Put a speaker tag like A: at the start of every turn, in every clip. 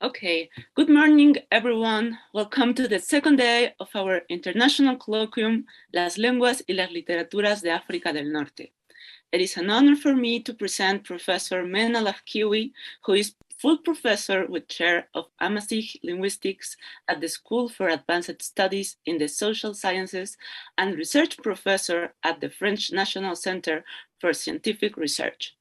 A: Okay, good morning, everyone. Welcome to the second day of our international colloquium, Las Lenguas y las Literaturas de África del Norte. It is an honor for me to present Professor Mena Lafkiwi, who is full professor with chair of Amazigh Linguistics at the School for Advanced Studies in the Social Sciences and research professor at the French National Center for Scientific Research.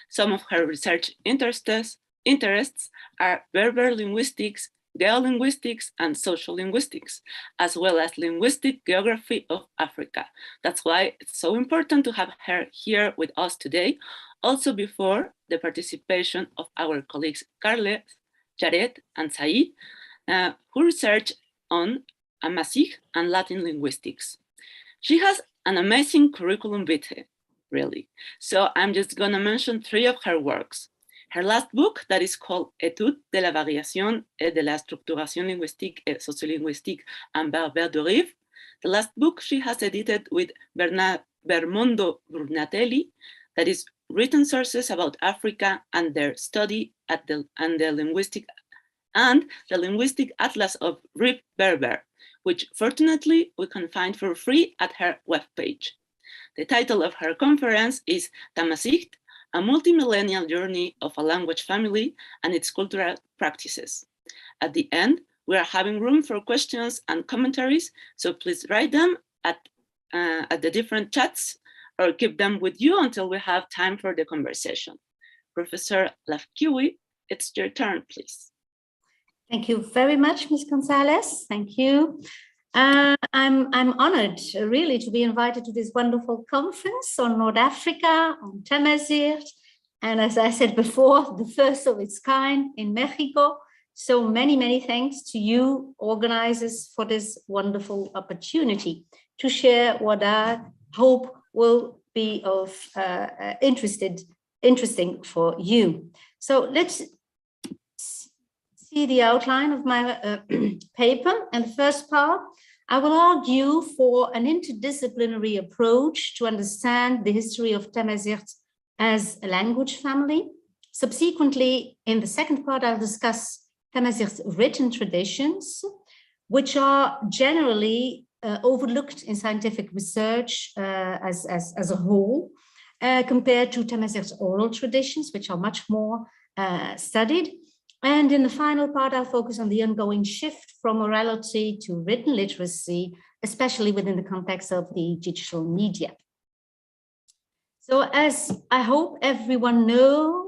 A: Some of her research interests are Berber linguistics, Geo-Linguistics, and social linguistics, as well as linguistic geography of Africa. That's why it's so important to have her here with us today, also before the participation of our colleagues Carles, Jared, and Said, who research on Amazigh and Latin linguistics. She has an amazing curriculum vitae, really. So I'm just gonna mention 3 of her works. Her last book, that is called Étude de la variation et de la structuration linguistique et sociolinguistique en Berbère de Rive. The last book she has edited with Bermondo Brunatelli, that is Written Sources about Africa and their study the linguistic atlas of Rive Berber, which fortunately we can find for free at her webpage. The title of her conference is Tamazight, a multi-millennial journey of a language family and its cultural practices. At the end, we are having room for questions and commentaries, so please write them at the different chats or keep them with you until we have time for the conversation. Professor Lafkiwi, it's your turn, please.
B: Thank you very much, Ms. Gonzalez. Thank you. I'm honored, really, to be invited to this wonderful conference on North Africa, on Tamazight, and as I said before, the first of its kind in Mexico. So many thanks to you organizers for this wonderful opportunity to share what I hope will be of interesting for you. So let's see the outline of my paper. And the first part, I will argue for an interdisciplinary approach to understand the history of Tamazight as a language family. Subsequently, in the second part, I'll discuss Tamazight's written traditions, which are generally overlooked in scientific research as a whole, compared to Tamazight's oral traditions, which are much more studied. And in the final part, I'll focus on the ongoing shift from orality to written literacy, especially within the context of the digital media. So as I hope everyone knows,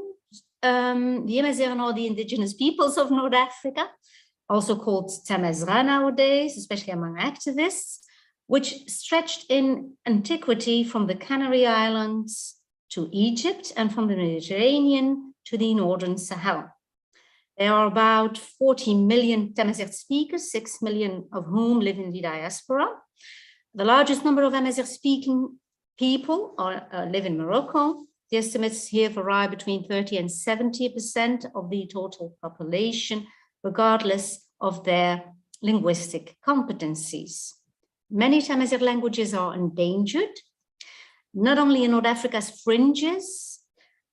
B: the Amazigh are the indigenous peoples of North Africa, also called Tamazra nowadays, especially among activists, which stretched in antiquity from the Canary Islands to Egypt and from the Mediterranean to the northern Sahel. There are about 40 million Tamazight speakers, 6 million of whom live in the diaspora. The largest number of Amazigh-speaking people live in Morocco. The estimates here vary between 30 and 70% of the total population, regardless of their linguistic competencies. Many Tamazight languages are endangered, not only in North Africa's fringes,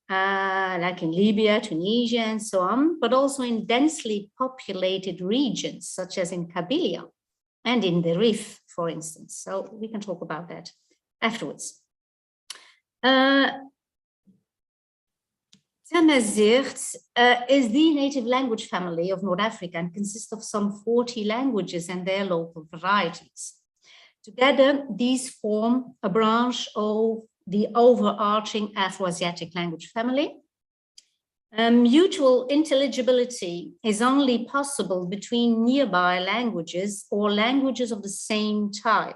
B: like in Libya, Tunisia, and so on, but also in densely populated regions, such as in Kabylia and in the Rif, for instance. So we can talk about that afterwards. Tamazight is the native language family of North Africa and consists of some 40 languages and their local varieties. Together, these form a branch of the overarching Afro-Asiatic language family. Mutual intelligibility is only possible between nearby languages or languages of the same type.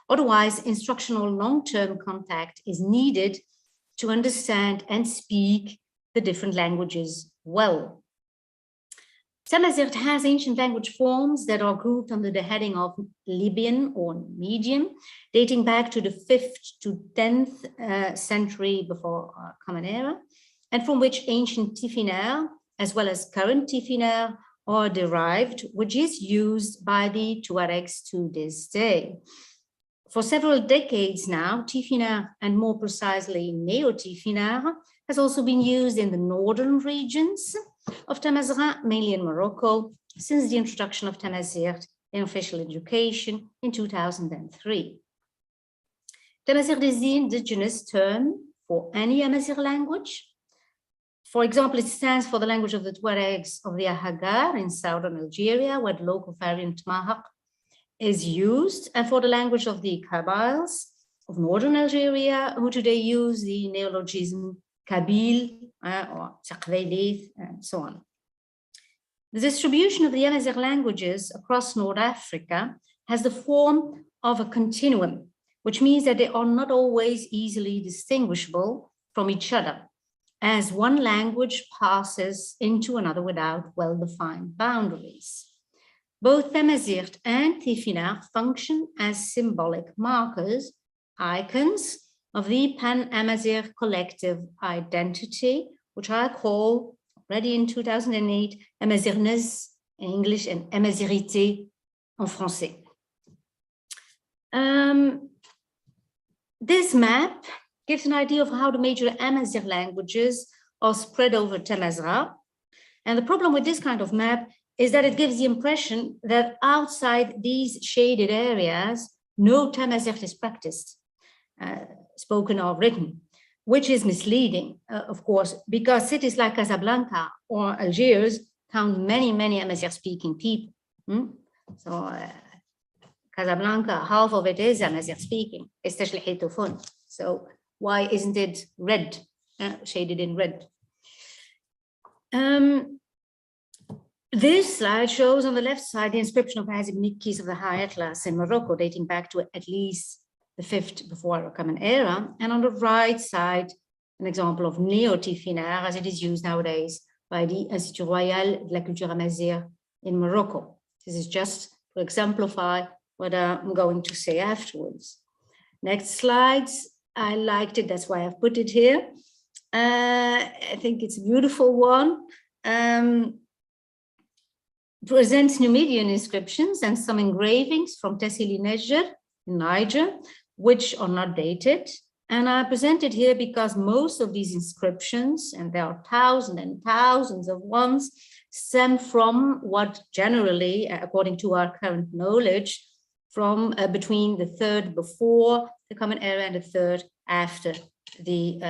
B: Otherwise, instructional long-term contact is needed to understand and speak the different languages well. Tamazight has ancient language forms that are grouped under the heading of Libyan or Median, dating back to the 5th to 10th century before our Common Era, and from which ancient Tifinagh, as well as current Tifinagh, are derived, which is used by the Tuaregs to this day. For several decades now, Tifinagh, and more precisely Neo-Tifinagh, has also been used in the northern regions of Tamazight, mainly in Morocco, since the introduction of Tamazight in official education in 2003. Tamazight is the indigenous term for any Amazigh language. For example, it stands for the language of the Tuaregs of the Ahagar in southern Algeria, where the local variant Mahaq is used, and for the language of the Kabyles of northern Algeria, who today use the neologism Kabyle or Taqwelith, and so on. The distribution of the Amazigh languages across North Africa has the form of a continuum, which means that they are not always easily distinguishable from each other, as one language passes into another without well-defined boundaries. Both Tamazight and Tifinagh function as symbolic markers, icons of the Pan-Amazigh collective identity, which I call, already in 2008, Amazighness in English and Amazighité en français. This map gives an idea of how the major Amazigh languages are spread over Tamazight. And the problem with this kind of map is that it gives the impression that outside these shaded areas, no Tamazight is practiced, spoken or written, which is misleading, of course, because cities like Casablanca or Algiers count many, many Amazigh-speaking people. So Casablanca, half of it is Amazigh-speaking, especially Hitofon. So why isn't it red, shaded in red? This slide shows on the left side the inscription of Isaac Mickey's of the High Atlas in Morocco, dating back to at least the 5th before our Common Era, and on the right side, an example of Neo-Tifinagh as it is used nowadays by the Institut Royal de la Culture Amazigh in Morocco. This is just to exemplify what I'm going to say afterwards. Next slides, I liked it, that's why I've put it here. I think it's a beautiful one. Presents Numidian inscriptions and some engravings from Tessili Neger in Niger, which are not dated. And I present it here because most of these inscriptions, and there are thousands and thousands of ones, stem from what generally, according to our current knowledge, from between the 3rd before the Common Era and the 3rd after the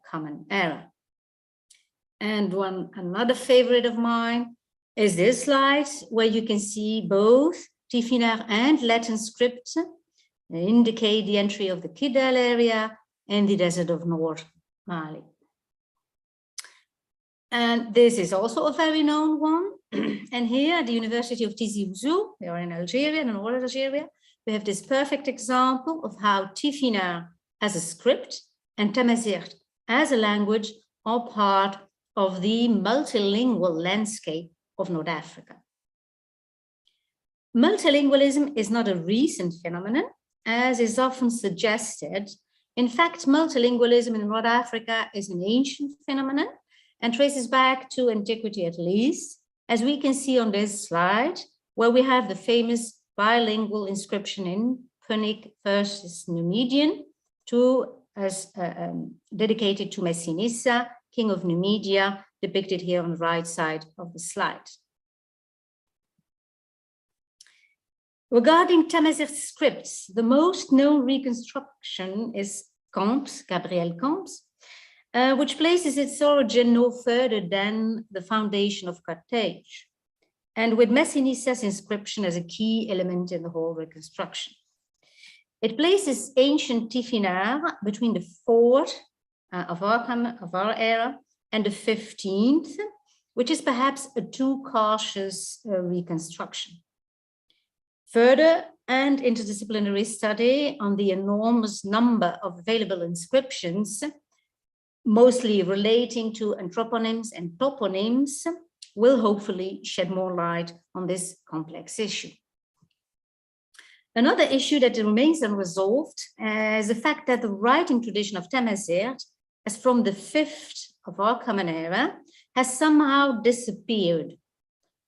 B: Common Era. And another favorite of mine is this slide, where you can see both Tifinagh and Latin script indicate the entry of the Kidal area and the desert of North Mali. And this is also a very known one. And here at the University of Tizi Ouzou, they are in Algeria, in northern Algeria, we have this perfect example of how Tifinagh as a script and Tamazight as a language are part of the multilingual landscape of North Africa. Multilingualism is not a recent phenomenon, as is often suggested. In fact, multilingualism in North Africa is an ancient phenomenon and traces back to antiquity at least, as we can see on this slide, where we have the famous bilingual inscription in Punic versus Numidian, dedicated to Messinissa, king of Numidia, depicted here on the right side of the slide. Regarding Tamazight scripts, the most known reconstruction is Camps, Gabriel Camps, which places its origin no further than the foundation of Carthage, and with Messinissa's inscription as a key element in the whole reconstruction. It places ancient Tifinagh between the 4th of our era and the 15th, which is perhaps a too cautious reconstruction. Further and interdisciplinary study on the enormous number of available inscriptions, mostly relating to anthroponyms and toponyms, will hopefully shed more light on this complex issue. Another issue that remains unresolved is the fact that the writing tradition of Tamazight, as from the 5th of our Common Era, has somehow disappeared,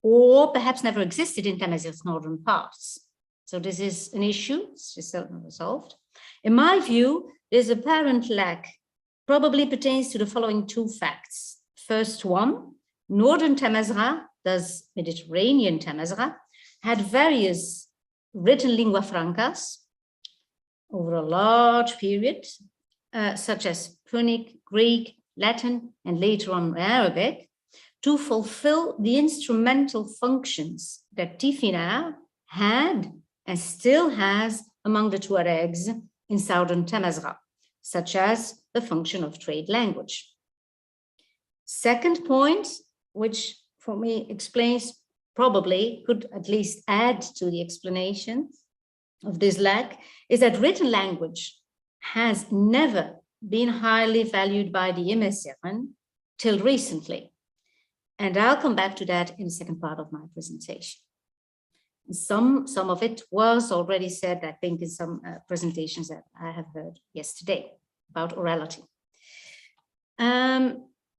B: or perhaps never existed in Tamazight's northern parts. So this is an issue, it's still unresolved. In my view, there's apparent lack probably pertains to the following two facts. First one, Northern Tamazight, thus Mediterranean Tamazight, had various written lingua francas over a large period, such as Punic, Greek, Latin, and later on Arabic, to fulfill the instrumental functions that Tifinagh had and still has among the Tuaregs in southern Tamazight, such as the function of trade language. Second point, which for me explains, probably could at least add to the explanation of this lack, is that written language has never been highly valued by the MSR till recently. And I'll come back to that in the second part of my presentation. Some of it was already said, I think, in some presentations that I have heard yesterday about orality.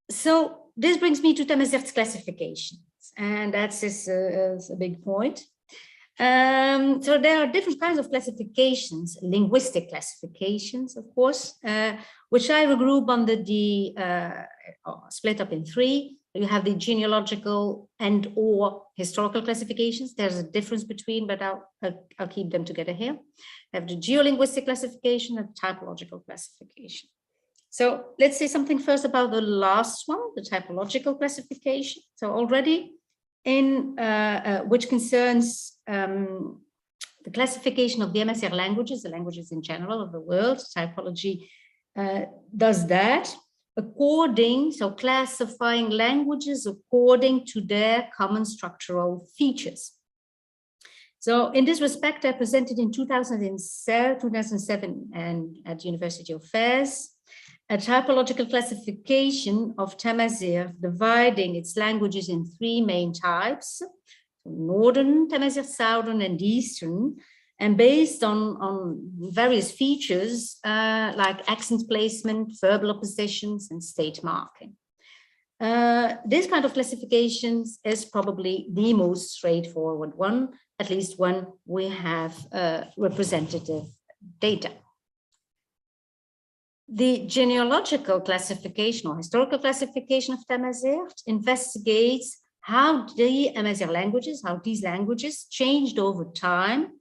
B: So this brings me to Tamazight's classifications, and that's a big point. So there are different kinds of classifications, linguistic classifications, of course, which I regroup under the, split up in three. You have the genealogical and or historical classifications. There's a difference between, but I'll keep them together here. I have the geo-linguistic classification and typological classification. So let's say something first about the last one, the typological classification. So already in which concerns the classification of the MSR languages, the languages in general of the world, typology does that. So classifying languages according to their common structural features. So in this respect, I presented in 2007 and at University of Fez, a typological classification of Tamazight, dividing its languages in three main types, Northern Tamazight, Southern, and Eastern, and based on various features like accent placement, verbal oppositions, and state marking. This kind of classifications is probably the most straightforward one, at least when we have representative data. The genealogical classification or historical classification of Tamazight investigates how the MSR languages, how these languages changed over time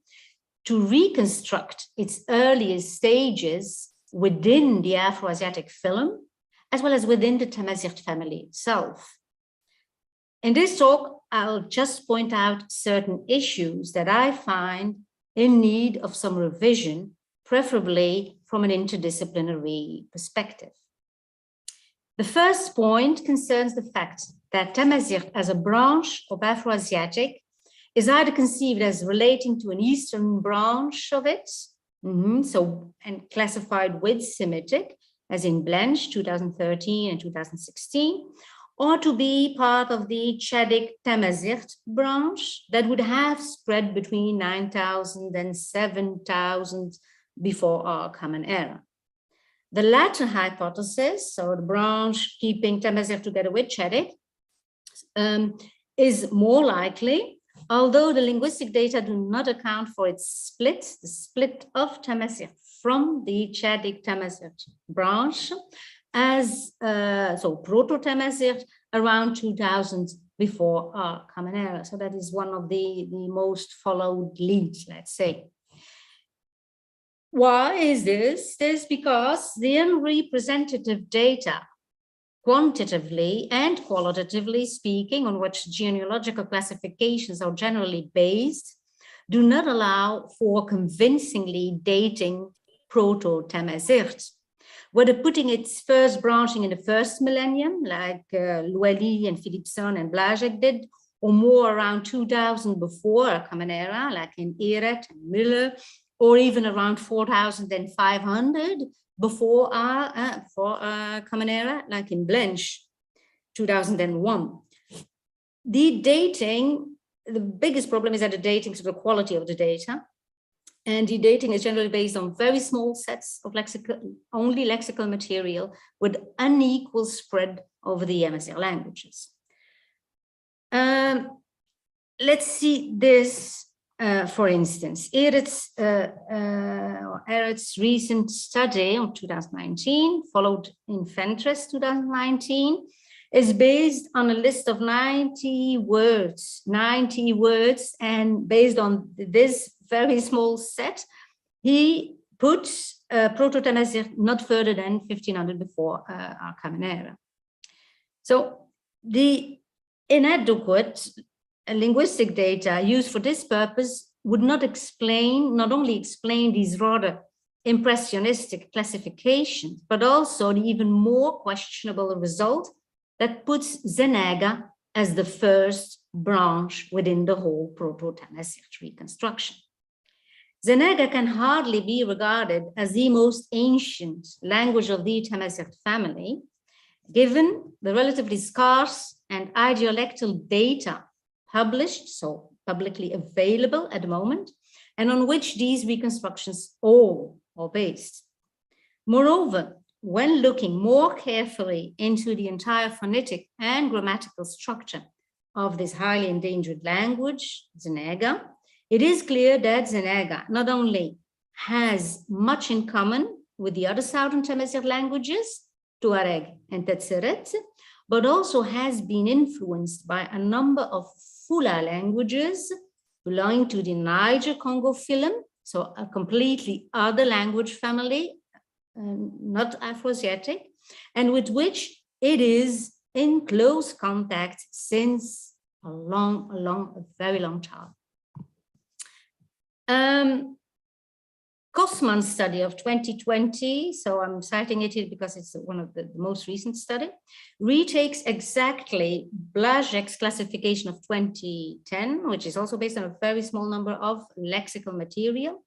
B: to reconstruct its earliest stages within the Afroasiatic phylum, as well as within the Tamazight family itself. In this talk, I'll just point out certain issues that I find in need of some revision, preferably from an interdisciplinary perspective. The first point concerns the fact that Tamazight as a branch of Afroasiatic is either conceived as relating to an Eastern branch of it, and classified with Semitic, as in Blanche 2013 and 2016, or to be part of the Chadic Tamazight branch that would have spread between 9,000 and 7,000 before our Common Era. The latter hypothesis, so the branch keeping Tamazight together with Chadic, is more likely, although the linguistic data do not account for its split, the split of Tamazight from the Chadic Tamazight branch, as so Proto-Tamazight around 2000 before our Common Era. So that is one of the most followed leads, let's say. Why is this? This is because the unrepresentative data, quantitatively and qualitatively speaking, on which genealogical classifications are generally based, do not allow for convincingly dating Proto-Tamazight, whether putting its first branching in the first millennium, like Loueli and Philipson and Blazek did, or more around 2000 before our Common Era, like in Eret and Miller, or even around 4500 before our Common Era, like in Blanche, 2001. The dating, the biggest problem is that the dating, so the quality of the data, and the dating is generally based on very small sets of only lexical material with unequal spread over the MSR languages. Let's see this for instance, Eret's recent study of 2019, followed in Fentress 2019, is based on a list of 90 words, and based on this very small set, he puts Proto-Tamazight not further than 1500 before our Common Era. So the inadequate linguistic data used for this purpose would not only explain these rather impressionistic classifications, but also the even more questionable result that puts Zenega as the first branch within the whole Proto-Tamazight reconstruction. Zenega can hardly be regarded as the most ancient language of the Tamazight family, given the relatively scarce and ideolectal data published, so publicly available at the moment, and on which these reconstructions all are based. Moreover, when looking more carefully into the entire phonetic and grammatical structure of this highly endangered language, Zenega, it is clear that Zenega not only has much in common with the other Southern Tamazight languages, Tuareg and Tetzeret, but also has been influenced by a number of Fula languages belonging to the Niger-Congo phylum, so a completely other language family, not Afroasiatic, and with which it is in close contact since a very long time. Kosman's study of 2020, so I'm citing it here because it's one of the most recent study, retakes exactly Blazek's classification of 2010, which is also based on a very small number of lexical material,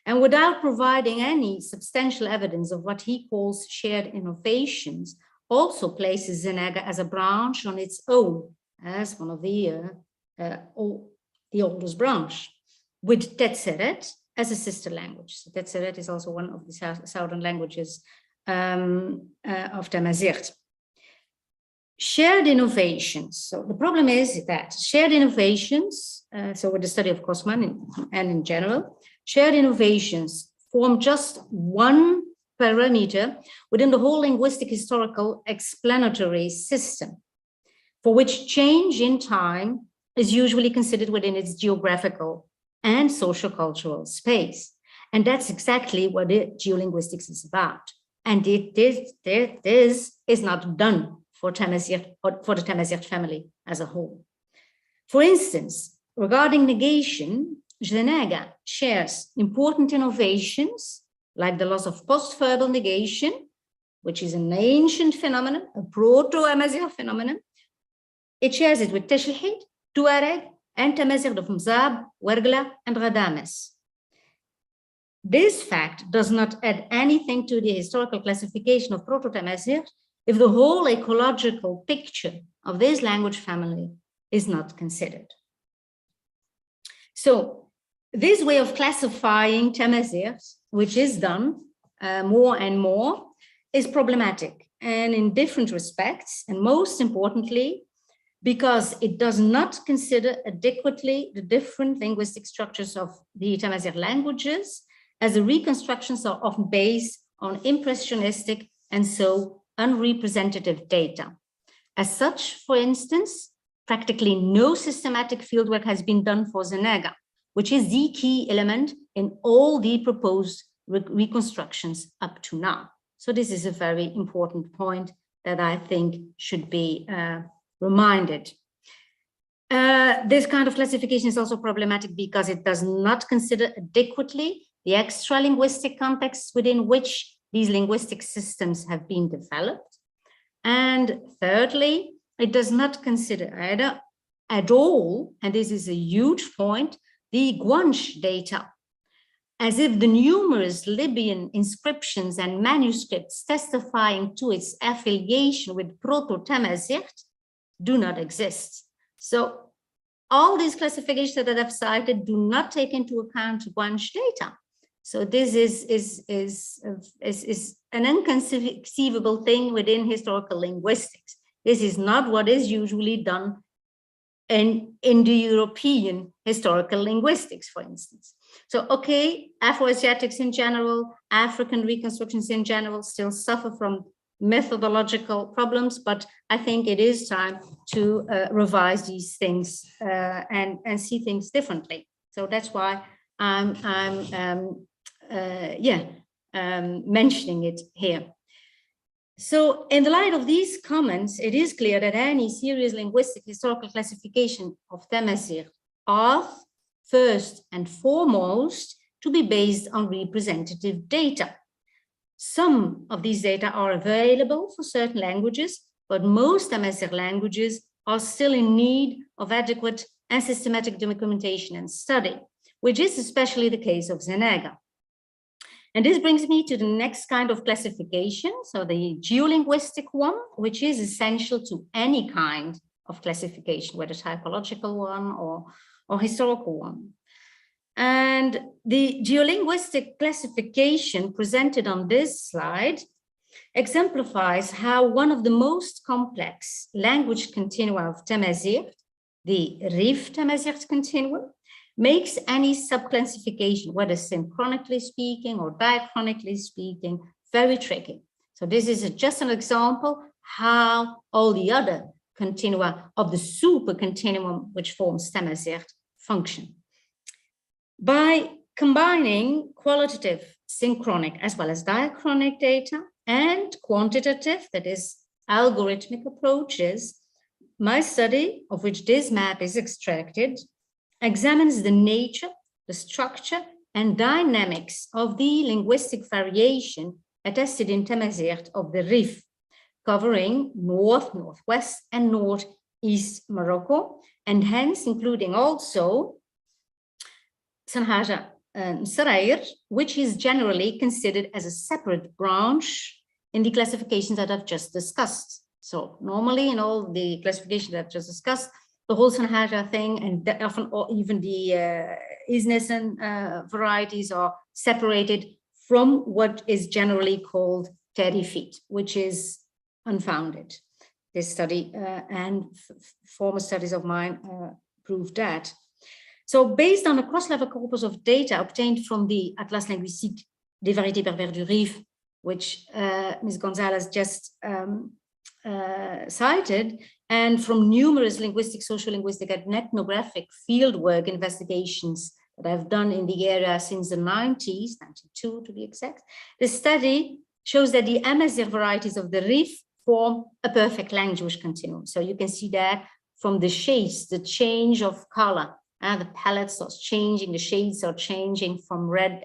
B: and without providing any substantial evidence of what he calls shared innovations, also places Zenega as a branch on its own, as one of the oldest branch, with Tetzeret as a sister language. So Tetzeret is also one of the southern languages of Tamazight. Shared innovations. So the problem is that shared innovations, so with the study of Kosman and in general, shared innovations form just one parameter within the whole linguistic historical explanatory system, for which change in time is usually considered within its geographical and social-cultural space. And that's exactly what geolinguistics is about. And this is not done for Tamazight or for the Tamazight family as a whole. For instance, regarding negation, Zenega shares important innovations like the loss of post-verbal negation, which is an ancient phenomenon, a proto-Amazigh phenomenon. It shares it with Teshilhid, Tuareg, and Tamazight of Mzab, Wergla, and Radames. This fact does not add anything to the historical classification of Proto-Tamazight if the whole ecological picture of this language family is not considered. So this way of classifying Tamazight, which is done more and more, is problematic, and in different respects, and most importantly, because it does not consider adequately the different linguistic structures of the Tamazight languages, as the reconstructions are often based on impressionistic and so unrepresentative data. As such, for instance, practically no systematic fieldwork has been done for Zenega, which is the key element in all the proposed reconstructions up to now. So this is a very important point that I think should be reminded. This kind of classification is also problematic because it does not consider adequately the extra-linguistic contexts within which these linguistic systems have been developed. And thirdly, it does not consider either at all, and this is a huge point, the Guanche data, as if the numerous Libyan inscriptions and manuscripts testifying to its affiliation with Proto-Tamazight do not exist. So all these classifications that I've cited do not take into account Guanche data. So this is an inconceivable thing within historical linguistics. This is not what is usually done in Indo-European historical linguistics, for instance. So, okay, Afro-Asiatics in general, African reconstructions in general still suffer from methodological problems, but I think it is time to revise these things and see things differently. So that's why I'm mentioning it here. So in the light of these comments, it is clear that any serious linguistic historical classification of Tamazight ought first and foremost to be based on representative data. Some of these data are available for certain languages, but most Tamazight languages are still in need of adequate and systematic documentation and study, which is especially the case of Zenega. And this brings me to the next kind of classification, so the geolinguistic one, which is essential to any kind of classification, whether typological one or historical one. And the geolinguistic classification presented on this slide exemplifies how one of the most complex language continua of Tamazight, the Rif Tamazight continuum, makes any subclassification, whether synchronically speaking or diachronically speaking, very tricky. So this is just an example how all the other continua of the super continuum which forms Tamazight function. By combining qualitative, synchronic, as well as diachronic data and quantitative, that is algorithmic approaches, my study, of which this map is extracted, examines the nature, the structure, and dynamics of the linguistic variation attested in Tamazight of the Rif, covering north, northwest, and northeast Morocco, and hence including also Sanhaja and Sarair, which is generally considered as a separate branch in the classifications that I've just discussed. So normally in all the classifications that I've just discussed, the whole Sanhaja thing and often or even the Isnesen varieties are separated from what is generally called terifit, which is unfounded. This study and former studies of mine proved that. So based on a cross-level corpus of data obtained from the Atlas Linguistique des Variétés Berbères du Rif, which Ms. Gonzalez just cited, and from numerous linguistic, sociolinguistic, and ethnographic fieldwork investigations that I've done in the area since the 90s, 92 to be exact, the study shows that the Amazigh varieties of the Rif form a perfect language continuum. So you can see that from the shades, the change of color, the palette starts changing, the shades are changing from red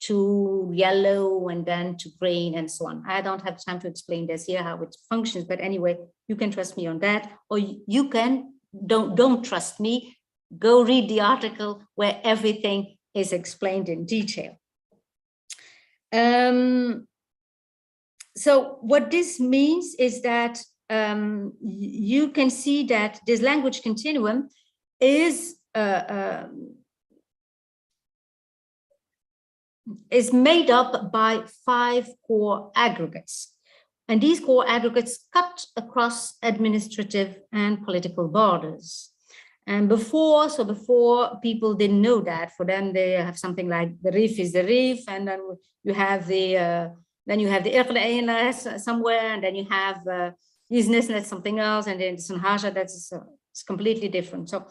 B: to yellow and then to green and so on. I don't have time to explain this here, how it functions, but anyway, you can trust me on that, or you can, don't trust me, go read the article where everything is explained in detail. So what this means is that you can see that this language continuum is made up by 5 core aggregates. And these core aggregates cut across administrative and political borders. And before people didn't know that. For them, they have something like the Rif is the Rif, and then you have the Irle somewhere, and then you have Isnes, that's something else, and then Sanhaja, that's it's completely different. So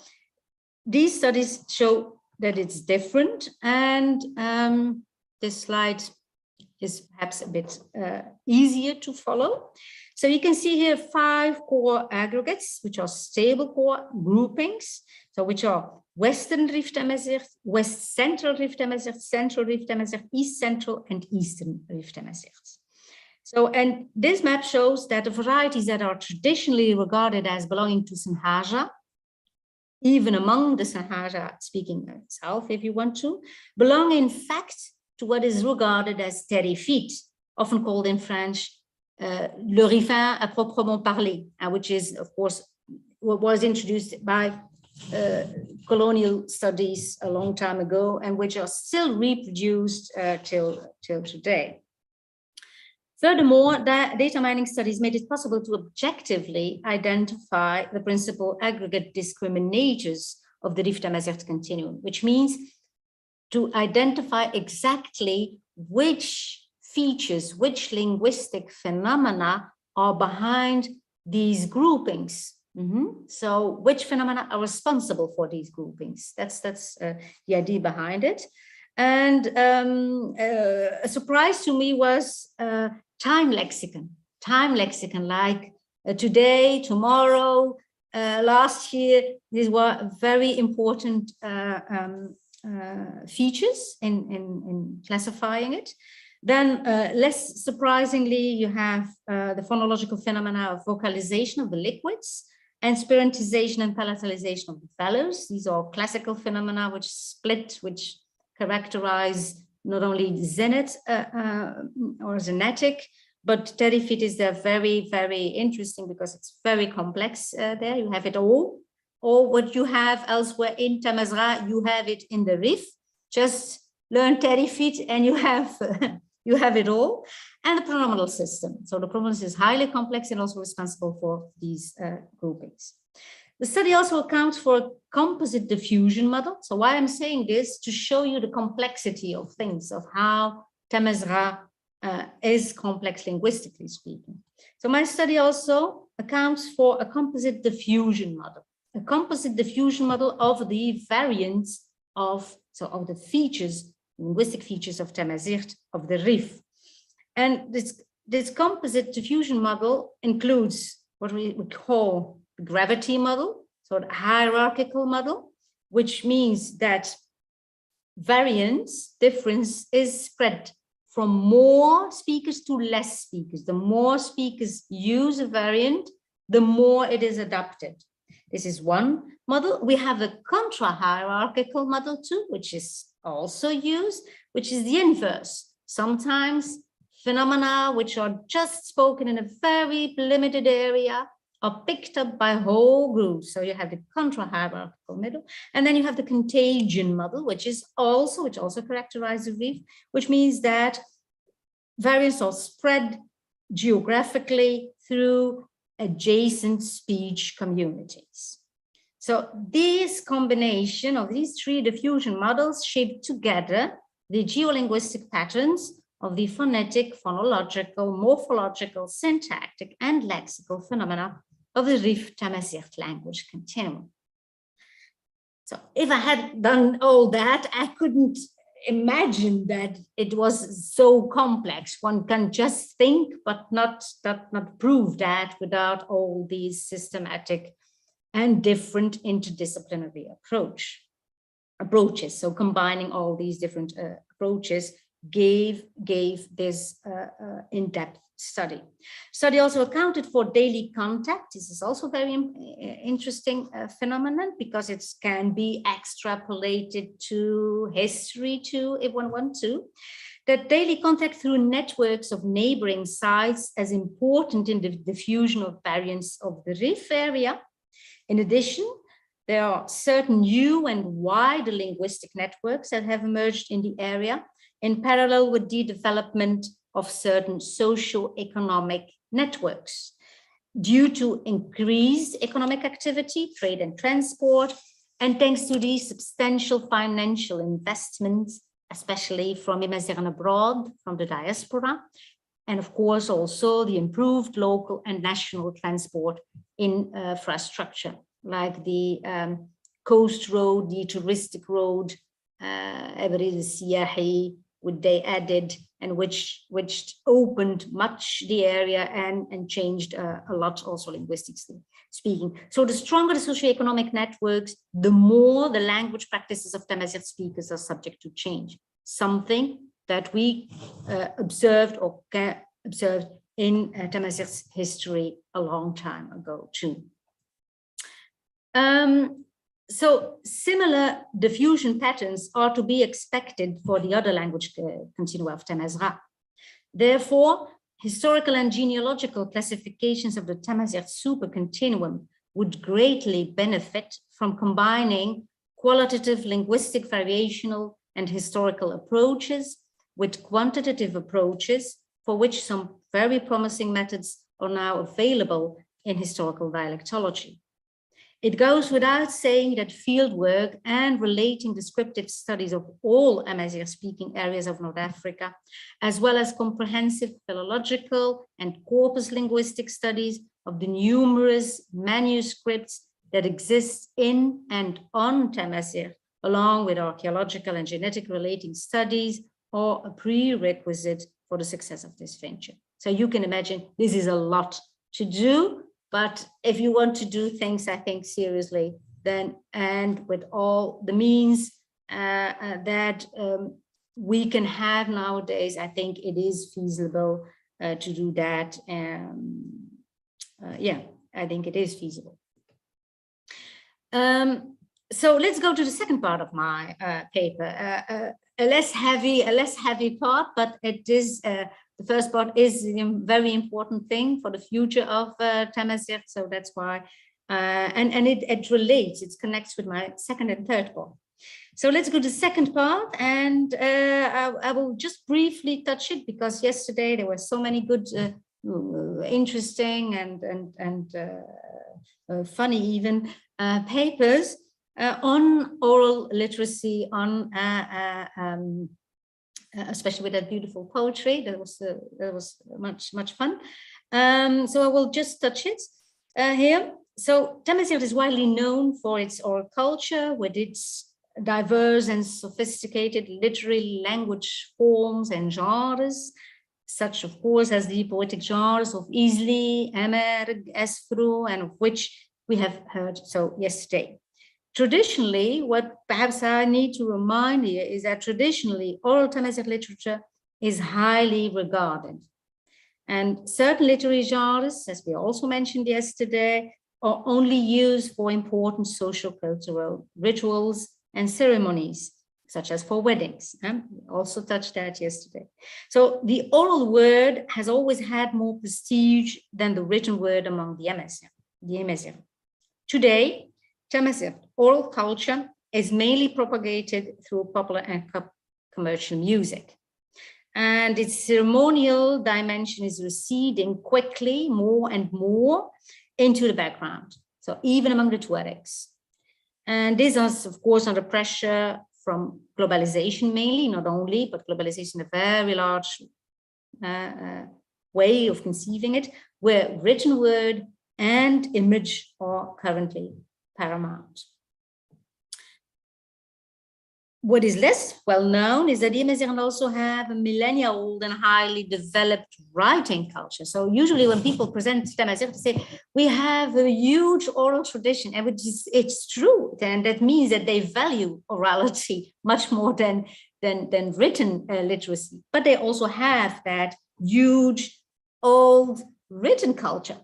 B: these studies show that it's different, and this slide is perhaps a bit easier to follow. So you can see here 5 core aggregates, which are stable core groupings, so which are Western Rif Tamazight, West Central Rif Tamazight, Central Rif Tamazight, East Central, and Eastern Rif Tamazight. So, and this map shows that the varieties that are traditionally regarded as belonging to Sanhaja, even among the Sanhaja speaking South, if you want to, belong in fact to what is regarded as terifit, often called in French le Rifin à proprement parler, which is, of course, what was introduced by colonial studies a long time ago and which are still reproduced till today. Furthermore, data mining studies made it possible to objectively identify the principal aggregate discriminators of the Rift-Amazigh continuum, which means to identify exactly which features, which linguistic phenomena are behind these groupings. So which phenomena are responsible for these groupings? That's the idea behind it. And a surprise to me was time lexicon like today, tomorrow, last year. These were very important features in classifying it. Then less surprisingly, you have the phonological phenomena of vocalization of the liquids and spirantization and palatalization of the vowels. These are classical phenomena which characterize not only Zenit or Zenetic, but Terrifit they're very, very interesting because it's very complex there. You have it all, or what you have elsewhere in Tamazgha, you have it in the Rif. Just learn Terrifit and you have it all. And the pronominal system. So the pronominal is highly complex and also responsible for these groupings. The study also accounts for a composite diffusion model. So why I'm saying this, to show you the complexity of things, of how Tamazgha is complex linguistically speaking. So my study also accounts for a composite diffusion model. A composite diffusion model of the variants of the features, linguistic features of Tamazigh, of the Rif. And this composite diffusion model includes what we call the gravity model, so the hierarchical model, which means that difference is spread from more speakers to less speakers. The more speakers use a variant, the more it is adopted. This is one model. We have a contra-hierarchical model too, which is also used, which is the inverse. Sometimes phenomena which are just spoken in a very limited area are picked up by whole groups. So you have the contra-hierarchical model, and then you have the contagion model, which also characterizes the Rif, which means that variants are spread geographically through adjacent speech communities. So this combination of these three diffusion models shape together the geolinguistic patterns of the phonetic, phonological, morphological, syntactic, and lexical phenomena of the Rif-Tamazigh language continuum. So if I had done all that, I couldn't imagine that it was so complex. One can just think, but not prove that without all these systematic and different interdisciplinary approaches. So combining all these different approaches gave this in-depth study. Study also accounted for daily contact. This is also very interesting phenomenon because it can be extrapolated to history too, if one wants to. That daily contact through networks of neighboring sites as important in the diffusion of variants of the Rif area. In addition, there are certain new and wider linguistic networks that have emerged in the area in parallel with the development of certain socio-economic networks. Due to increased economic activity, trade and transport, and thanks to the substantial financial investments, especially from Amazigh abroad, from the diaspora, and of course also the improved local and national transport infrastructure, like the coast road, the touristic road, Siyahi, which they added and which opened much the area and changed a lot also linguistically speaking. So the stronger the socioeconomic networks, the more the language practices of Tamazigh speakers are subject to change, something that we observed in Tamazigh's history a long time ago too. So similar diffusion patterns are to be expected for the other language continua of Tamazigh. Therefore, historical and genealogical classifications of the Tamazigh supercontinuum would greatly benefit from combining qualitative linguistic variational and historical approaches with quantitative approaches, for which some very promising methods are now available in historical dialectology. It goes without saying that fieldwork and relating descriptive studies of all Amazigh-speaking areas of North Africa, as well as comprehensive philological and corpus linguistic studies of the numerous manuscripts that exist in and on Tamazight, along with archaeological and genetic relating studies, are a prerequisite for the success of this venture. So you can imagine this is a lot to do, but if you want to do things, I think, seriously, then, and with all the means that we can have nowadays, I think it is feasible to do that. Yeah, I think it is feasible. So let's go to the second part of my paper, a less heavy part, but it is the first part is a very important thing for the future of Tamazight, so that's why, and it relates, it connects with my second and third part. So let's go to the second part, and I will just briefly touch it because yesterday there were so many good, interesting and funny even papers on oral literacy, on especially with that beautiful poetry. That was much fun. So I will just touch it here. So Tamazight is widely known for its oral culture with its diverse and sophisticated literary language forms and genres, such of course as the poetic genres of Isli, Emerg, Esfru, and of which we have heard so yesterday. Traditionally, what perhaps I need to remind here is that traditionally oral Tamazight literature is highly regarded. And certain literary genres, as we also mentioned yesterday, are only used for important social cultural rituals and ceremonies, such as for weddings. We also touched that yesterday. So the oral word has always had more prestige than the written word among the Amazigh. Today, Tamazight oral culture is mainly propagated through popular and commercial music. And its ceremonial dimension is receding quickly, more and more, into the background. So even among the Tuaregs. And this is, of course, under pressure from globalization mainly, not only, but globalization, a very large way of conceiving it, where written word and image are currently paramount. What is less well known is that the Amazigh also have a millennia-old and highly developed writing culture. So usually when people present Tamazight, they say, we have a huge oral tradition, and which is, it's true. And that means that they value orality much more than written literacy. But they also have that huge old written culture.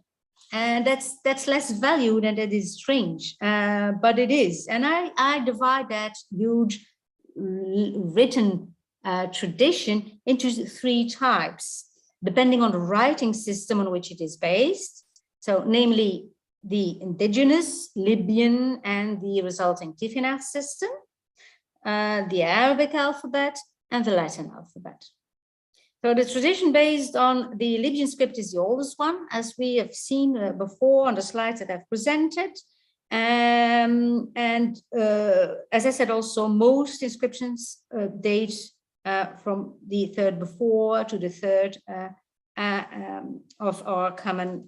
B: And that's less valued, and that is strange, but it is. And I divide that huge written tradition into three types, depending on the writing system on which it is based. So namely the indigenous, Libyan, and the resulting Tifinagh system, the Arabic alphabet, and the Latin alphabet. So the tradition based on the Libyan script is the oldest one, as we have seen before on the slides that I've presented. As I said, also most inscriptions date from the third before to the third of our common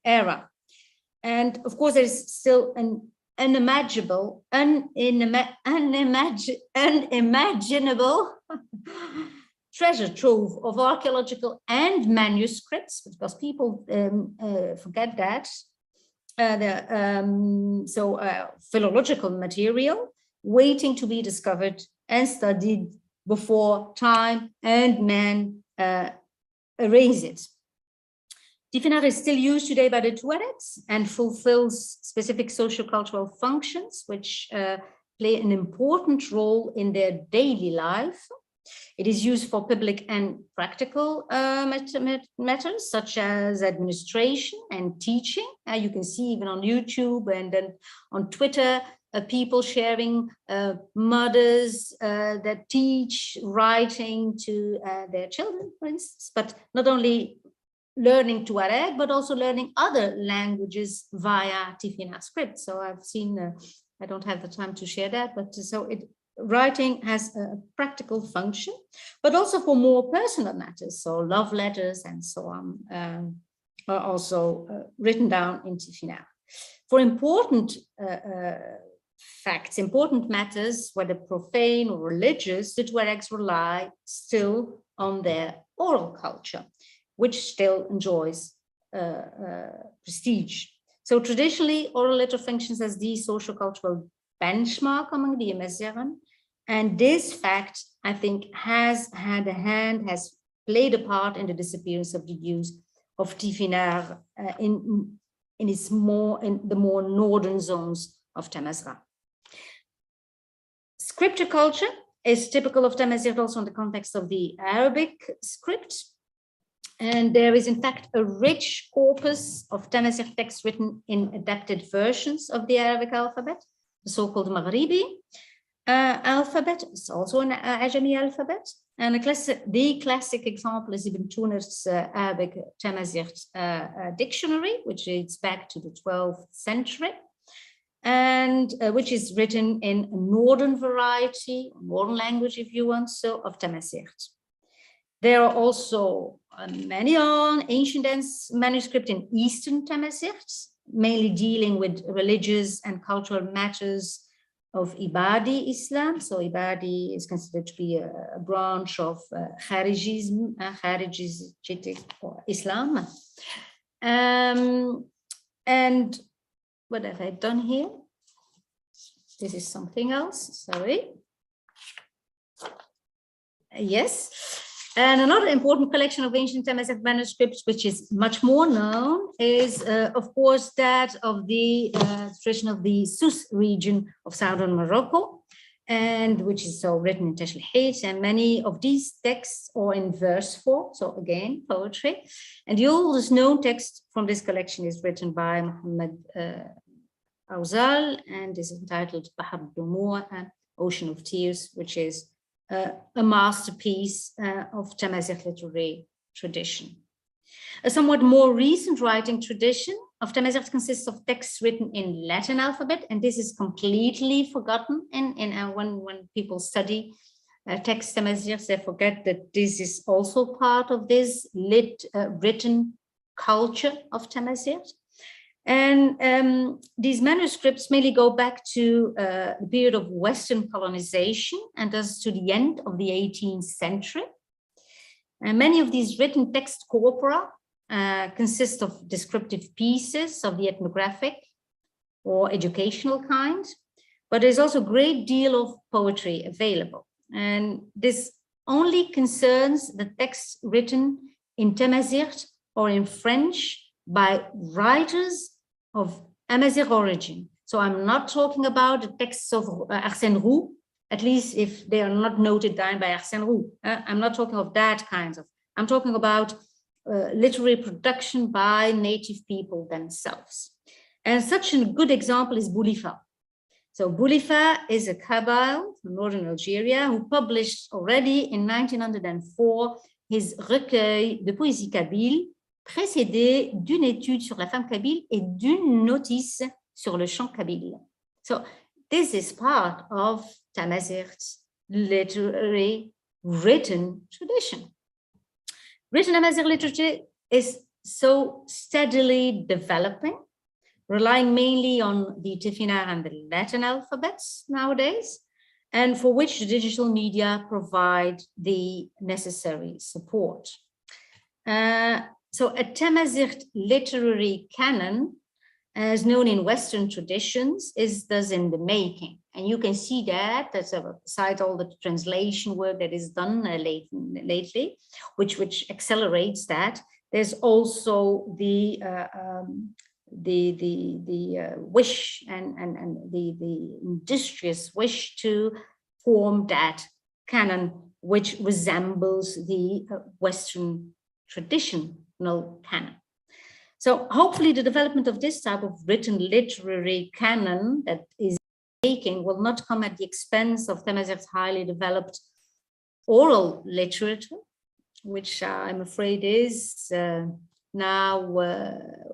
B: era. And of course, there is still an unimaginable treasure trove of archaeological and manuscripts, because people forget that. Philological material waiting to be discovered and studied before time and man erase it. Tifinagh is still used today by the Tuaregs and fulfills specific socio-cultural functions which play an important role in their daily life. It is used for public and practical matters such as administration and teaching. You can see even on YouTube and then on Twitter, people sharing mothers that teach writing to their children, for instance, but not only learning Tuareg, but also learning other languages via Tifina script. So I've seen, I don't have the time to share that, but so writing has a practical function, but also for more personal matters. So love letters and so on are also written down in Tifina. For important facts, important matters, whether profane or religious, the Tuaregs rely still on their oral culture, which still enjoys prestige. So traditionally, oral letter functions as the socio-cultural benchmark among the Amazigh, and this fact, I think, has played a part in the disappearance of the use of Tifinagh in the more northern zones of Tamazight. Scripture culture is typical of Tamazight also in the context of the Arabic script. And there is, in fact, a rich corpus of Tamazight texts written in adapted versions of the Arabic alphabet, the so-called Maghribi alphabet. It's also an Ajami alphabet. And the classic example is Ibn Tunar's Arabic Tamazight dictionary, which dates back to the 12th century, and which is written in a northern variety, northern language, if you want, so of Tamazight. There are also many ancient manuscripts in Eastern Tamazight, mainly dealing with religious and cultural matters of Ibadi Islam. So Ibadi is considered to be a branch of Kharijism, Kharijistic Islam. And what have I done here? This is something else, sorry. Yes. And another important collection of ancient Tamazight manuscripts, which is much more known, is, of course, that of the tradition of the Souss region of southern Morocco, and which is so written in Tashlihit, and many of these texts are in verse form, so again, poetry. And the oldest known text from this collection is written by Muhammad Awzal, and is entitled Bahr al-Dumur, Ocean of Tears, which is a masterpiece of Tamazight literary tradition. A somewhat more recent writing tradition of Tamazight consists of texts written in Latin alphabet, and this is completely forgotten when people study text Tamazight. They forget that this is also part of this written culture of Tamazight. And these manuscripts mainly go back to the period of Western colonization and thus to the end of the 18th century. And many of these written text corpora consist of descriptive pieces of the ethnographic or educational kind, but there's also a great deal of poetry available. And this only concerns the texts written in Tamazight or in French by writers of Amazigh origin. So I'm not talking about the texts of Arsène Roux, at least if they are not noted down by Arsène Roux. I'm not talking of that kind of, I'm talking about literary production by native people themselves. And such a good example is Boulifa. So Boulifa is a Kabyle from northern Algeria who published already in 1904 his recueil de poésie kabyle, précédé d'une étude sur la femme kabyle et d'une notice sur le chant kabyle. So this is part of Tamazigh's literary written tradition. Written Amazigh literature is so steadily developing, relying mainly on the Tifinagh and the Latin alphabets nowadays, and for which the digital media provide the necessary support. So a Tamazight literary canon, as known in Western traditions, is thus in the making. And you can see that, beside all the translation work that is done lately, which accelerates that, there's also the wish and the industrious wish to form that canon, which resembles the Western traditional canon. So hopefully the development of this type of written literary canon that is making will not come at the expense of Tamazigh's highly developed oral literature, which I'm afraid is now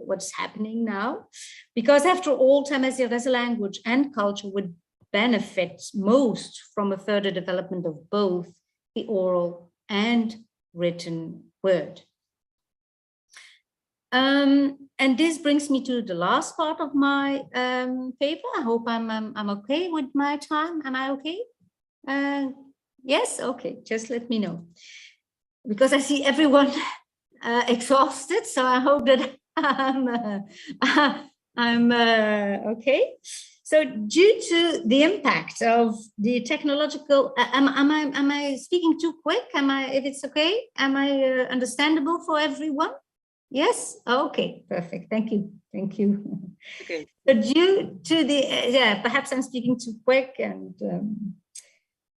B: what's happening now, because after all, Tamazight as a language and culture would benefit most from a further development of both the oral and written word. And this brings me to the last part of my paper. I hope I'm okay with my time. Am I okay? Yes, okay, just let me know. Because I see everyone exhausted, so I hope that I'm okay. So due to the impact of the technological, am I speaking too quick? If it's okay, am I understandable for everyone? Yes, okay, perfect, thank you. Okay. So due to the, perhaps I'm speaking too quick, and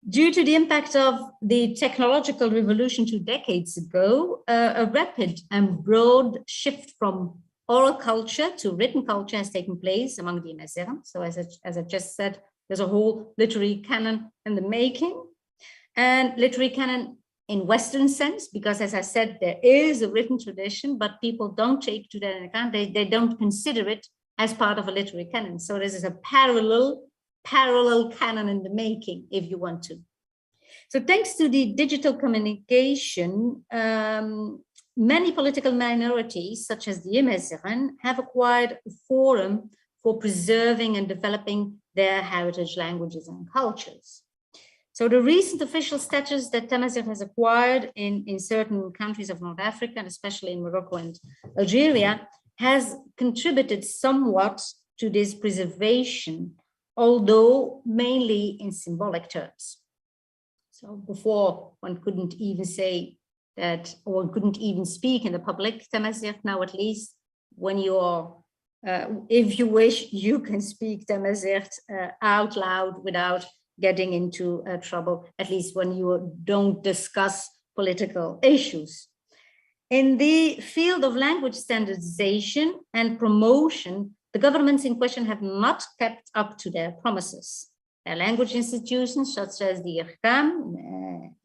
B: due to the impact of the technological revolution 2 decades ago, a rapid and broad shift from oral culture to written culture has taken place among the Amazigh. So as I just said, there's a whole literary canon in the making, and literary canon in Western sense, because as I said, there is a written tradition, but people don't take to that into account. They don't consider it as part of a literary canon. So this is a parallel canon in the making, if you want to. So thanks to the digital communication, many political minorities, such as the Amazigh, have acquired a forum for preserving and developing their heritage languages and cultures. So the recent official status that Tamazight has acquired in certain countries of North Africa, and especially in Morocco and Algeria, has contributed somewhat to this preservation, although mainly in symbolic terms. So before, one couldn't even say that, or one couldn't even speak in the public Tamazight. Now at least, when you are, if you wish, you can speak Tamazight out loud without getting into trouble, at least when you don't discuss political issues. In the field of language standardization and promotion, the governments in question have not kept up to their promises. Their language institutions, such as the IRCAM,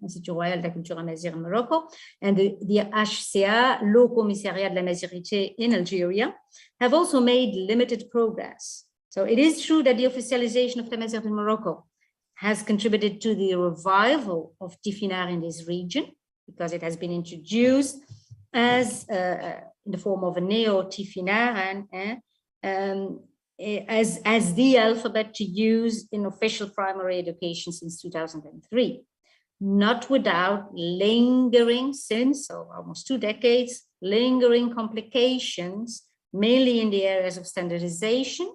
B: Institut Royal de la Culture Amazigh in Morocco, and the HCA, L'Haut Commissariat de la Mazirité in Algeria, have also made limited progress. So it is true that the officialization of Tamazight in Morocco has contributed to the revival of Tifinagh in this region, because it has been introduced as in the form of a neo-Tifinagh as the alphabet to use in official primary education since 2003. Not without lingering, since almost 2 decades, lingering complications, mainly in the areas of standardization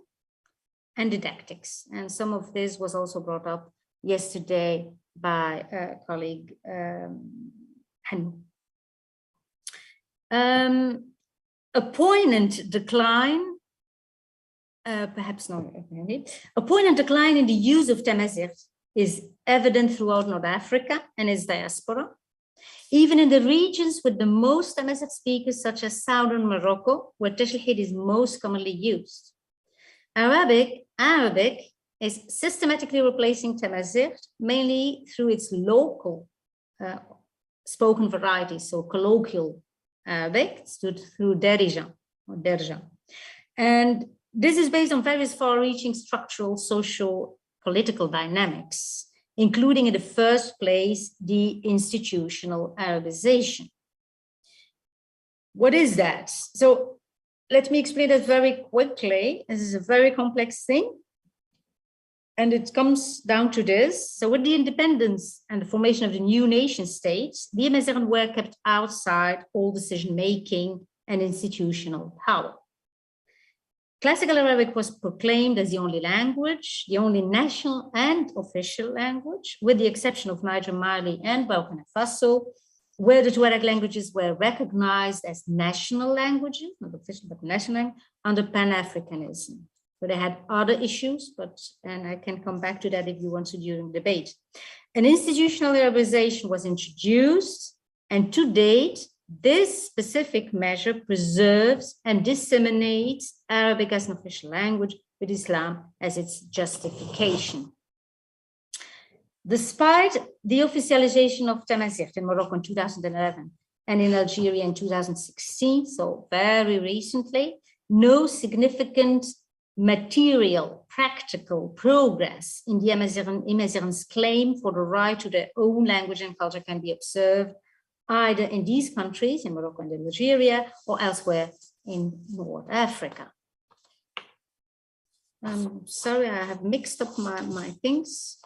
B: and didactics. And some of this was also brought up yesterday by colleague Hannu. A poignant decline, perhaps not, a poignant decline in the use of Tamazight is evident throughout North Africa and its diaspora, even in the regions with the most Tamazight speakers, such as southern Morocco, where Tashilhid is most commonly used. Arabic is systematically replacing Tamazight, mainly through its local spoken varieties, so colloquial Arabic, through Derija or Derja. And this is based on various far-reaching structural, social, political dynamics, including in the first place, the institutional Arabization. What is that? So let me explain that very quickly. This is a very complex thing. And it comes down to this. So with the independence and the formation of the new nation states, the Amazigh were kept outside all decision-making and institutional power. Classical Arabic was proclaimed as the only language, the only national and official language, with the exception of Niger, Mali, and Burkina Faso, where the Tuareg languages were recognized as national languages, not official, but national, under Pan-Africanism. So they had other issues, and I can come back to that if you want to during the debate. An institutional Arabization was introduced, and to date, this specific measure preserves and disseminates Arabic as an official language, with Islam as its justification. Despite the officialization of Tamazight in Morocco in 2011 and in Algeria in 2016, so very recently, no significant material, practical progress in the Amazigans' claim for the right to their own language and culture can be observed either in these countries, in Morocco and in Algeria, or elsewhere in North Africa. Sorry, I have mixed up my things.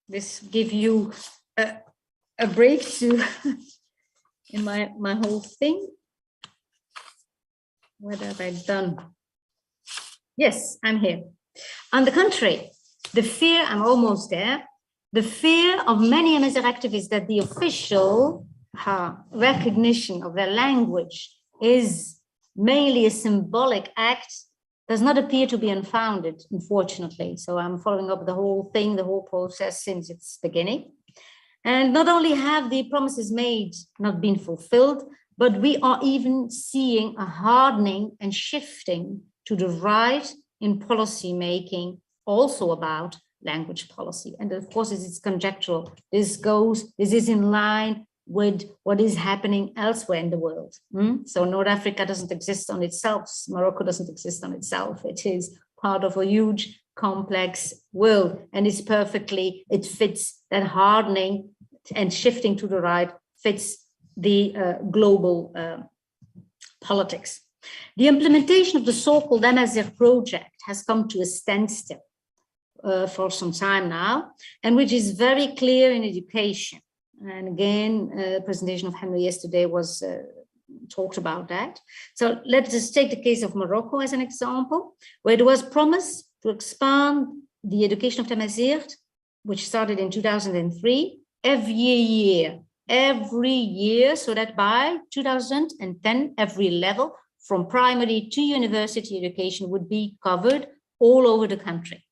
B: This gives you a break to in my whole thing. What have I done? Yes, I'm here. On the contrary, the fear, I'm almost there. The fear of many Amazigh activists that the official recognition of their language is mainly a symbolic act does not appear to be unfounded, unfortunately. So I'm following up the whole thing, the whole process since its beginning. And not only have the promises made not been fulfilled, but we are even seeing a hardening and shifting to the right in policy making, also about language policy. And of course, it's conjectural. This is in line with what is happening elsewhere in the world. So North Africa doesn't exist on itself. Morocco doesn't exist on itself. It is part of a huge, complex world. And it fits that hardening and shifting to the right, fits the global politics. The implementation of the so-called Amazigh project has come to a standstill for some time now, and which is very clear in education. And again, the presentation of Henry yesterday was talked about that. So let's just take the case of Morocco as an example, where there was promise to expand the education of Amazigh, which started in 2003, every year, so that by 2010, every level from primary to university education would be covered all over the country.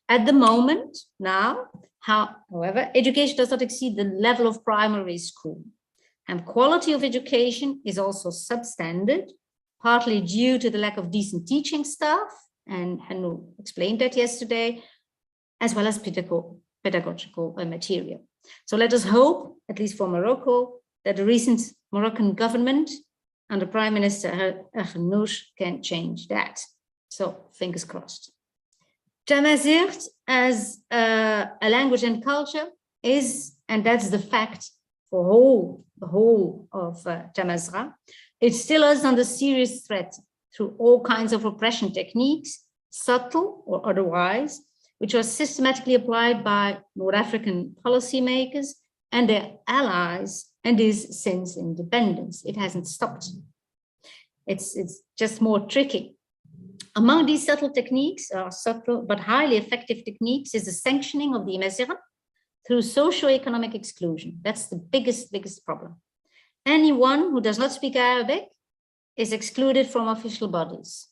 B: At the moment now, however, education does not exceed the level of primary school, and quality of education is also substandard, partly due to the lack of decent teaching staff, and Henry explained that yesterday, as well as pedagogical material. So let us hope, at least for Morocco, that the recent Moroccan government under Prime Minister Geo-Linguistic can change that. So fingers crossed. Tamazight as a language and culture is, and that's the fact for the whole of Tamazgha, it still is under serious threat through all kinds of repression techniques, subtle or otherwise, which are systematically applied by North African policymakers and their allies, and is since independence. It hasn't stopped. It's just more tricky. Among these subtle techniques, subtle but highly effective techniques, is the sanctioning of the Amazigh through socio-economic exclusion. That's the biggest problem. Anyone who does not speak Arabic is excluded from official bodies.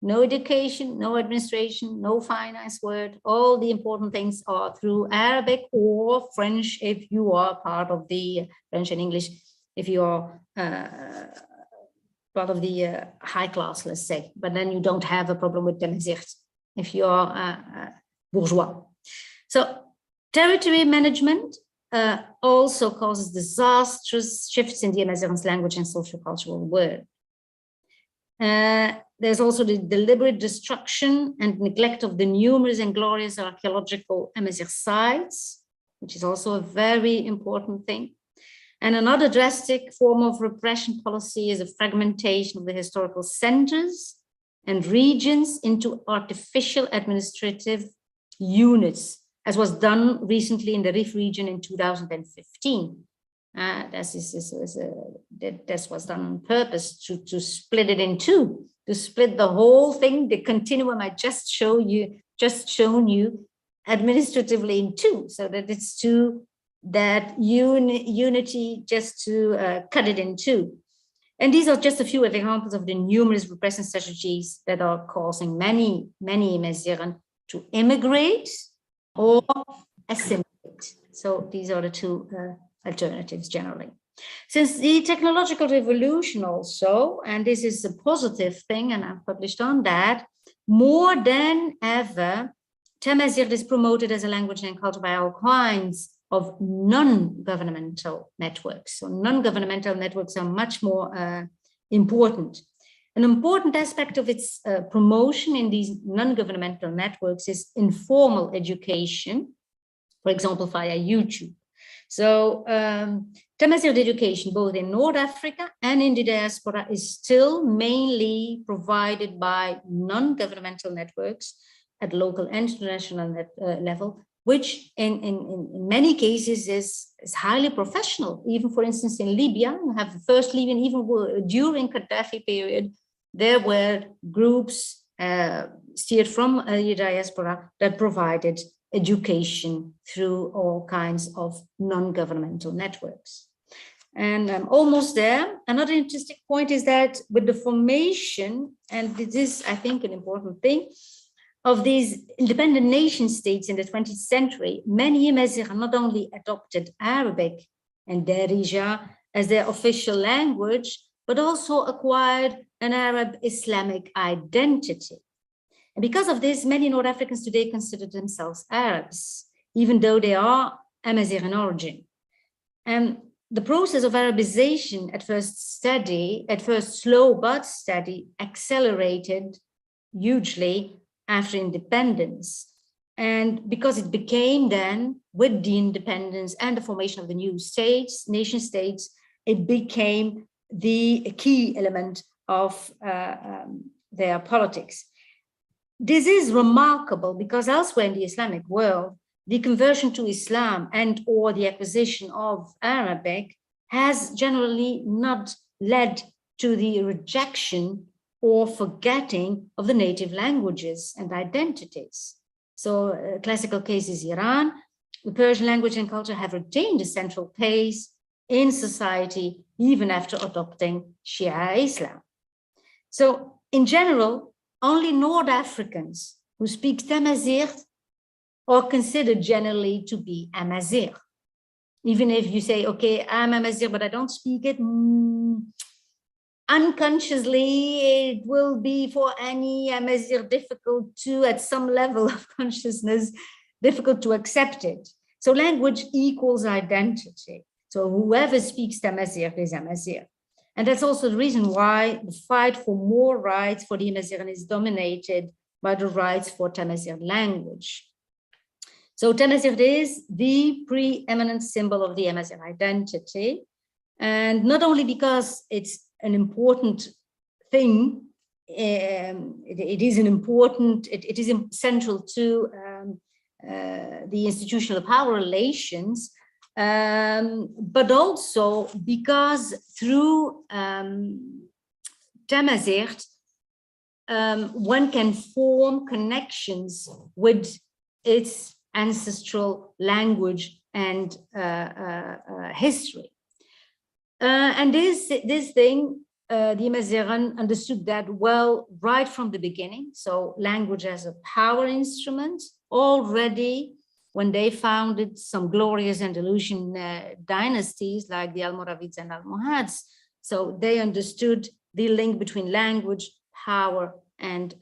B: No education, no administration, no finance word. All the important things are through Arabic or French if you are part of the French and English, if you are part of the high class, let's say. But then you don't have a problem with Amazigh if you are bourgeois. So territory management also causes disastrous shifts in the Amazigh language and socio-cultural world. There's also the deliberate destruction and neglect of the numerous and glorious archaeological Amazigh sites, which is also a very important thing. And another drastic form of repression policy is a fragmentation of the historical centers and regions into artificial administrative units, as was done recently in the Rif region in 2015. This was done on purpose to split it in two, to split the whole thing, the continuum I just shown you administratively in two, so that it's to that unity just to cut it in two. And these are just a few examples of the numerous repression strategies that are causing many Amazigh to immigrate or assimilate. So these are the two alternatives generally. Since the technological revolution also, and this is a positive thing, and I've published on that, more than ever, Tamazight is promoted as a language and culture by all kinds of non-governmental networks. So non-governmental networks are much more important. An important aspect of its promotion in these non-governmental networks is informal education, for example, via YouTube. So Tamazight education, both in North Africa and in the diaspora, is still mainly provided by non-governmental networks at local and international level, which in many cases is highly professional. Even, for instance, in Libya, you have the first Libyan, even during Gaddafi period, there were groups steered from the diaspora that provided education through all kinds of non-governmental networks. And I'm almost there. Another interesting point is that with the formation, and this is, I think, an important thing, of these independent nation states in the 20th century, many Amazigh not only adopted Arabic and Darija as their official language, but also acquired an Arab Islamic identity. And because of this, many North Africans today consider themselves Arabs, even though they are Amazigh in origin. And the process of Arabization, at first slow but steady, accelerated hugely after independence. And because it became then, with the independence and the formation of the new states, nation states, it became the key element of their politics. This is remarkable because elsewhere in the Islamic world, the conversion to Islam and or the acquisition of Arabic has generally not led to the rejection or forgetting of the native languages and identities. So a classical case is Iran. The Persian language and culture have retained a central place in society even after adopting Shia Islam. So in general, only North Africans who speak Tamazight are considered generally to be Amazigh. Even if you say, okay, I'm Amazigh, but I don't speak it, unconsciously, it will be for any Amazigh difficult to, at some level of consciousness, difficult to accept it. So language equals identity. So whoever speaks Tamazight is Amazigh. And that's also the reason why the fight for more rights for the Amazigh is dominated by the rights for Tamazight language. So Tamazight is the preeminent symbol of the Amazigh identity. And not only because it's an important thing, it is central to the institutional power relations, but also because through Tamazight, one can form connections with its ancestral language and history. And this thing, the Amazigh understood that well right from the beginning. So language as a power instrument already when they founded some glorious Andalusian dynasties like the Almoravids and Almohads. So they understood the link between language, power, and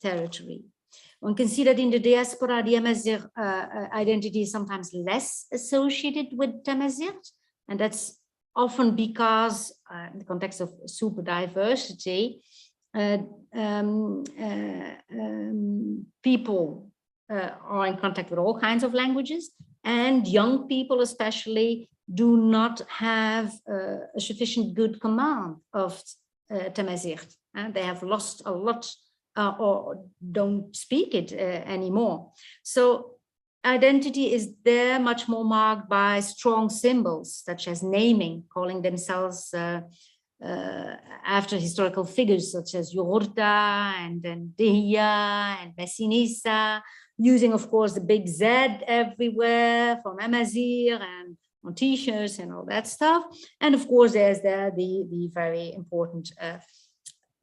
B: territory. One can see that in the diaspora, the Amazigh identity is sometimes less associated with Tamazight, and that's often because in the context of super diversity, people are in contact with all kinds of languages, and young people especially do not have a sufficient good command of Tamazight. They have lost a lot or don't speak it anymore. So identity is there much more marked by strong symbols such as naming, calling themselves after historical figures such as Yorta and then Dihya and Messinissa, using of course the big Z everywhere from Amazigh and on t-shirts and all that stuff. And of course there's there the very important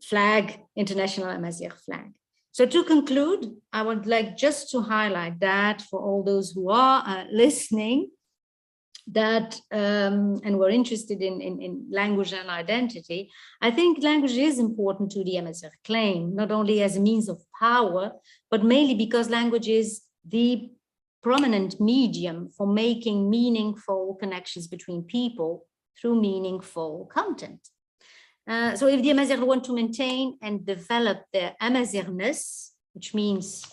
B: flag, International Amazigh flag. So to conclude, I would like just to highlight that for all those who are listening, that and were interested in language and identity, I think language is important to the Amazigh claim, not only as a means of power, but mainly because language is the prominent medium for making meaningful connections between people through meaningful content. So if the Amazigh want to maintain and develop their Amazighness, which means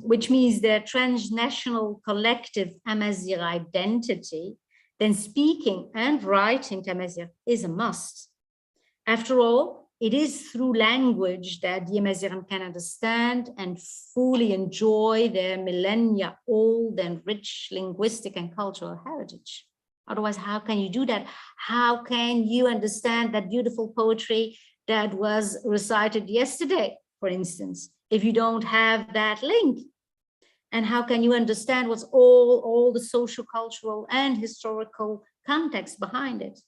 B: which means their transnational collective Amazigh identity, then speaking and writing Amazigh is a must. After all, it is through language that the Amazigh can understand and fully enjoy their millennia old and rich linguistic and cultural heritage. Otherwise, how can you do that? How can you understand that beautiful poetry that was recited yesterday, for instance, if you don't have that link? And how can you understand what's all the social, cultural, and historical context behind it?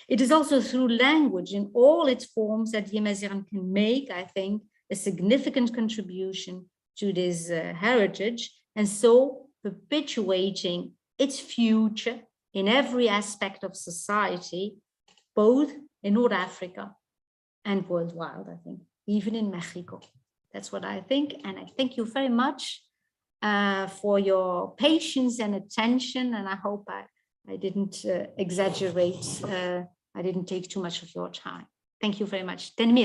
B: It is also through language in all its forms that the Amazigh can make, I think, a significant contribution to this heritage, and so perpetuating its future in every aspect of society, both in North Africa and worldwide, I think, even in Mexico. That's what I think, and I thank you very much for your patience and attention, and I hope I didn't exaggerate, I didn't take too much of your time. Thank you very much.
A: Thank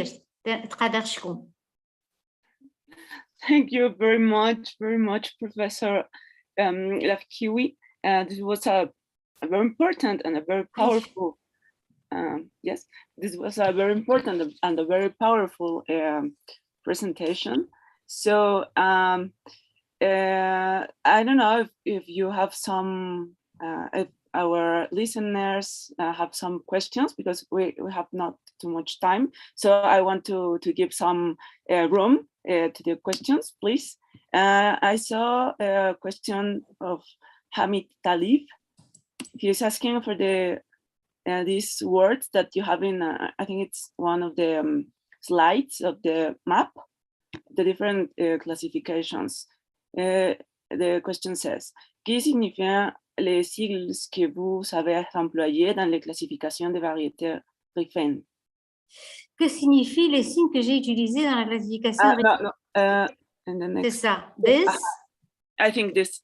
A: you very much, Professor Lafkiwi. This was a very important and a very powerful, yes, this was a very important and a very powerful presentation. So I don't know if you have some, if our listeners have some questions, because we have not too much time. So I want to give some room to the questions, please. I saw a question of Hamid Talib. He is asking for the these words that you have in, I think it's one of the slides of the map, the different classifications. The question says, ¿qué signifient les sigles que vous savez employer dans les classifications de variétés rifaines?
B: Que signifient les signes que j'ai utilisés dans la classification? C'est ça. This?
A: I think that's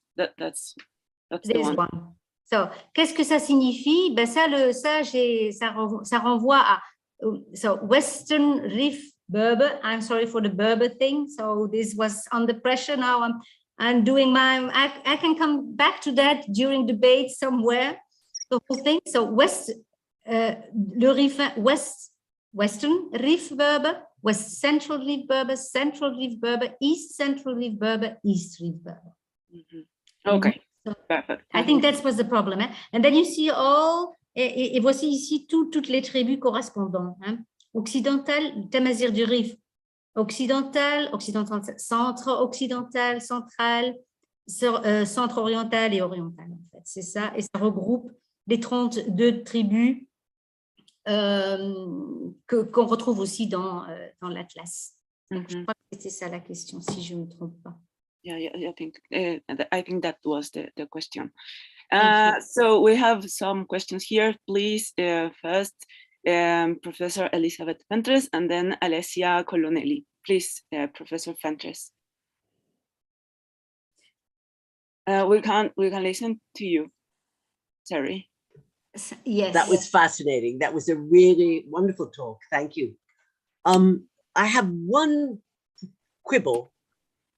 B: this one. So, qu'est-ce que ça signifie? Ben ça renvoie à so Western Reef Berber. I'm sorry for the Berber thing. So this was under pressure. Now I'm doing my. I can come back to that during debate somewhere. The whole thing. So Western Reef Berber, West Central Reef Berber, Central Reef Berber, East Central Reef Berber, East Reef Berber.
A: Mm-hmm. Okay.
B: So I think that was the problem. Hein? And then you see all, et voici ici toutes les tribus correspondantes. Hein? Occidental, Tamazir du Rif. Occidental, centre-occidental, central, centre-oriental et oriental. En fait. C'est ça. Et ça regroupe les 32 tribus qu'on retrouve aussi dans l'Atlas. Mm-hmm. Je crois que c'était ça la question, si je ne me trompe pas.
A: Yeah, I think that was the question. So we have some questions here. Please, first, Professor Elizabeth Fentres, and then Alessia Colonelli. Please, Professor Fentres. We can listen to you. Sorry.
B: Yes.
C: That was fascinating. That was a really wonderful talk. Thank you. I have one quibble,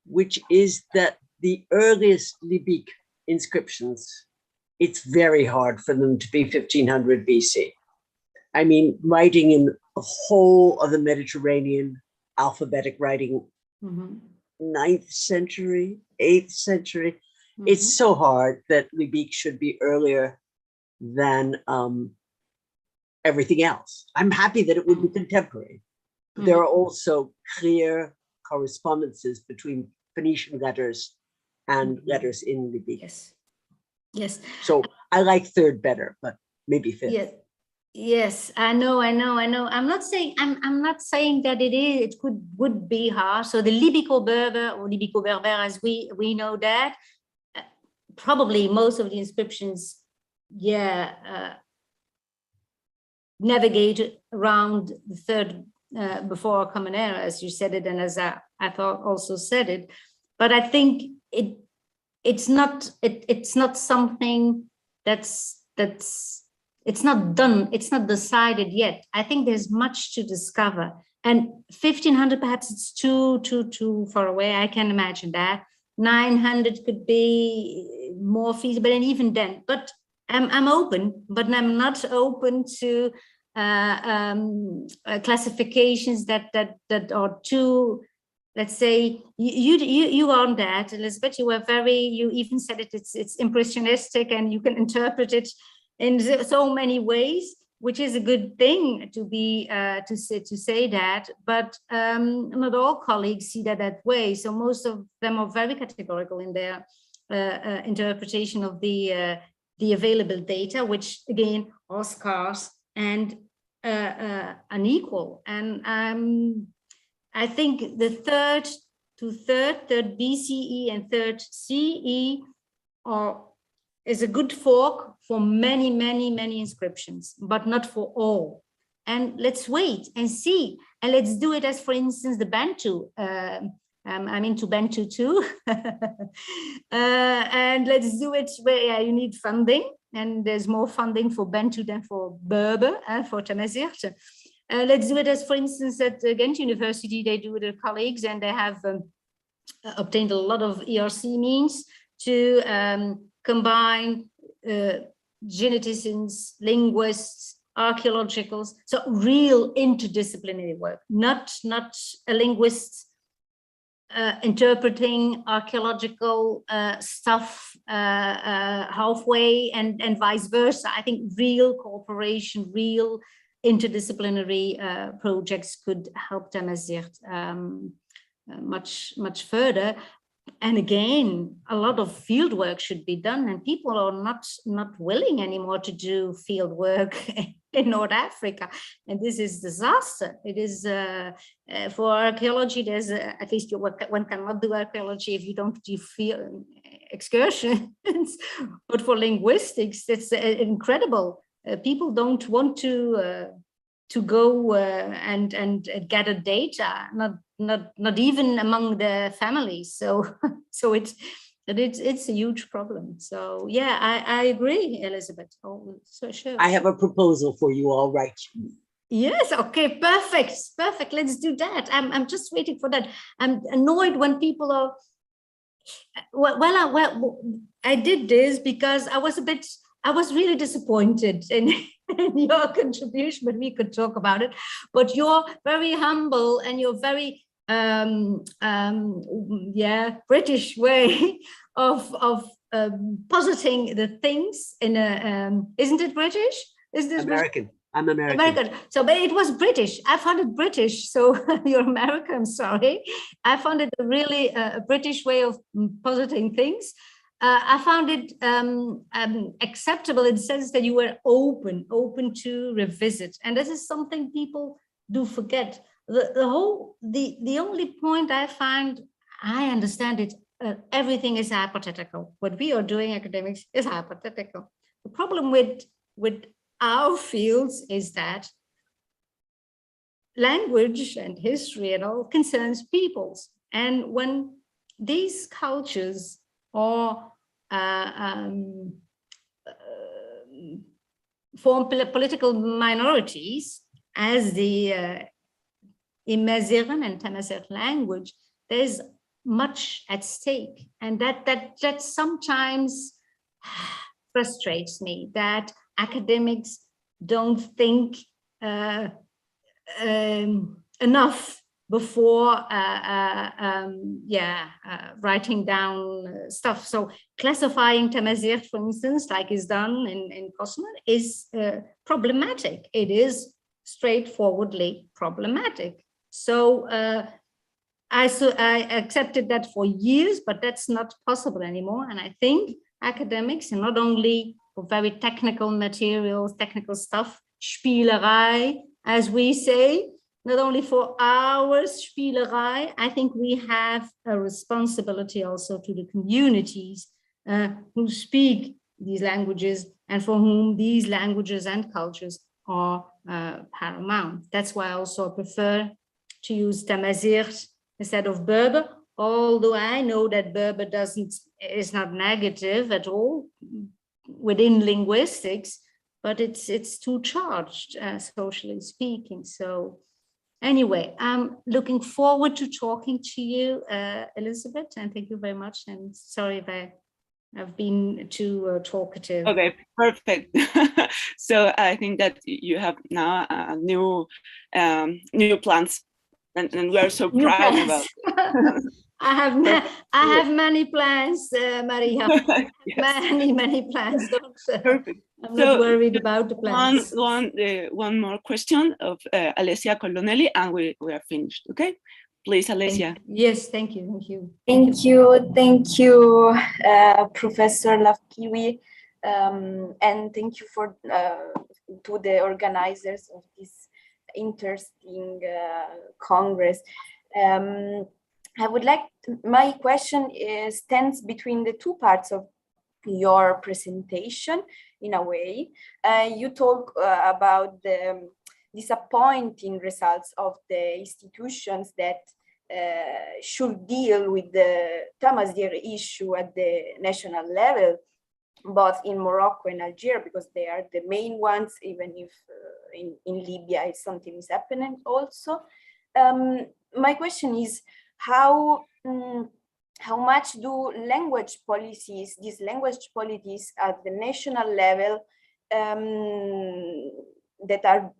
C: which is that the earliest Libyc inscriptions, it's very hard for them to be 1500 BC. I mean, writing in the whole of the Mediterranean, alphabetic writing, 9th century, 8th century. It's so hard that Libyc should be earlier than everything else. I'm happy that it would be contemporary. There are also clear correspondences between Phoenician letters and letters in Libyc.
B: Yes. Yes.
C: So I like third better, but maybe fifth.
B: Yes. Yes, I know. I'm not saying that it would be hard. So the Libyco-Berber or Libyco-Berber, as we know that, probably most of the inscriptions, navigate around the before a common era, as you said it, and as I thought also said it. But I think it's not something that's it's not done, it's not decided yet. I think there's much to discover. And 1,500, perhaps it's too far away. I can imagine that. 900 could be more feasible, and even then. But I'm open, but I'm not open to classifications that are too, let's say, you on that, Elizabeth. You even said it's impressionistic, and you can interpret it in so many ways, which is a good thing to be to say that. But not all colleagues see that way. So most of them are very categorical in their interpretation of the available data, which again are scarce and unequal. And I think the third BCE and third CE is a good fork for many inscriptions, but not for all. And let's wait and see. And let's do it as, for instance, the Bantu. I'm into Bantu too. And let's do it where you need funding. And there's more funding for Bantu than for Berber and for Tamazight. Let's do it as, for instance, at Ghent University, they do it with their colleagues, and they have obtained a lot of ERC means to combine geneticians, linguists, archaeologicals, so real interdisciplinary work, not a linguist interpreting archaeological stuff halfway and vice versa. I think real cooperation, real interdisciplinary projects could help Tamazight much further. And again, a lot of field work should be done, and people are not willing anymore to do field work in North Africa, and this is disaster. It is for archaeology. There's at least one cannot do archaeology if you don't do field excursions. But for linguistics, it's incredible. People don't want to go and gather data, not even among the families. So it's a huge problem. So yeah, I agree, Elizabeth. Oh, so sure.
C: I have a proposal for you, all right?
B: Yes. Okay. Perfect. Let's do that. I'm just waiting for that. I'm annoyed when people are. Well, I did this because I was really disappointed in your contribution, but we could talk about it. But you're very humble, and you're very British way of positing the things in a isn't it British? Is this
C: American?
B: British?
C: I'm American.
B: So, but it was British. I found it British. So you're American. Sorry, I found it a really British way of positing things. I found it acceptable in the sense that you were open to revisit, and this is something people do forget. The only point I find, I understand it. Everything is hypothetical. What we are doing, academics, is hypothetical. The problem with our fields is that language and history and all concerns peoples, and when these cultures or form political minorities, as the Imazighen and Tamazight language, there's much at stake, and that sometimes frustrates me, that academics don't think enough before writing down stuff. So classifying Tamazight, for instance, like is done in Cosmo, is problematic. It is straightforwardly problematic. So I accepted that for years, but that's not possible anymore. And I think academics, and not only for very technical materials, technical stuff, Spielerei, as we say, not only for our Spielerei, I think we have a responsibility also to the communities who speak these languages and for whom these languages and cultures are paramount. That's why I also prefer to use Tamazight instead of Berber, although I know that Berber is not negative at all within linguistics, but it's too charged, socially speaking. So anyway, I'm looking forward to talking to you, Elizabeth, and thank you very much. And sorry if I've been too talkative.
A: Okay, perfect. So I think that you have now new plans, and we're so proud about it.
B: I have many plans, Maria. Yes. Many plans.
A: Perfect.
B: I'm not worried about the plans.
A: One more question of Alessia Colonelli, and we are finished. Okay, please, Alessia.
B: Yes, thank you.
D: Thank you, Professor Lavkiwi, and thank you to the organizers of this interesting Congress. I would like my question stands between the two parts of your presentation in a way. You talk about the disappointing results of the institutions that should deal with the Tamazight issue at the national level, both in Morocco and Algeria, because they are the main ones, even if in Libya something is happening also. My question is, how much do these language policies at the national level that are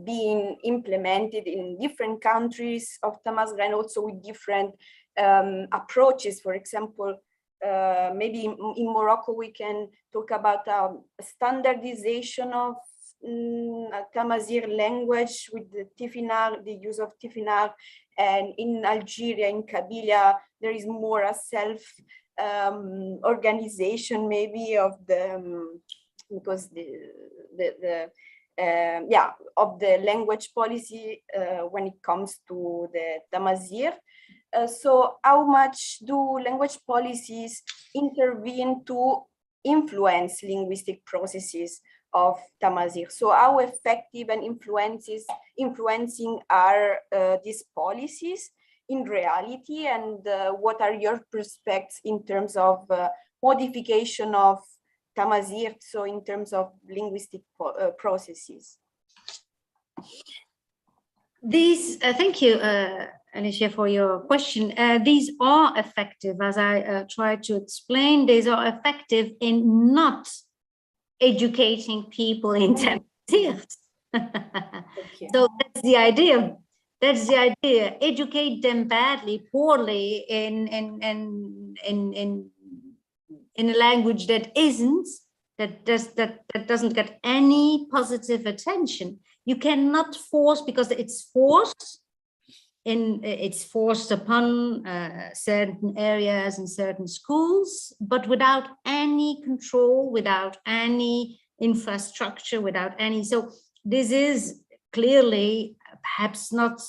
D: being implemented in different countries of Tamazight, and also with different approaches? For example, maybe in Morocco we can talk about standardization of Tamazight language with the Tifinagh, the use of Tifinagh, and in Algeria, in Kabylia, there is more a self organization maybe of the because of the language policy when it comes to the Tamazight. So how much do language policies intervene to influence linguistic processes of Tamazight? So how effective and influencing are these policies in reality, and what are your prospects in terms of modification of Tamazight, so in terms of linguistic processes?
B: These, thank you, Alicia, for your question. These are effective, as I tried to explain. These are effective in not educating people in Tamazight. So that's the idea. That's the idea. Educate them badly, poorly in a language that doesn't get any positive attention. You cannot force, because it's forced upon certain areas and certain schools, but without any control, without any infrastructure, without any. So this is clearly, perhaps not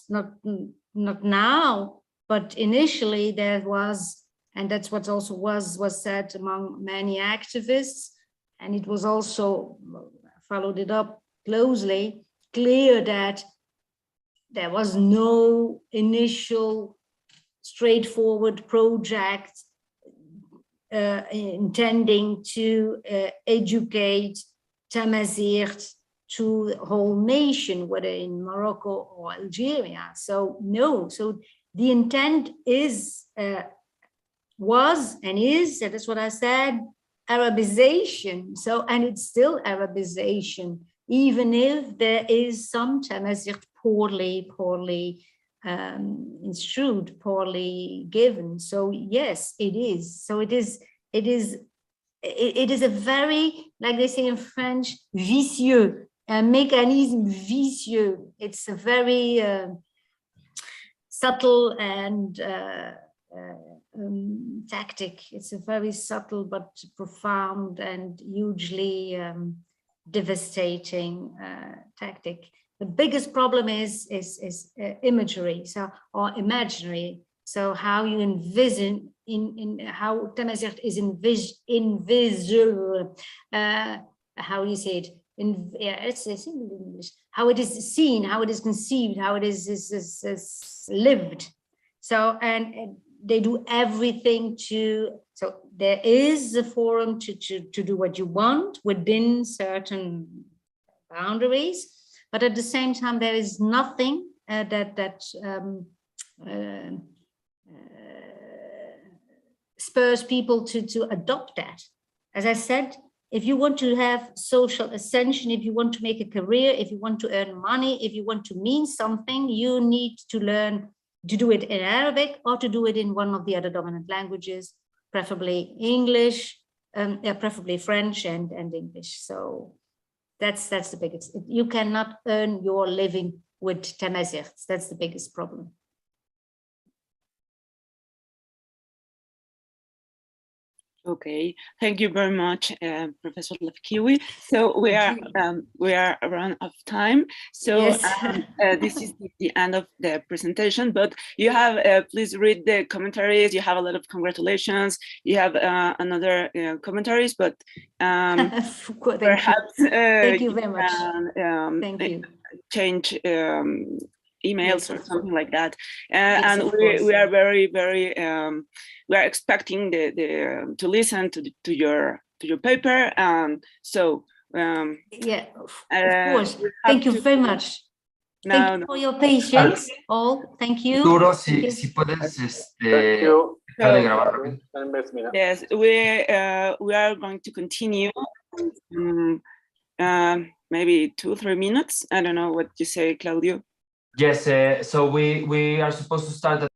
B: now, but initially there was, and that's what also was said among many activists, and it was also followed it up closely, clear that there was no initial straightforward project intending to educate Tamazight to the whole nation, whether in Morocco or Algeria. So no, so the intent was and is, that's what I said, Arabization. So, and it's still Arabization, even if there is some Tamazight poorly instrued, poorly given. So yes, it is. So it is a very, like they say in French, vicieux, a mécanisme vicieux. It's a very subtle and tactic. It's a very subtle but profound and hugely devastating tactic. The biggest problem is imagery, so, or imaginary. So how you envision how Tamazight is invisible, how do you say it? it's in English, how it is seen, how it is conceived, how it is lived. So, and they do everything so there is a forum to do what you want within certain boundaries, but at the same time, there is nothing that spurs people to adopt that. As I said, if you want to have social ascension, if you want to make a career, if you want to earn money, if you want to mean something, you need to learn to do it in Arabic or to do it in one of the other dominant languages, preferably English, preferably French and English. So that's the biggest. You cannot earn your living with Tamazight. That's the biggest problem.
A: Okay, thank you very much, Professor Lafkiwi. So we are around of time. So
B: yes.
A: this is the end of the presentation. But you have please read the commentaries. You have a lot of congratulations. You have another commentaries, but perhaps
B: thank you very much.
A: Thank you. Change emails
B: yes,
A: or something like that,
B: yes,
A: and we are very we are expecting to listen to your paper, and so
B: yeah, of course. Thank you very much.
A: No,
B: thank you for your patience. All, thank you.
E: Duro, si puedes dejar de grabar.
A: Yes, we are going to continue. Maybe 2-3 minutes. I don't know what you say, Claudio.
E: Yes, so we are supposed to start at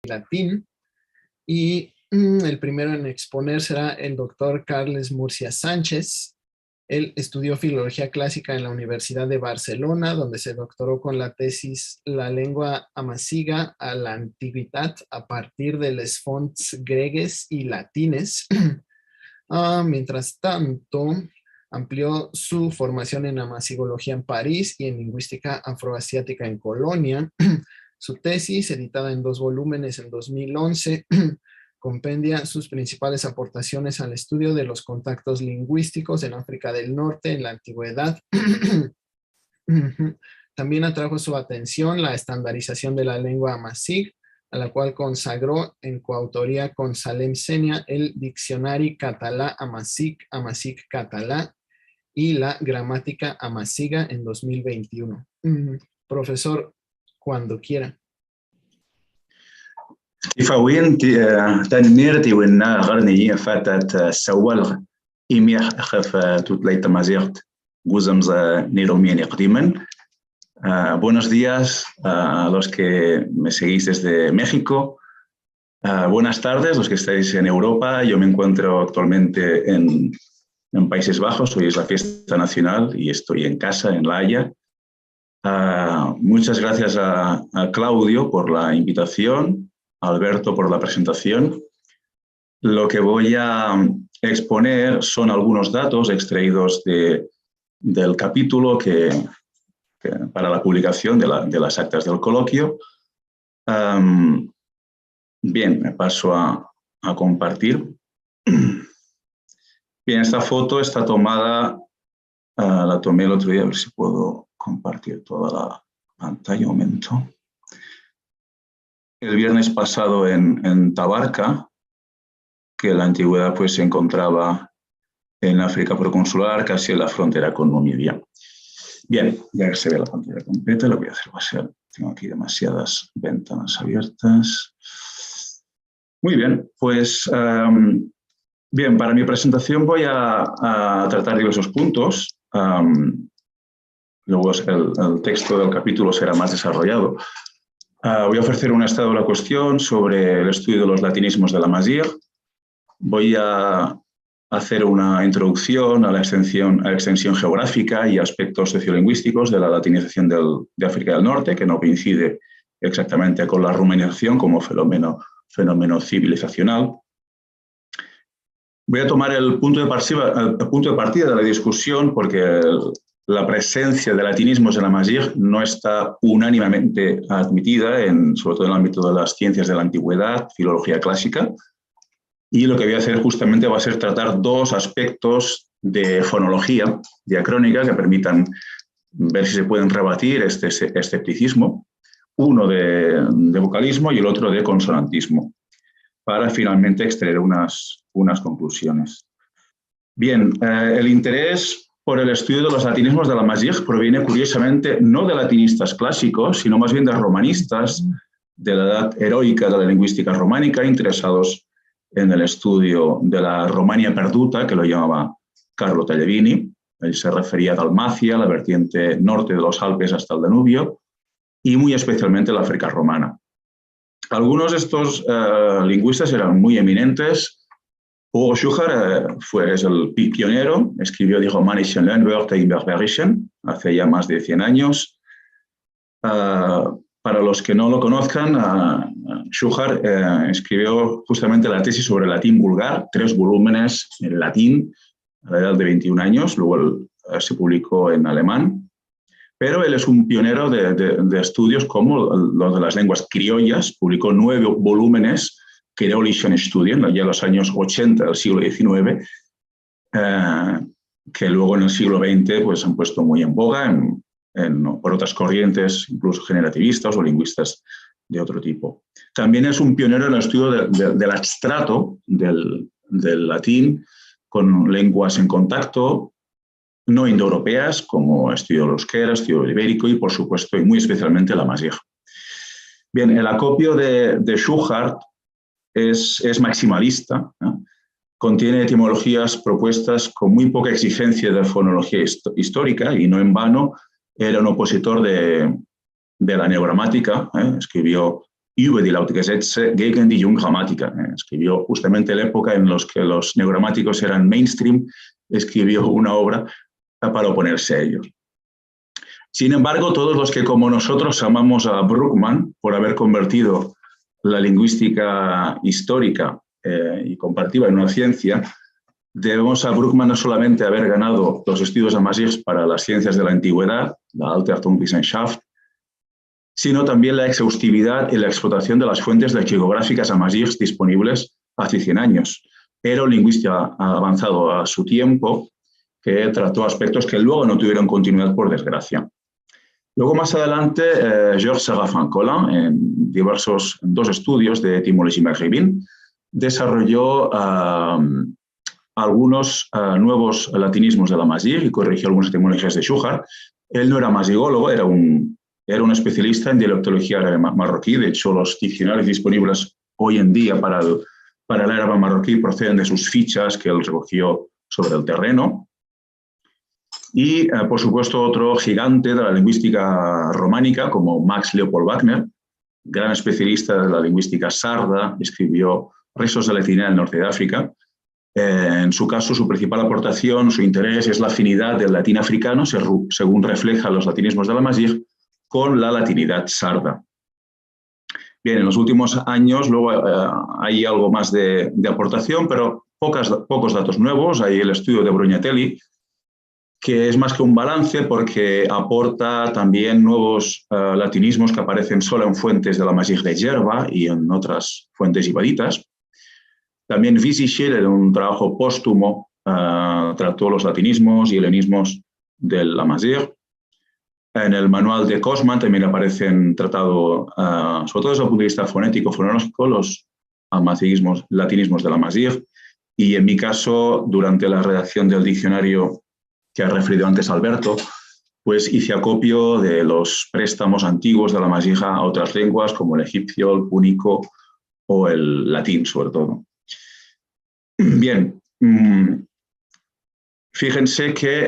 F: latín. Y el primero en exponer será el doctor Carles Murcia Sánchez. Él estudió Filología Clásica en la Universidad de Barcelona, donde se doctoró con la tesis La lengua amasiga a la antigüedad a partir de les fonts gregues y latines. Mientras tanto, amplió su formación en amasigología en París y en lingüística afroasiática en Colonia. Su tesis, editada en 2 volúmenes en 2011, compendia sus principales aportaciones al estudio de los contactos lingüísticos en África del Norte en la antigüedad. También atrajo su atención la estandarización de la lengua amasig, a la cual consagró en coautoría con Salem Senia el Diccionari Català Amasig, Amasig Català y la Gramática Amasiga en 2021. Profesor, cuando quiera.
G: Ifawin tanirti winna garni fatat sawal imyah khaf tutlay tamazirt guzamza niromieni qdiman. Buenos días a los que me seguís desde México. Buenas tardes los que estáis en Europa. Yo me encuentro actualmente en Países Bajos. Hoy es la fiesta nacional y estoy en casa, en La Haya. Muchas gracias a Claudio por la invitación, a Alberto por la presentación. Lo que voy a exponer son algunos datos extraídos del capítulo para la publicación de las actas del coloquio. Bien, me paso a compartir. Bien, esta foto está tomada, la tomé el otro día, a ver si puedo compartir toda la pantalla, un momento. El viernes pasado en Tabarca, que en la antigüedad pues se encontraba en África proconsular, casi en la frontera con Namibia. Bien, ya que se ve la pantalla completa, lo voy a hacer pasar. Tengo aquí demasiadas ventanas abiertas. Muy bien, pues bien, para mi presentación voy a tratar diversos puntos. Luego el texto del capítulo será más desarrollado. Voy a ofrecer un estado de la cuestión sobre el estudio de los latinismos de la Amazigh. Voy a hacer una introducción a la extensión geográfica y aspectos sociolingüísticos de la latinización de África del Norte, que no coincide exactamente con la romanización como fenómeno civilizacional. Voy a tomar el punto de partida de la discusión porque la presencia de latinismos en la Amazigh no está unánimemente admitida, sobre todo en el ámbito de las ciencias de la antigüedad, filología clásica. Y lo que voy a hacer justamente va a ser tratar 2 aspectos de fonología diacrónica que permitan ver si se pueden rebatir este escepticismo, uno de vocalismo y el otro de consonantismo, para finalmente extraer unas conclusiones. Bien, el interés por el estudio de los latinismos de la Amazigh proviene curiosamente no de latinistas clásicos, sino más bien de romanistas de la edad heroica de la lingüística románica, interesados en el estudio de la Romania perduta, que lo llamaba Carlo Tallevini. Él se refería a Dalmacia, la vertiente norte de los Alpes hasta el Danubio, y muy especialmente la África romana. Algunos de estos lingüistas eran muy eminentes. Hugo Schuchar es el pionero, escribió Die romanische Lehnwörter im Berberischen hace ya más de 100 años. Para los que no lo conozcan, Schuchar escribió justamente la tesis sobre el latín vulgar, 3 volúmenes en latín a la edad de 21 años, luego se publicó en alemán, pero él es un pionero de estudios como los de las lenguas criollas, publicó 9 volúmenes, Creolischen Studien, ya en los años 80 del siglo XIX, que luego en el siglo XX pues, han puesto muy en boga por otras corrientes, incluso generativistas o lingüistas de otro tipo. También es un pionero en el estudio del abstrato del latín con lenguas en contacto, no indoeuropeas, como estudio del euskera, estudio del ibérico y, por supuesto, y muy especialmente la Amazigh. Bien, el acopio de Schuchar es maximalista, ¿no? Contiene etimologías propuestas con muy poca exigencia de fonología histórica y no en vano era un opositor de la neogramática, escribió über die Lautgesetze gegen die Junggrammatiker. Escribió justamente en la época en la que los neogramáticos eran mainstream, escribió una obra para oponerse a ellos. Sin embargo, todos los que como nosotros amamos a Brookman por haber convertido la lingüística histórica y comparativa en una ciencia, debemos a Brookman no solamente haber ganado los estudios Amazigh para las ciencias de la antigüedad, la Altertumwissenschaft, sino también la exhaustividad y la explotación de las fuentes lexicográficas Amazigh disponibles hace 100 años. Era un lingüista avanzado a su tiempo que trató aspectos que luego no tuvieron continuidad, por desgracia. Luego, más adelante, Georges Serafin-Collin, en dos estudios de etimología maghrébine, desarrolló algunos nuevos latinismos de la Amazigh y corrigió algunas etimologías de Shuhar. Él no era amazigólogo, era un especialista en dialectología árabe marroquí. De hecho, los diccionarios disponibles hoy en día para el árabe marroquí proceden de sus fichas que él recogió sobre el terreno. Y, por supuesto, otro gigante de la lingüística románica, como Max Leopold Wagner, gran especialista de la lingüística sarda, escribió Restos de Latina en el norte de África. En su caso, su principal aportación, su interés, es la afinidad del latín africano, según reflejan los latinismos de la Amazigh, con la latinidad sarda. Bien, en los últimos años luego hay algo más de aportación, pero pocos datos nuevos. Hay el estudio de Brugnatelli, que es más que un balance porque aporta también nuevos latinismos que aparecen solo en fuentes de la Amazigh de Yerba y en otras fuentes ibaditas. También Wiesichel, en un trabajo póstumo, trató los latinismos y helenismos del Amazigh. En el manual de Cosman también aparecen tratados, sobre todo desde el punto de vista fonético, fonológico, los latinismos del Amazigh. Y en mi caso, durante la redacción del diccionario que ha referido antes Alberto, pues hice acopio de los préstamos antiguos de la Amazigh a otras lenguas, como el egipcio, el púnico o el latín, sobre todo. Bien, fíjense que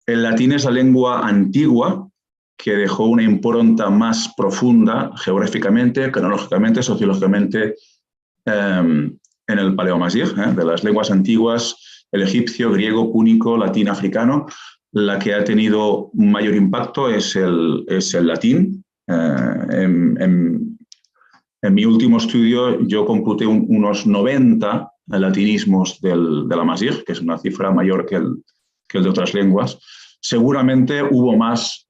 G: el latín es la lengua antigua que dejó una impronta más profunda geográficamente, cronológicamente, sociológicamente en el paleoamazigh. De las lenguas antiguas, el egipcio, griego, púnico, latín, africano, la que ha tenido un mayor impacto es el latín. En mi último estudio yo computé unos 90 latinismos del Amazigh, que es una cifra mayor que el de otras lenguas. Seguramente hubo más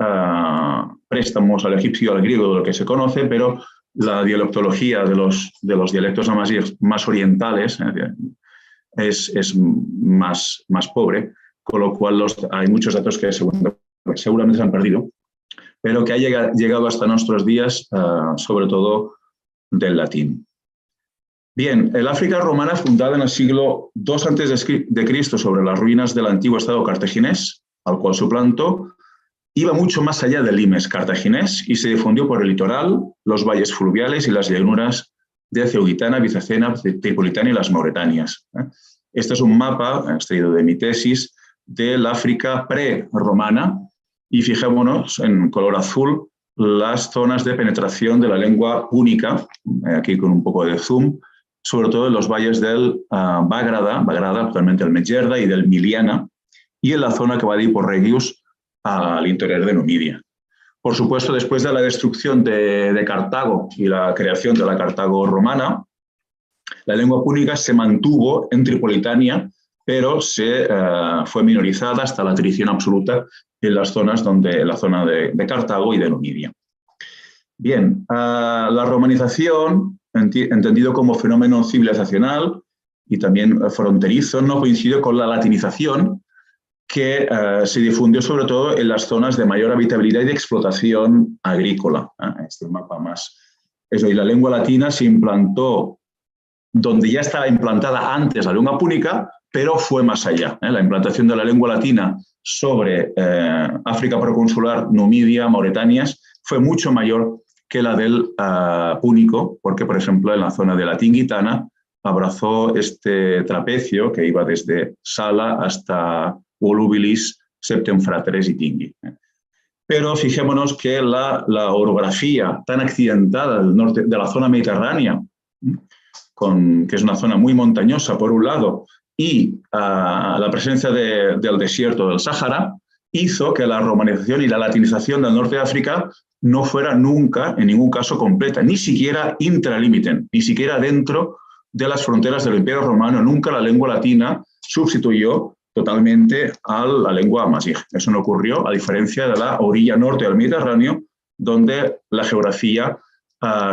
G: préstamos al egipcio y al griego de lo que se conoce, pero la dialectología de los dialectos amazigh más orientales es más pobre, con lo cual hay muchos datos que seguramente se han perdido, pero que ha llegado hasta nuestros días, sobre todo del latín. Bien, el África romana, fundada en el siglo II a.C. sobre las ruinas del antiguo estado cartaginés, al cual suplantó, iba mucho más allá del limes cartaginés y se difundió por el litoral, los valles fluviales y las llanuras de Ceuguitana, Bizacena, Tripolitania y las Mauretanias. Este es un mapa, extraído de mi tesis, del África pre-romana, y fijémonos en color azul las zonas de penetración de la lengua púnica, aquí con un poco de zoom, sobre todo en los valles del Bagrada, actualmente el Medjerda, y del Miliana, y en la zona que va de Hiporregius al interior de Numidia. Por supuesto, después de la destrucción de Cartago y la creación de la Cartago romana, la lengua púnica se mantuvo en Tripolitania, pero fue minorizada hasta la trición absoluta en las zonas la zona de Cartago y de Numidia. Bien, la romanización, entendido como fenómeno civilizacional y también fronterizo, no coincidió con la latinización, que se difundió sobre todo en las zonas de mayor habitabilidad y de explotación agrícola. Este mapa más. Y la lengua latina se implantó donde ya estaba implantada antes la lengua púnica, pero fue más allá. La implantación de la lengua latina sobre África proconsular, Numidia, Mauretanias, fue mucho mayor que la del púnico, porque, por ejemplo, en la zona de la Tingitana abrazó este trapecio que iba desde Sala hasta Volubilis, Septemfratres y Tingui. pero fijémonos que la orografía tan accidentada del norte, de la zona mediterránea, que es una zona muy montañosa por un lado, y la presencia del desierto del Sáhara, hizo que la romanización y la latinización del norte de África no fuera nunca, en ningún caso, completa, ni siquiera intralimitem, ni siquiera dentro de las fronteras del Imperio Romano. Nunca la lengua latina sustituyó totalmente a la lengua amazigh. Eso no ocurrió, a diferencia de la orilla norte del Mediterráneo, donde la geografía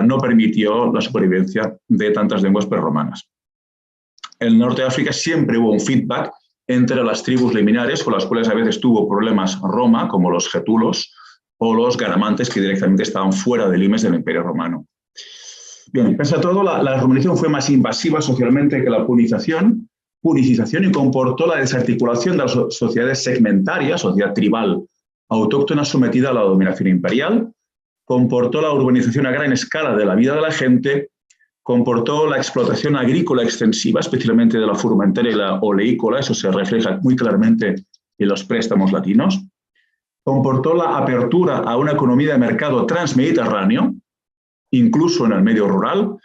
G: no permitió la supervivencia de tantas lenguas prerromanas. En el norte de África siempre hubo un feedback entre las tribus liminares, con las cuales a veces tuvo problemas Roma, como los getulos o los garamantes, que directamente estaban fuera del limes del Imperio Romano. Bien, pese a todo, la romanización fue más invasiva socialmente que la punicización y comportó la desarticulación de las sociedades segmentarias, sociedad tribal autóctona sometida a la dominación imperial, comportó la urbanización a gran escala de la vida de la gente, comportó la explotación agrícola extensiva, especialmente de la frumentera y la oleícola, eso se refleja muy claramente en los préstamos latinos, comportó la apertura a una economía de mercado transmediterráneo, incluso en el medio rural,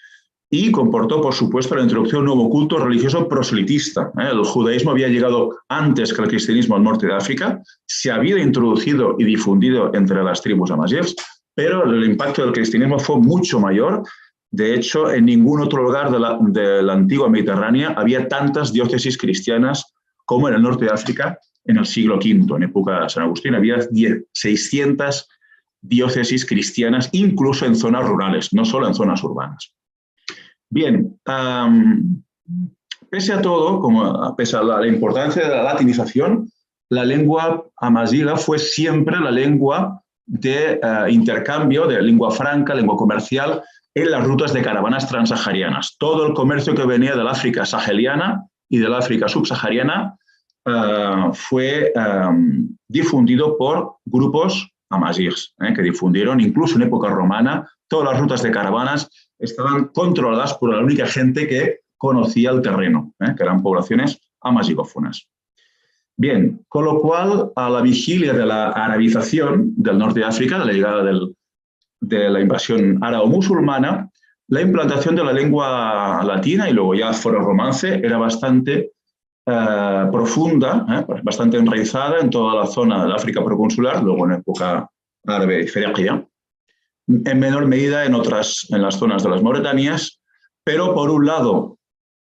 G: y comportó, por supuesto, la introducción de un nuevo culto religioso proselitista. El judaísmo había llegado antes que el cristianismo al norte de África, se había introducido y difundido entre las tribus amazighs, pero el impacto del cristianismo fue mucho mayor. De hecho, en ningún otro lugar de la antigua Mediterránea había tantas diócesis cristianas como en el norte de África en el siglo V. En época de San Agustín había 600 diócesis cristianas, incluso en zonas rurales, no solo en zonas urbanas. Bien, pese a todo, pese a la importancia de la latinización, la lengua amazigha fue siempre la lengua de intercambio, de lengua franca, lengua comercial, en las rutas de caravanas transsaharianas. Todo el comercio que venía del África saheliana y del África subsahariana fue difundido por grupos amazighs, que difundieron, incluso en época romana, todas las rutas de caravanas estaban controladas por la única gente que conocía el terreno, que eran poblaciones amazigófonas. Bien, con lo cual, a la vigilia de la arabización del norte de África, de la llegada de la invasión árabo-musulmana, la implantación de la lengua latina y luego ya foro-romance era bastante profunda, bastante enraizada en toda la zona del África proconsular, luego en época árabe y ferequia, en menor medida en las zonas de las Mauretanias, pero por un lado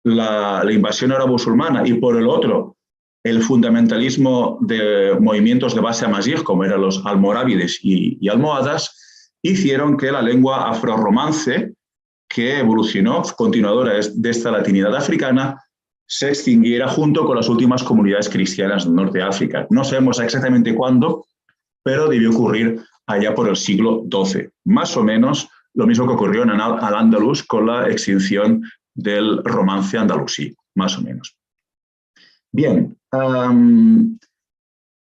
G: la invasión árabe-musulmana y por el otro el fundamentalismo de movimientos de base amazigh, como eran los almorávides y almohadas, hicieron que la lengua afro-romance, que evolucionó, continuadora de esta latinidad africana, se extinguiera junto con las últimas comunidades cristianas del norte de África. No sabemos exactamente cuándo, pero debió ocurrir allá por el siglo XII. Más o menos lo mismo que ocurrió en Al-Ándalus con la extinción del romance andalusí, más o menos. Bien,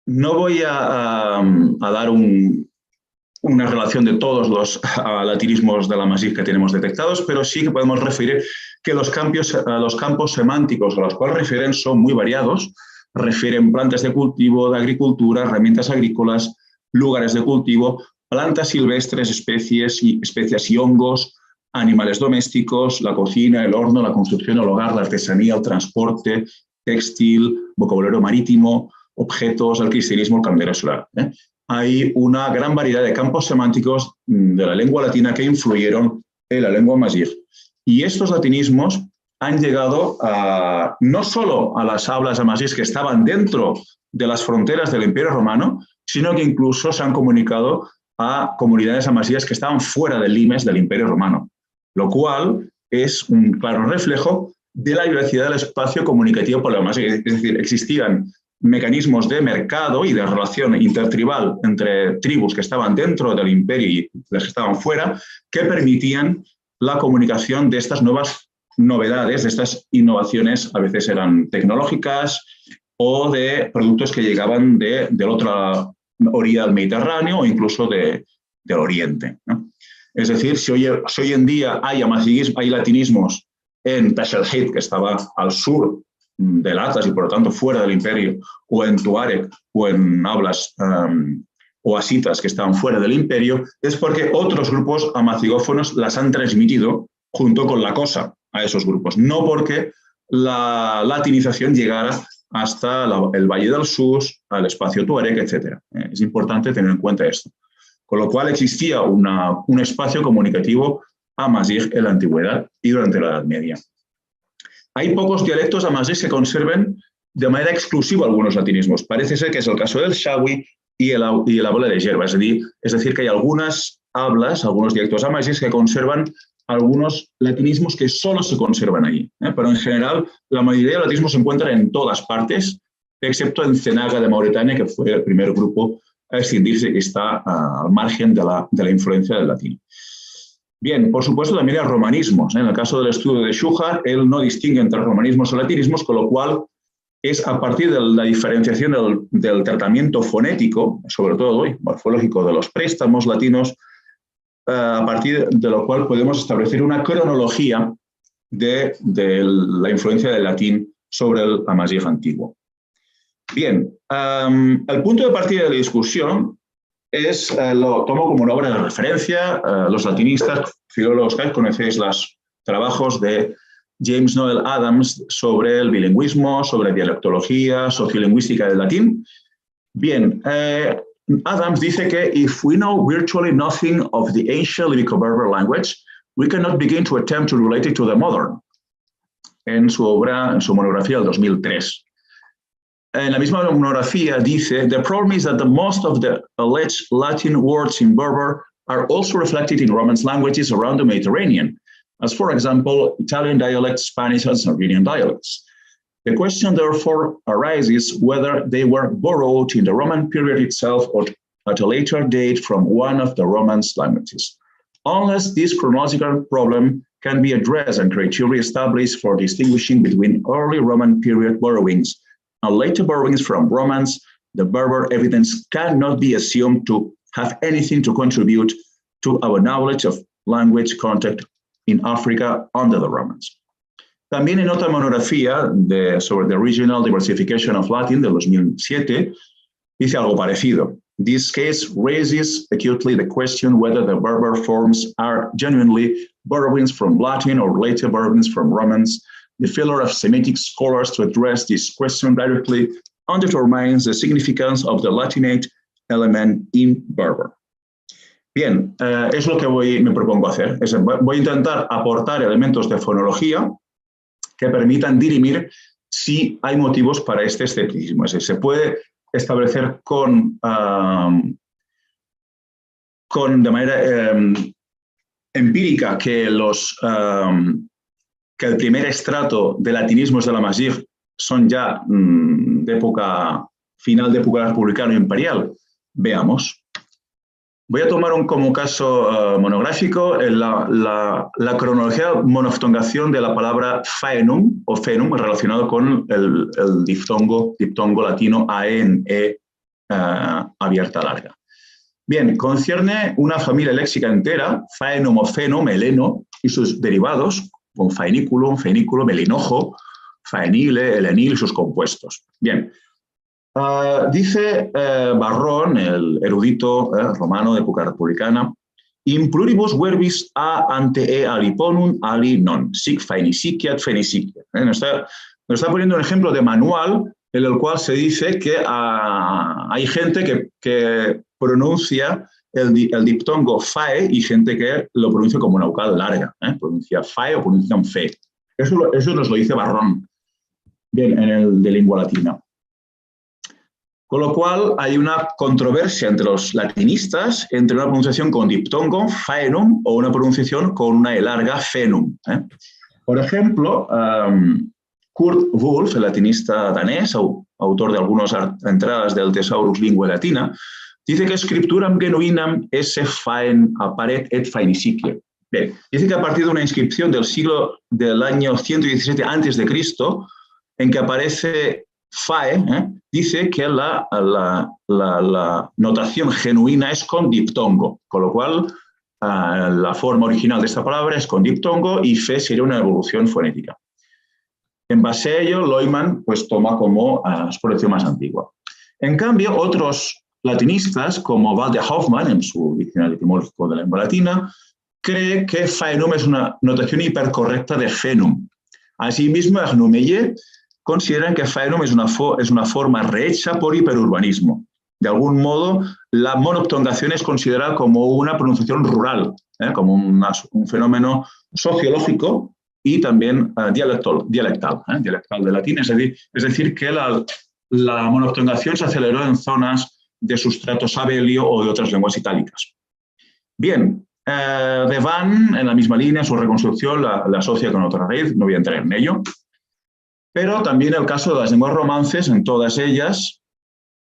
G: no voy a dar una relación de todos los latinismos de la amazigh que tenemos detectados, pero sí que podemos referir que los campos semánticos a los cuales refieren son muy variados. Refieren plantas de cultivo, de agricultura, herramientas agrícolas, lugares de cultivo, plantas silvestres, especias y hongos, animales domésticos, la cocina, el horno, la construcción, el hogar, la artesanía, el transporte, textil, vocabulario marítimo, objetos, el cristianismo, el calendario solar. Hay una gran variedad de campos semánticos de la lengua latina que influyeron en la lengua amazigh. Y estos latinismos han llegado no solo a las hablas amazighs que estaban dentro de las fronteras del Imperio Romano, sino que incluso se han comunicado a comunidades amazighas que estaban fuera del limes del Imperio Romano, lo cual es un claro reflejo de la diversidad del espacio comunicativo por la amazigh. Es decir, existían mecanismos de mercado y de relación intertribal entre tribus que estaban dentro del imperio y las que estaban fuera, que permitían la comunicación de estas nuevas novedades, de estas innovaciones, a veces eran tecnológicas o de productos que llegaban de la otra orilla del Mediterráneo o incluso del Oriente, ¿no? Es decir, si hoy en día hay latinismos en Tashelhit, que estaba al sur del Atlas y por lo tanto fuera del imperio, o en Tuareg o en hablas o asitas que estaban fuera del imperio, es porque otros grupos amazigófonos las han transmitido junto con la cosa a esos grupos, no porque la latinización llegara hasta el Valle del Sus, al espacio tuareg, etc. Es importante tener en cuenta esto. Con lo cual existía un espacio comunicativo amazigh en la antigüedad y durante la Edad Media. Hay pocos dialectos amazighs que conserven de manera exclusiva algunos latinismos. Parece ser que es el caso del Shawi y el habla de Yerba. Es decir, que hay algunas hablas, algunos dialectos amazighs que conservan algunos latinismos que solo se conservan allí. Pero en general, la mayoría de latinismos se encuentran en todas partes, excepto en Cenaga de Mauritania, que fue el primer grupo a extinguirse y está al margen de la influencia del latín. Bien, por supuesto también hay romanismos. En el caso del estudio de Schuhart, él no distingue entre romanismos o latinismos, con lo cual es a partir de la diferenciación del tratamiento fonético, sobre todo y morfológico de los préstamos latinos, a partir de lo cual podemos establecer una cronología de la influencia del latín sobre el amazigh antiguo. Bien, el punto de partida de la discusión lo tomo como una obra de referencia. Los latinistas, filólogos, conocéis los trabajos de James Noel Adams sobre el bilingüismo, sobre dialectología, sociolingüística del latín. Bien, Adams dice que if we know virtually nothing of the ancient Libico-Berber language, we cannot begin to attempt to relate it to the modern. En su obra, en su monografía del 2003. En la misma monografía dice, the problem is that the most of the alleged Latin words in Berber are also reflected in Romance languages around the Mediterranean, as for example, Italian dialects, Spanish, and Sardinian dialects. The question therefore arises whether they were borrowed in the Roman period itself or at a later date from one of the Romance languages. Unless this chronological problem can be addressed and criteria established for distinguishing between early Roman period borrowings and later borrowings from Romance, the Berber evidence cannot be assumed to have anything to contribute to our knowledge of language contact in Africa under the Romans. También en otra monografía sobre the regional diversification of Latin de 2007, dice algo parecido. This case raises acutely the question whether the Berber forms are genuinely borrowings from Latin or later borrowings from Romance. The failure of Semitic scholars to address this question directly undermines the significance of the Latinate element in Berber. Bien, es lo que me propongo hacer. Voy a intentar aportar elementos de fonología que permitan dirimir si hay motivos para este escepticismo. Es decir, se puede establecer de manera empírica que el primer estrato de latinismos del amazigh son ya de época final de época republicana imperial. Veamos. Voy a tomar como caso monográfico la cronología monoftongación de la palabra faenum o fenum relacionado con el diftongo latino ae en e abierta larga. Bien, concierne una familia léxica entera, faenum o fenum, heleno y sus derivados, con faenículo, melinojo, faenile, helenil y sus compuestos. Bien. Dice Barrón, el erudito romano de época republicana, in pluribus verbis a ante e aliponum ali non, sic faeniciat faeniciat. Nos está poniendo un ejemplo de manual en el cual se dice que hay gente que pronuncia el diptongo fae y gente que lo pronuncia como una vocal larga, pronuncia fae o pronuncia fe. Eso nos lo dice Barrón, bien, en el de lengua latina. Con lo cual hay una controversia entre los latinistas entre una pronunciación con diptongo, faenum, o una pronunciación con una E larga, fenum. Por ejemplo, Kurt Wolff, el latinista danés, autor de algunas entradas del Thesaurus Linguae Latina, dice que scripturam genuinam esse faen apparet et faenicique. Bien, dice que a partir de una inscripción del año 117 a.C., en que aparece fae, dice que la notación genuina es con diptongo, con lo cual la forma original de esta palabra es con diptongo y fe sería una evolución fonética. En base a ello, Leumann pues toma como exposición más antigua. En cambio, otros latinistas, como Walter Hoffmann, en su Diccionario Etimológico de la Lengua Latina, cree que faenum es una notación hipercorrecta de fenum. Asimismo, Arnaud Meillet considera que faenum es una forma rehecha por hiperurbanismo. De algún modo, la monoptongación es considerada como una pronunciación rural, como un fenómeno sociológico y también dialectal de latín, es decir, que la monoptongación se aceleró en zonas de sustrato sabelio o de otras lenguas itálicas. Bien, de Van, en la misma línea, su reconstrucción la asocia con otra raíz, no voy a entrar en ello, pero también el caso de las lenguas romances, en todas ellas,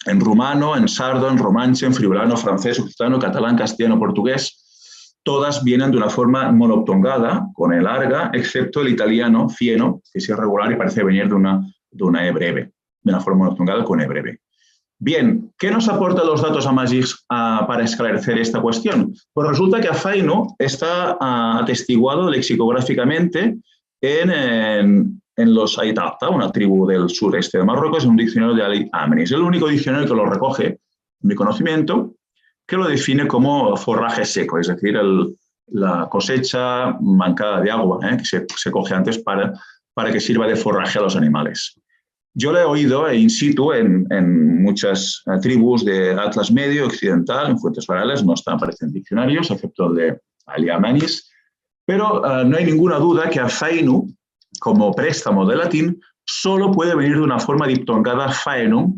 G: en rumano, en sardo, en romanche, en friulano, francés, occitano, catalán, castellano, portugués, todas vienen de una forma monoptongada, con E larga, excepto el italiano, fieno, que es irregular y parece venir de una E breve, de una forma monoptongada con E breve. Bien, ¿qué nos aportan los datos amazigh para esclarecer esta cuestión? Pues resulta que Afaino está atestiguado lexicográficamente en los Aitata, una tribu del sureste de Marruecos, en un diccionario de Ali Amri. Es el único diccionario que lo recoge, en mi conocimiento, que lo define como forraje seco, es decir, la cosecha mancada de agua, que se coge antes para que sirva de forraje a los animales. Yo lo he oído in situ en muchas tribus de Atlas Medio, Occidental, en fuentes orales, no aparecen en diccionarios, excepto el de Ali Amanis, pero no hay ninguna duda que Afainu, como préstamo de latín, solo puede venir de una forma diptongada faenum,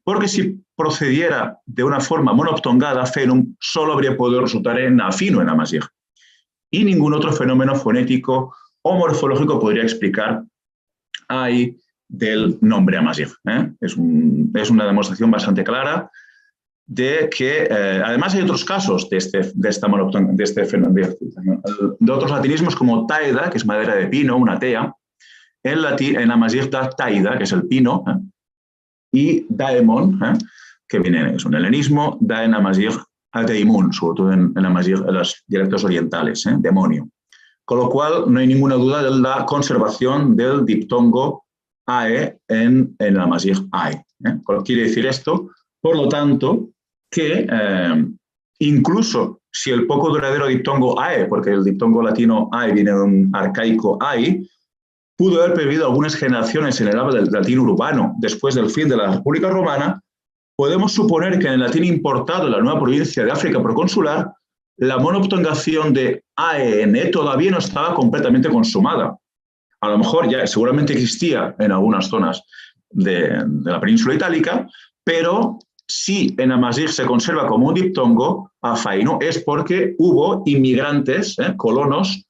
G: porque si procediera de una forma monoptongada, fenum, solo habría podido resultar en afino, en amazigh. Y ningún otro fenómeno fonético o morfológico podría explicar ahí del nombre amazigh. Es una demostración bastante clara de que, además hay otros casos de otros latinismos como taida, que es madera de pino, una tea, en amazigh da taida, que es el pino, y daemon, que es un helenismo, da en amazigh daimun, sobre todo en amazigh, en los dialectos orientales, demonio. Con lo cual, no hay ninguna duda de la conservación del diptongo ae en el amazigh ae. Quiere decir esto, por lo tanto, que incluso si el poco duradero diptongo ae, porque el diptongo latino ae viene de un arcaico ai, pudo haber perdido algunas generaciones en el habla del latín urbano después del fin de la República Romana, podemos suponer que en el latín importado en la nueva provincia de África proconsular, la monoptongación de AEN todavía no estaba completamente consumada. A lo mejor ya seguramente existía en algunas zonas de la península itálica, pero si en amazigh se conserva como un diptongo, afaino, es porque hubo inmigrantes, colonos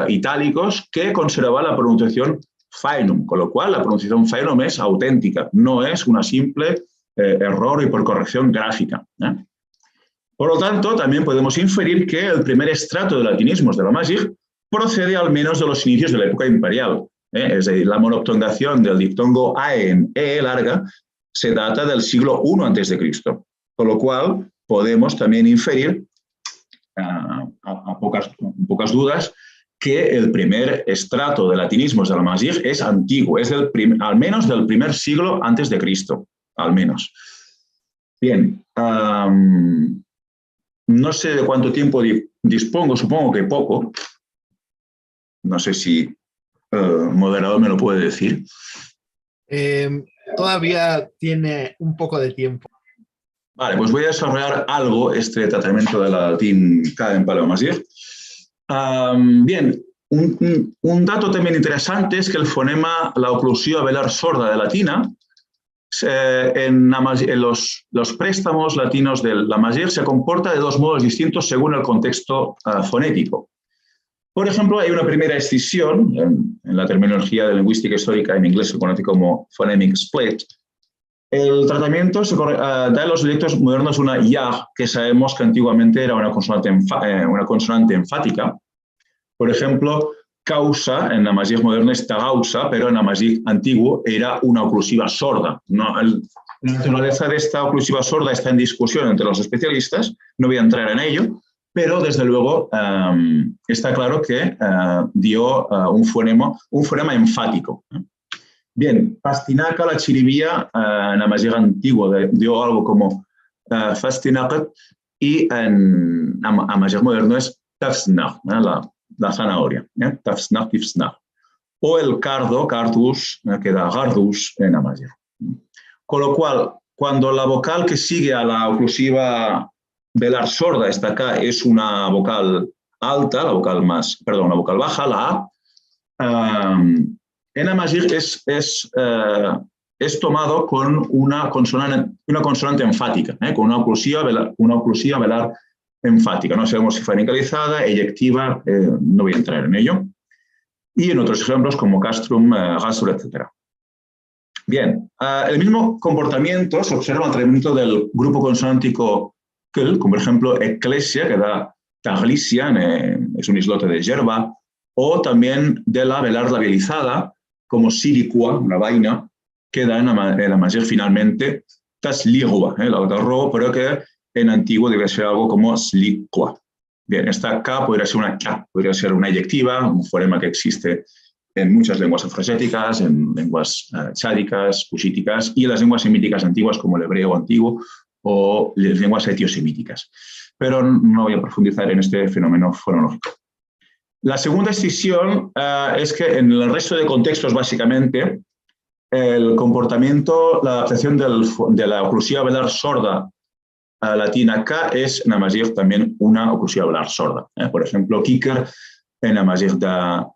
G: itálicos, que conservaban la pronunciación faenum, con lo cual la pronunciación faenum es auténtica, no es una simple error y por corrección gráfica. Por lo tanto, también podemos inferir que el primer estrato de latinismos del amazigh procede al menos de los inicios de la época imperial. Es decir, la monoptongación del diptongo ae en e larga se data del siglo I a.C., con lo cual podemos también inferir, a pocas dudas, que el primer estrato de latinismos del amazigh es antiguo, es al menos del primer siglo antes de Cristo, al menos. Bien, no sé de cuánto tiempo dispongo, supongo que poco. No sé si el moderador me lo puede decir.
F: Todavía tiene un poco de tiempo.
G: Vale, pues voy a desarrollar algo este tratamiento de latín en paleoamazigh. Bien, un dato también interesante es que el fonema, la oclusiva velar sorda de latina, en los préstamos latinos del amazigh se comporta de dos modos distintos según el contexto fonético. Por ejemplo, hay una primera escisión, en la terminología de lingüística histórica en inglés se conoce como phonemic split. El tratamiento da en los dialectos modernos una ya, que sabemos que antiguamente era una consonante enfática. Por ejemplo, causa en amazigh moderno es tagausa, pero en amazigh antiguo era una oclusiva sorda. La naturaleza de esta oclusiva sorda está en discusión entre los especialistas, no voy a entrar en ello, pero desde luego está claro que dio un fonema enfático. Bien, Pastinaca, la chiribía, en Amazigh antiguo dio algo como Fastinacat, y en Amazigh moderno es Tafsnach, la zanahoria, Tafsnach, Tifsnach. O el cardo, Cardus, que da Gardus en Amazigh. Con lo cual, cuando la vocal que sigue a la oclusiva velar sorda, esta acá, es una vocal alta, la vocal baja, la A, en Amazigh es tomado con una consonante enfática, con una oclusiva velar enfática. No sabemos si fue nicalizada, eyectiva, no voy a entrar en ello. Y en otros ejemplos como castrum, gastur, etc. Bien, el mismo comportamiento se observa en el tratamiento del grupo consonántico kel, como por ejemplo eclesia, que da taglicia, es un islote de yerba, o también de la velar labializada, como siliqua, una vaina, que da en Amazigh finalmente tasligua, la otra ro, pero que en antiguo debe ser algo como sliqua. Bien, esta K podría ser una K, podría ser una eyectiva, un fonema que existe en muchas lenguas afroasiáticas, en lenguas chádicas, cusíticas y en las lenguas semíticas antiguas como el hebreo antiguo o las lenguas etiosemíticas. Pero no voy a profundizar en este fenómeno fonológico. La segunda decisión es que en el resto de contextos, básicamente, el comportamiento, la adaptación de la oclusiva velar sorda latina K es en Amazigh también una oclusiva velar sorda. Por ejemplo, kiker en Amazigh da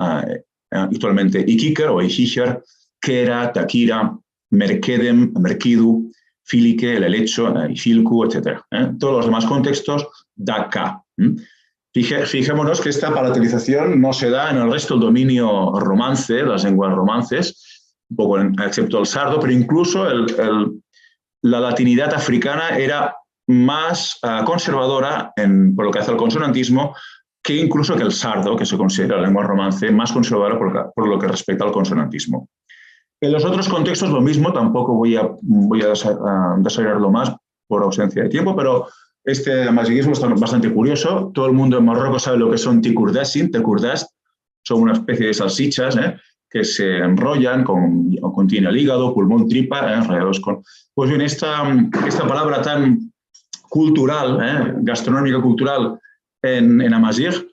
G: actualmente ikiker o ikiker, kera, takira, merkedem, merkidu, filike, el helecho, ifilku, etc. Todos los demás contextos da K. Fijémonos que esta palatalización no se da en el resto del dominio romance, las lenguas romances, un poco excepto el sardo, pero incluso la latinidad africana era más conservadora por lo que hace al consonantismo que incluso que el sardo, que se considera la lengua romance, más conservadora por lo que respecta al consonantismo. En los otros contextos lo mismo, tampoco voy a desarrollarlo más por ausencia de tiempo, pero este amazighismo está bastante curioso. Todo el mundo en Marruecos sabe lo que son tikurdasin, tekurdast, son una especie de salsichas que se enrollan, contiene el hígado, pulmón, tripa, enrollados con... Pues bien, esta palabra tan cultural, gastronómica cultural en Amazigh,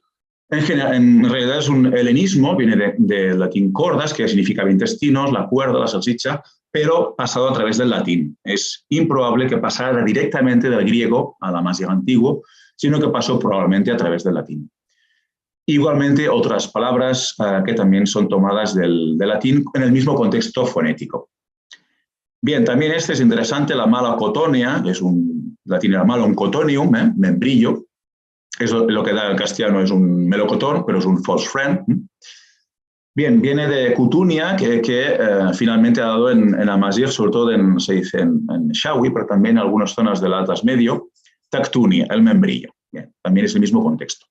G: en realidad es un helenismo, viene de latín cordas, que significa intestinos, la cuerda, la salsicha, pero pasado a través del latín. Es improbable que pasara directamente del griego al Amazigh antiguo, sino que pasó probablemente a través del latín. Igualmente, otras palabras que también son tomadas del latín en el mismo contexto fonético. Bien, también este es interesante, la mala cotonea, que es un latín era malo, un cotonium, membrillo. Eso lo que da el castellano es un melocotón, pero es un false friend. Bien, viene de cutunia, que finalmente ha dado en Amazigh, sobre todo se dice en Shawi, pero también en algunas zonas del Atlas Medio, tactunia, el membrillo. Bien, también es el mismo contexto.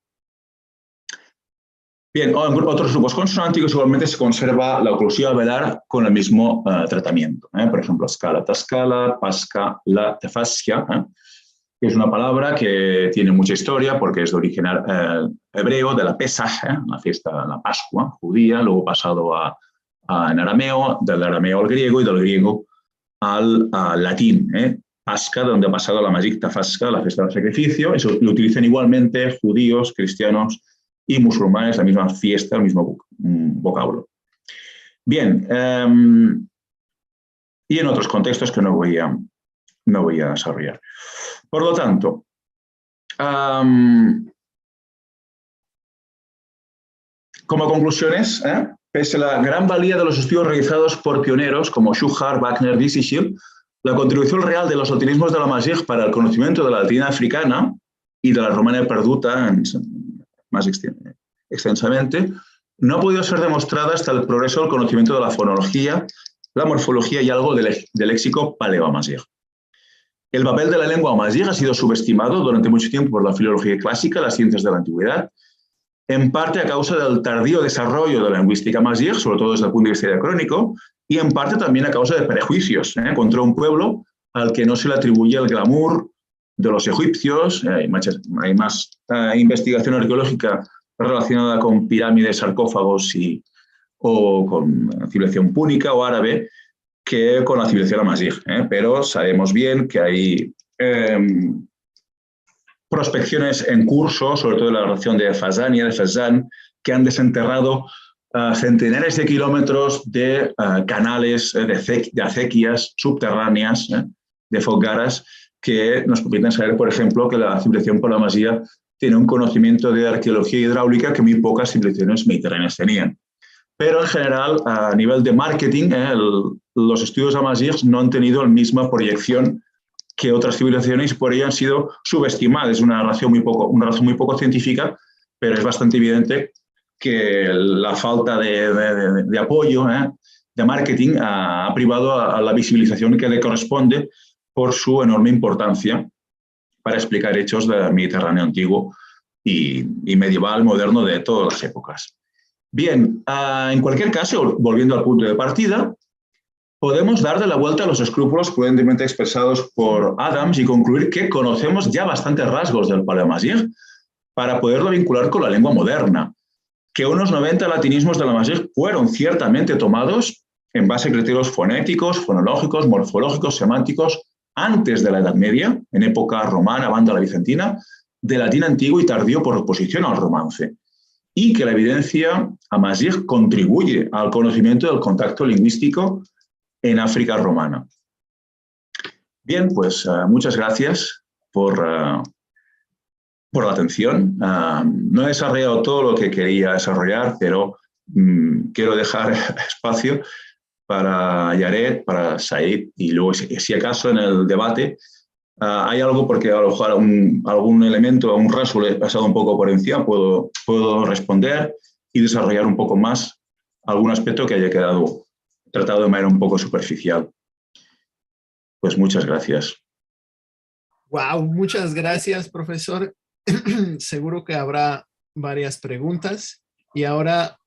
G: Bien, en otros grupos consonánticos igualmente se conserva la oclusiva velar con el mismo tratamiento. Por ejemplo, scala, tascala, pasca, la, tefascia, que es una palabra que tiene mucha historia porque es de origen hebreo, de la Pesach, la fiesta, la Pascua judía, luego pasado en arameo, del arameo al griego y del griego al latín. Pasca, donde ha pasado la Amazigh Tafasca, la fiesta del sacrificio. Eso lo utilizan igualmente judíos, cristianos y musulmanes, la misma fiesta, el mismo vocablo. Bien, y en otros contextos que no voy a desarrollar. Por lo tanto, como conclusiones, pese a la gran valía de los estudios realizados por pioneros como Schuchard, Wagner, Disichil, la contribución real de los latinismos de la Amazigh para el conocimiento de la latina africana y de la romana perduta más extensamente, no ha podido ser demostrada hasta el progreso del conocimiento de la fonología, la morfología y algo del léxico paleo-amazigh. El papel de la lengua amazigh ha sido subestimado durante mucho tiempo por la filología clásica, las ciencias de la antigüedad, en parte a causa del tardío desarrollo de la lingüística amazigh, sobre todo desde el punto de vista diacrónico, y en parte también a causa de prejuicios contra un pueblo al que no se le atribuye el glamour de los egipcios. Hay más investigación arqueológica relacionada con pirámides, sarcófagos y o con civilización púnica o árabe que con la civilización amazigh, pero sabemos bien que hay prospecciones en curso, sobre todo en la región de Fazania, de Fezzan, que han desenterrado centenares de kilómetros de canales, de acequias subterráneas, de fogaras, que nos permiten saber, por ejemplo, que la civilización polamazigha tiene un conocimiento de arqueología hidráulica que muy pocas civilizaciones mediterráneas tenían. Pero en general, a nivel de marketing, los estudios amazighs no han tenido la misma proyección que otras civilizaciones y por ello han sido subestimadas. Es una razón muy poco científica, pero es bastante evidente que la falta de apoyo, de marketing, ha privado a la visibilización que le corresponde por su enorme importancia para explicar hechos del Mediterráneo antiguo y medieval, moderno, de todas las épocas. Bien, en cualquier caso, volviendo al punto de partida, podemos dar de la vuelta a los escrúpulos prudentemente expresados por Adams y concluir que conocemos ya bastantes rasgos del paleomazigh para poderlo vincular con la lengua moderna, que unos 90 latinismos del amazigh fueron ciertamente tomados en base a criterios fonéticos, fonológicos, morfológicos, semánticos, antes de la Edad Media, en época romana, banda la bizantina, de latín antiguo y tardío por oposición al romance, y que la evidencia amazigh contribuye al conocimiento del contacto lingüístico en África romana. Bien, pues muchas gracias por la atención. No he desarrollado todo lo que quería desarrollar, pero quiero dejar espacio para Yaret, para Said, y luego, si acaso, en el debate hay algo, porque a lo mejor algún elemento, un rasgo le he pasado un poco por encima, puedo responder y desarrollar un poco más algún aspecto que haya quedado tratado de manera un poco superficial. Pues muchas gracias.
F: Wow, muchas gracias, profesor. Seguro que habrá varias preguntas. Y ahora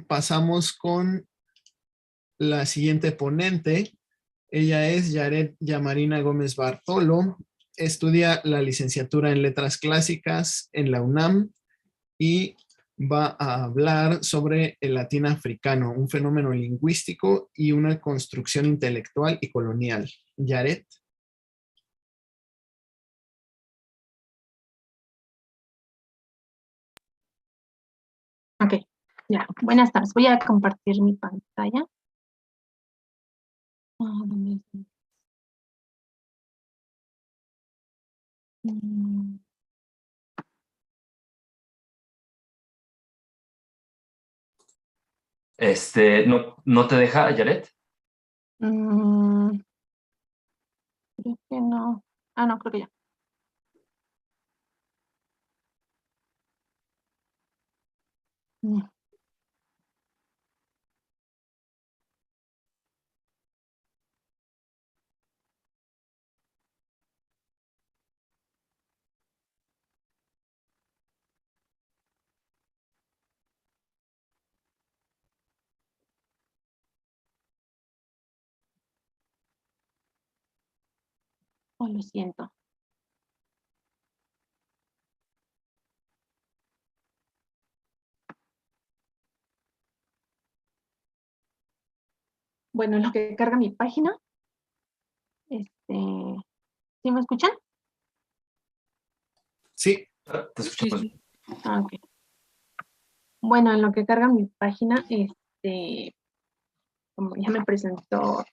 F: pasamos con la siguiente ponente. Ella es Yaret Yamarina Gómez Bartolo. Estudia la licenciatura en Letras Clásicas en la UNAM y va a hablar sobre el latín africano, un fenómeno lingüístico y una construcción intelectual y colonial. Yaret.
H: Ok, ya. Buenas tardes. Voy a compartir mi pantalla. ¿Dónde está?
E: ¿No te deja, Yaret?
H: Creo que no. No, creo que ya. Lo siento. Bueno, en lo que carga mi página. ¿Sí me escuchan?
F: Sí.
E: Te escuchamos.
H: Sí. Ok. Bueno, en lo que carga mi página, como ya me presentó,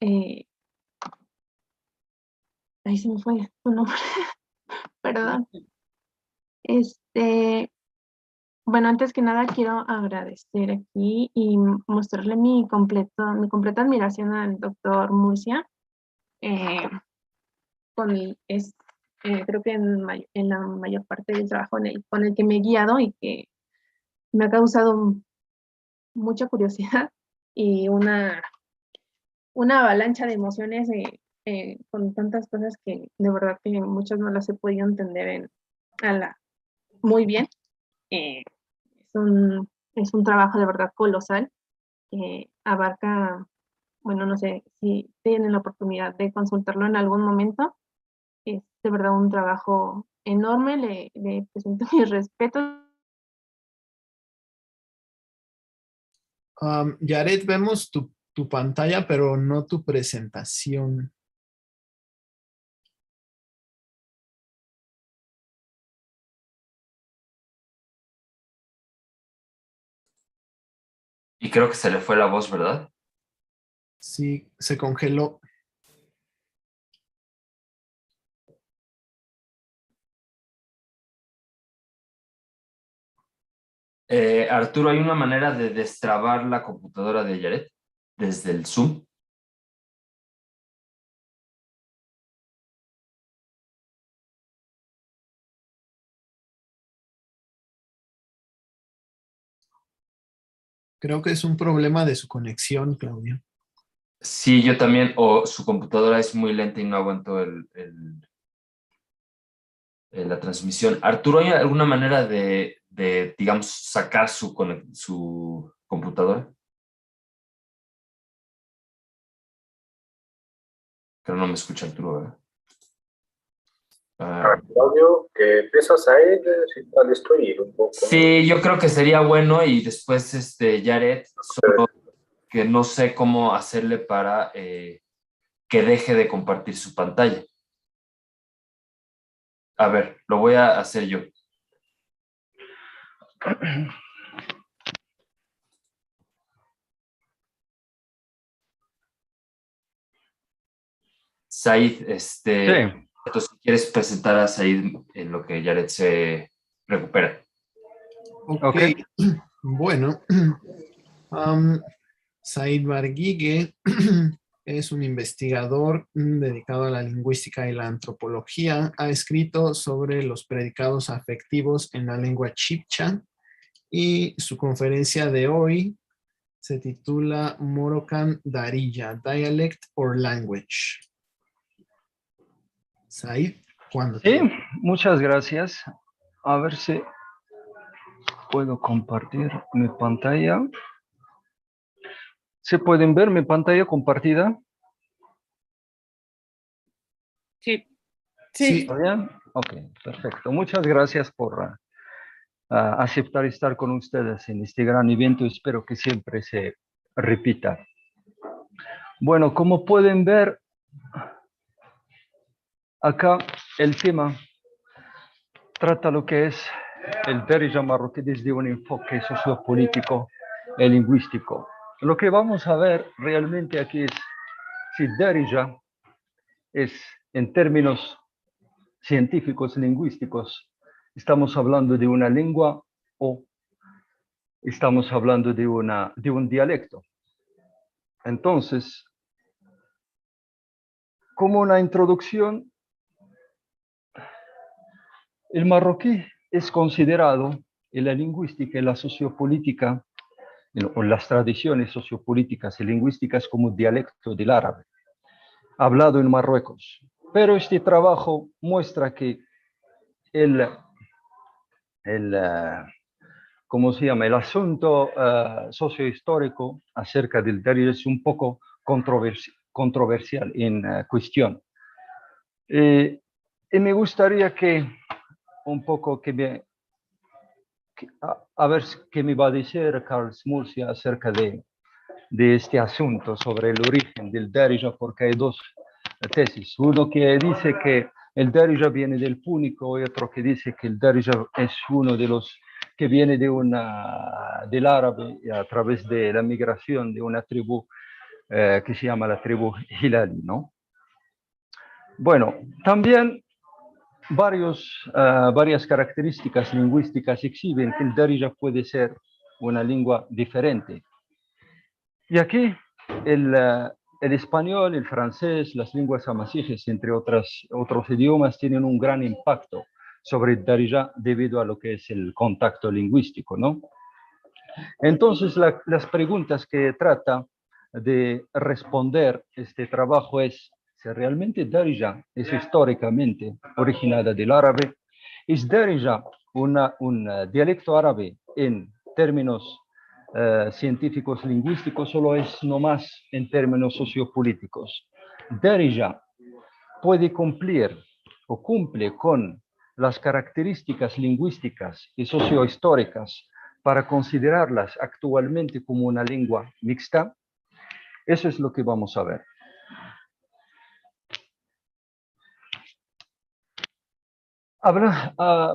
H: ahí se me fue su nombre, perdón. Bueno, antes que nada quiero agradecer aquí y mostrarle mi completa admiración al doctor Murcia. Creo que en la mayor parte del trabajo con el que me he guiado y que me ha causado mucha curiosidad y una avalancha de emociones con tantas cosas que de verdad que muchas no las he podido entender muy bien. Es un trabajo de verdad colosal que abarca, bueno, no sé si tienen la oportunidad de consultarlo en algún momento. Es de verdad un trabajo enorme, le presento mis respetos.
F: Yaret, vemos tu pantalla, pero no tu presentación.
E: Y creo que se le fue la voz, ¿verdad?
F: Sí, se congeló.
E: Arturo, ¿hay una manera de destrabar la computadora de Yaret desde el Zoom?
F: Creo que es un problema de su conexión, Claudia.
E: Sí, yo también. O su computadora es muy lenta y no aguanto la transmisión. Arturo, ¿hay alguna manera de digamos, sacar su computadora? Pero no me escucha Arturo, ¿verdad?
I: Claudio, que empiezas a ir a destruir un poco.
E: Sí, yo creo que sería bueno y después Yaret, solo que no sé cómo hacerle para que deje de compartir su pantalla. A ver, lo voy a hacer yo. Said, entonces, si quieres presentar a Said en lo que Yaret se recupera.
F: Ok. Bueno, Said Barguigue es un investigador dedicado a la lingüística y la antropología. Ha escrito sobre los predicados afectivos en la lengua chibcha y su conferencia de hoy se titula Morocan Darija, Dialect or Language. Said, ¿cuándo?
J: Sí, muchas gracias. A ver si puedo compartir mi pantalla. ¿Se pueden ver mi pantalla compartida?
A: Sí.
J: Sí. ¿Está bien? Ok, perfecto. Muchas gracias por aceptar estar con ustedes en este gran evento. Espero que siempre se repita. Bueno, como pueden ver, acá el tema trata lo que es el Darija marroquí desde un enfoque sociopolítico y lingüístico. Lo que vamos a ver realmente aquí es si Darija es, en términos científicos lingüísticos, estamos hablando de una lengua o estamos hablando de un dialecto. Entonces, como una introducción, el marroquí es considerado en la lingüística y la sociopolítica, o las tradiciones sociopolíticas y lingüísticas, como dialecto del árabe, hablado en Marruecos. Pero este trabajo muestra que ¿cómo se llama? El asunto sociohistórico acerca del Darija es un poco controversial en cuestión. Y me gustaría que un poco a ver qué me va a decir Carl Murcia acerca de este asunto sobre el origen del Darija, porque hay dos tesis. Uno que dice que el Darija viene del púnico y otro que dice que el Darija es uno de los que viene del árabe a través de la migración de una tribu que se llama la tribu Hilali, ¿no? Bueno, también varias características lingüísticas exhiben que el Darija puede ser una lengua diferente. Y aquí el español, el francés, las lenguas amazighes, entre otros idiomas, tienen un gran impacto sobre el Darija debido a lo que es el contacto lingüístico, ¿no? Entonces, las preguntas que trata de responder este trabajo es si realmente Darija es históricamente originada del árabe. ¿Es Darija un dialecto árabe en términos científicos lingüísticos, solo es nomás en términos sociopolíticos? Darija puede cumplir o cumple con las características lingüísticas y sociohistóricas para considerarlas actualmente como una lengua mixta? Eso es lo que vamos a ver.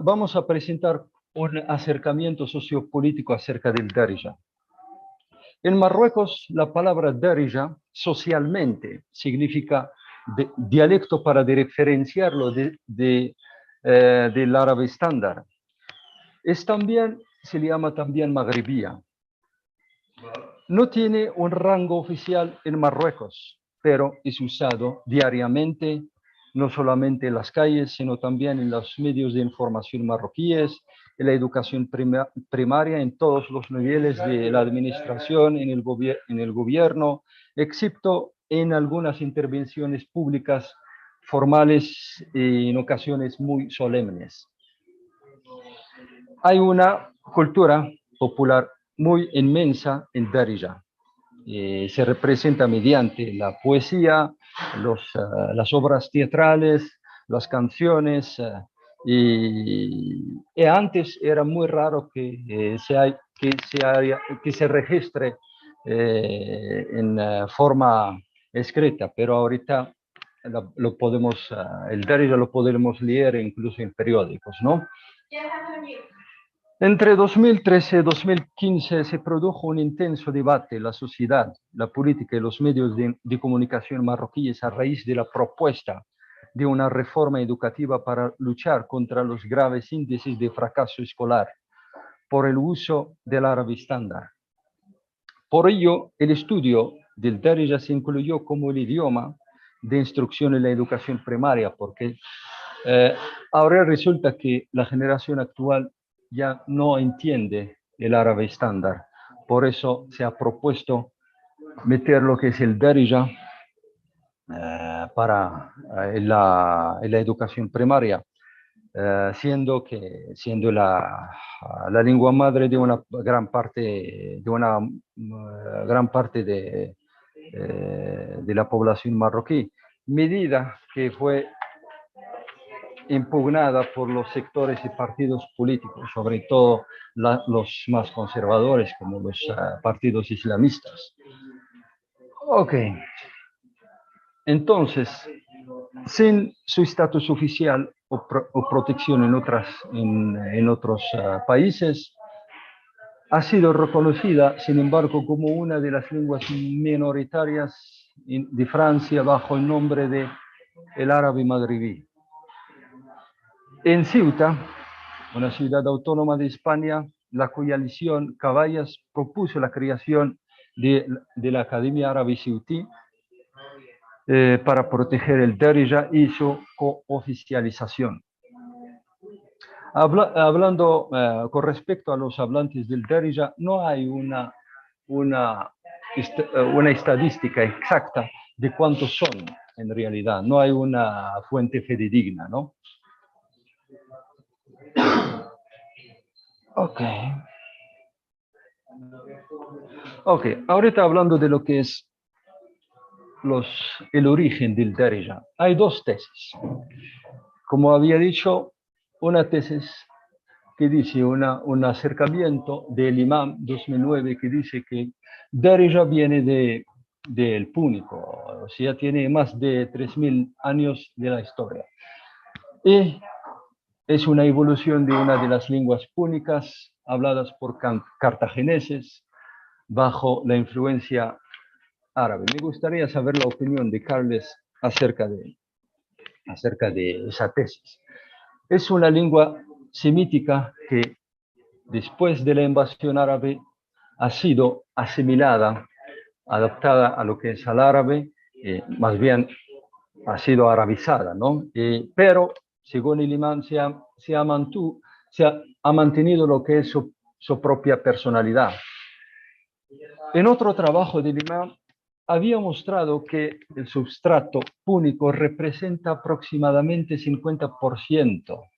J: Vamos a presentar un acercamiento sociopolítico acerca del Darija. En Marruecos, la palabra Darija socialmente significa dialecto para diferenciarlo del árabe estándar. Se le llama también magrebía. No tiene un rango oficial en Marruecos, pero es usado diariamente, no solamente en las calles, sino también en los medios de información marroquíes, en la educación primaria, en todos los niveles de la administración, en el gobierno, excepto en algunas intervenciones públicas formales y en ocasiones muy solemnes. Hay una cultura popular muy inmensa en Darija. Se representa mediante la poesía, las obras teatrales, las canciones, y antes era muy raro que se registre en forma escrita, pero ahorita el Darija lo podemos leer incluso en periódicos, ¿no? Entre 2013 y 2015 se produjo un intenso debate en la sociedad, la política y los medios de comunicación marroquíes a raíz de la propuesta de una reforma educativa para luchar contra los graves índices de fracaso escolar por el uso del árabe estándar. Por ello, el estudio del Darija se incluyó como el idioma de instrucción en la educación primaria, porque ahora resulta que la generación actual ya no entiende el árabe estándar. Por eso se ha propuesto meter lo que es el Darija en la educación primaria, siendo la lengua madre de una gran parte de la población marroquí, medida que fue impugnada por los sectores y partidos políticos, sobre todo los más conservadores, como los partidos islamistas. Ok. Entonces, sin su estatus oficial o protección en otros países, ha sido reconocida, sin embargo, como una de las lenguas minoritarias de Francia bajo el nombre de el árabe magrebí. En Ceuta, una ciudad autónoma de España, la coalición Caballas propuso la creación de la Academia Árabe Ceutí para proteger el Darija y su cooficialización. Hablando con respecto a los hablantes del Darija, no hay una estadística exacta de cuántos son en realidad, no hay una fuente fidedigna, ¿no? Ok, ahorita hablando de lo que es el origen del Darija, hay dos tesis. Como había dicho, una tesis que dice un acercamiento del Imam 2009 que dice que Darija viene del púnico, o sea, tiene más de 3000 años de la historia. Y es una evolución de una de las lenguas púnicas habladas por cartagineses bajo la influencia árabe. Me gustaría saber la opinión de Carles acerca de esa tesis. Es una lengua semítica que después de la invasión árabe ha sido asimilada, adaptada a lo que es al árabe, más bien ha sido arabizada, ¿no? Pero según el imán, se ha mantenido lo que es su propia personalidad. En otro trabajo del imán, había mostrado que el substrato púnico representa aproximadamente 50%,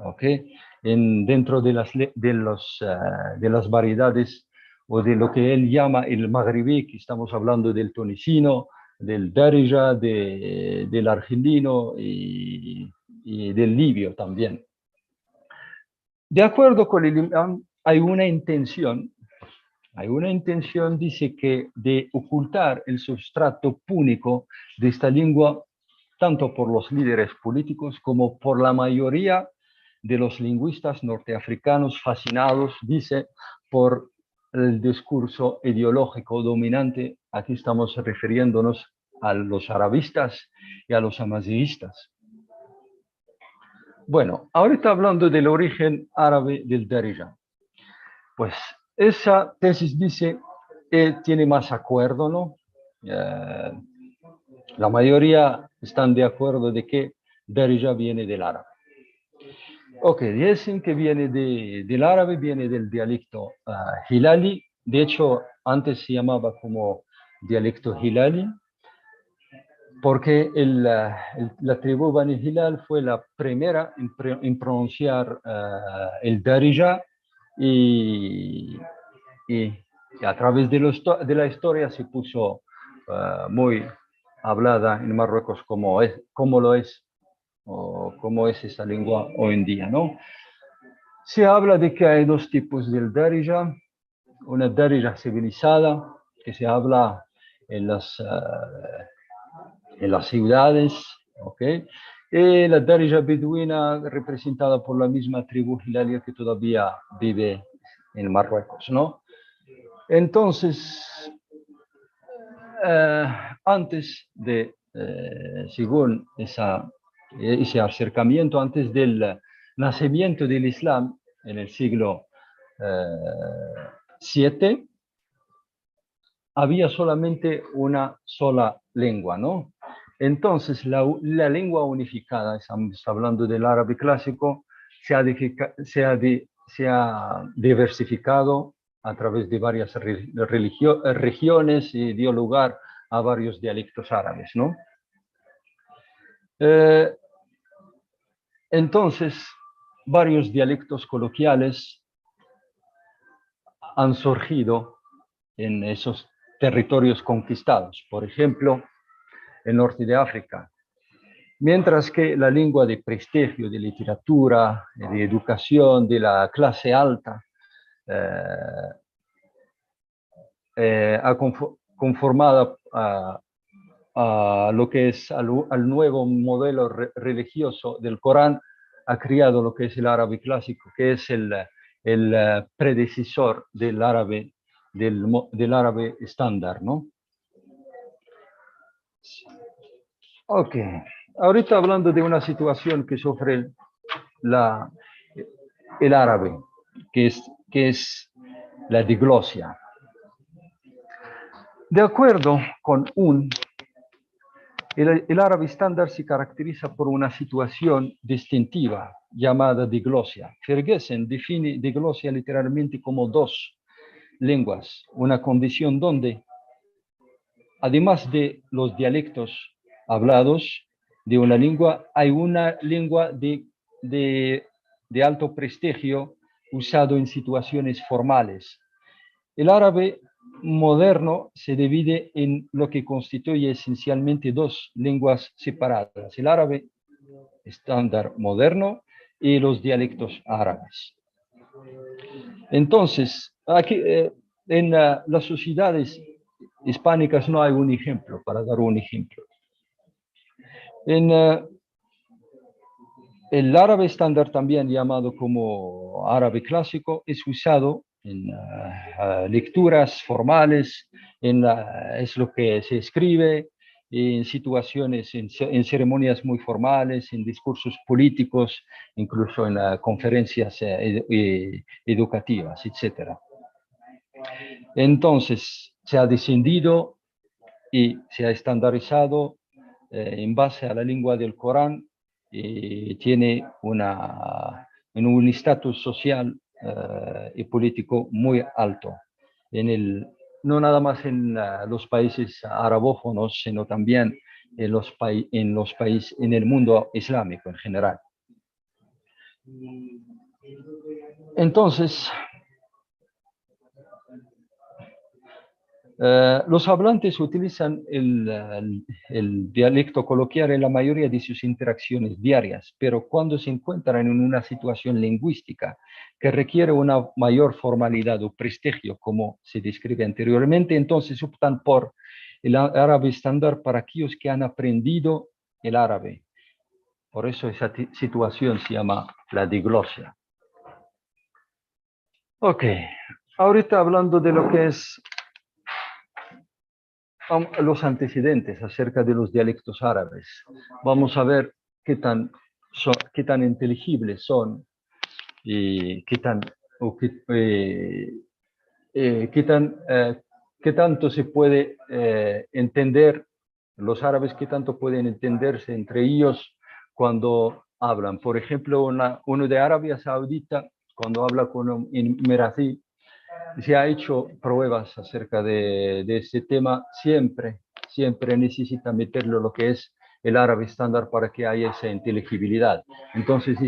J: ¿okay? Dentro de las variedades o de lo que él llama el magrebí, que estamos hablando del tunecino, del Darija, del argelino y del libio también. De acuerdo con el imam, hay una intención, dice que de ocultar el sustrato púnico de esta lengua, tanto por los líderes políticos como por la mayoría de los lingüistas norteafricanos fascinados, dice, por el discurso ideológico dominante. Aquí estamos refiriéndonos a los arabistas y a los amazighistas. Bueno, ahorita hablando del origen árabe del Darija, pues esa tesis dice que tiene más acuerdo, ¿no? La mayoría están de acuerdo de que Darija viene del árabe. Ok, dicen que viene del árabe, viene del dialecto hilali. De hecho, antes se llamaba como dialecto hilali, porque la tribu Bani Hilal fue la primera en pronunciar el Darija, y a través de la historia se puso muy hablada en Marruecos como lo es, o cómo es esa lengua hoy en día, ¿no? Se habla de que hay dos tipos del Darija: una Darija civilizada, que se habla en las ciudades, ¿ok? Y la Darija beduina, representada por la misma tribu hilalia que todavía vive en Marruecos, ¿no? Entonces, antes de, según ese acercamiento, antes del nacimiento del Islam en el siglo VII, había solamente una sola lengua, ¿no? Entonces, la lengua unificada, estamos hablando del árabe clásico, se ha diversificado a través de varias regiones y dio lugar a varios dialectos árabes, ¿no? Entonces, varios dialectos coloquiales han surgido en esos territorios conquistados. Por ejemplo, el norte de África. Mientras que la lengua de prestigio, de literatura, de educación, de la clase alta, ha conformado a lo que es al nuevo modelo religioso del Corán, ha creado lo que es el árabe clásico, que es el predecesor del árabe estándar, ¿no? Ok, ahorita hablando de una situación que sufre el árabe, que es la diglosia. De acuerdo con el árabe estándar se caracteriza por una situación distintiva llamada diglosia. Ferguson define diglosia literalmente como dos lenguas, una condición donde, además de los dialectos hablados de una lengua, hay una lengua de alto prestigio usado en situaciones formales. El árabe moderno se divide en lo que constituye esencialmente dos lenguas separadas: el árabe estándar moderno y los dialectos árabes. Entonces, aquí en las sociedades hispánicas no hay un ejemplo, para dar un ejemplo. En el árabe estándar, también llamado como árabe clásico, es usado en lecturas formales, es lo que se escribe en situaciones, en ceremonias muy formales, en discursos políticos, incluso en conferencias educativas, etc. Entonces, se ha descendido y se ha estandarizado en base a la lengua del Corán, y tiene un estatus social y político muy alto, no nada más en los países arabófonos, sino también en el mundo islámico en general. Entonces, Los hablantes utilizan el dialecto coloquial en la mayoría de sus interacciones diarias, pero cuando se encuentran en una situación lingüística que requiere una mayor formalidad o prestigio, como se describe anteriormente, entonces optan por el árabe estándar para aquellos que han aprendido el árabe. Por eso esa situación se llama la diglosia. Ok, ahorita hablando de lo que es los antecedentes acerca de los dialectos árabes. Vamos a ver qué tan inteligibles son y qué tanto se puede entender, los árabes, qué tanto pueden entenderse entre ellos cuando hablan. Por ejemplo, uno de Arabia Saudita, cuando habla con un emiratí, se ha hecho pruebas acerca de este tema, siempre necesita meterlo lo que es el árabe estándar para que haya esa inteligibilidad. Entonces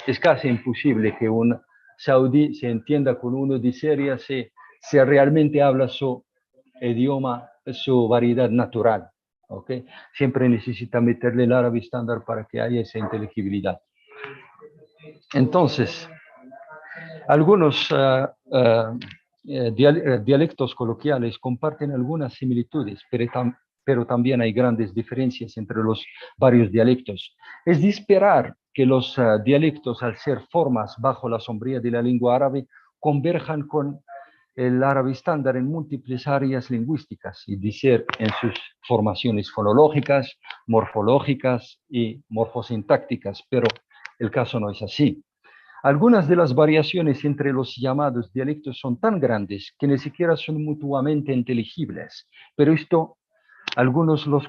J: es casi imposible que un saudí se entienda con uno de Siria si realmente habla su idioma, su variedad natural. ¿Okay? Siempre necesita meterle el árabe estándar para que haya esa inteligibilidad. Entonces, algunos dialectos coloquiales comparten algunas similitudes, pero también hay grandes diferencias entre los varios dialectos. Es de esperar que los dialectos, al ser formas bajo la sombría de la lengua árabe, converjan con el árabe estándar en múltiples áreas lingüísticas y de ser en sus formaciones fonológicas, morfológicas y morfosintácticas, pero el caso no es así. Algunas de las variaciones entre los llamados dialectos son tan grandes que ni siquiera son mutuamente inteligibles, pero por esto algunos los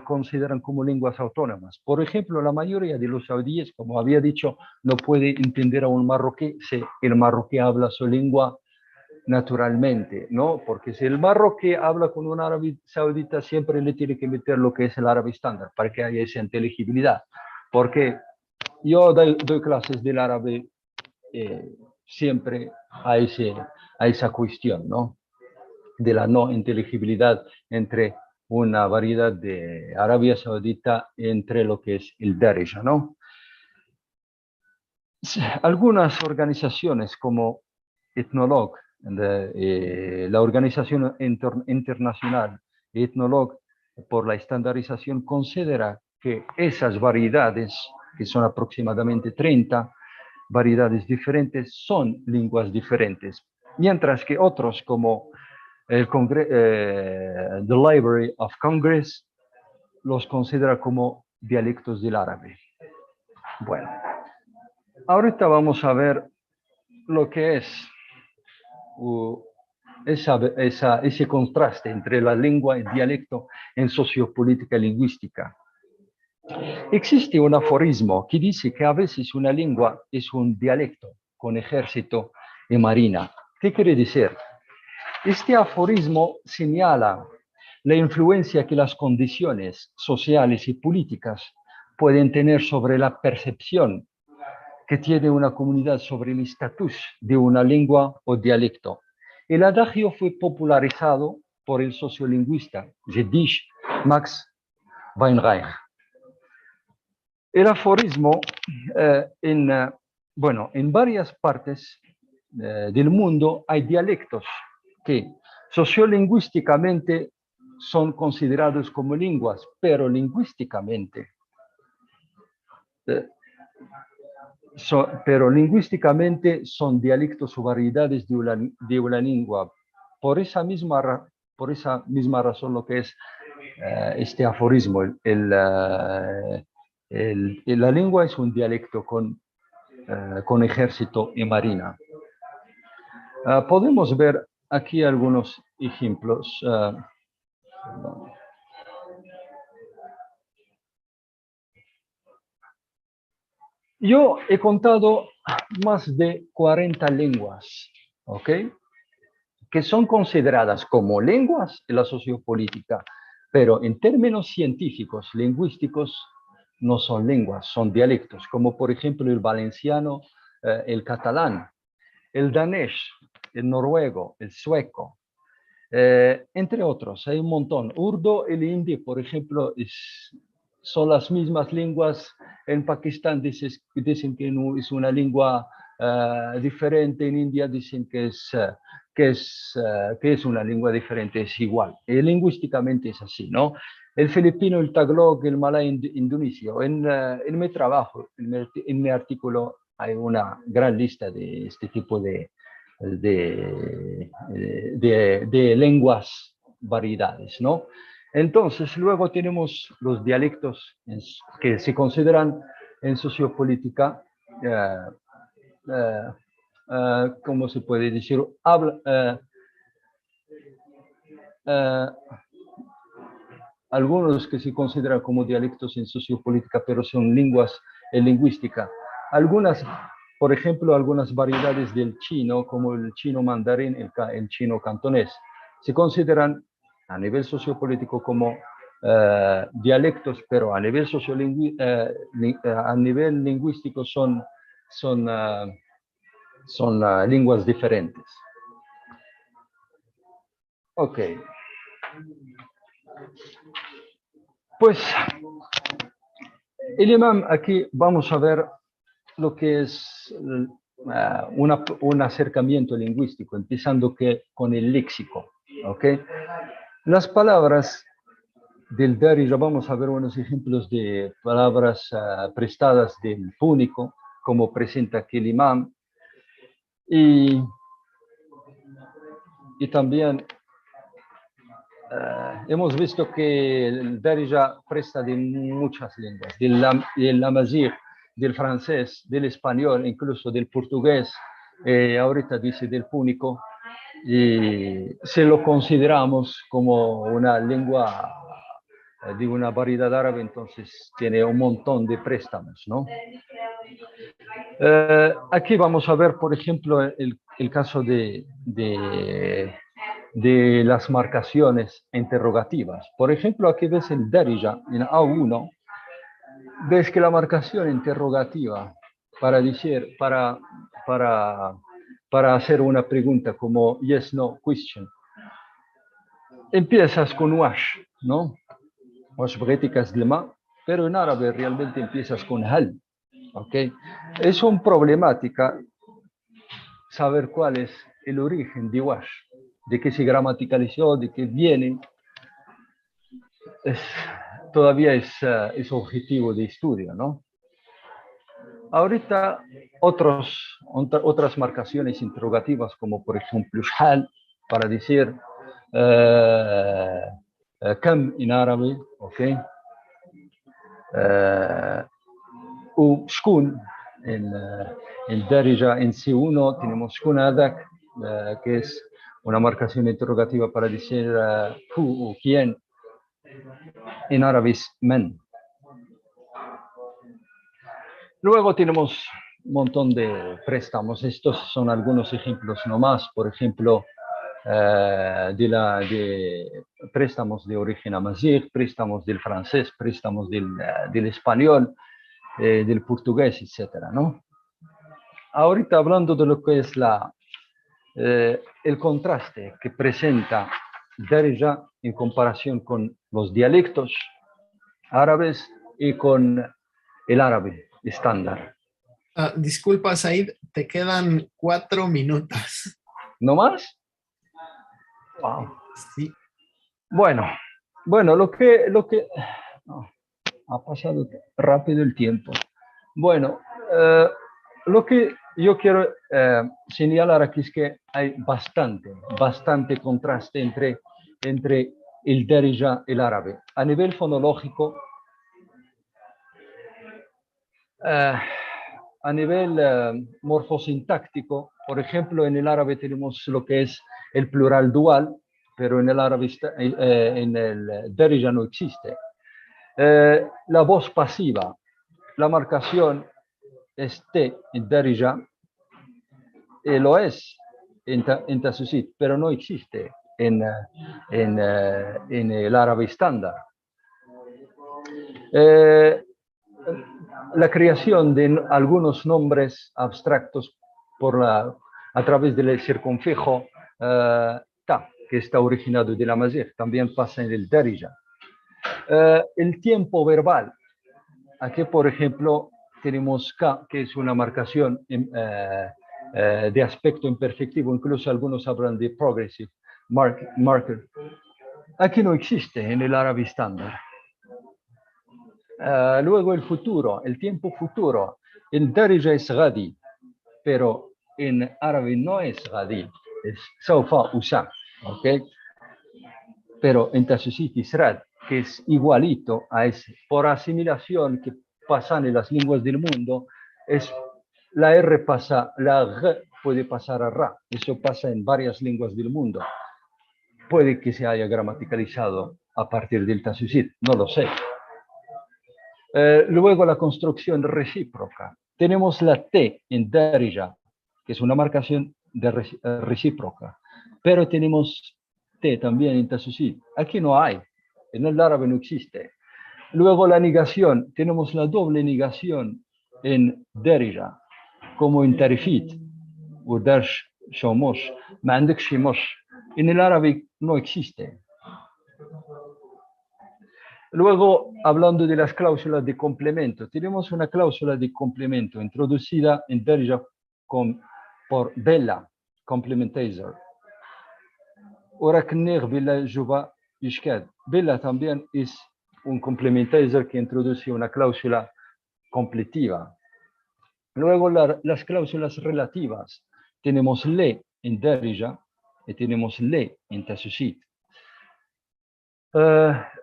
J: consideran como lenguas autónomas. Por ejemplo, la mayoría de los saudíes, como había dicho, no puede entender a un marroquí si el marroquí habla su lengua naturalmente, ¿no? Porque si el marroquí habla con un árabe saudita, siempre le tiene que meter lo que es el árabe estándar para que haya esa inteligibilidad. Porque yo doy clases del árabe siempre a esa cuestión, ¿no? De la no inteligibilidad entre una variedad de Arabia Saudita entre lo que es el Darija, ¿no? Algunas organizaciones como Ethnologue, la Organización Internacional Ethnologue por la Estandarización, considera que esas variedades, que son aproximadamente 30 variedades diferentes, son lenguas diferentes, mientras que otros como the Library of Congress los considera como dialectos del árabe. Bueno, ahorita vamos a ver lo que es ese contraste entre la lengua y el dialecto en sociopolítica y lingüística. Existe un aforismo que dice que a veces una lengua es un dialecto con ejército y marina. ¿Qué quiere decir? Este aforismo señala la influencia que las condiciones sociales y políticas pueden tener sobre la percepción que tiene una comunidad sobre el estatus de una lengua o dialecto. El adagio fue popularizado por el sociolingüista yiddish Max Weinreich. El aforismo, en varias partes del mundo hay dialectos que sociolingüísticamente son considerados como lenguas, pero lingüísticamente son dialectos o variedades de una lengua. Por esa misma razón, lo que es este aforismo, la lengua es un dialecto con ejército y marina. Podemos ver aquí algunos ejemplos. Yo he contado más de 40 lenguas, ¿ok? Que son consideradas como lenguas en la sociopolítica, pero en términos científicos, lingüísticos, no son lenguas, son dialectos, como por ejemplo el valenciano, el catalán, el danés, el noruego, el sueco, entre otros, hay un montón. Urdu, el hindi, por ejemplo, son las mismas lenguas. En Pakistán dicen que no, es una lengua diferente, en India dicen que es una lengua diferente, es igual. Lingüísticamente es así, ¿no? El filipino, el tagalog, el malay indonesio. En mi trabajo, en mi artículo, hay una gran lista de este tipo de lenguas variedades, ¿no? Entonces, luego tenemos los dialectos que se consideran en sociopolítica, ¿cómo se puede decir? Algunos que se consideran como dialectos en sociopolítica, pero son lenguas en lingüística. Algunas, por ejemplo, algunas variedades del chino, como el chino mandarín, el chino cantonés, se consideran a nivel sociopolítico como dialectos, pero a nivel, a nivel lingüístico son lenguas diferentes. Ok. Pues el imam, aquí vamos a ver lo que es un acercamiento lingüístico, empezando con el léxico. ¿Okay? Las palabras del Darija, vamos a ver unos ejemplos de palabras prestadas del púnico, como presenta aquí el imam, y también hemos visto que el Darija presta de muchas lenguas, del amazigh, del francés, del español, incluso del portugués, ahorita dice del púnico, y si lo consideramos como una lengua de una variedad árabe, entonces tiene un montón de préstamos, ¿no? Aquí vamos a ver, por ejemplo, el caso de las marcaciones interrogativas. Por ejemplo, aquí ves el Darija en A1, ves que la marcación interrogativa para decir, para hacer una pregunta como yes, no, question, empiezas con wash, ¿no? Wash bréticas de ma, pero en árabe realmente empiezas con hal, ¿ok? Es una problemática saber cuál es el origen de wash, de qué se gramaticalizó, de qué viene. Todavía es objetivo de estudio, ¿no? Ahorita otras marcaciones interrogativas, como por ejemplo hal, para decir kam en árabe, ¿ok? O shkun, en Darija, en C1 tenemos shkun hadak, que es una marcación interrogativa para decir who o quién. En árabe es man. Luego tenemos un montón de préstamos. Estos son algunos ejemplos nomás. Por ejemplo, de préstamos de origen amazigh, préstamos del francés, préstamos del español, del portugués, etcétera, ¿no? Ahorita hablando de lo que es el contraste que presenta Darija en comparación con los dialectos árabes y con el árabe estándar.
F: Disculpa, Said, te quedan 4 minutos.
J: ¿No más? Wow.
F: Sí.
J: Bueno, ha pasado rápido el tiempo. Bueno, lo que yo quiero señalar aquí es que hay bastante contraste entre el Darija y el árabe. A nivel fonológico, a nivel morfosintáctico, por ejemplo, en el árabe tenemos lo que es el plural dual, pero en el árabe, en el Darija no existe. La voz pasiva, la marcación es T en Darija, lo es en Tasusit, pero no existe en el árabe estándar. La creación de algunos nombres abstractos por a través del circunfijo ta, que está originado de la Amazigh, también pasa en el Darija. El tiempo verbal, aquí por ejemplo tenemos K, que es una marcación de aspecto imperfectivo, incluso algunos hablan de progressive marker. Aquí no existe en el árabe estándar. Luego el futuro, el tiempo futuro, en Darija es Ghadi, pero en árabe no es Ghadi, es Saufa Usa, ¿ok? Pero en Tasusit es Rad, que es igualito a ese. Por asimilación que pasan en las lenguas del mundo, es la R pasa, la G puede pasar a Ra. Eso pasa en varias lenguas del mundo. Puede que se haya gramaticalizado a partir del Tasusit, no lo sé. Luego la construcción recíproca. Tenemos la T en Darija, que es una marcación de recíproca, pero tenemos T también en Tasusit. Aquí no hay, en el árabe no existe. Luego la negación, tenemos la doble negación en Darija, como en Tarifit, o Darsh Shomosh, Mandek Shimosh. En el árabe no existe. Luego, hablando de las cláusulas de complemento, tenemos una cláusula de complemento introducida en Darija por Bella, complementizer. Bella también es un complementizer que introduce una cláusula completiva. Luego, las cláusulas relativas. Tenemos le en Darija y tenemos le en Tasusit.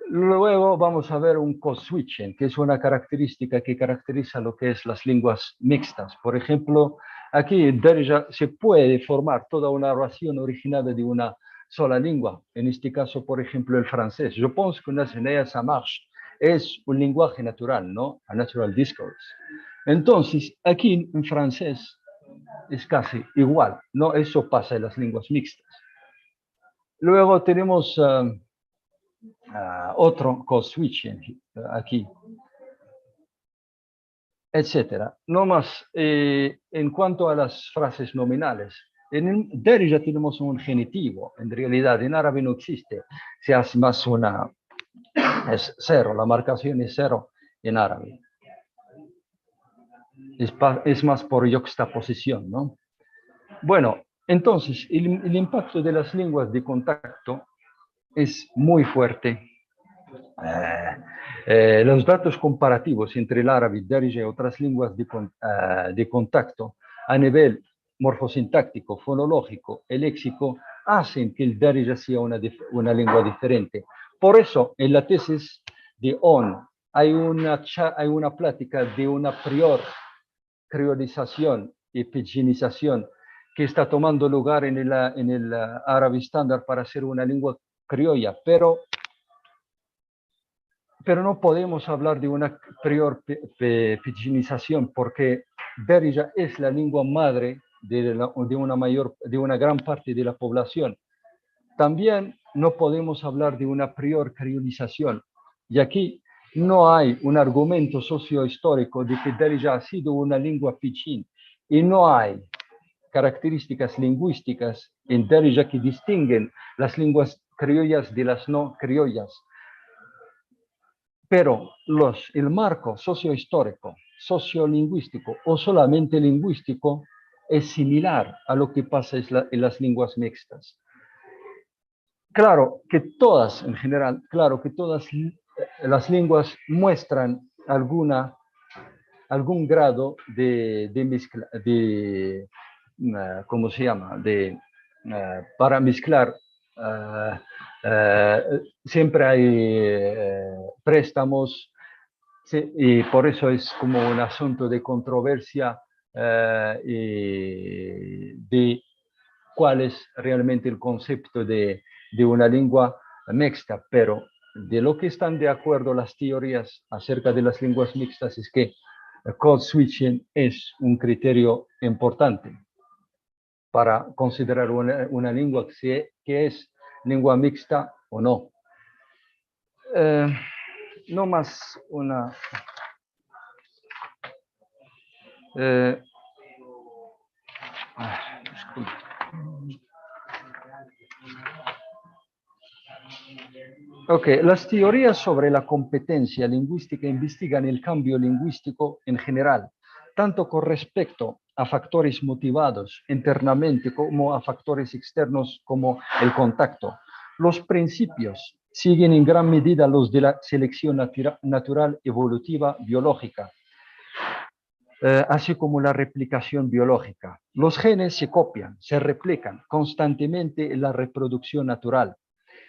J: Luego vamos a ver un co-switching, que es una característica que caracteriza lo que es las lenguas mixtas. Por ejemplo, aquí en Darija se puede formar toda una oración originada de una sola lengua. En este caso, por ejemplo, el francés. Je pense que ça marche. Es un lenguaje natural, ¿no? A natural discourse. Entonces, aquí en francés es casi igual, ¿no? Eso pasa en las lenguas mixtas. Luego tenemos otro co-switching aquí, etcétera. No más, en cuanto a las frases nominales, en el Darija tenemos un genitivo, en realidad en árabe no existe, se hace más es cero, la marcación es cero en árabe. Es más por yuxtaposición, ¿no? Bueno, entonces el impacto de las lenguas de contacto es muy fuerte. Los datos comparativos entre el árabe, Darija y otras lenguas de contacto a nivel morfosintáctico, fonológico y léxico hacen que el Darija sea una lengua diferente. Por eso, en la tesis de ON hay una plática de una criolización y pidginización que está tomando lugar en el árabe estándar para ser una lengua criolla, pero no podemos hablar de una pidginización porque Darija es la lengua madre de una gran parte de la población. También no podemos hablar de una prior criolización, y aquí no hay un argumento sociohistórico de que Darija ha sido una lengua pidgin, y no hay características lingüísticas en Darija que distinguen las lenguas criollas de las no criollas. Pero el marco sociohistórico, sociolingüístico o solamente lingüístico es similar a lo que pasa en las lenguas mixtas. Claro que todas, en general, claro que todas las lenguas muestran algún grado de mezcla, ¿cómo se llama? Para mezclar. Siempre hay préstamos, y por eso es como un asunto de controversia de cuál es realmente el concepto de una lengua mixta, pero de lo que están de acuerdo las teorías acerca de las lenguas mixtas es que el code switching es un criterio importante para considerar una lengua que es lengua mixta o no. No más una... Ok, las teorías sobre la competencia lingüística investigan el cambio lingüístico en general, tanto con respecto a factores motivados internamente como a factores externos como el contacto. Los principios siguen en gran medida los de la selección natural evolutiva biológica, así como la replicación biológica. Los genes se copian, se replican constantemente en la reproducción natural.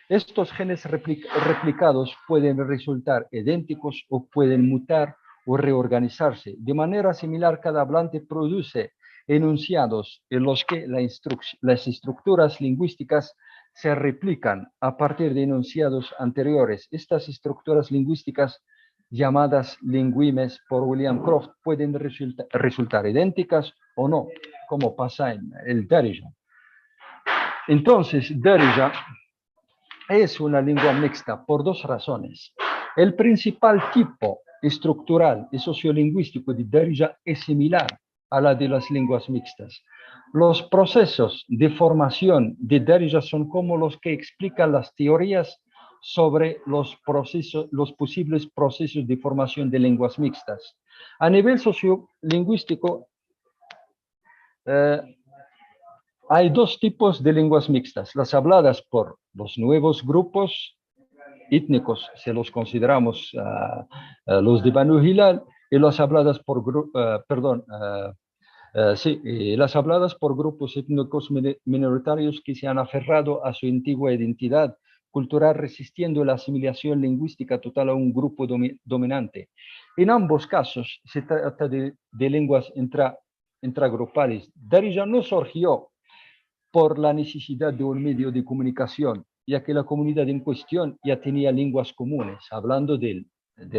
J: Estos genes replicados pueden resultar idénticos o pueden mutar o reorganizarse. De manera similar, cada hablante produce enunciados en los que las estructuras lingüísticas se replican a partir de enunciados anteriores. Estas estructuras lingüísticas, llamadas lingüimes por William Croft, pueden resultar idénticas o no, como pasa en el Darija. Entonces, Darija es una lengua mixta por dos razones. El principal tipo estructural y sociolingüístico de Darija es similar a la de las lenguas mixtas. Los procesos de formación de Darija son como los que explican las teorías sobre los posibles procesos de formación de lenguas mixtas. A nivel sociolingüístico, hay dos tipos de lenguas mixtas, las habladas por los nuevos grupos étnicos, si los consideramos los de Banu Hilal, y las habladas por, las habladas por grupos étnicos minoritarios que se han aferrado a su antigua identidad cultural resistiendo la asimilación lingüística total a un grupo dominante. En ambos casos se trata de lenguas intragrupales. Darija no surgió por la necesidad de un medio de comunicación, ya que la comunidad en cuestión ya tenía lenguas comunes, hablando del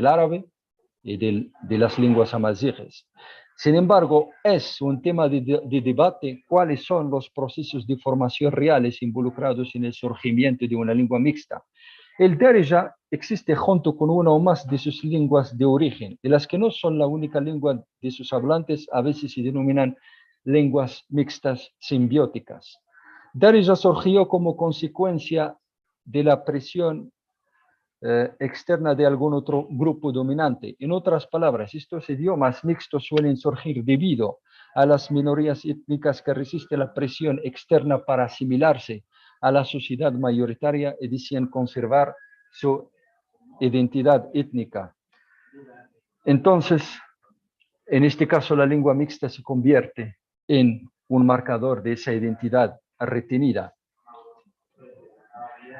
J: árabe y de las lenguas amazighes. Sin embargo, es un tema de debate cuáles son los procesos de formación reales involucrados en el surgimiento de una lengua mixta. El Darija existe junto con una o más de sus lenguas de origen, y las que no son la única lengua de sus hablantes a veces se denominan lenguas mixtas simbióticas. Darija surgió como consecuencia de la presión externa de algún otro grupo dominante. En otras palabras, estos idiomas mixtos suelen surgir debido a las minorías étnicas que resisten la presión externa para asimilarse a la sociedad mayoritaria y desean conservar su identidad étnica. Entonces, en este caso, la lengua mixta se convierte en un marcador de esa identidad retenida.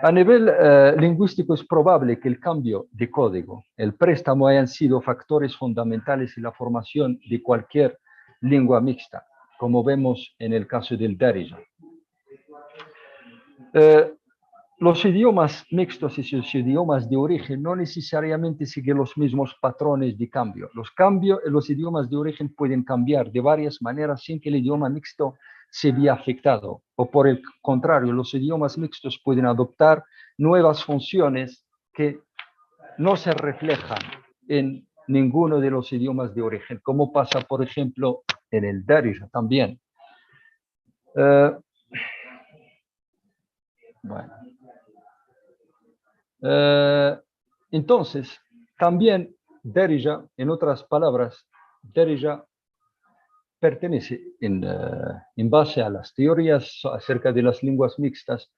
J: A nivel lingüístico es probable que el cambio de código, el préstamo hayan sido factores fundamentales en la formación de cualquier lengua mixta, como vemos en el caso del Darija. Los idiomas mixtos y sus idiomas de origen no necesariamente siguen los mismos patrones de cambio. Los idiomas de origen pueden cambiar de varias maneras sin que el idioma mixto se vea afectado. O por el contrario, los idiomas mixtos pueden adoptar nuevas funciones que no se reflejan en ninguno de los idiomas de origen, como pasa, por ejemplo, en el Darija también. Bueno. Entonces, también Darija, en otras palabras, Darija pertenece, en base a las teorías acerca de las lenguas mixtas,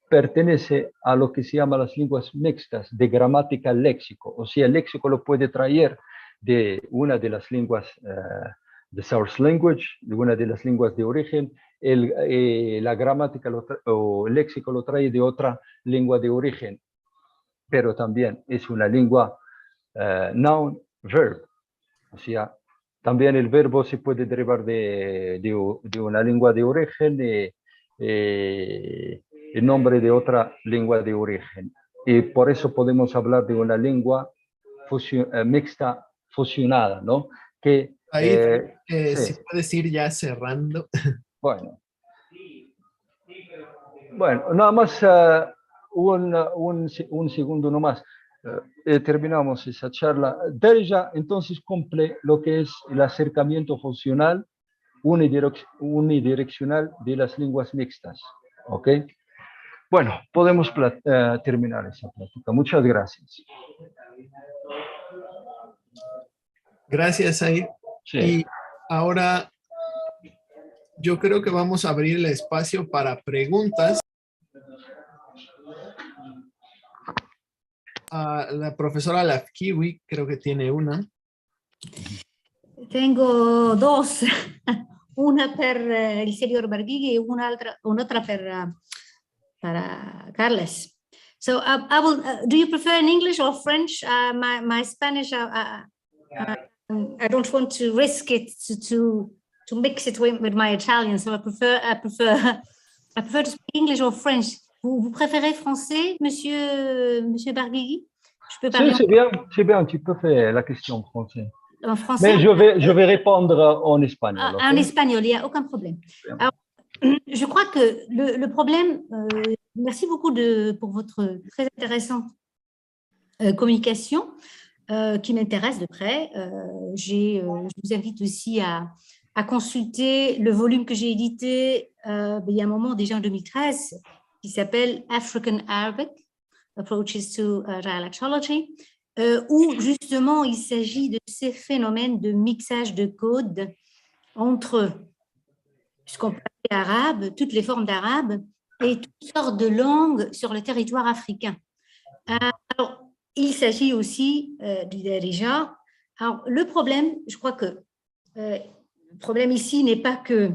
J: pertenece a lo que se llama las lenguas mixtas de gramática léxico. O sea, el léxico lo puede traer de una de las lenguas de source language, de una de las lenguas de origen. La gramática o el léxico lo trae de otra lengua de origen, pero también es una lengua noun-verb. O sea, también el verbo se puede derivar de una lengua de origen, el nombre de otra lengua de origen. Y por eso podemos hablar de una lengua mixta fusionada, ¿no? Que,
F: ahí
J: sí.
F: si puedes ir ya cerrando.
J: Bueno, nada más un segundo nomás. Terminamos esa charla. Darija entonces cumple lo que es el acercamiento funcional unidireccional de las lenguas mixtas. ¿Ok? Bueno, podemos terminar esa plática. Muchas gracias.
F: Gracias, Said.
J: Sí.
F: Y ahora yo creo que vamos a abrir el espacio para preguntas. La profesora Lafkiwi creo que tiene una.
B: Tengo dos, una per il signor Barghighi e un'altra per Carles. So I will, do you prefer in English or French? My Spanish, I don't want to risk it to mix it with my Italian, so I prefer to speak English or French. Vous préférez français, monsieur Barghighi? Je peux parler
J: C'est bien, tu peux faire la question en français.
B: en français?
J: Mais je vais répondre en espagnol.
B: En espagnol, il n'y a aucun problème. Alors, je crois que le problème, merci beaucoup pour votre très intéressante communication qui m'intéresse de près. Je vous invite aussi à consulter le volume que j'ai édité il y a un moment, déjà en 2013, qui s'appelle African Arabic, Approaches to Dialectology, où justement il s'agit de ces phénomènes de mixage de code entre ce qu'on peut appeler arabe, toutes les formes d'arabe et toutes sortes de langues sur le territoire africain. Alors, il s'agit aussi du Darija. Alors, le problème, je crois que le problème ici n'est pas que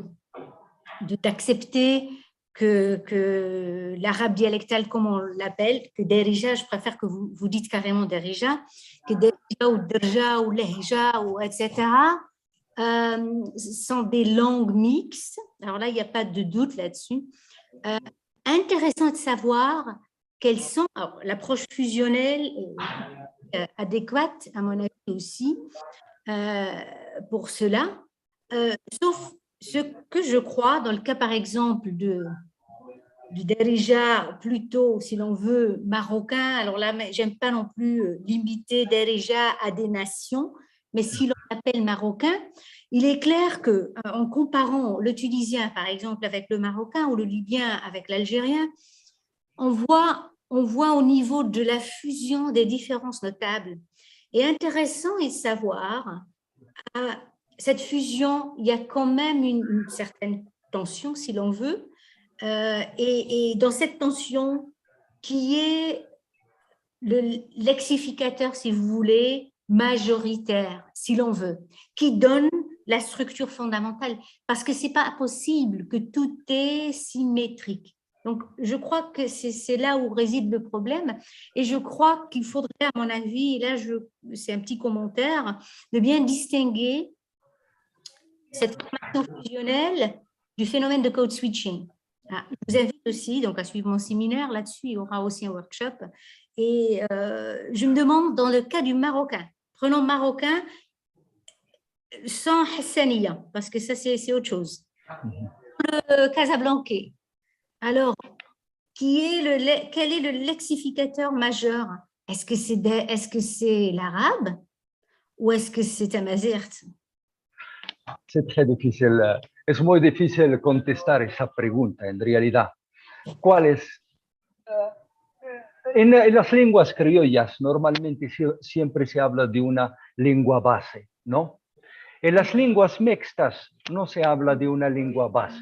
B: d'accepter que l'arabe dialectal, comme on l'appelle, que Darija, je préfère que vous dites carrément Darija, que Darija ou Darja ou Lehja, ou etc., sont des langues mixtes. Alors là, il n'y a pas de doute là-dessus. Intéressant de savoir quelles sont l'approche fusionnelle adéquate, à mon avis aussi, pour cela. Sauf ce que je crois, dans le cas par exemple du Darija, plutôt, si l'on veut, marocain. Alors là, j'aime pas non plus limiter Darija à des nations, mais si l'on appelle marocain, il est clair qu'en comparant le tunisien, par exemple, avec le marocain ou le libyen avec l'algérien, on voit au niveau de la fusion des différences notables. Et intéressant est de savoir, à cette fusion, il y a quand même une certaine tension, si l'on veut, et dans cette tension qui est le lexificateur, si vous voulez, majoritaire, si l'on veut, qui donne la structure fondamentale, parce que ce n'est pas possible que tout est symétrique. Donc, je crois que c'est là où réside le problème, et je crois qu'il faudrait, à mon avis, et là, c'est un petit commentaire, de bien distinguer cette formation fusionnelle du phénomène de code switching. Je vous invite aussi donc, à suivre mon séminaire là-dessus, il y aura aussi un workshop, et je me demande, dans le cas du marocain, prenons marocain sans Hassaniya, parce que ça, c'est autre chose. Le Casablancais. Alors, quel est le lexificateur majeur? Est-ce que c'est l'arabe ou est-ce que c'est Amazigh?
J: C'est très difficile. Es muy difícil contestar esa pregunta, en realidad. ¿Cuáles? En las lenguas criollas normalmente siempre se habla de una lengua base, ¿no? En las lenguas mixtas no se habla de una lengua base,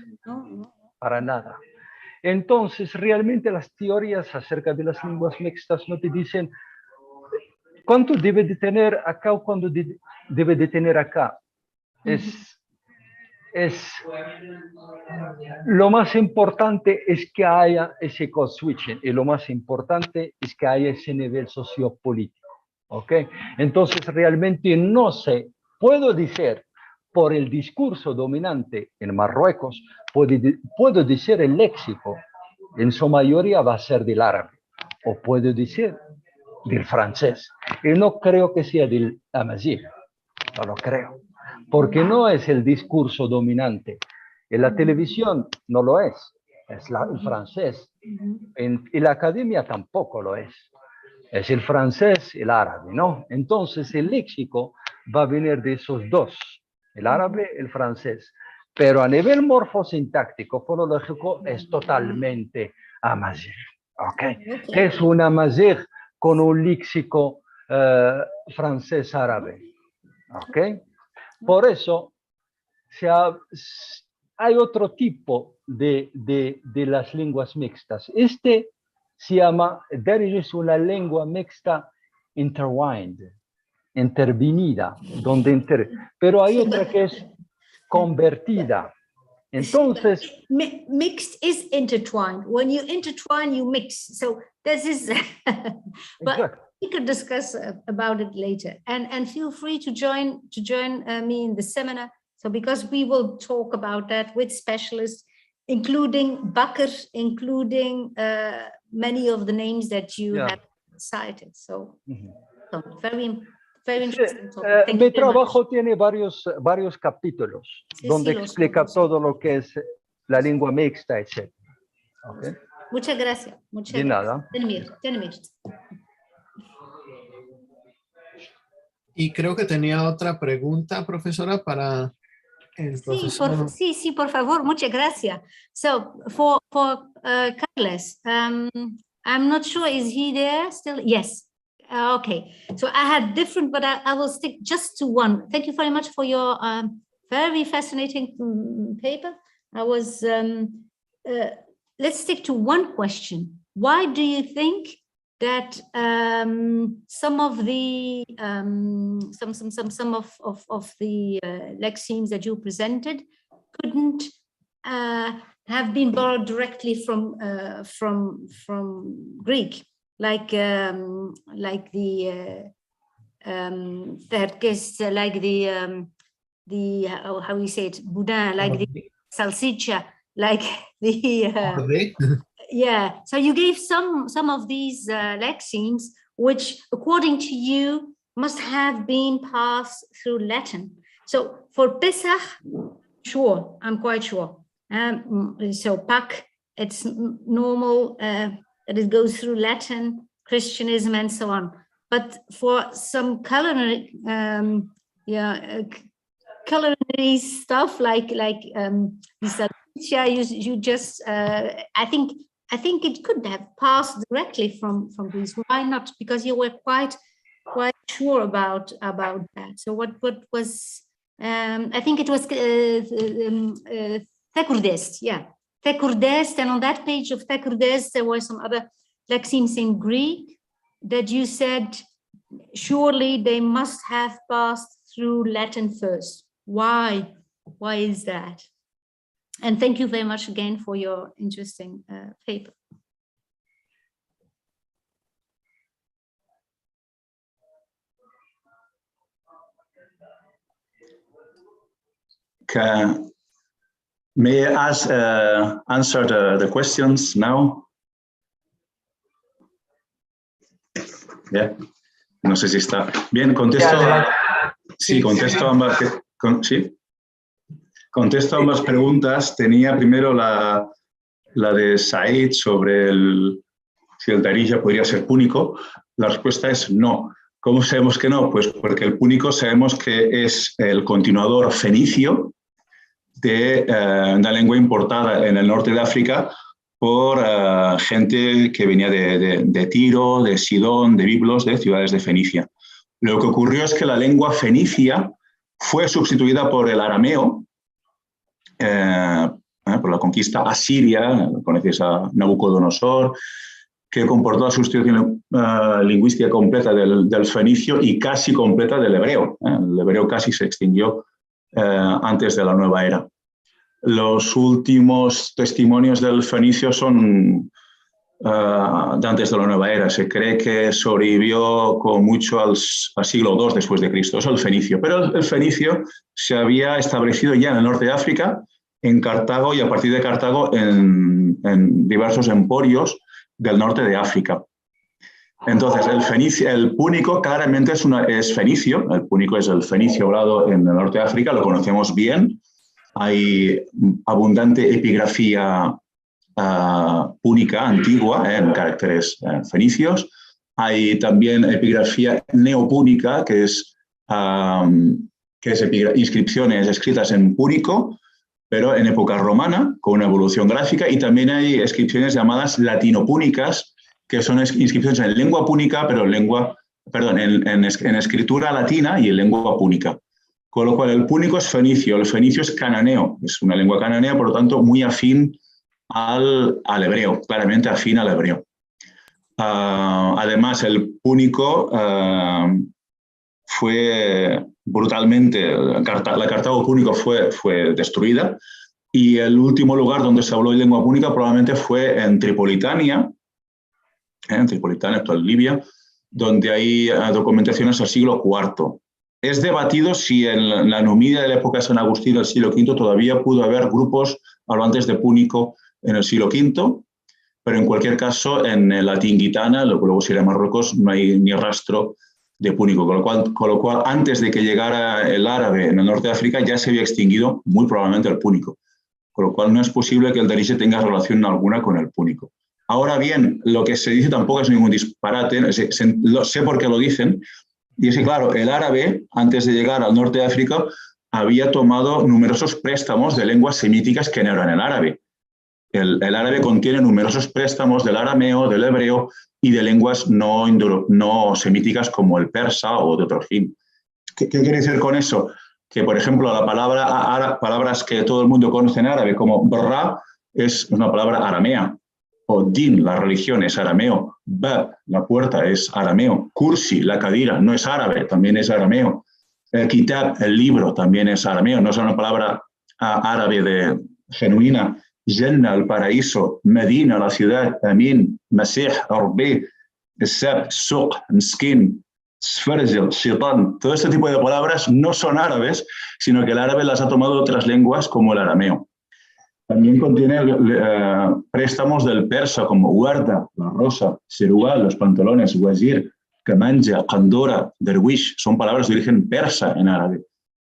J: para nada. Entonces, realmente las teorías acerca de las lenguas mixtas no te dicen cuánto debe de tener acá o cuánto debe de tener acá. Lo más importante es que haya ese code switching y lo más importante es que haya ese nivel sociopolítico, ¿ok? Entonces realmente no sé, puedo decir por el discurso dominante en Marruecos, puedo decir el léxico en su mayoría va a ser del árabe o puedo decir del francés y no creo que sea del amazigh, no lo creo. Porque no es el discurso dominante. En la televisión no lo es el francés. En la academia tampoco lo es el francés y el árabe, ¿no? Entonces el léxico va a venir de esos dos, el árabe y el francés. pero a nivel morfosintáctico, fonológico, es totalmente amazigh. ¿Okay? Es un amazigh con un léxico francés-árabe. ¿Okay? Por eso hay otro tipo de las lenguas mixtas. Este se llama, es una lengua mixta intertwined, intervenida, pero hay otra que es convertida. Entonces,
B: mixed is intertwined. When you intertwine, you mix. So this is, but exactly. We could discuss about it later. And feel free to join me in the seminar. So because we will talk about that with specialists, including Bakker, including many of the names that you have cited. So, so very interesting topic.
J: Mi trabajo tiene varios capítulos donde explica todo lo que es la lengua mixta, etc. ¿Okay?
B: Muchas gracias.
J: De nada.
F: Y creo que tenía otra pregunta, profesora, para el profesor.
B: Sí, por favor, muchas gracias. So, for Carles, I'm not sure, is he there still? Yes. Okay, so I had different, but I will stick just to one. Thank you very much for your very fascinating paper. Let's stick to one question. Why do you think that some of the lexemes that you presented couldn't have been borrowed directly from Greek? Like the how we say it, boudin, like the salsicha, like the yeah. So you gave some of these lexemes, which according to you must have been passed through Latin. So for Pesach, sure, I'm quite sure. So Pak, it's normal. That it goes through Latin, Christianism, and so on. But for some culinary, culinary stuff like you just, I think it could have passed directly from Greece. Why not? Because you were quite sure about that. So what was? I think it was Thekurdest, yeah. Thekurdest, and on that page of Thekurdest, there were some other lexemes in Greek that you said, surely they must have passed through Latin first. Why? Why is that? And thank you very much again for your interesting paper.
G: May I answer the questions now? Yeah. No sé si está. Bien, contesto. Sí, contesto ambas. Sí. Contesto ambas preguntas. Tenía primero la de Said sobre si el Darija podría ser púnico. La respuesta es no. ¿Cómo sabemos que no? Pues porque el púnico sabemos que es el continuador fenicio de una lengua importada en el norte de África por gente que venía de Tiro, de Sidón, de Biblos, de ciudades de Fenicia. Lo que ocurrió es que la lengua fenicia fue sustituida por el arameo, por la conquista asiria, conocéis a Nabucodonosor, que comportó la sustitución lingüística completa del fenicio y casi completa del hebreo. El hebreo casi se extinguió antes de la nueva era. Los últimos testimonios del fenicio son de antes de la nueva era. Se cree que sobrevivió con mucho al siglo II después de Cristo. Eso es el fenicio. Pero el fenicio se había establecido ya en el norte de África, en Cartago, y a partir de Cartago en diversos emporios del norte de África. Entonces, el púnico claramente es fenicio. El púnico es el fenicio hablado en el norte de África, lo conocemos bien. Hay abundante epigrafía púnica antigua en caracteres fenicios. Hay también epigrafía neopúnica, que es inscripciones escritas en púnico, pero en época romana, con una evolución gráfica, y también hay inscripciones llamadas latinopúnicas, que son inscripciones en lengua púnica, pero en escritura latina y en lengua púnica. Con lo cual el púnico es fenicio, el fenicio es cananeo, es una lengua cananea, por lo tanto muy afín al hebreo, claramente afín al hebreo. Además, el púnico fue brutalmente, la Cartago púnico fue destruida, y el último lugar donde se habló de lengua púnica probablemente fue en Tripolitania, actual Libia, donde hay documentaciones del siglo IV. Es debatido si en la Numidia de la época de San Agustín del siglo V todavía pudo haber grupos hablantes de púnico en el siglo V, pero en cualquier caso en la Tingitana, lo que luego sería Marruecos, no hay ni rastro de púnico, con lo cual antes de que llegara el árabe en el norte de África ya se había extinguido muy probablemente el púnico, con lo cual no es posible que el darije tenga relación alguna con el púnico. Ahora bien, lo que se dice tampoco es ningún disparate, sé por qué lo dicen, y es que claro, el árabe antes de llegar al norte de África había tomado numerosos préstamos de lenguas semíticas que no eran el árabe. El árabe contiene numerosos préstamos del arameo, del hebreo y de lenguas no semíticas como el persa o de otro fin. ¿Qué quiere decir con eso? Que, por ejemplo, palabras que todo el mundo conoce en árabe, como barra, es una palabra aramea. O din, la religión, es arameo. Ba, la puerta, es arameo. Kursi, la cadira, no es árabe, también es arameo. Kitab, el libro, también es arameo, no es una palabra árabe genuina. Jannah, el paraíso. Medina, la ciudad. Amin, Masih, Arbi, Sab, Suq, Mskin, Sfarjel, Shaitan. Todo este tipo de palabras no son árabes, sino que el árabe las ha tomado de otras lenguas como el arameo. También contiene préstamos del persa como guarda, la rosa, serual, los pantalones, wazir, kamanja, kandora, derwish, son palabras de origen persa en árabe.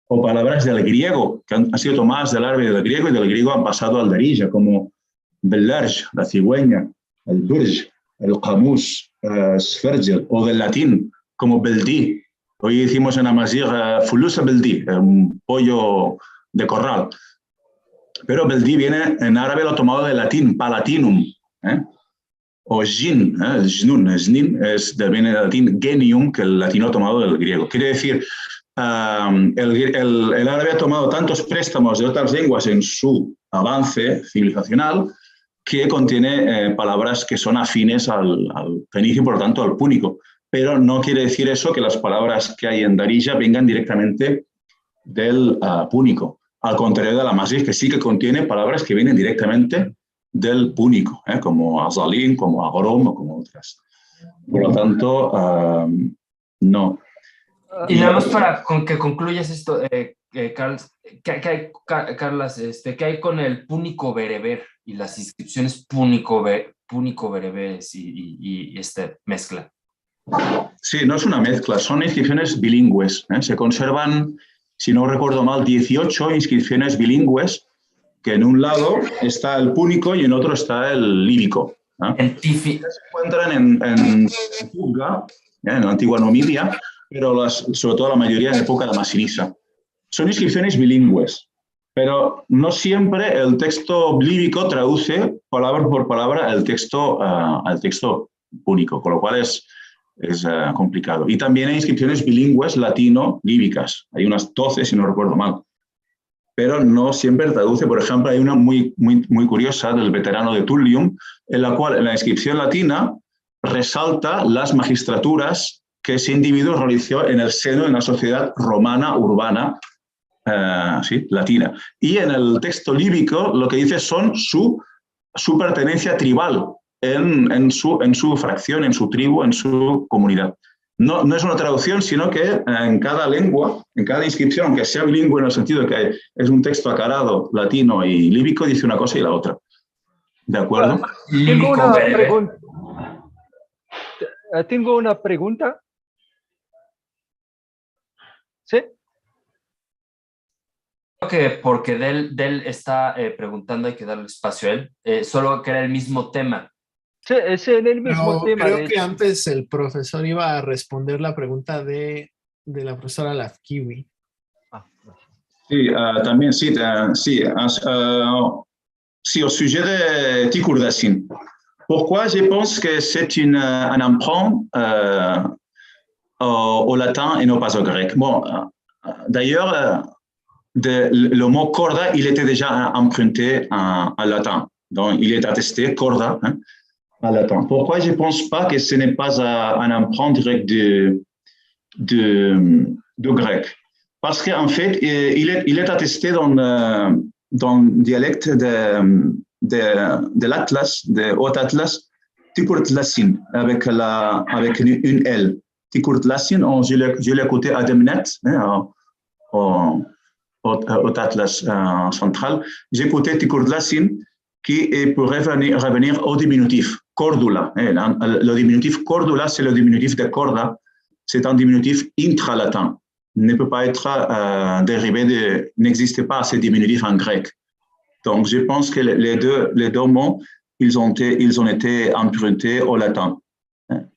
G: O palabras del griego, que han sido tomadas del árabe y del griego, y del griego han pasado al darija, como bellarj, la cigüeña, el burj, el qamus, sfergel, o del latín, como beldi. Hoy decimos en Amazigh fulusa beldi, un pollo de corral. Pero beldi viene en árabe, lo tomado del latín, palatinum, o jin, jnun, jnin viene del latín genium, que el latino ha tomado del griego. Quiere decir, el árabe ha tomado tantos préstamos de otras lenguas en su avance civilizacional que contiene palabras que son afines al fenicio y por lo tanto al púnico. Pero no quiere decir eso que las palabras que hay en darija vengan directamente del púnico. Al contrario de la Amazigh, que sí que contiene palabras que vienen directamente del púnico, como azalín, como agrom o como otras. Por lo tanto, no.
E: Y nada más para que concluyas esto, Carlos, Carlas, ¿qué hay con el púnico bereber y las inscripciones púnico-bereberes y esta mezcla?
G: Sí, no es una mezcla, son inscripciones bilingües. Se conservan, si no recuerdo mal, 18 inscripciones bilingües, que en un lado está el púnico y en otro está el líbico. Se encuentran en Turga, en la antigua Numidia, pero sobre todo la mayoría en época de Masinisa. Son inscripciones bilingües, pero no siempre el texto líbico traduce palabra por palabra el texto al texto púnico, con lo cual es complicado. Y también hay inscripciones bilingües latino-líbicas. Hay unas 12, si no recuerdo mal. Pero no siempre traduce. Por ejemplo, hay una muy curiosa del veterano de Tullium, en la cual en la inscripción latina resalta las magistraturas que ese individuo realizó en el seno de una sociedad romana urbana latina. Y en el texto líbico lo que dice son su pertenencia tribal en su fracción, en su tribu, en su comunidad. No es una traducción, sino que en cada lengua, en cada inscripción, aunque sea bilingüe en el sentido de que es un texto acarado, latino y líbico, dice una cosa y la otra. ¿De acuerdo?
J: Tengo una pregunta. ¿Sí?
E: Creo que porque Del está preguntando, hay que darle espacio a él, solo que era el mismo tema.
J: Sí, es en el mismo tema.
F: Creo que antes el profesor iba a responder la pregunta de la profesora Lafkiwi.
G: Sí, también sí, sí, au sujet de Tikur-Dassin. Pourquoi je pense que c'est un emprunt au latin et non pas au grec. Bon, d'ailleurs, le mot corda, il était déjà emprunté en latin. Donc, il est attesté, corda, hein, en latin. Pourquoi je ne pense pas que ce n'est pas un emprunt direct de grec? Parce qu'en fait, il est attesté dans le dialecte de l'Atlas, de Haut-Atlas, Tikur-Tlassin, avec une L. Tikur-Tlassin, je l'ai écouté à Demnet, hein, au Atlas central. J'ai écouté Tikur-Tlassin qui pourrait revenir au diminutif, cordula. Le diminutif cordula, c'est le diminutif de corda. C'est un diminutif intralatin. Ne peut pas être dérivé n'existe pas ce diminutif en grec. Donc, je pense que les deux mots, ils ont été empruntés au latin.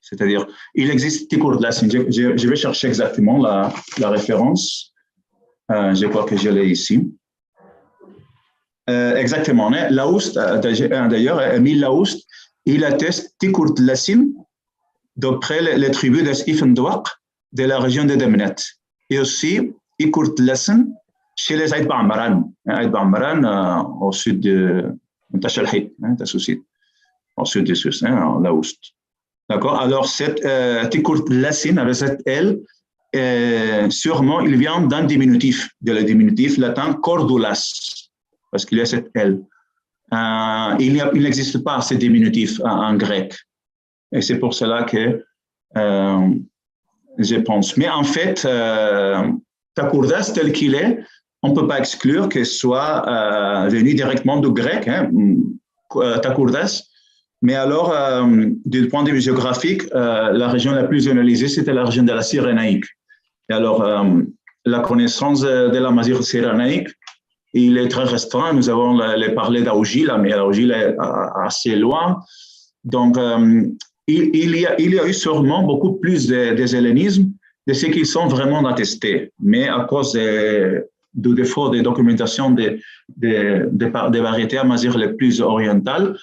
G: C'est-à-dire, il existe Tikur-Tlassin. Je vais chercher exactement la référence. Je crois que je l'ai ici. Exactement. Laoust, d'ailleurs, Émile Laoust, il atteste Tikur-Tlassin d'après les tribus des IIFL de la région de Demnet. Et aussi Tikur-Tlassin chez les Aïd Ba'amran. Aïd Ba'amran au sud de Tachalhit, au sud de Sousse, Laoust. D'accord. Alors, cette Tikur-Tlassin avec cette L, sûrement, il vient d'un diminutif, de le diminutif latin cordulas, parce qu'il y a cette L. Il n'existe pas ce diminutif en grec. Et c'est pour cela que je pense. Mais en fait, Takurdas tel qu'il est, on ne peut pas exclure qu'il soit venu directement du grec, hein, Takurdas. Mais alors, du point de vue géographique, la région la plus analysée, c'était la région de la Cyrénaïque. Et alors, la connaissance de la masure cyrénaïque, il est très restreint. Nous avons parlé d'Augila, mais Augila est assez loin. Donc, il y a eu sûrement beaucoup plus des hellénismes de ceux qui sont vraiment attestés. Mais à cause du défaut de documentation des variétés à masure les plus orientales,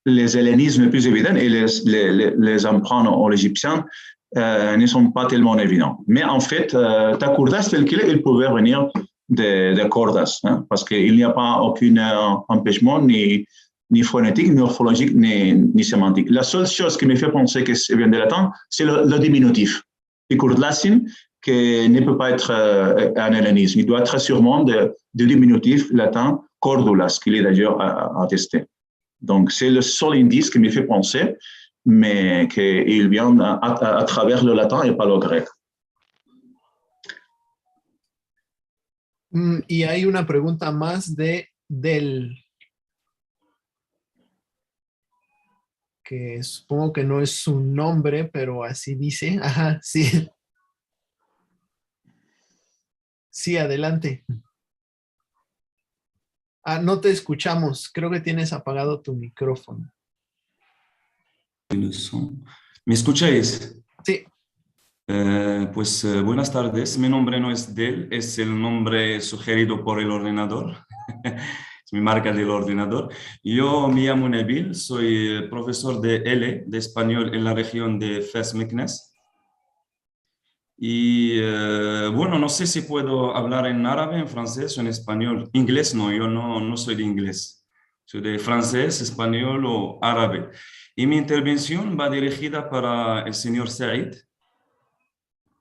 G: les hellénismes les plus évidents et les emprunts en égyptien ne sont pas tellement évidents. Mais en fait, Takurdas tel qu'il est, il pouvait venir de Cordas, hein, parce qu'il n'y a pas aucun empêchement ni phonétique, ni morphologique, ni sémantique. La seule chose qui me fait penser que ça vient de latin, c'est le diminutif. Tikur-Tlassin, qui ne peut pas être un hellénisme. Il doit être sûrement de diminutif latin cordulas, qu'il est d'ailleurs attesté. Donc, c'est le seul indice qui me fait penser, mais qu'il vient à travers le latin et pas le grec.
F: Y hay una pregunta más del, que supongo que no es su nombre, pero así dice. Ajá, sí. Sí, adelante. Ah, no te escuchamos. Creo que tienes apagado tu micrófono.
K: ¿Me escucháis?
F: Sí.
K: Pues buenas tardes. Mi nombre no es Del, es el nombre sugerido por el ordenador. Es mi marca del ordenador. Yo me llamo Nabil, soy profesor de L, de español en la región de Fes-Meknes. Y bueno, no sé si puedo hablar en árabe, en francés o en español. Inglés no, yo no soy de inglés. Soy de francés, español o árabe. Y mi intervención va dirigida para el señor Said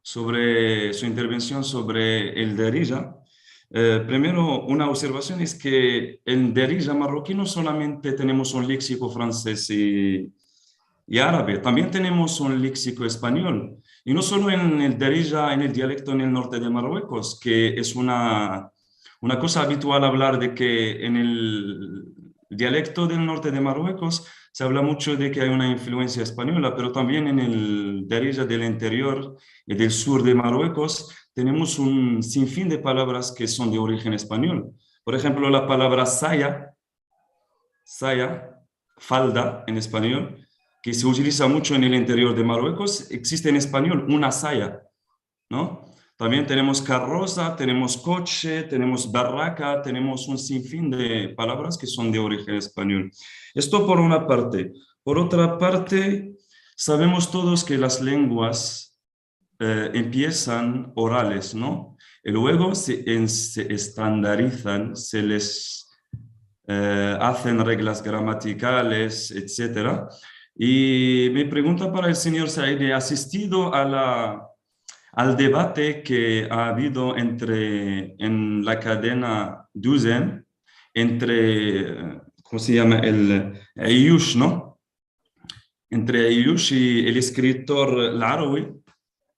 K: sobre su intervención sobre el derija. Primero, una observación es que en derija marroquí no solamente tenemos un léxico francés y árabe, también tenemos un léxico español. Y no solo en el derija, en el dialecto en el norte de Marruecos, que es una cosa habitual hablar de que en el dialecto del norte de Marruecos se habla mucho de que hay una influencia española, pero también en el derija del interior y del sur de Marruecos tenemos un sinfín de palabras que son de origen español. Por ejemplo, la palabra saya, falda en español, que se utiliza mucho en el interior de Marruecos, existe en español una saya, ¿no? También tenemos carroza, tenemos coche, tenemos barraca, tenemos un sinfín de palabras que son de origen español. Esto por una parte. Por otra parte, sabemos todos que las lenguas empiezan orales, ¿no? Y luego se estandarizan, se les hacen reglas gramaticales, etc. Y mi pregunta para el señor Said, ¿ha asistido al debate que ha habido en la cadena Duzen entre, ¿cómo se llama? El Ayush, ¿no? Entre Ayush y el escritor Larawi,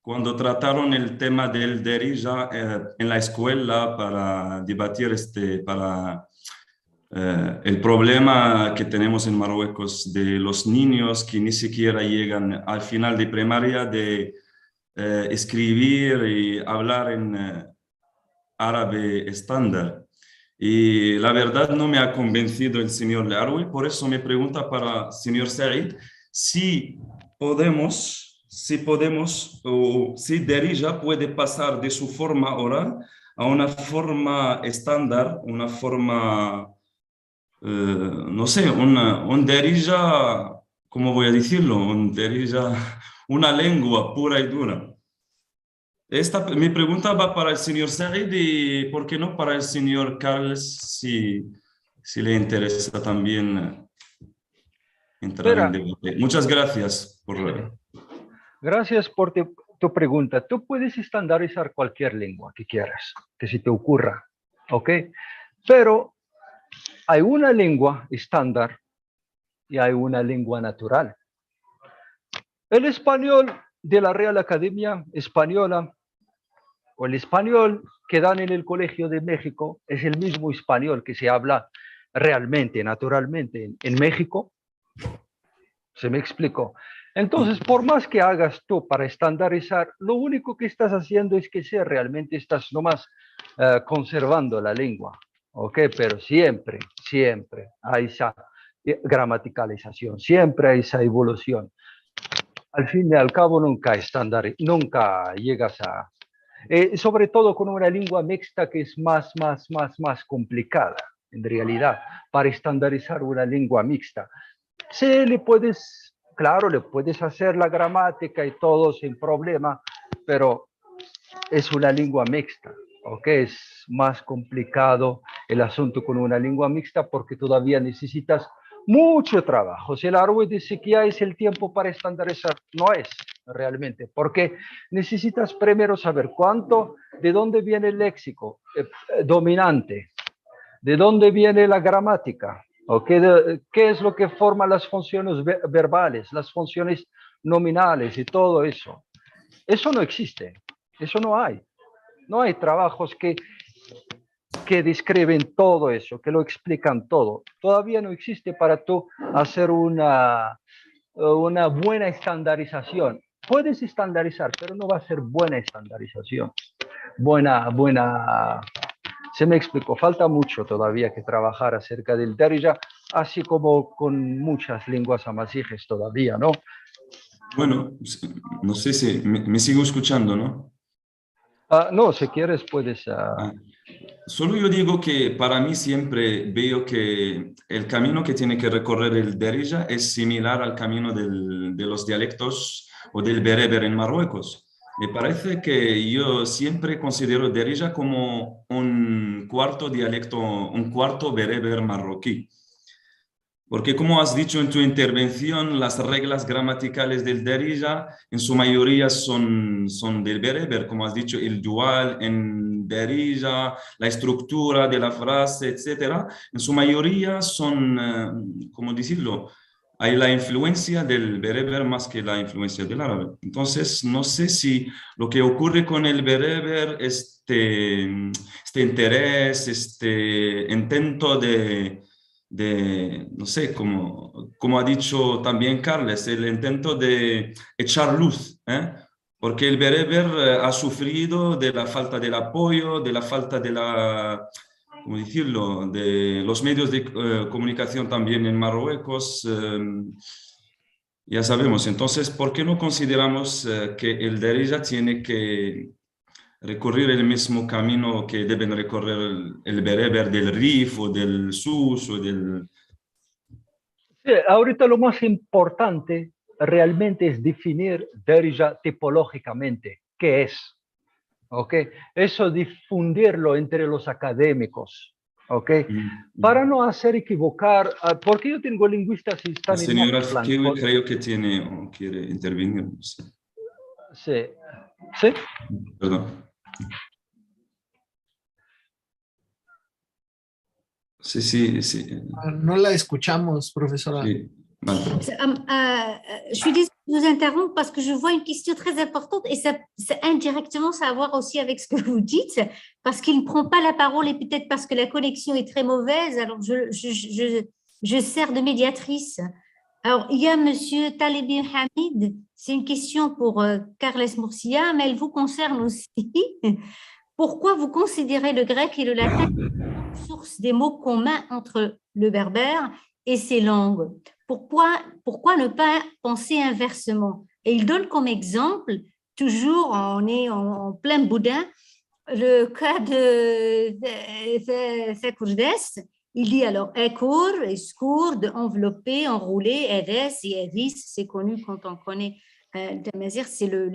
K: cuando trataron el tema del derija en la escuela para debatir el problema que tenemos en Marruecos de los niños que ni siquiera llegan al final de primaria de escribir y hablar en árabe estándar. Y la verdad no me ha convencido el señor Learwi, por eso me pregunta para el señor Said si podemos o si derija puede pasar de su forma oral a una forma estándar, una forma, no sé, un derija, ¿cómo voy a decirlo? Un derija, una lengua pura y dura. Mi pregunta va para el señor Said y, ¿por qué no, para el señor Carles, si le interesa también entrar en debate? Muchas gracias por...
J: Gracias por tu pregunta. Tú puedes estandarizar cualquier lengua que quieras, que se te ocurra, ¿ok? Pero hay una lengua estándar y hay una lengua natural. El español de la Real Academia Española o el español que dan en el Colegio de México es el mismo español que se habla realmente, naturalmente en México. ¿Se me explicó? Entonces, por más que hagas tú para estandarizar, lo único que estás haciendo es que realmente estás nomás conservando la lengua, ¿ok? Pero siempre hay esa gramaticalización, siempre hay esa evolución. Al fin y al cabo nunca llegas a... sobre todo con una lengua mixta que es más complicada, en realidad, para estandarizar una lengua mixta. Sí, claro, le puedes hacer la gramática y todo sin problema, pero es una lengua mixta, ¿ok? Es más complicado el asunto con una lengua mixta porque todavía necesitas mucho trabajo. Si el Arwe dice que ya es el tiempo para estandarizar, no es realmente, porque necesitas primero saber de dónde viene el léxico dominante, de dónde viene la gramática, ¿okay? ¿Qué es lo que forma las funciones verbales, las funciones nominales y todo eso? Eso no existe, eso no hay. No hay trabajos que describen todo eso, que lo explican todo. Todavía no existe para tú hacer una buena estandarización. Puedes estandarizar, pero no va a ser buena estandarización. Se me explicó, falta mucho todavía que trabajar acerca del Darija, así como con muchas lenguas amazighes todavía, ¿no?
K: Bueno, no sé si me sigo escuchando, ¿no?
J: No, si quieres puedes...
K: Solo yo digo que para mí siempre veo que el camino que tiene que recorrer el Darija es similar al camino de los dialectos o del bereber en Marruecos. Me parece que yo siempre considero Darija como un cuarto dialecto, un cuarto bereber marroquí. Porque como has dicho en tu intervención, las reglas gramaticales del Darija en su mayoría son del bereber, como has dicho, el dual en Darija, la estructura de la frase, etc. En su mayoría son, ¿cómo decirlo? Hay la influencia del bereber más que la influencia del árabe. Entonces, no sé si lo que ocurre con el bereber, este interés, este intento de no sé, como ha dicho también Carles, el intento de echar luz, porque el bereber ha sufrido de la falta del apoyo, de la falta de ¿cómo decirlo?, de los medios de comunicación también en Marruecos, ya sabemos. Entonces, ¿por qué no consideramos que el Darija tiene que recorrer el mismo camino que deben recorrer el bereber del Rif o del Sus o del...
J: Sí, ahorita lo más importante realmente es definir Derija tipológicamente. ¿Qué es? ¿Ok? Eso difundirlo entre los académicos. ¿Ok? Para no hacer equivocar, porque yo tengo lingüistas y
K: La
J: están en
K: señora
J: otro plan.
K: Kiwi creo que tiene o quiere intervenir. Sí.
J: Sí. ¿Sí?
K: Perdón. Sí, sí, sí.
F: No la escuchamos, profesora.
K: Sí. Vale.
B: Je suis désolée de vous interrompre parce que je vois une question très importante et ça indirectement, ça a à voir aussi avec ce que vous dites, parce qu'il ne prend pas la parole et peut-être parce que la connexion est très mauvaise. Alors, je sers de médiatrice. Alors, il y a Monsieur Talebi Hamid. C'est une question pour Carles Murcia, mais elle vous concerne aussi. Pourquoi vous considérez le grec et le latin source des mots communs entre le berbère et ces langues? Pourquoi ne pas penser inversement? Et il donne comme exemple, toujours on est en plein boudin, le cas de Sekurdes. Il dit alors Ekur, Eskur, de envelopper, enrouler, Edes et Edis, c'est connu quand on connaît Damazir, c'est le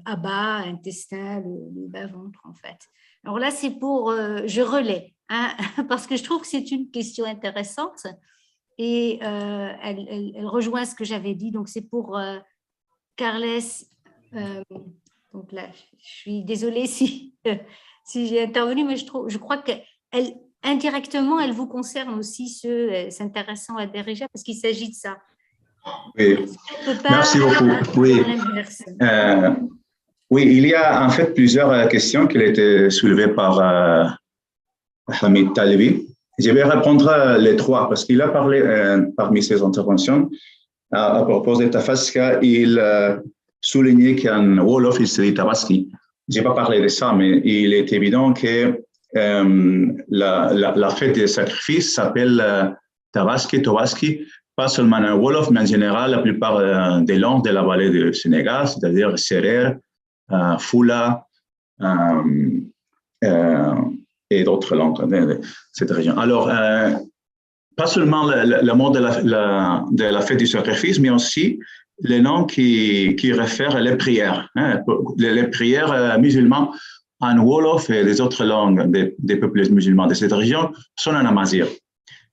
B: abat, intestin, le bas-ventre en fait. Alors là, c'est pour, je relais, hein, parce que je trouve que c'est une question intéressante et elle rejoint ce que j'avais dit. Donc, c'est pour Carles. Donc là, je suis désolée si j'ai intervenu, mais je crois qu'indirectement, elle vous concerne aussi, s'intéressant à Derija, parce qu'il s'agit de ça.
G: Oui. Merci beaucoup. Oui. Oui, il y a en fait plusieurs questions qui ont été soulevées par Hamid Talebi. Je vais répondre les trois parce qu'il a parlé parmi ses interventions à propos de Tafaska. Il soulignait qu'en Wolof, il se dit Tabaski. Je n'ai pas parlé de ça, mais il est évident que la fête des sacrifices s'appelle Tabaski, Tobaski, pas seulement en Wolof, mais en général, la plupart des langues de la vallée du Sénégal, c'est-à-dire Serer, Fula et d'autres langues de cette région. Alors, pas seulement le mot de la fête du sacrifice, mais aussi les noms qui réfèrent les prières. Hein, les prières musulmanes en Wolof et les autres langues des peuples musulmans de cette région sont en amazigh.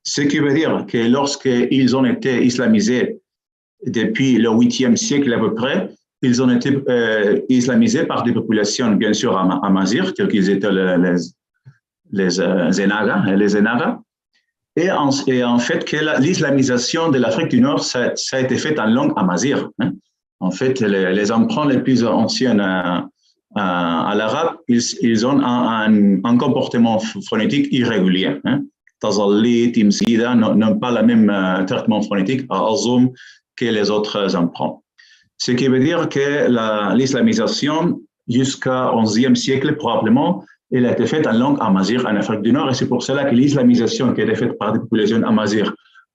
G: Ce qui veut dire que lorsqu'ils ont été islamisés depuis le 8e siècle à peu près, ils ont été islamisés par des populations, bien sûr, amazigh, telles qu'ils étaient les Zenaga. Et en fait, que l'islamisation de l'Afrique du Nord, ça a été fait en langue amazigh. Hein. En fait, les emprunts les plus anciens à l'arabe, ils ont un comportement phonétique irrégulier. Hein. Tazalit, Imsida n'ont pas le même traitement phonétique à Azum que les autres emprunts. Ce qui veut dire que l'islamisation, jusqu'au 11e siècle probablement, elle a été faite en langue amazigh en Afrique du Nord, et c'est pour cela que l'islamisation qui a été faite par des populations amazigh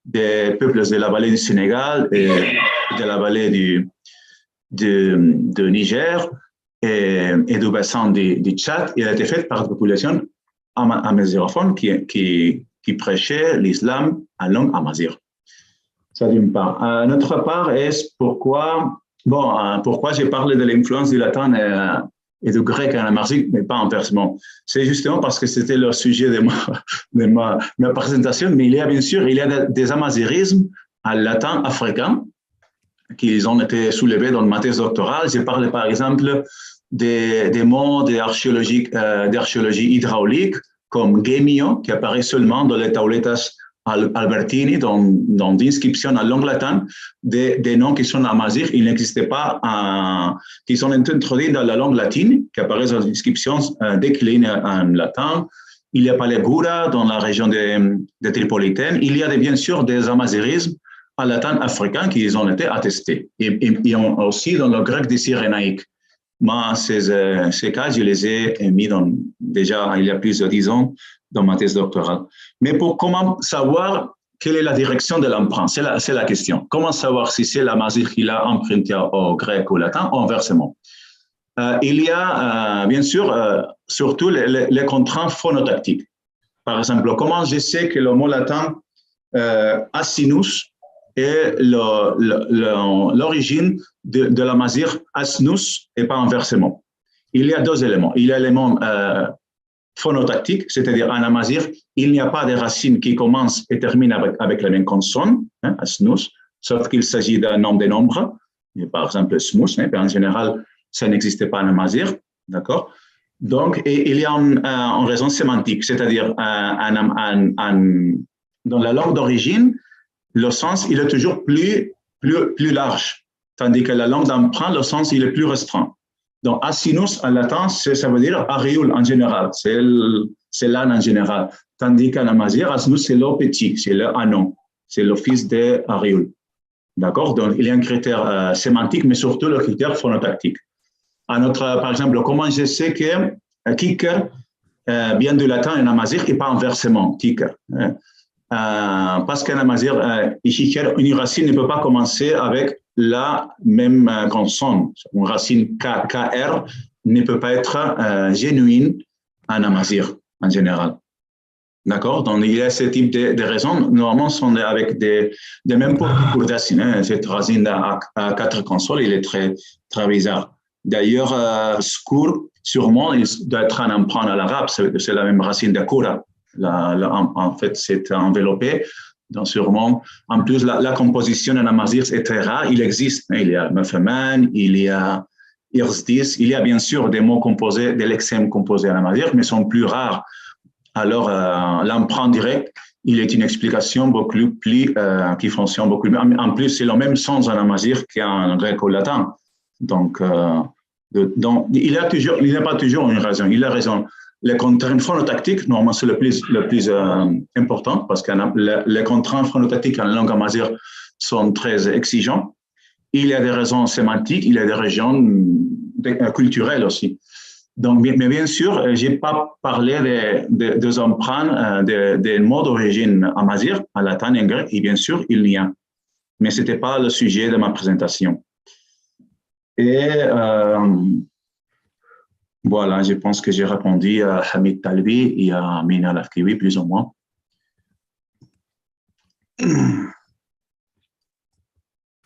G: des peuples de la vallée du Sénégal et de la vallée du Niger et du bassin du Tchad, elle a été faite par des populations amazigophones qui prêchaient l'islam en langue amazigh. Ça d'une part. Notre part est pourquoi j'ai parlé de l'influence du latin et du grec en amazigh, mais pas inversement. C'est justement parce que c'était le sujet de ma présentation, mais il y a bien sûr des amazighismes en latin africain qui ont été soulevés dans ma thèse doctorale. J'ai parlé par exemple des mots d'archéologie hydraulique comme gemio, qui apparaît seulement dans les tauletas Albertini, dans l'inscription en langue latine, des noms qui sont amazigh, ils n'existaient pas, qui sont introduits dans la langue latine, qui apparaissent dans l'inscription déclinées en latin. Il y a pas les Goura dans la région de Tripolitaine. Il y a bien sûr des amazighismes en latin africain qui ont été attestés. Et aussi dans le grec des Cyrénaïques. Moi, ces cas, je les ai mis déjà il y a plus de 10 ans dans ma thèse doctorale. Mais pour comment savoir quelle est la direction de l'emprunt, c'est la question. Comment savoir si c'est l'amazigh qui l'a emprunté au grec ou au latin ou inversement? il y a bien sûr surtout les contraintes phonotactiques. Par exemple, comment je sais que le mot latin asinus est l'origine de la masure asnus et pas inversement. Il y a deux éléments. Il y a l'élément phonotactique, c'est-à-dire en amazigh, il n'y a pas de racine qui commence et termine avec la même consonne, hein, asnus, sauf qu'il s'agit d'un nombre de nombres, par exemple smous, hein, en général, ça n'existait pas en amazigh, d'accord? Donc, et il y a une raison sémantique, c'est-à-dire dans la langue d'origine, le sens il est toujours plus large, tandis que la langue d'emprunt, le sens il est plus restreint. Donc, asinus en latin, ça veut dire ariul en général, c'est l'âne en général, tandis qu'en amazigh, asnus c'est le petit, c'est le anon, c'est le fils de ariul. D'accord? Donc, il y a un critère sémantique, mais surtout le critère phonotactique. Par exemple, comment je sais que kicker vient du latin en amazigh et pas inversement, kicker. Parce qu'en amazigh, une racine ne peut pas commencer avec la même consonne. Une racine KR ne peut pas être génuine en amazigh en général. D'accord? Donc, il y a ce type de raisons. Normalement, sont avec des mêmes pour racines. Hein. Cette racine à 4 consonnes, il est très, très bizarre. D'ailleurs, skur, sûrement, il doit être un emprunt à l'arabe. C'est la même racine de kura. En fait, c'est enveloppé. Donc, sûrement, en plus, la composition en amazigh est très rare. Il existe. Il y a mefeman, il y a irsdis. Il y a bien sûr des mots composés, des lexèmes composés en amazigh, mais sont plus rares. Alors, l'emprunt direct, il est une explication beaucoup plus, qui fonctionne beaucoup mieux. En plus, c'est le même sens en amazigh qu'en gréco-latin. Donc, il n'y a pas toujours une raison. Il a raison. Les contraintes phonotactiques, normalement, c'est le plus important parce que les contraintes phonotactiques en langue amazigh sont très exigeantes. Il y a des raisons sémantiques, il y a des raisons culturelles aussi. Donc, mais bien sûr, je n'ai pas parlé des emprunts des mots d'origine amazigh, en latin et en grec, et bien sûr, il y a. Mais ce n'était pas le sujet de ma présentation. Et voilà, je pense que j'ai répondu à Hamid Talbi et à Mina Lafkiwi, plus ou moins.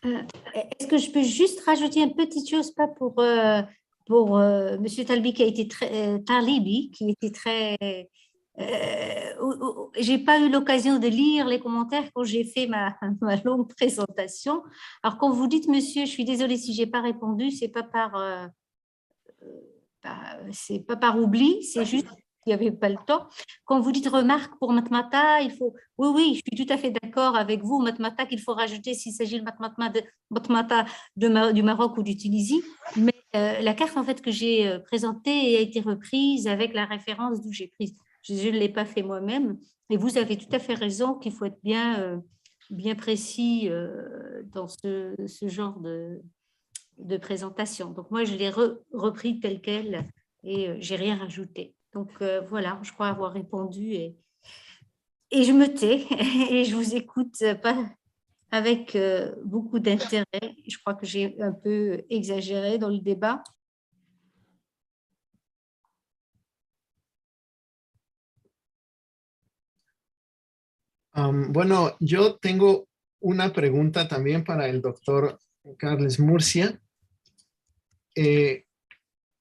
B: Est-ce que je peux juste rajouter une petite chose, pas pour Monsieur Talbi qui a été Talibi, qui était très... j'ai pas eu l'occasion de lire les commentaires quand j'ai fait ma longue présentation. Alors quand vous dites monsieur, je suis désolée si j'ai pas répondu, c'est pas par oubli, c'est juste qu'il n'y avait pas le temps. Quand vous dites remarque pour matmata, il faut... Oui, je suis tout à fait d'accord avec vous. Matmata qu'il faut rajouter s'il s'agit de matmata du Maroc ou du Tunisie. Mais la carte en fait que j'ai présentée a été reprise avec la référence d'où j'ai prise. Je ne l'ai pas fait moi-même. Et vous avez tout à fait raison qu'il faut être bien précis dans ce genre de présentation. Donc, moi, je l'ai repris tel quel et je n'ai rien rajouté. Donc, voilà, je crois avoir répondu et je me tais et je vous écoute pas avec beaucoup d'intérêt. Je crois que j'ai un peu exagéré dans le débat.
F: Bueno, yo tengo una pregunta también para el doctor Carles Murcia.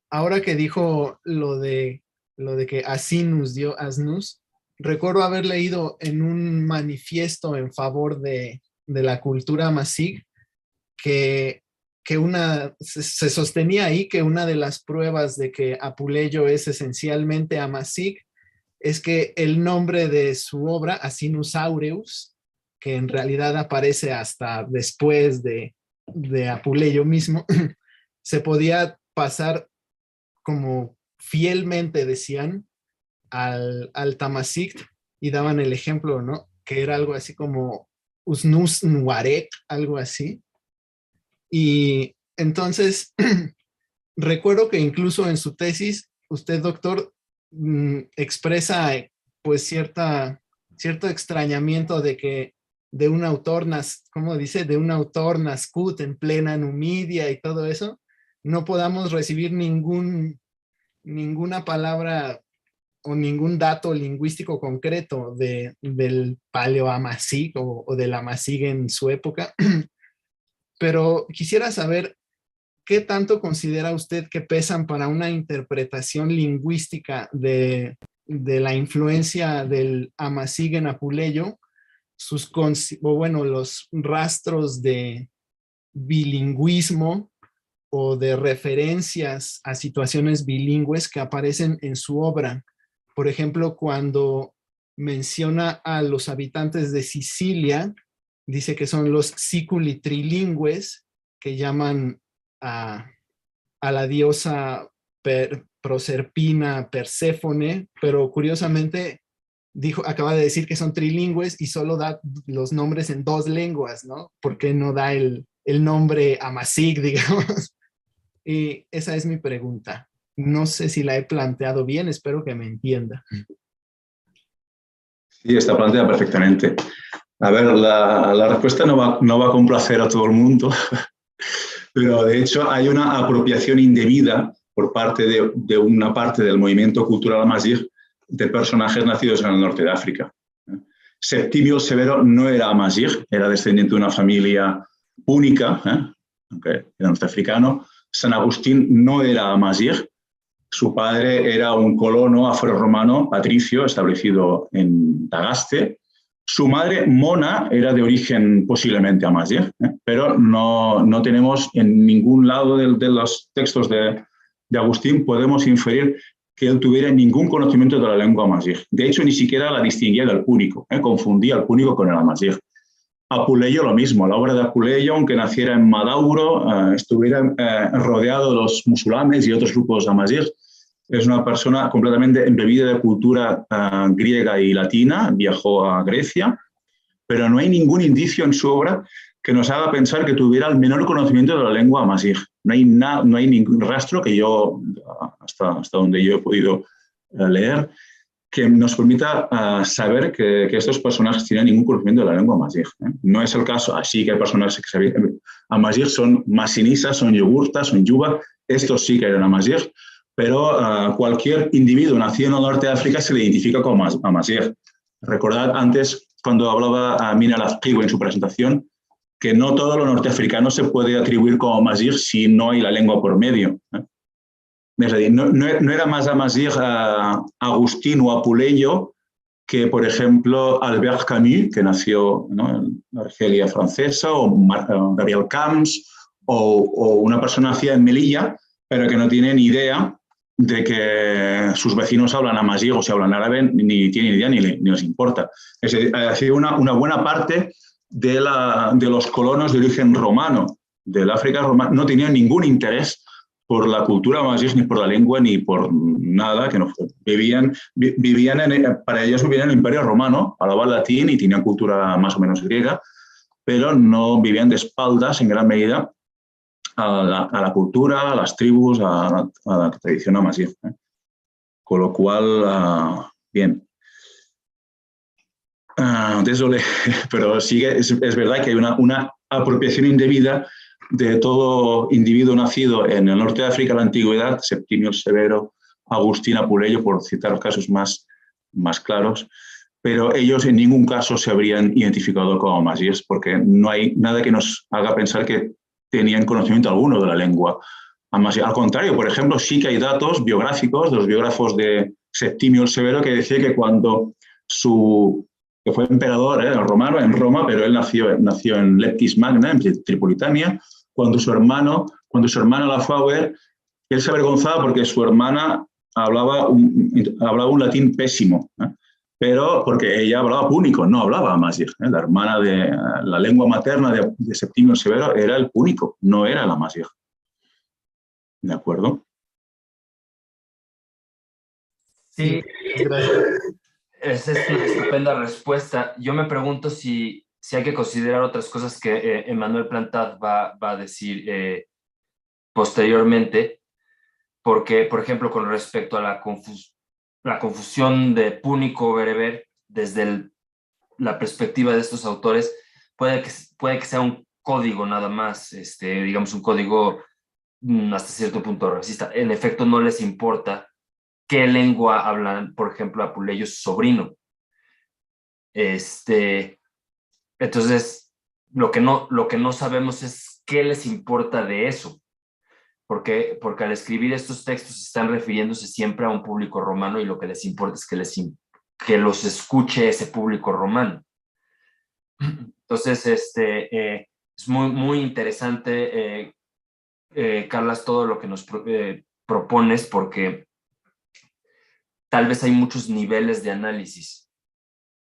F: Ahora que dijo lo de que Asinus dio Asnus, recuerdo haber leído en un manifiesto en favor de la cultura amazigh que se sostenía ahí que una de las pruebas de que Apuleyo es esencialmente amazigh es que el nombre de su obra, Asinus Aureus, que en realidad aparece hasta después de Apuleyo mismo, se podía pasar como fielmente, decían, al Tamazigh y daban el ejemplo, ¿no? Que era algo así como Usnus Nuarek, algo así. Y entonces, recuerdo que incluso en su tesis, usted, doctor, expresa pues cierto extrañamiento de que de un autor, ¿cómo dice? De un autor nascut en plena Numidia y todo eso, no podamos recibir ninguna palabra o ningún dato lingüístico concreto del paleoamazigh o del amazigh en su época. Pero quisiera saber qué tanto considera usted que pesan para una interpretación lingüística de la influencia del amazigh en Apuleyo, los rastros de bilingüismo o de referencias a situaciones bilingües que aparecen en su obra. Por ejemplo, cuando menciona a los habitantes de Sicilia, dice que son los siculi trilingües, que llaman a la diosa Proserpina Perséfone, pero curiosamente acaba de decir que son trilingües y solo da los nombres en 2 lenguas, ¿no? ¿Por qué no da el nombre amazigh, digamos? Y esa es mi pregunta. No sé si la he planteado bien, espero que me entienda.
G: Sí, está planteada perfectamente. A ver, la respuesta no va a complacer a todo el mundo, pero de hecho hay una apropiación indebida por parte de una parte del movimiento cultural amazigh de personajes nacidos en el norte de África. Septimio el Severo no era amazigh, era descendiente de una familia púnica, aunque era norteafricano. San Agustín no era amazigh, su padre era un colono afro-romano patricio establecido en Tagaste. Su madre, Mona, era de origen posiblemente amazigh, pero no tenemos en ningún lado de los textos de Agustín, podemos inferir que él tuviera ningún conocimiento de la lengua amazigh. De hecho, ni siquiera la distinguía del púnico, confundía el púnico con el amazigh. Apuleyo lo mismo, la obra de Apuleyo, aunque naciera en Madauro, estuviera rodeado de los musulmanes y otros grupos amazigh, es una persona completamente embebida de cultura griega y latina, viajó a Grecia, pero no hay ningún indicio en su obra que nos haga pensar que tuviera el menor conocimiento de la lengua amazigh. No hay ningún rastro que yo, hasta donde yo he podido leer, que nos permita saber que estos personajes tienen ningún conocimiento de la lengua amazigh. No es el caso, así que hay personajes que saben amazigh, son masinisas, son yogurtas, son yuba, estos sí que eran amazigh, pero cualquier individuo nacido en el norte de África se le identifica como amazigh. Recordad antes, cuando hablaba Mina Lazkiwi en su presentación, que no todo lo norteafricano se puede atribuir como amazigh si no hay la lengua por medio. Es decir, no era más amazigh Agustín o Apuleyo que, por ejemplo, Albert Camus, que nació, ¿no?, en la Argelia francesa, o Gabriel Camps, o una persona nacida en Melilla, pero que no tiene ni idea de que sus vecinos hablan amazigh o si hablan árabe, ni tienen idea ni les importa. Es decir, una buena parte de los colonos de origen romano del África romana no tenían ningún interés por la cultura amazigh, ni por la lengua, ni por nada, que no para ellos vivían en el Imperio Romano, hablaban latín y tenían cultura más o menos griega, pero no vivían de espaldas en gran medida a la cultura, a las tribus, a la tradición amazigh. Con lo cual, bien. Désolé, pero sí es verdad que hay una apropiación indebida de todo individuo nacido en el norte de África en la antigüedad, Septimio el Severo, Agustín, Apuleyo, por citar los casos más claros, pero ellos en ningún caso se habrían identificado como amazigh, porque no hay nada que nos haga pensar que tenían conocimiento alguno de la lengua amazigh. Al contrario, por ejemplo, sí que hay datos biográficos de los biógrafos de Septimio el Severo que decía que cuando que fue emperador romano en Roma, pero él nació en Leptis Magna, en Tripolitania, cuando su hermana la fue a ver, él se avergonzaba porque su hermana hablaba un latín pésimo, pero porque ella hablaba púnico, no hablaba amazigh. La hermana de la lengua materna de Septimio el Severo era el púnico, no era el amazigh. ¿De acuerdo?
E: Sí,
F: gracias.
E: Esa es una estupenda respuesta. Yo me pregunto si hay que considerar otras cosas que Emmanuel Plantat va a decir posteriormente, porque, por ejemplo, con respecto a la confusión de púnico-bereber, desde la perspectiva de estos autores, puede que sea un código nada más, digamos un código hasta cierto punto racista. En efecto, no les importa qué lengua hablan, por ejemplo, Apuleyo, su sobrino. Entonces, lo que no sabemos es qué les importa de eso. Porque al escribir estos textos están refiriéndose siempre a un público romano y lo que les importa es que los escuche ese público romano. Entonces, es muy, muy interesante, Carlas, todo lo que nos propones, porque tal vez hay muchos niveles de análisis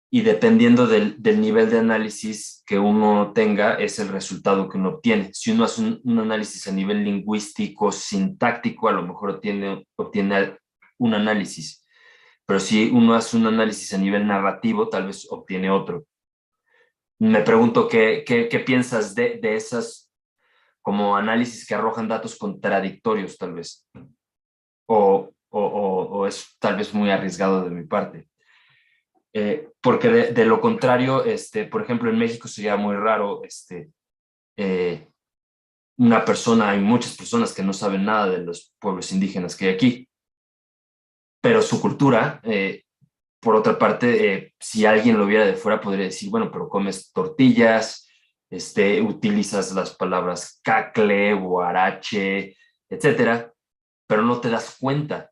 E: y dependiendo del nivel de análisis que uno tenga es el resultado que uno obtiene. Si uno hace un análisis a nivel lingüístico, sintáctico, a lo mejor obtiene un análisis, pero si uno hace un análisis a nivel narrativo, tal vez obtiene otro. Me pregunto qué piensas de esas como análisis que arrojan datos contradictorios, tal vez, o es tal vez muy arriesgado de mi parte. Porque de lo contrario, por ejemplo, en México sería muy raro hay muchas personas que no saben nada de los pueblos indígenas que hay aquí, pero su cultura, por otra parte, si alguien lo viera de fuera, podría decir, bueno, pero comes tortillas, utilizas las palabras cacle, huarache, etcétera, pero no te das cuenta.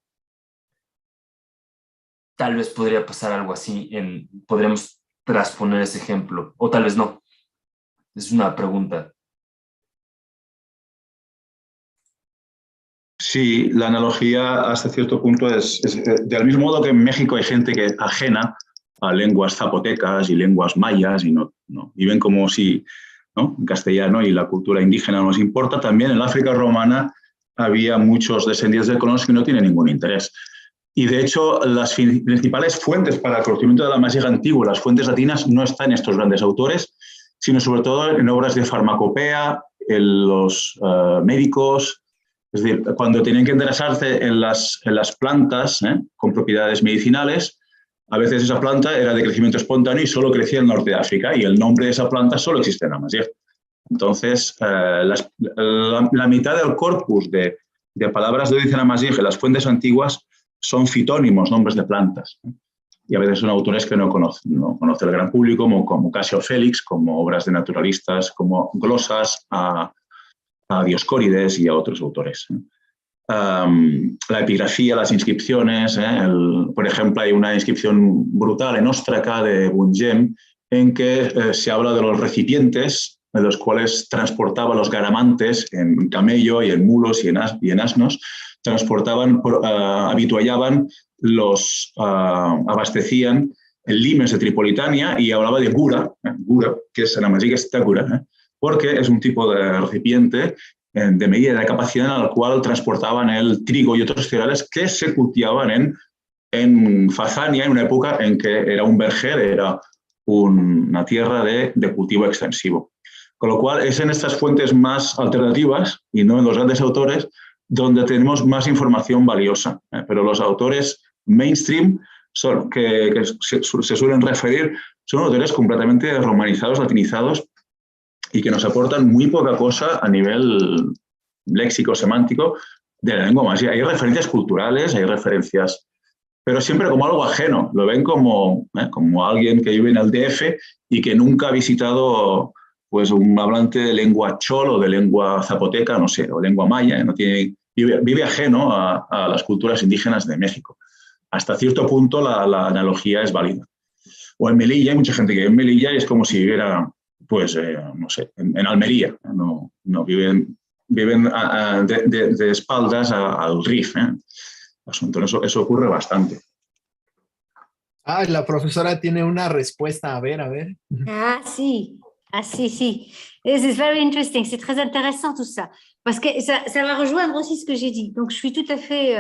E: Tal vez podría pasar algo así, podríamos transponer ese ejemplo, o tal vez no. Es una pregunta.
G: Sí, la analogía hasta cierto punto es del mismo modo que en México hay gente que es ajena a lenguas zapotecas y lenguas mayas y no viven como si, ¿no?, en castellano y la cultura indígena no les importa. También en la África romana había muchos descendientes de colonos que no tienen ningún interés. Y de hecho, las principales fuentes para el conocimiento de la Masiega antigua, las fuentes latinas, no están en estos grandes autores, sino sobre todo en obras de farmacopea, en los médicos. Es decir, cuando tenían que interesarse en las plantas con propiedades medicinales, a veces esa planta era de crecimiento espontáneo y solo crecía en el norte de África, y el nombre de esa planta solo existe en la Masiega. Entonces, la mitad del corpus de palabras de origen amazigh en las fuentes antiguas son fitónimos, nombres de plantas. Y a veces son autores que no conoce el gran público, como Casio Félix, como obras de naturalistas, como glosas a Dioscórides y a otros autores. La epigrafía, las inscripciones, por ejemplo, hay una inscripción brutal en Óstraca de Bungem en que se habla de los recipientes de los cuales transportaban los garamantes en camello y en mulos y en asnos, habituallaban, abastecían el limes de Tripolitania, y hablaba de gura, que es la magiga gura, porque es un tipo de recipiente de medida de capacidad en el cual transportaban el trigo y otros cereales que se cultivaban en Fazania, en una época en que era un verger, era una tierra de cultivo extensivo. Con lo cual es en estas fuentes más alternativas y no en los grandes autores donde tenemos más información valiosa. Pero los autores mainstream que se suelen referir son autores completamente romanizados, latinizados, y que nos aportan muy poca cosa a nivel léxico-semántico de la lengua masiega. Hay referencias culturales, hay referencias, pero siempre como algo ajeno. Lo ven como alguien que vive en el DF y que nunca ha visitado pues un hablante de lengua chol o de lengua zapoteca, no sé, o lengua maya, vive ajeno a las culturas indígenas de México. Hasta cierto punto la analogía es válida. O en Melilla, hay mucha gente que vive en Melilla y es como si viviera, pues, no sé, en Almería. No viven de espaldas al RIF. Eso ocurre bastante.
F: La profesora tiene una respuesta. A ver.
B: Si. C'est very interesting. C'est très intéressant tout ça. Parce que ça va rejoindre aussi ce que j'ai dit. Donc, je suis tout à fait...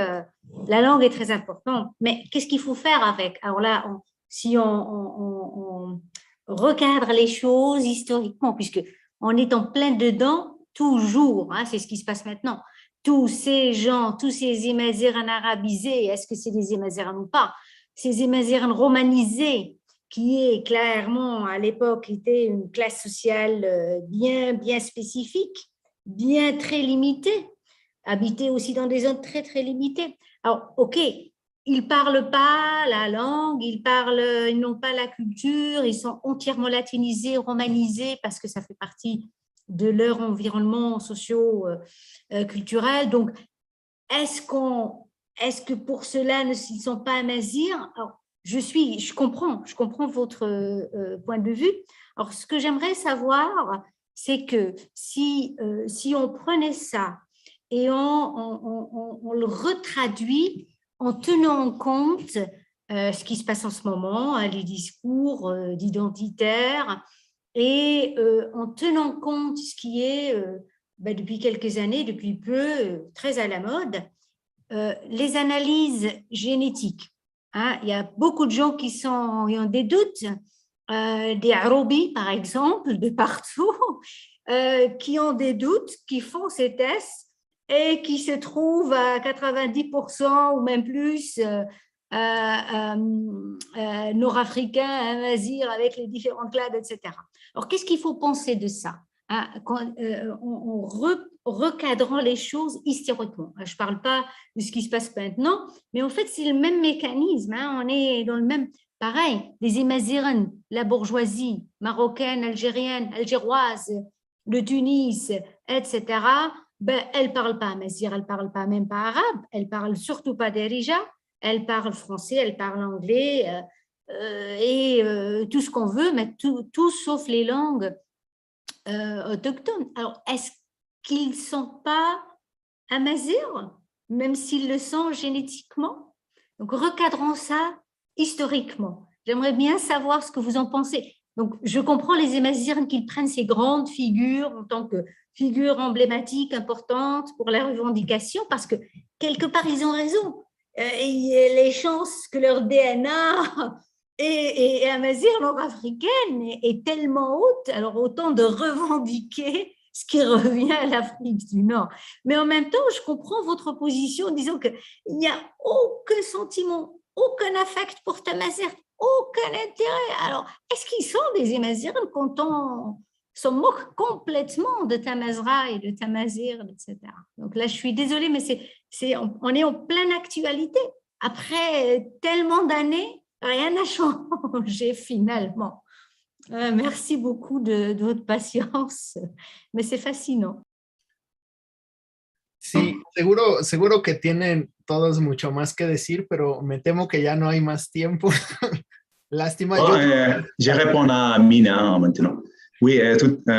B: la langue est très importante. Mais qu'est-ce qu'il faut faire avec? Alors là, si on recadre les choses historiquement, puisqu'on est en plein dedans toujours, c'est ce qui se passe maintenant. Tous ces gens, tous ces Émazighéns arabisés, est-ce que c'est des Émazighéns ou pas? Ces Émazighéns romanisés, qui est clairement, à l'époque, était une classe sociale bien spécifique, bien très limitée. habiter aussi dans des zones très, très limitées. Alors, OK, ils ne parlent pas la langue, ils n'ont pas la culture, ils sont entièrement latinisés, romanisés, parce que ça fait partie de leur environnement socio-culturel. Donc, est-ce que pour cela, ils ne sont pas amazirs? Alors, je comprends votre point de vue. Alors, ce que j'aimerais savoir, c'est que si on prenait ça et on le retraduit en tenant compte ce qui se passe en ce moment, les discours d'identitaires, et en tenant compte ce qui est, depuis quelques années, depuis peu, très à la mode, les analyses génétiques. Hein, il y a beaucoup de gens qui ont des doutes, des Arabis, par exemple, de partout, qui ont des doutes, qui font ces tests et qui se trouvent à 90% ou même plus nord-africains, amazirs, avec les différentes clades, etc. Alors, qu'est-ce qu'il faut penser de ça, hein, en recadrant les choses historiquement? Je ne parle pas de ce qui se passe maintenant, mais en fait, c'est le même mécanisme. Hein, on est dans le même... Pareil, les Émaziren, la bourgeoisie marocaine, algérienne, algéroise, le Tunis, etc., elle ne parle pas amazir, elle ne parle pas même pas arabe, elle ne parle surtout pas d'Erija, elle parle français, elle parle anglais, et tout ce qu'on veut, mais tout sauf les langues autochtones. Alors, est-ce qu'ils ne sont pas amazirs, même s'ils le sont génétiquement? Donc, recadrons ça historiquement. J'aimerais bien savoir ce que vous en pensez. Donc, je comprends les Émazirs qu'ils prennent ces grandes figures en tant que figures emblématiques, importantes pour la revendication, parce que quelque part, ils ont raison. Les chances que leur DNA est amazir nord-africaine est tellement haute, alors autant de revendiquer ce qui revient à l'Afrique du Nord. Mais en même temps, je comprends votre position en disant qu'il n'y a aucun sentiment, aucun affect pour Tamazir, aucun intérêt. Alors, est-ce qu'ils sont des Émazirs quand on se moque complètement de Tamazra et de Tamazir, etc. Donc là, je suis désolée, mais on est en pleine actualité. Après tellement d'années, rien n'a changé finalement. Merci beaucoup de votre patience, mais c'est fascinant.
F: Sí, seguro que tienen todos mucho más que decir, pero me temo que ya no hay más tiempo. Lástima.
G: Je réponds à Mina maintenant. Oui,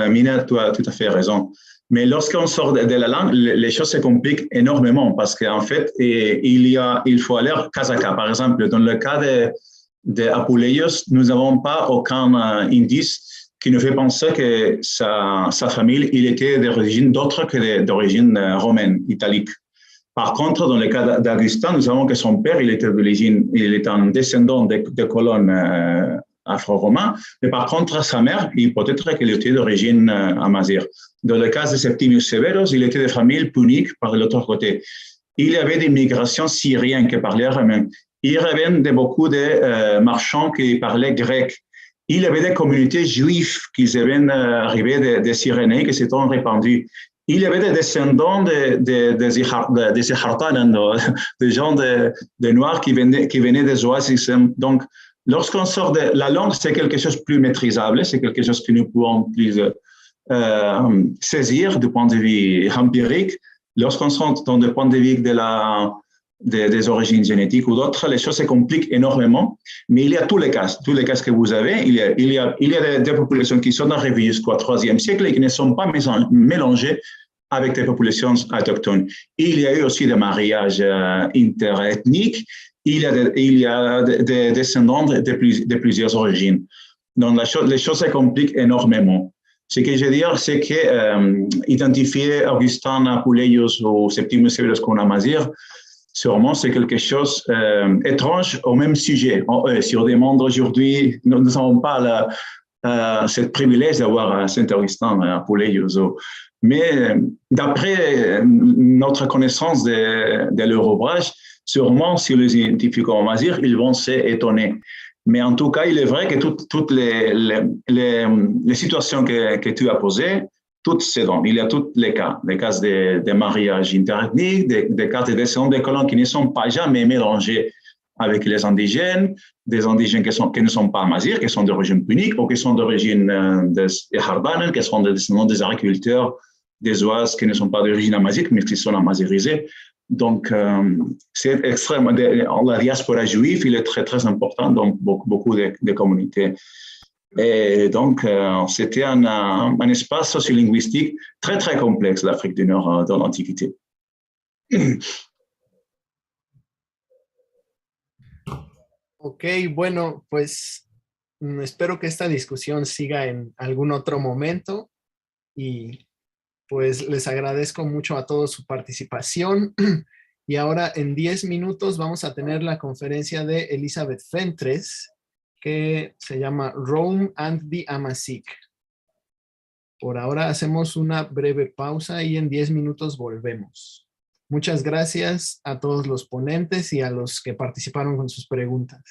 G: Mina, tu as tout à fait raison. Mais lorsqu'on sort de la langue, les choses se compliquent énormément parce qu'en fait, il faut aller cas à cas. Par exemple, dans le cas de Apuleios, nous n'avons pas aucun indice qui nous fait penser que sa famille, il était d'origine d'autre que d'origine romaine, italique. Par contre, dans le cas d'Augustin, nous savons que son père, il est un descendant de colons afro-romains, mais par contre, sa mère, peut-être qu'elle était d'origine amazigh. Dans le cas de Septimius Severus, il était de famille punique par l'autre côté. Il y avait des migrations syriennes qui parlaient araméen. Il y avait beaucoup de marchands qui parlaient grec. Il y avait des communautés juives qui avaient arrivé des Cyrénées, qui s'étaient répandues. Il y avait des descendants des gens de Noirs qui venaient des oasis. Donc, lorsqu'on sort de la langue, c'est quelque chose de plus maîtrisable, c'est quelque chose que nous pouvons plus saisir du point de vue empirique. Lorsqu'on sort dans le point de vue des origines génétiques ou d'autres, les choses se compliquent énormément. Mais il y a tous les cas que vous avez. Il y a des populations qui sont arrivées jusqu'au IIIe siècle et qui ne sont pas mélangées avec des populations autochtones. Il y a eu aussi des mariages interethniques. Il y a des descendants de plusieurs origines. Donc, les choses se compliquent énormément. Ce que je veux dire, c'est que identifier Augustin Apuleios ou Septimius Severus comme amazigh, sûrement, c'est quelque chose étrange au même sujet. Si on demande aujourd'hui, nous n'avons pas ce privilège d'avoir Saint-Augustin Apuleios. Mais d'après notre connaissance de leur ouvrage, sûrement, si on les identifie comme amazigh, ils vont s'étonner. Mais en tout cas, il est vrai que toutes les situations que tu as posées, toutes ces dons. Il y a tous les cas de mariage interethnique, des cas de descendants des colons qui ne sont pas jamais mélangés avec les indigènes, des indigènes qui ne sont pas amazirs, qui sont d'origine punique ou qui sont d'origine des Hardanen, qui sont des descendants des agriculteurs des Oise qui ne sont pas d'origine amazique, mais qui sont amazirisés. Donc, c'est extrêmement. La diaspora juive, il est très, très important dans beaucoup de communautés. Et donc, c'était un espace sociolinguistique très, très complexe, l'Afrique du Nord dans l'Antiquité.
F: Ok, bueno, pues espero que esta discusión siga en algún otro momento y pues les agradezco mucho a todos su participación. Y ahora en 10 minutos vamos a tener la conferencia de Elizabeth Fentres, que se llama Rome and the Amazigh. Por ahora hacemos una breve pausa y en 10 minutos volvemos. Muchas gracias a todos los ponentes y a los que participaron con sus preguntas.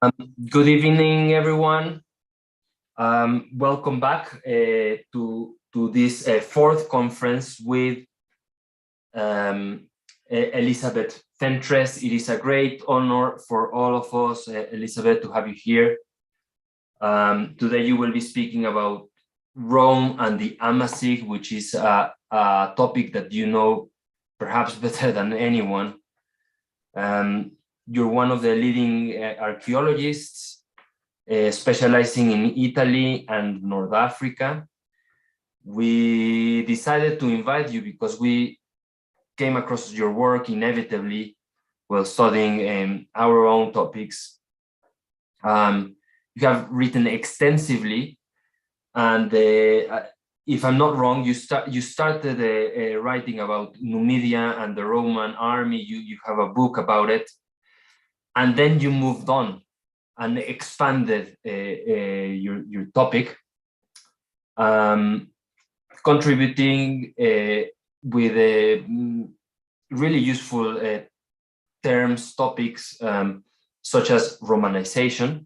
E: Good evening, everyone. Welcome back to this fourth conference with Elizabeth Fentress. It is a great honor for all of us, Elizabeth, to have you here. Today you will be speaking about Rome and the Amazigh, which is a topic that you know perhaps better than anyone. You're one of the leading archaeologists specializing in Italy and North Africa. We decided to invite you because we came across your work inevitably while studying our own topics. You have written extensively, and if I'm not wrong, you started writing about Numidia and the Roman army. You have a book about it, and then you moved on and expanded your topic, contributing with really useful terms, topics such as Romanization,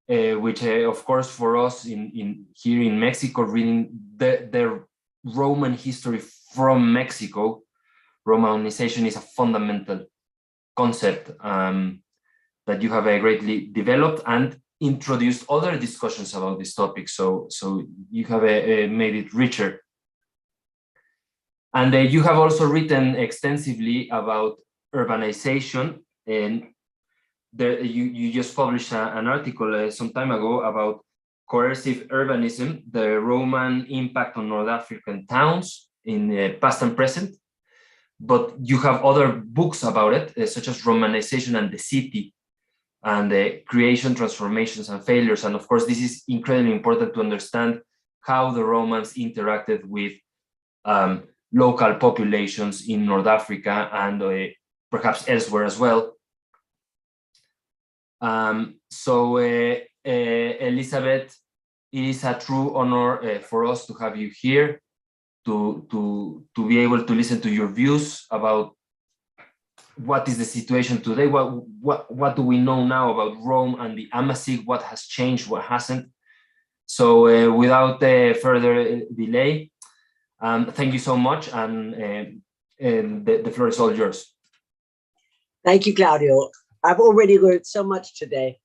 E: which of course for us here in Mexico, reading the Roman history from Mexico, Romanization is a fundamental concept that you have greatly developed and introduced other discussions about this topic. So you have made it richer. And you have also written extensively about urbanization, and you just published an article some time ago about coercive urbanism, the Roman impact on North African towns in past and present. But you have other books about it, such as Romanization and the City, and creation, transformations, and failures. And of course, this is incredibly important to understand how the Romans interacted with local populations in North Africa and perhaps elsewhere as well. Elizabeth, it is a true honor for us to have you here, to be able to listen to your views about what is the situation today, what do we know now about Rome and the Amazigh, what has changed, what hasn't. So without further delay, thank you so much, and the floor is all yours.
C: Thank you, Claudio. I've already learned so much today,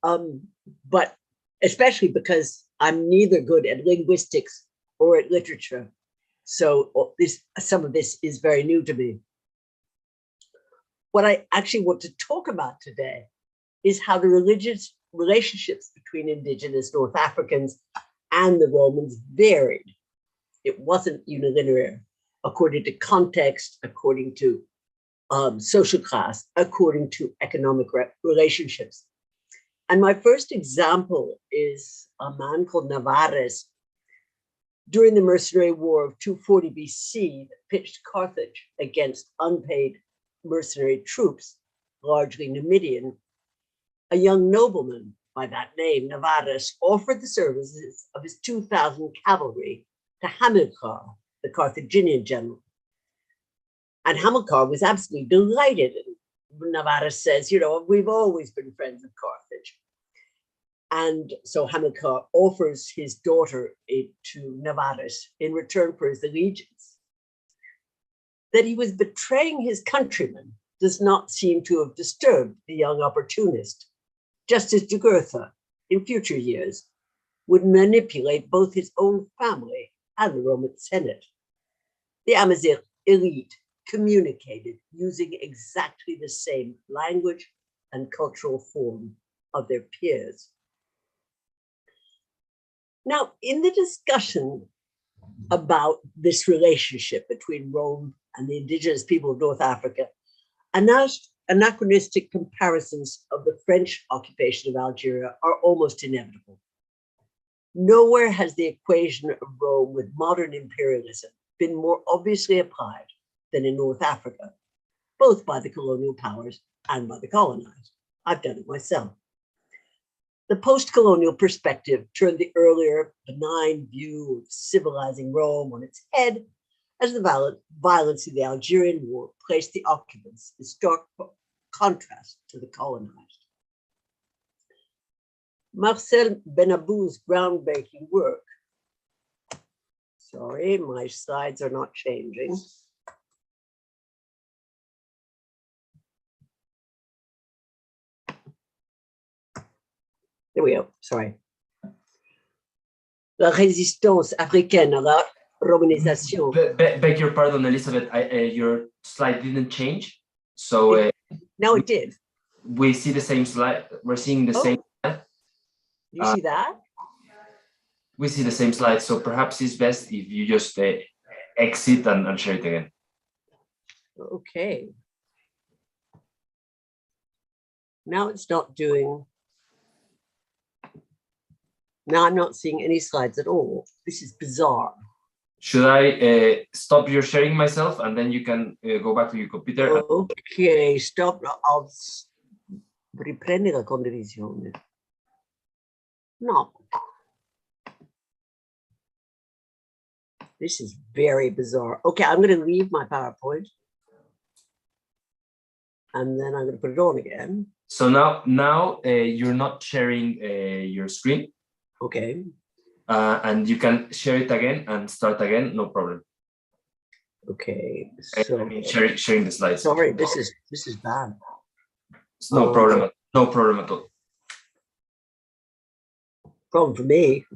C: but especially because I'm neither good at linguistics or at literature. So some of this is very new to me. What I actually want to talk about today is how the religious relationships between indigenous North Africans and the Romans varied. It wasn't unilinear according to context, according to social class, according to economic relationships. And my first example is a man called Navarres. During the mercenary war of 240 BC that pitched Carthage against unpaid mercenary troops, largely Numidian, a young nobleman by that name, Navarres, offered the services of his 2,000 cavalry to Hamilcar, the Carthaginian general. And Hamilcar was absolutely delighted. And Navarres says, you know, we've always been friends of Carthage. And so Hamilcar offers his daughter to Navarres in return for his allegiance. That he was betraying his countrymen does not seem to have disturbed the young opportunist, just as Jugurtha, in future years, would manipulate both his own family and the Roman Senate. The Amazigh elite communicated using exactly the same language and cultural form of their peers. Now, in the discussion about this relationship between Rome and the indigenous people of North Africa, anachronistic comparisons of the French occupation of Algeria are almost inevitable. Nowhere has the equation of Rome with modern imperialism been more obviously applied than in North Africa, both by the colonial powers and by the colonized. I've done it myself. The post-colonial perspective turned the earlier benign view of civilizing Rome on its head as the violence of the Algerian War placed the occupants in stark contrast to the colonized. Marcel Benabou's groundbreaking work. Sorry, my slides are not changing. There we go, sorry. La résistance africaine à la romanisation.
E: Beg your pardon, Elizabeth, your slide didn't change. So
C: now it did.
E: We see the same slide. We're seeing the same slide.
C: You see that?
E: We see the same slide. So perhaps it's best if you just exit and share it again.
C: Okay. Now it's not doing. Now I'm not seeing any slides at all. This is bizarre.
E: Should I stop your sharing myself and then you can go back to your computer?
C: Okay, stop. I'll riprendere la condivisione. No. This is very bizarre. Okay, I'm going to leave my PowerPoint. And then I'm going to put it on again.
E: So now you're not sharing your screen.
C: Okay.
E: And you can share it again and start again, no problem.
C: Okay. So
E: I mean, sharing the slides.
C: Sorry, this is bad.
E: It's no problem. No problem at all.
C: Problem for me.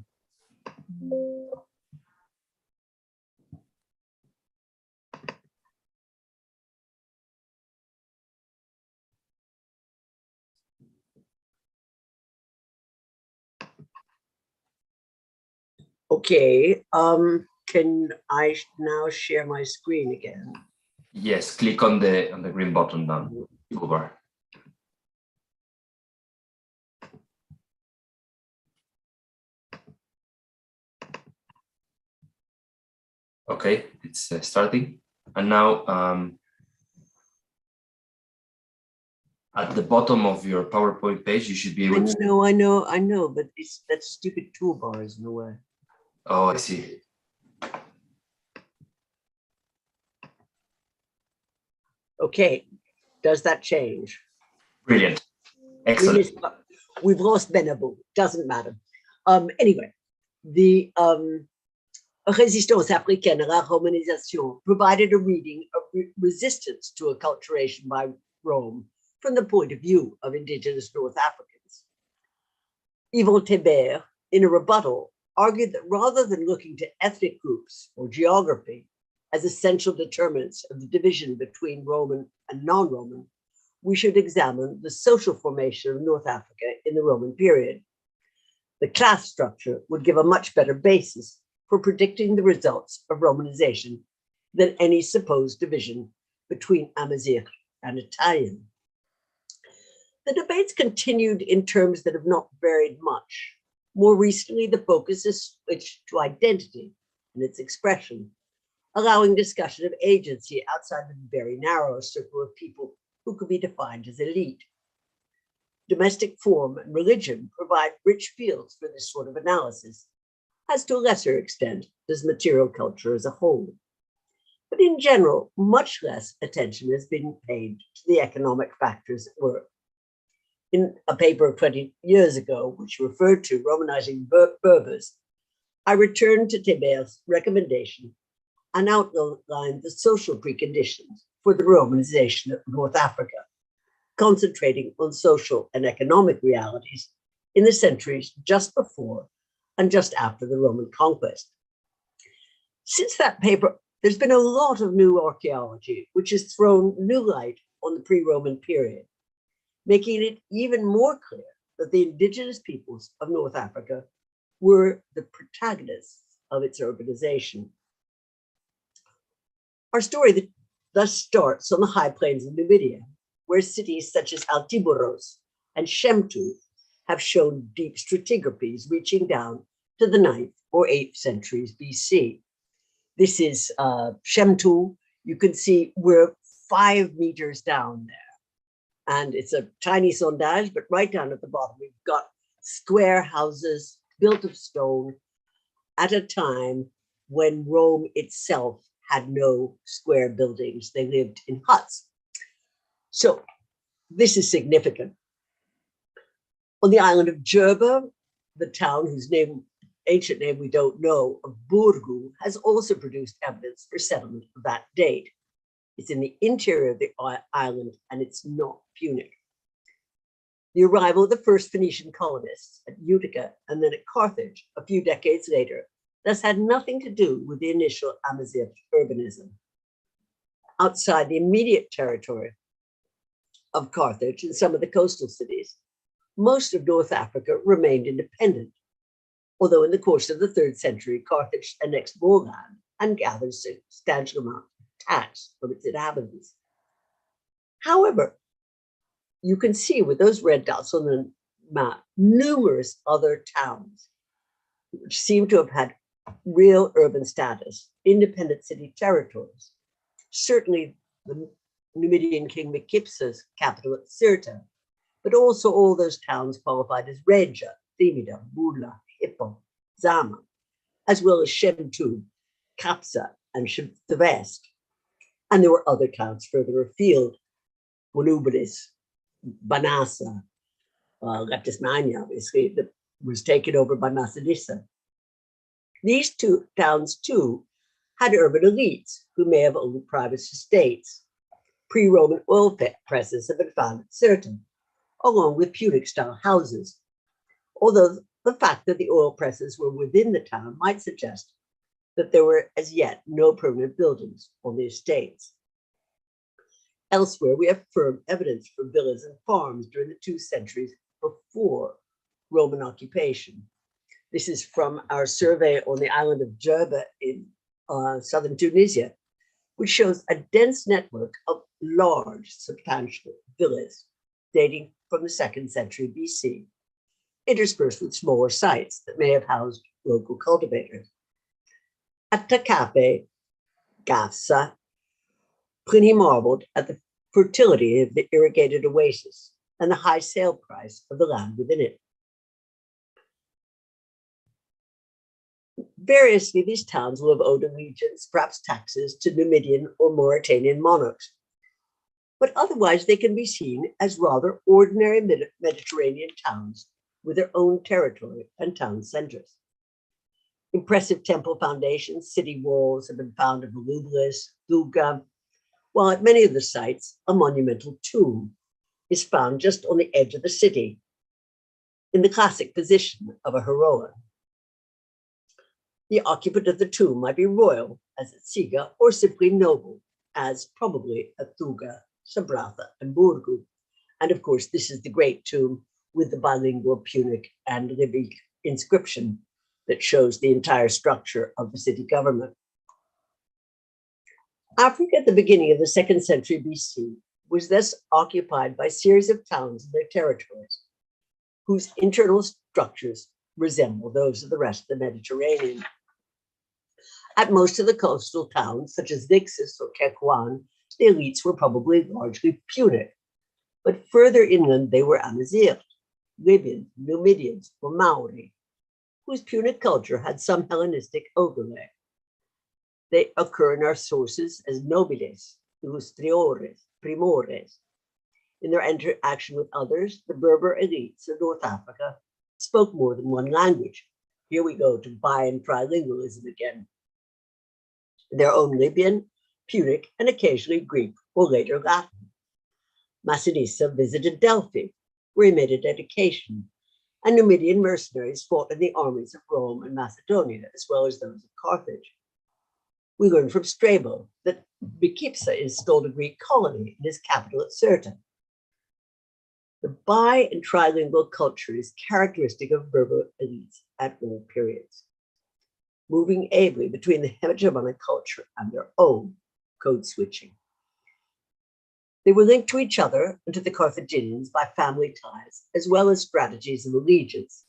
C: Okay, can I now share my screen again?
E: Yes, click on the green button down toolbar. Okay, it's starting, and now at the bottom of your PowerPoint page, you should be able to.
C: I know, but it's that stupid toolbar is in the way.
E: Oh, I see.
C: Okay, does that change?
E: Brilliant. Excellent.
C: We've lost Benabou, doesn't matter. Anyway, the Résistance africaine à la romanisation provided a reading of resistance to acculturation by Rome from the point of view of indigenous North Africans. Yvon Tébert, in a rebuttal, argued that rather than looking to ethnic groups or geography as essential determinants of the division between Roman and non-Roman, we should examine the social formation of North Africa in the Roman period. The class structure would give a much better basis for predicting the results of Romanization than any supposed division between Amazigh and Italian. The debates continued in terms that have not varied much. More recently, the focus is switched to identity and its expression, allowing discussion of agency outside the very narrow circle of people who could be defined as elite. Domestic form and religion provide rich fields for this sort of analysis, as to a lesser extent does material culture as a whole. But in general, much less attention has been paid to the economic factors at work. In a paper 20 years ago, which referred to Romanizing Berbers, I returned to Tébert's recommendation and outlined the social preconditions for the Romanization of North Africa, concentrating on social and economic realities in the centuries just before and just after the Roman conquest. Since that paper, there's been a lot of new archaeology, which has thrown new light on the pre-Roman period, making it even more clear that the indigenous peoples of North Africa were the protagonists of its urbanization. Our story thus starts on the high plains of Numidia, where cities such as Altiboros and Shemtu have shown deep stratigraphies reaching down to the 9th or 8th centuries BC. This is Shemtu. You can see we're 5 meters down there. And it's a tiny sondage, but right down at the bottom, we've got square houses built of stone at a time when Rome itself had no square buildings. They lived in huts. So This is significant. On the island of Jerba, the town whose ancient name we don't know, of Burgu, has also produced evidence for settlement of that date. It's in the interior of the island, and it's not Punic. The arrival of the first Phoenician colonists at Utica and then at Carthage a few decades later thus had nothing to do with the initial Amazigh urbanism. Outside the immediate territory of Carthage and some of the coastal cities, most of North Africa remained independent, although in the course of the 3rd century, Carthage annexed more land and gathered substantial amount of tax from its inhabitants. However, you can see with those red dots on the map, numerous other towns which seem to have had real urban status, independent city territories. Certainly the Numidian king Mekipsa's capital at Sirte, but also all those towns qualified as Regia, Themida, Bula, Hippo, Zama, as well as Shemtu, Kapsa, and Thevest. And there were other towns further afield, Volubilis, Banasa, Leptismania, obviously, that was taken over by Massinissa. These two towns, too, had urban elites who may have owned private estates. Pre-Roman oil presses have been found at Sirte, along with Punic-style houses, although the fact that the oil presses were within the town might suggest that there were as yet no permanent buildings on the estates. Elsewhere, we have firm evidence for villas and farms during the 2 centuries before Roman occupation. This is from our survey on the island of Jerba in southern Tunisia, which shows a dense network of large, substantial villas dating from the 2nd century BC, interspersed with smaller sites that may have housed local cultivators. At Takape, Gafsa, Pliny marveled at the fertility of the irrigated oasis and the high sale price of the land within it. Variously, these towns will have owed allegiance, perhaps taxes, to Numidian or Mauritanian monarchs, but otherwise they can be seen as rather ordinary Mediterranean towns with their own territory and town centers. Impressive temple foundations, city walls have been found at Volubilis, Duga, while at many of the sites, a monumental tomb is found just on the edge of the city, in the classic position of a heroine. The occupant of the tomb might be royal, as at Siga, or simply noble, as probably at Thuga, Sabratha, and Burgu. And of course, this is the great tomb with the bilingual Punic and Libyc inscription that shows the entire structure of the city government. Africa at the beginning of the 2nd century BC was thus occupied by a series of towns and their territories, whose internal structures resemble those of the rest of the Mediterranean. At most of the coastal towns, such as Vixus or Kekwan, the elites were probably largely Punic, but further inland they were Amazigh, Libyan, Numidians, or Maori, whose Punic culture had some Hellenistic overlay. They occur in our sources as nobiles, illustriores, primores. In their interaction with others, the Berber elites of North Africa spoke more than one language. Here we go to bi and trilingualism again. Their own Libyan, Punic, and occasionally Greek or later Latin. Massinissa visited Delphi, where he made a dedication, and Numidian mercenaries fought in the armies of Rome and Macedonia, as well as those of Carthage. We learn from Strabo that Mekipsa installed a Greek colony in his capital at Sirte. The bi and trilingual culture is characteristic of Berber elites at all periods, moving ably between the hegemonic culture and their own code switching. They were linked to each other and to the Carthaginians by family ties, as well as strategies of allegiance.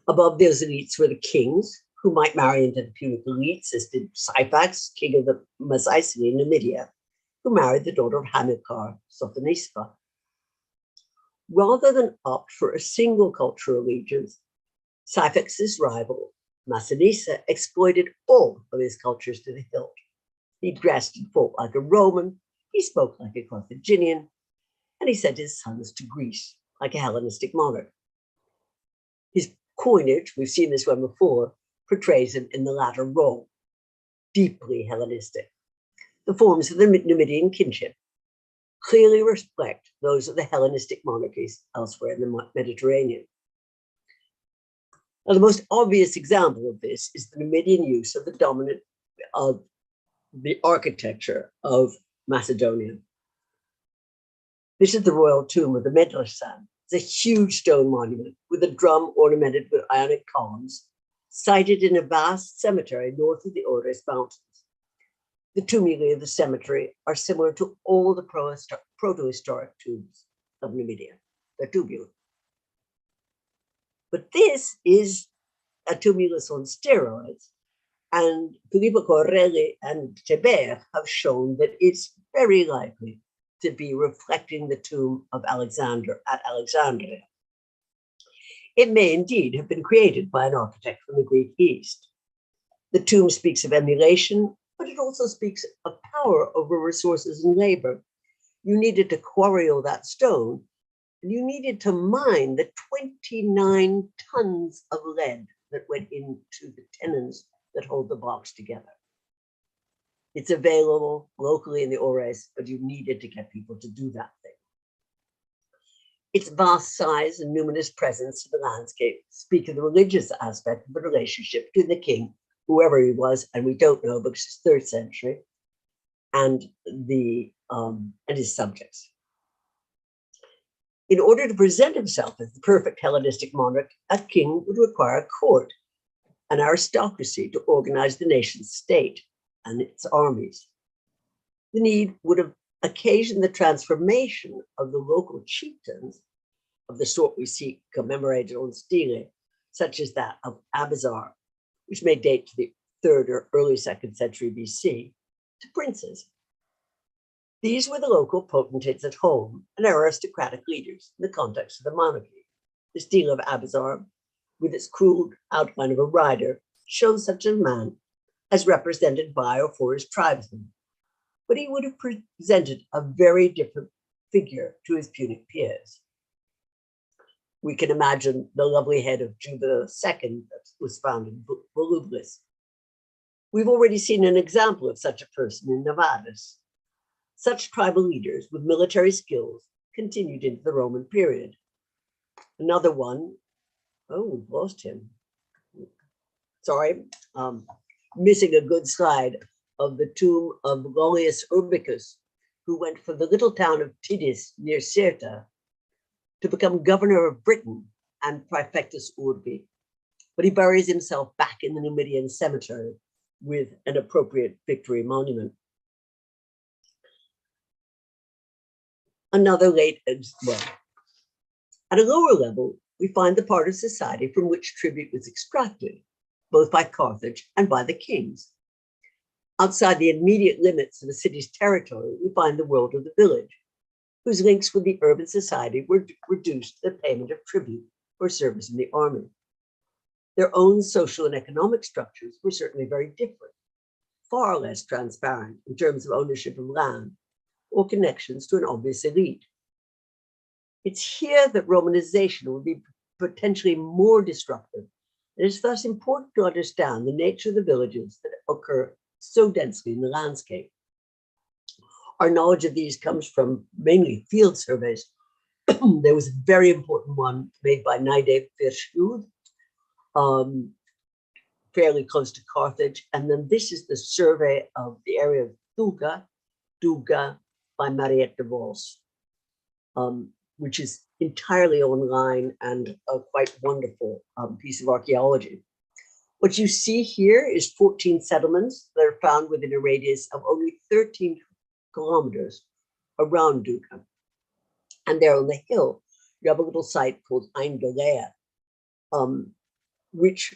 C: Above those elites were the kings, who might marry into the Punic elites, as did Syphax, king of the Mycenae in Numidia, who married the daughter of Hamilcar, Sophonisba. Rather than opt for a single cultural allegiance, Syphax's rival, Massinissa, exploited all of his cultures to the hilt. He dressed and fought like a Roman, He spoke like a Carthaginian, and he sent his sons to Greece like a Hellenistic monarch. His coinage, we've seen this one before, portrays him in the latter role, deeply Hellenistic. The forms of the Numidian kinship clearly reflect those of the Hellenistic monarchies elsewhere in the Mediterranean. Now, the most obvious example of this is the Numidian use of the architecture of Macedonia. This is the royal tomb of the Medresan. It's a huge stone monument with a drum ornamented with ionic columns, sited in a vast cemetery north of the Ores Mountains. The tumuli of the cemetery are similar to all the proto-historic tombs of Numidia. They're tubular. But this is a tumulus on steroids, and Filippo Corelli and Cheber have shown that it's very likely to be reflecting the tomb of Alexander at Alexandria. It may indeed have been created by an architect from the Greek East. The tomb speaks of emulation, but it also speaks of power over resources and labor. You needed to quarry all that stone, and you needed to mine the 29 tons of lead that went into the tenons that hold the blocks together. It's available locally in the Ores, but you needed to get people to do that thing. Its vast size and numinous presence in the landscape speak of the religious aspect of the relationship between the king, whoever he was, and we don't know because it's 3rd century, and his subjects. In order to present himself as the perfect Hellenistic monarch, a king would require a court, an aristocracy to organize the nation's state and its armies. The need would have occasioned the transformation of the local chieftains of the sort we see commemorated on stele, such as that of Abizar, which may date to the 3rd or early 2nd century BC, to princes. These were the local potentates at home and aristocratic leaders in the context of the monarchy. The stele of Abizar, with its crude outline of a rider, shows such a man as represented by or for his tribesmen, but he would have presented a very different figure to his Punic peers. We can imagine the lovely head of Juba II that was found in Volubilis. We've already seen an example of such a person in Nevadis. Such tribal leaders with military skills continued into the Roman period. Another one, oh, we've lost him. Sorry, missing a good slide of the tomb of Lollius Urbicus, who went from the little town of Tidis near Cirta to become governor of Britain and praefectus urbi. But he buries himself back in the Numidian cemetery with an appropriate victory monument. Another at a lower level, we find the part of society from which tribute was extracted, both by Carthage and by the kings. Outside the immediate limits of the city's territory, we find the world of the village, whose links with the urban society were reduced to the payment of tribute for service in the army. Their own social and economic structures were certainly very different, far less transparent in terms of ownership of land or connections to an obvious elite. It's here that Romanization would be potentially more disruptive. It is thus important to understand the nature of the villages that occur so densely in the landscape. Our knowledge of these comes from mainly field surveys. There was a very important one made by Naide Verschud, fairly close to Carthage. And then this is the survey of the area of Duga by Mariette de Vos, which is entirely online and a quite wonderful piece of archaeology. What you see here is 14 settlements that are found within a radius of only 13 kilometers around Duga. And there on the hill, you have a little site called Ein Galea, which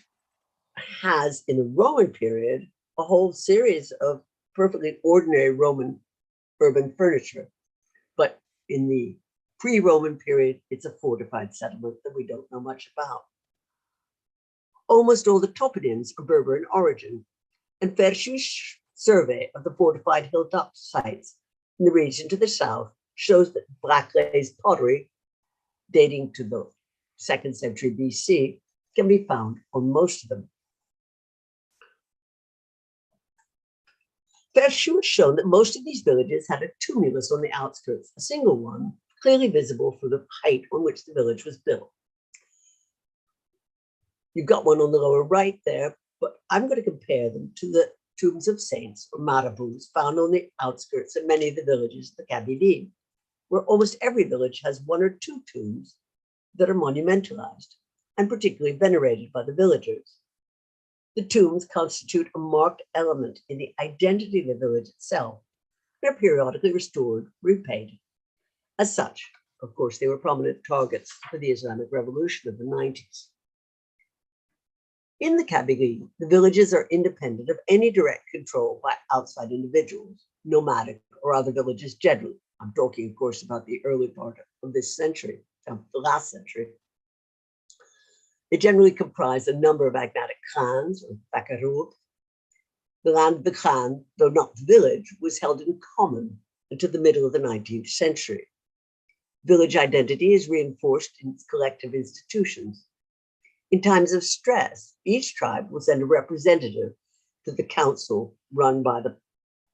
C: has, in the Roman period, a whole series of perfectly ordinary Roman urban furniture. But in the pre-Roman period, it's a fortified settlement that we don't know much about. Almost all the toponyms are Berber in origin, and Verschu's survey of the fortified hilltop sites in the region to the south shows that black glazed pottery dating to the 2nd century BC can be found on most of them. Verschu has shown that most of these villages had a tumulus on the outskirts, a single one, clearly visible from the height on which the village was built. You've got one on the lower right there, but I'm going to compare them to the tombs of saints or marabouts found on the outskirts of many of the villages of the Kabylie, where almost every village has one or two tombs that are monumentalized and particularly venerated by the villagers. The tombs constitute a marked element in the identity of the village itself. They're periodically restored, repainted. As such, of course, they were prominent targets for the Islamic Revolution of the 90s. In the Kabylie, the villages are independent of any direct control by outside individuals, nomadic or other villages generally. I'm talking, of course, about the early part of this century, the last century. They generally comprise a number of agnatic clans or bakarouk. The land of the clan, though not the village, was held in common until the middle of the 19th century. Village identity is reinforced in its collective institutions. In times of stress, each tribe will send a representative to the council run by the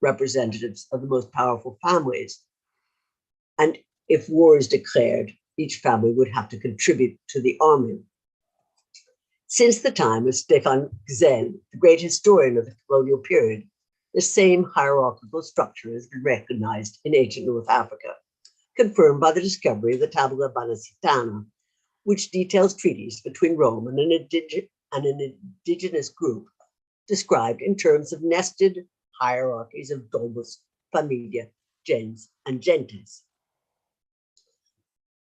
C: representatives of the most powerful families. And if war is declared, each family would have to contribute to the army. Since the time of Stefan Gzel, the great historian of the colonial period, the same hierarchical structure has been recognized in ancient North Africa, confirmed by the discovery of the Tabula Banasitana, which details treaties between Rome and an indigenous group described in terms of nested hierarchies of domus, familia, gens, and gentes.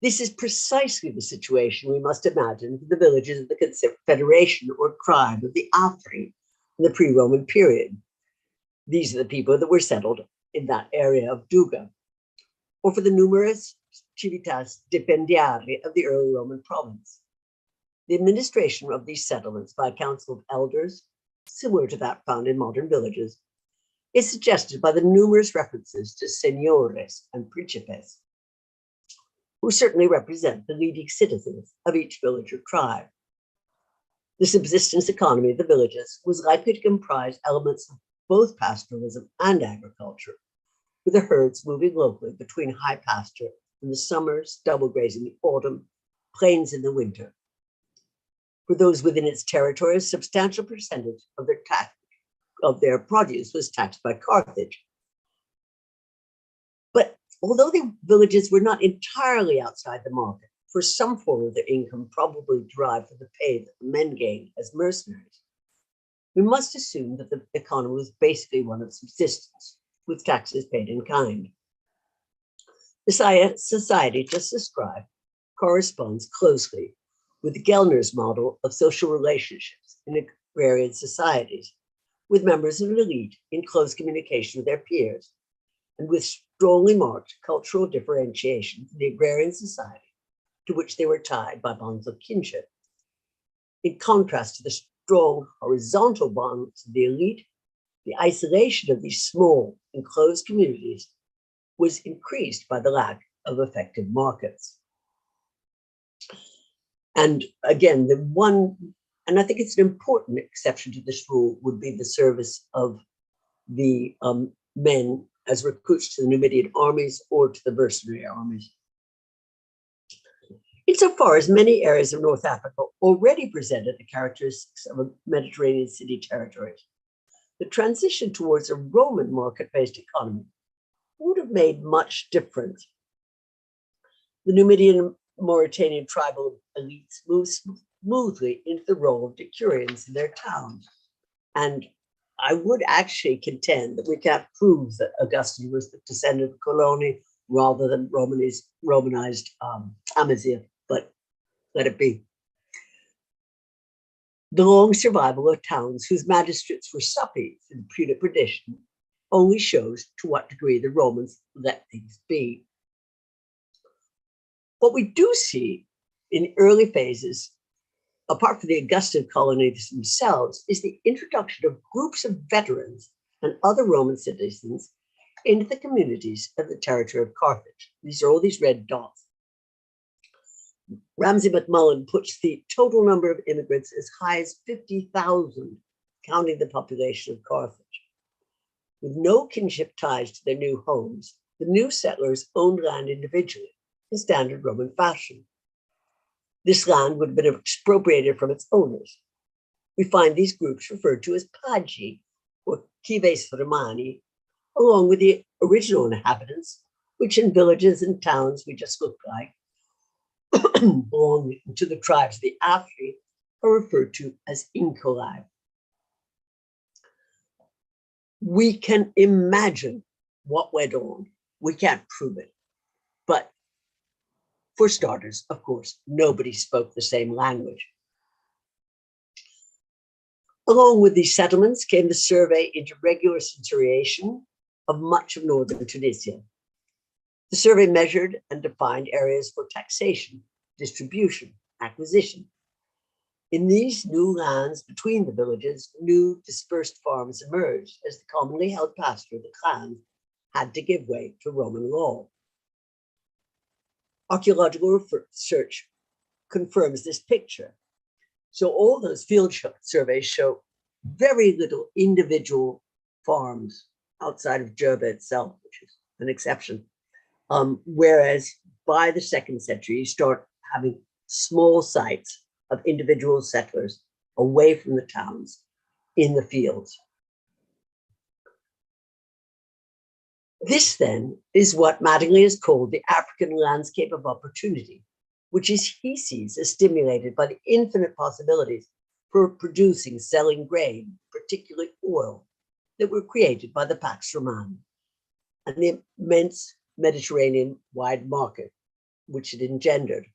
C: This is precisely the situation we must imagine for the villages of the confederation or tribe of the Afri in the pre-Roman period. These are the people that were settled in that area of Duga, or for the numerous civitas dependiari of the early Roman province. The administration of these settlements by a council of elders, similar to that found in modern villages, is suggested by the numerous references to señores and príncipes, who certainly represent the leading citizens of each village or tribe. The subsistence economy of the villages was likely to comprise elements of both pastoralism and agriculture, with the herds moving locally between high pasture in the summer, stubble grazing in the autumn, plains in the winter. For those within its territory, a substantial percentage of their produce was taxed by Carthage. But although the villages were not entirely outside the market, for some form of their income probably derived from the pay that the men gained as mercenaries, we must assume that the economy was basically one of subsistence, with taxes paid in kind. The society just described corresponds closely with Gellner's model of social relationships in agrarian societies, with members of an elite in close communication with their peers, and with strongly marked cultural differentiation from the agrarian society to which they were tied by bonds of kinship. In contrast to the strong horizontal bonds of the elite, the isolation of these small enclosed communities was increased by the lack of effective markets. And again, and I think it's an important exception to this rule, would be the service of the men as recruits to the Numidian armies or to the mercenary armies. Insofar as many areas of North Africa already presented the characteristics of Mediterranean city territories, the transition towards a Roman market-based economy would have made much difference. The Numidian Mauritanian tribal elites moved smoothly into the role of decurions in their towns. And I would actually contend that we can't prove that Augustine was the descendant of Coloni rather than Romanized Amazia, but let it be. The long survival of towns whose magistrates were suppies in punitive tradition only shows to what degree the Romans let things be. What we do see in early phases, apart from the Augustan colonies themselves, is the introduction of groups of veterans and other Roman citizens into the communities of the territory of Carthage. These are all these red dots. Ramsay MacMullen puts the total number of immigrants as high as 50,000, counting the population of Carthage. With no kinship ties to their new homes, the new settlers owned land individually in standard Roman fashion. This land would have been expropriated from its owners. We find these groups referred to as Pagi or Cives Romani, along with the original inhabitants, which in villages and towns we just look like, belong to the tribes of the Afri, are referred to as Incolai. We can imagine what went on. We can't prove it. But for starters, of course, nobody spoke the same language. Along with these settlements came the survey into regular censuration of much of northern Tunisia. The survey measured and defined areas for taxation, distribution, acquisition. In these new lands between the villages, new dispersed farms emerged as the commonly held pasture of the clans had to give way to Roman law. Archaeological research confirms this picture. So all those field surveys show very little individual farms outside of Jerba itself, which is an exception. Whereas by the 2nd century, you start having small sites of individual settlers away from the towns in the fields. This then is what Mattingly has called the African landscape of opportunity, which he sees as stimulated by the infinite possibilities for producing, selling grain, particularly oil, that were created by the Pax Romana and the immense Mediterranean-wide market, which it engendered.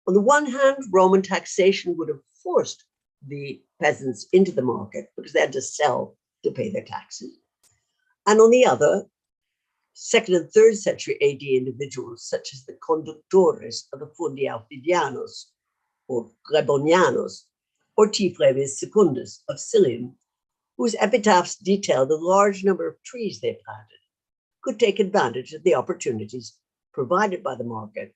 C: On the one hand, Roman taxation would have forced the peasants into the market because they had to sell to pay their taxes. And on the other, 2nd and 3rd century AD individuals, such as the conductores of the Fundi Alfidianos, or Grebonianos, or T. Flavius Secundus of Sicilium, whose epitaphs detail the large number of trees they planted, could take advantage of the opportunities provided by the market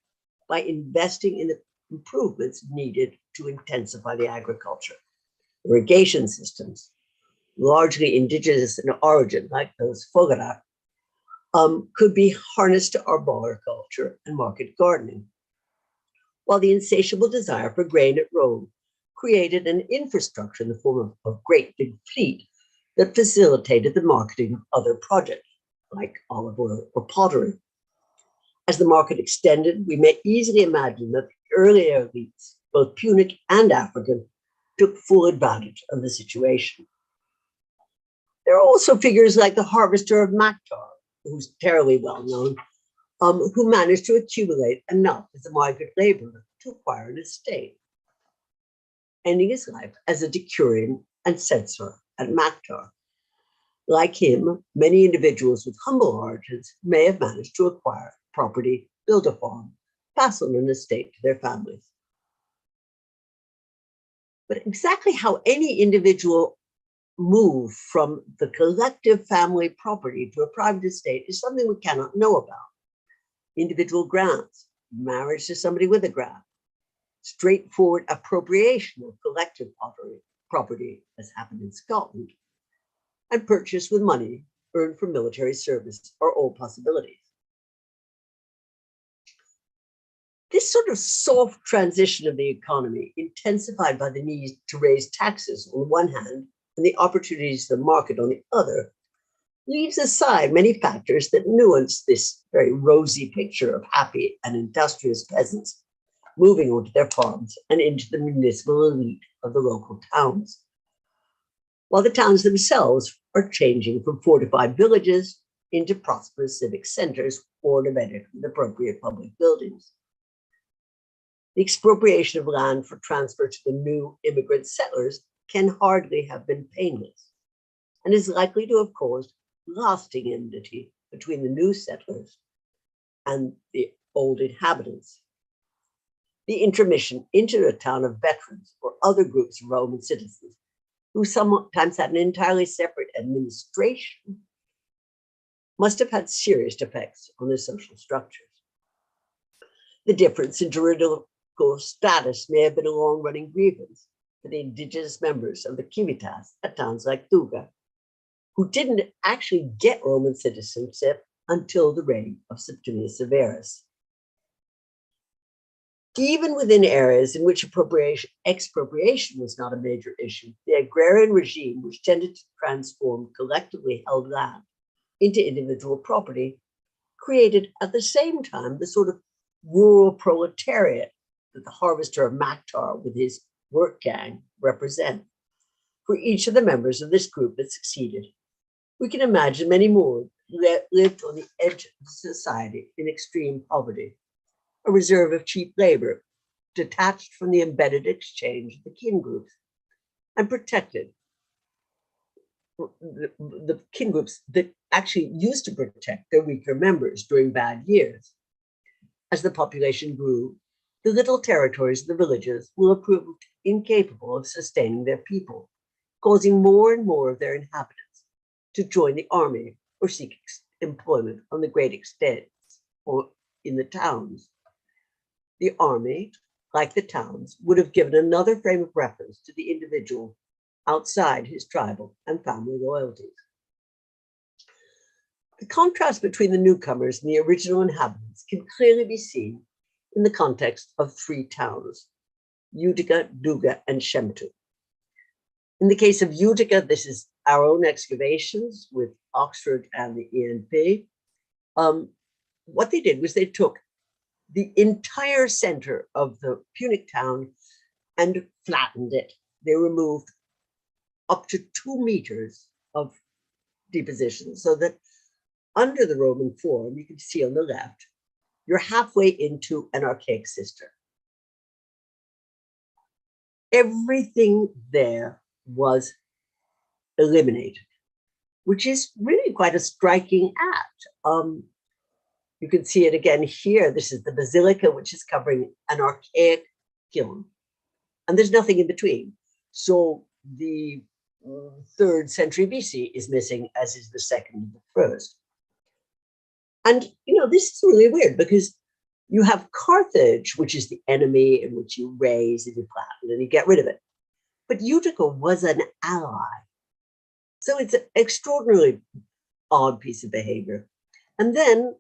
C: by investing in the improvements needed to intensify the agriculture. Irrigation systems, largely indigenous in origin, like those Fogara, could be harnessed to arboriculture and market gardening, while the insatiable desire for grain at Rome created an infrastructure in the form of great big fleet that facilitated the marketing of other projects, like olive oil or pottery. As the market extended, we may easily imagine that the earlier elites, both Punic and African, took full advantage of the situation. There are also figures like the harvester of Maktar, who's terribly well known, who managed to accumulate enough as a migrant laborer to acquire an estate, ending his life as a decurion and censor at Maktar. Like him, many individuals with humble origins may have managed to acquire property, build a farm, pass on an estate to their families. But exactly how any individual move from the collective family property to a private estate is something we cannot know about. Individual grants, marriage to somebody with a grant, straightforward appropriation of collective property, as happened in Scotland, and purchase with money earned from military service are all possibilities. This sort of soft transition of the economy, intensified by the need to raise taxes on the one hand and the opportunities of the market on the other, leaves aside many factors that nuance this very rosy picture of happy and industrious peasants moving onto their farms and into the municipal elite of the local towns, while the towns themselves are changing from fortified villages into prosperous civic centers ornamented with appropriate public buildings. The expropriation of land for transfer to the new immigrant settlers can hardly have been painless and is likely to have caused lasting enmity between the new settlers and the old inhabitants. The intromission into a town of veterans or other groups of Roman citizens who sometimes had an entirely separate administration must have had serious effects on their social structures. The difference in juridical status may have been a long-running grievance for the indigenous members of the Civitas at towns like Tuga, who didn't actually get Roman citizenship until the reign of Septimius Severus. Even within areas in which expropriation was not a major issue, the agrarian regime, which tended to transform collectively held land into individual property, created at the same time the sort of rural proletariat that the harvester of Maktar with his work gang represent. For each of the members of this group that succeeded, we can imagine many more who lived on the edge of society in extreme poverty, a reserve of cheap labor, detached from the embedded exchange of the kin groups, and protected the kin groups that actually used to protect their weaker members during bad years. As the population grew, the little territories of the villages will have proved incapable of sustaining their people, causing more and more of their inhabitants to join the army or seek employment on the great extents or in the towns. The army, like the towns, would have given another frame of reference to the individual outside his tribal and family loyalties. The contrast between the newcomers and the original inhabitants can clearly be seen in the context of three towns, Utica, Duga, and Shemtu. In the case of Utica, this is our own excavations with Oxford and the ENP. What they did was they took the entire center of the Punic town and flattened it. They removed up to 2 meters of deposition so that under the Roman Forum, you can see on the left, you're halfway into an archaic cistern. Everything there was eliminated, which is really quite a striking act. You can see it again here. This is the basilica, which is covering an archaic kiln, and there's nothing in between. So the 3rd century BC is missing, as is the 2nd and the 1st. And, you know, this is really weird because you have Carthage, which is the enemy in which you raise and you flatten and you get rid of it. But Utica was an ally. So it's an extraordinarily odd piece of behavior. And then,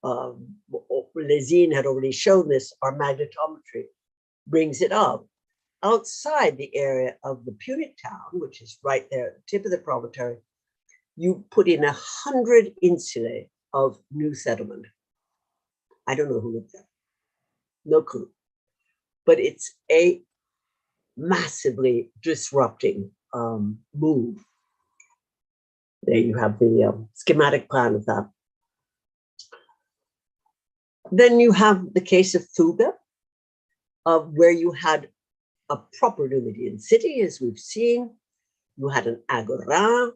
C: Lezine had already shown this, our magnetometry brings it up. Outside the area of the Punic town, which is right there at the tip of the promontory, you put in 100 insulae of new settlement. I don't know who lived there. No clue. But it's a massively disrupting move. There you have the schematic plan of that. Then you have the case of Thuga, where you had a proper Numidian city, as we've seen. You had an agora,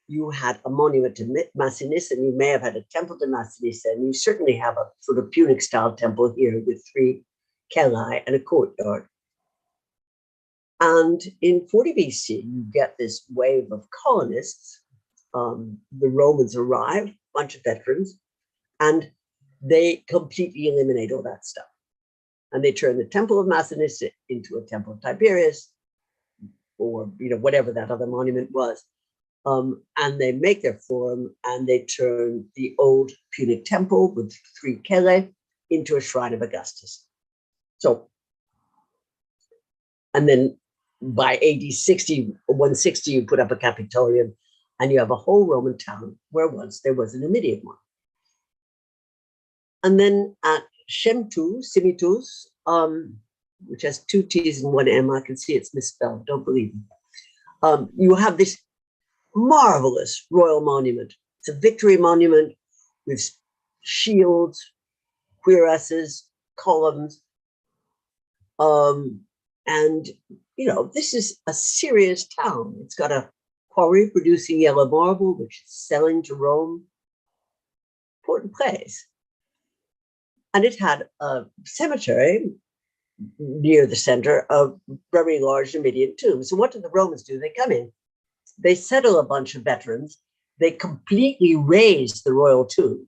C: you had a monument to Masinissa, and you may have had a temple to Masinissa, and you certainly have a sort of Punic-style temple here with 3 celi and a courtyard. And in 40 BC, you get this wave of colonists. The Romans arrive, a bunch of veterans, and they completely eliminate all that stuff. And they turn the temple of Masinissa into a temple of Tiberius, or whatever that other monument was. And they make their forum, and they turn the old Punic temple with 3 cele into a shrine of Augustus. So, and then by AD 160, you put up a Capitolium, and you have a whole Roman town where once there was an Numidian one. And then at Shemtu, Simitus, which has 2 T's and 1 M, I can see it's misspelled, don't believe me. You have this marvelous royal monument. It's a victory monument with shields, cuirasses, columns. And, this is a serious town. It's got a quarry producing yellow marble, which is selling to Rome. Important place. And it had a cemetery near the center of very large Numidian tombs. So what do the Romans do? They come in, they settle a bunch of veterans, they completely razed the royal tombs,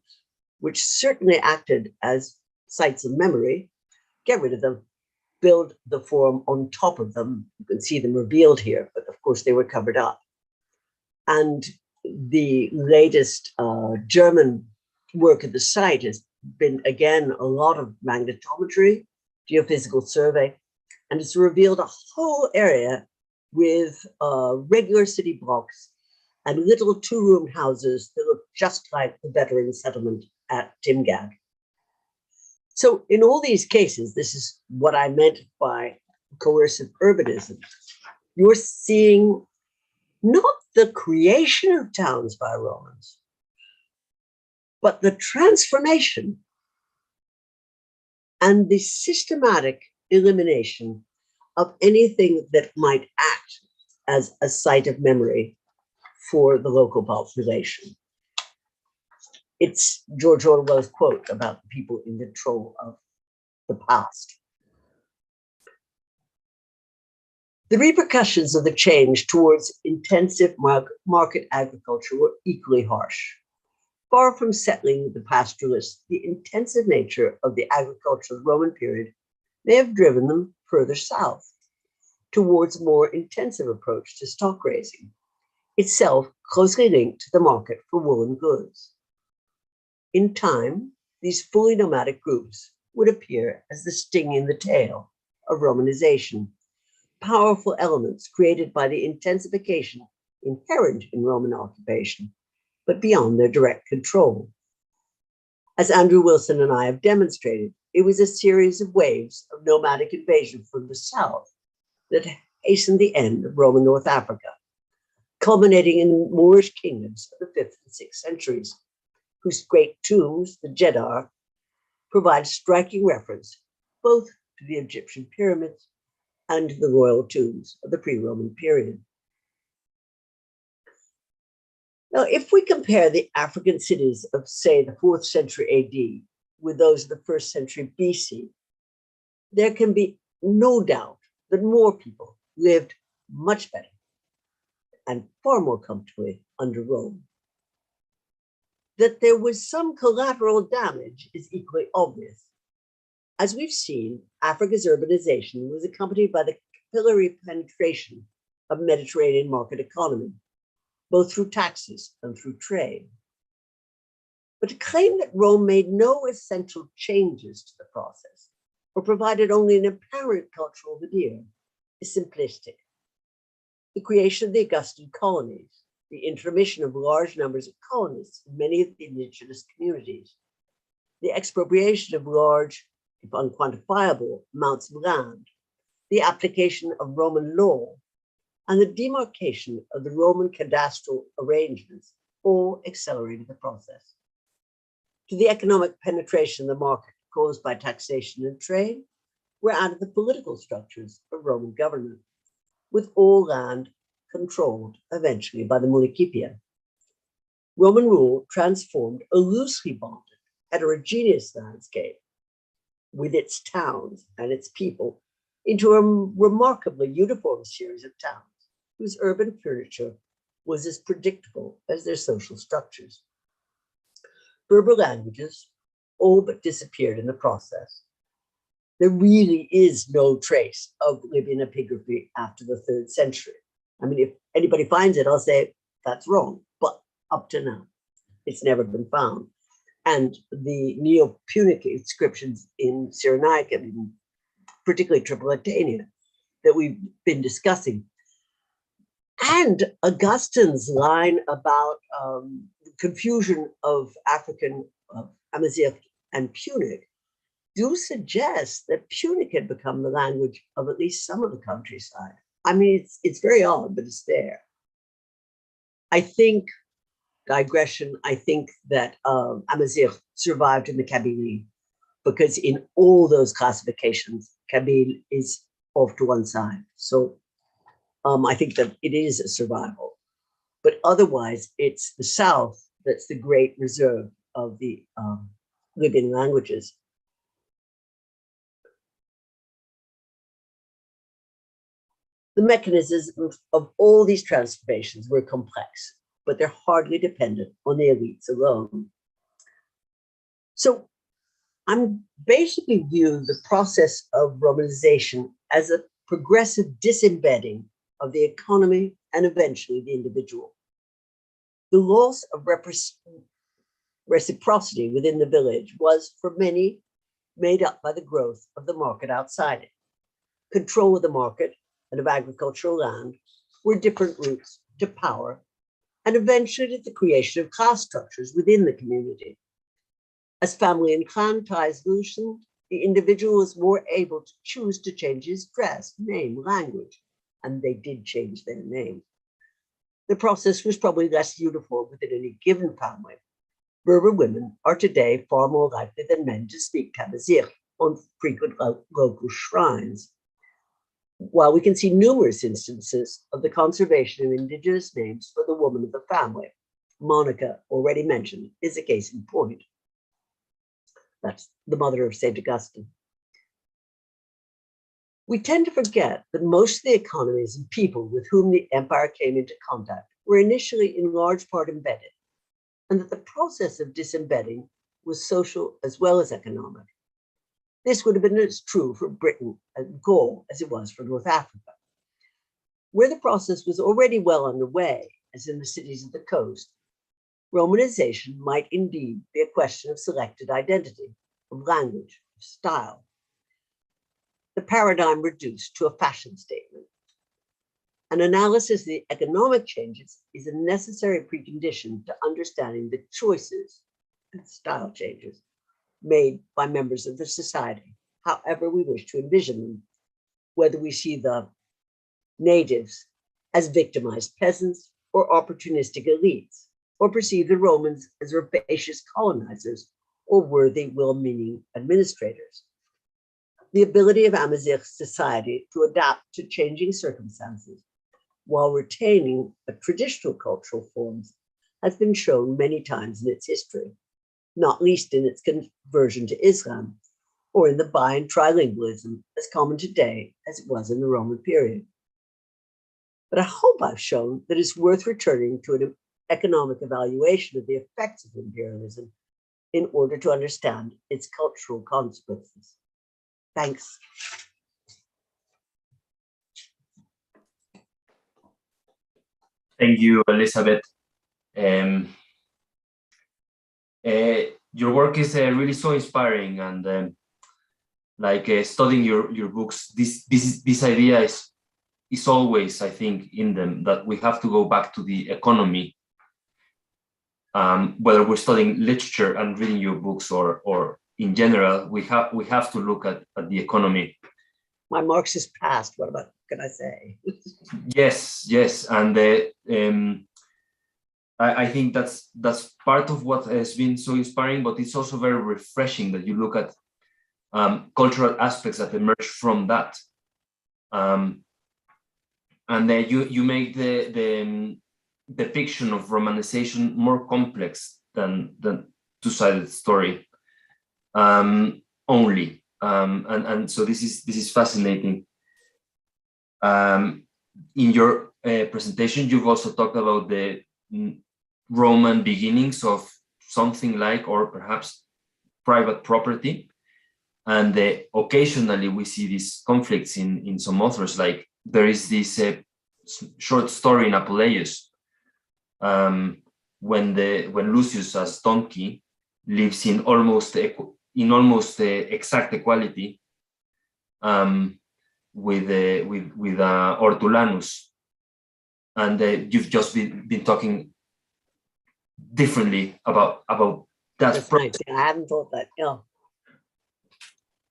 C: which certainly acted as sites of memory, get rid of them, build the forum on top of them. You can see them revealed here, but of course they were covered up. And the latest German work at the site has been, again, a lot of magnetometry, geophysical survey, and it's revealed a whole area with regular city blocks and little two-room houses that look just like the veteran settlement at Timgad. So in all these cases, this is what I meant by coercive urbanism. You're seeing not the creation of towns by Romans, but the transformation and the systematic elimination of anything that might act as a site of memory for the local population. It's George Orwell's quote about the people in control of the past. The repercussions of the change towards intensive market agriculture were equally harsh. Far from settling the pastoralists, the intensive nature of the agricultural Roman period may have driven them further south, towards a more intensive approach to stock raising, itself closely linked to the market for woolen goods. In time, these fully nomadic groups would appear as the sting in the tail of Romanization, powerful elements created by the intensification inherent in Roman occupation, but beyond their direct control. As Andrew Wilson and I have demonstrated, it was a series of waves of nomadic invasion from the south that hastened the end of Roman North Africa, culminating in Moorish kingdoms of the 5th and 6th centuries, whose great tombs, the Jeddah, provide striking reference both to the Egyptian pyramids and to the royal tombs of the pre-Roman period. Now, if we compare the African cities of, say, the 4th century AD with those of the 1st century BC, there can be no doubt that more people lived much better and far more comfortably under Rome. That there was some collateral damage is equally obvious. As we've seen, Africa's urbanization was accompanied by the capillary penetration of Mediterranean market economy, both through taxes and through trade. But to claim that Rome made no essential changes to the process, or provided only an apparent cultural veneer, is simplistic. The creation of the Augustan colonies, the intermission of large numbers of colonists in many of the indigenous communities, the expropriation of large, if unquantifiable, amounts of land, the application of Roman law, and the demarcation of the Roman cadastral arrangements all accelerated the process. To the economic penetration of the market caused by taxation and trade were added the political structures of Roman government, with all land controlled eventually by the Municipia. Roman rule transformed a loosely bonded, heterogeneous landscape with its towns and its people into a remarkably uniform series of towns whose urban furniture was as predictable as their social structures. Berber languages all but disappeared in the process. There really is no trace of Libyan epigraphy after the 3rd century. I mean, if anybody finds it, I'll say that's wrong, but up to now, it's never been found. And the Neo-Punic inscriptions in Cyrenaica, particularly Tripolitania, that we've been discussing, and Augustine's line about confusion of African Amazigh and Punic do suggest that Punic had become the language of at least some of the countryside. I mean, it's very odd, but it's there. I think, digression, I think that Amazigh survived in the Kabyle because in all those classifications, Kabyle is off to one side. So I think that it is a survival. But otherwise, it's the South that's the great reserve of the Libyan languages. The mechanisms of all these transformations were complex, but they're hardly dependent on the elites alone. So I'm basically viewing the process of Romanization as a progressive disembedding of the economy and eventually the individual. The loss of reciprocity within the village was, for many, made up by the growth of the market outside it. Control of the market and of agricultural land were different routes to power, and eventually to the creation of class structures within the community. As family and clan ties loosened, the individual was more able to choose to change his dress, name, language, and they did change their name. The process was probably less uniform within any given family. Berber women are today far more likely than men to speak Tamazight on frequent local shrines, while we can see numerous instances of the conservation of indigenous names for the woman of the family. Monica, already mentioned, is a case in point. That's the mother of St. Augustine. We tend to forget that most of the economies and people with whom the empire came into contact were initially in large part embedded, and that the process of disembedding was social as well as economic. This would have been as true for Britain and Gaul as it was for North Africa. Where the process was already well underway, as in the cities of the coast, Romanization might indeed be a question of selected identity, of language, of style. The paradigm reduced to a fashion statement. An analysis of the economic changes is a necessary precondition to understanding the choices and style changes made by members of the society, however we wish to envision them, whether we see the natives as victimized peasants or opportunistic elites, or perceive the Romans as rapacious colonizers or worthy, well-meaning administrators. The ability of Amazigh society to adapt to changing circumstances while retaining traditional cultural forms has been shown many times in its history, not least in its conversion to Islam, or in the bi- and trilingualism as common today as it was in the Roman period. But I hope I've shown that it's worth returning to an economic evaluation of the effects of imperialism in order to understand its cultural consequences. Thanks.
E: Thank you, Elizabeth. Your work is really so inspiring, and studying your books, this idea is always, I think, in them, that we have to go back to the economy, whether we're studying literature and reading your books or in general, we have to look at the economy.
C: My Marxist past, what can I say?
E: Yes, and I think that's part of what has been so inspiring, but it's also very refreshing that you look at cultural aspects that emerge from that, and then you make the depiction of Romanization more complex than two-sided story only, and so this is fascinating. In your presentation, you've also talked about the Roman beginnings of something like, or perhaps, private property, and occasionally we see these conflicts in some authors. Like there is this short story in Apuleius, when Lucius as donkey lives in almost exact equality with Hortulanus, and you've just been talking differently about that.
C: That's nice. I hadn't thought that. No.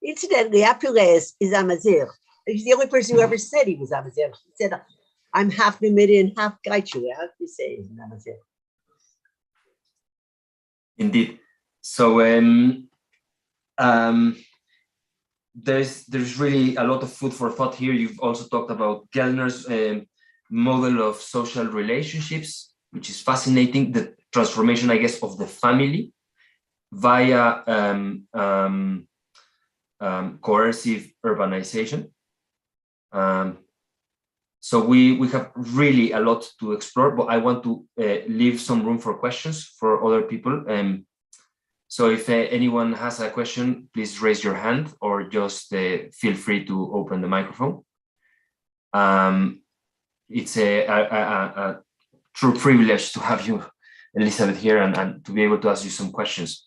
C: Incidentally, Apuleius is Amazigh. He's the only person who ever said he was Amazigh. He said, "I'm half Numidian, half Gaichu." I have to say he's an Amazigh.
E: Indeed. So there's really a lot of food for thought here. You've also talked about Gellner's model of social relationships, which is fascinating. The transformation, I guess, of the family via coercive urbanization. So we have really a lot to explore, but I want to leave some room for questions for other people. So if anyone has a question, please raise your hand or just feel free to open the microphone. It's a true privilege to have you, Elizabeth, here and to be able to ask you some questions.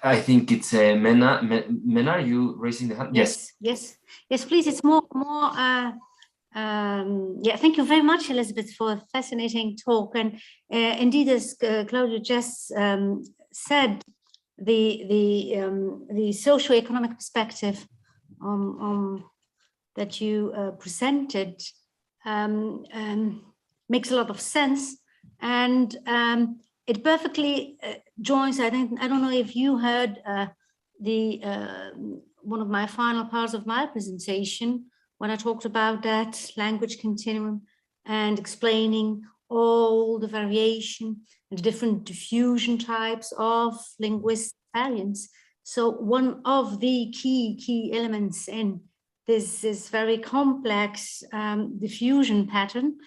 E: I think it's Mena. Mena, are you raising the hand? Yes.
B: Yes, please. It's more. Yeah, thank you very much, Elizabeth, for a fascinating talk. And indeed, as Claudio just said, the socio-economic perspective that you presented makes a lot of sense, and it perfectly joins. I don't know if you heard one of my final parts of my presentation when I talked about that language continuum and explaining all the variation and different diffusion types of linguistic variants. So one of the key elements in this very complex diffusion pattern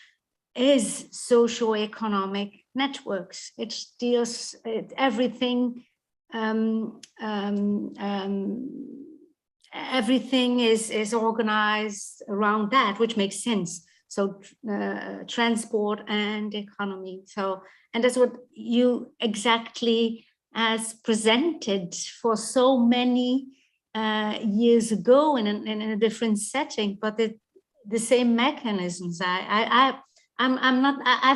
B: is socio-economic networks. It deals everything. Everything is organized around that, which makes sense. So transport and economy. So, and that's what you exactly as presented for so many years ago in a different setting, but the same mechanisms. I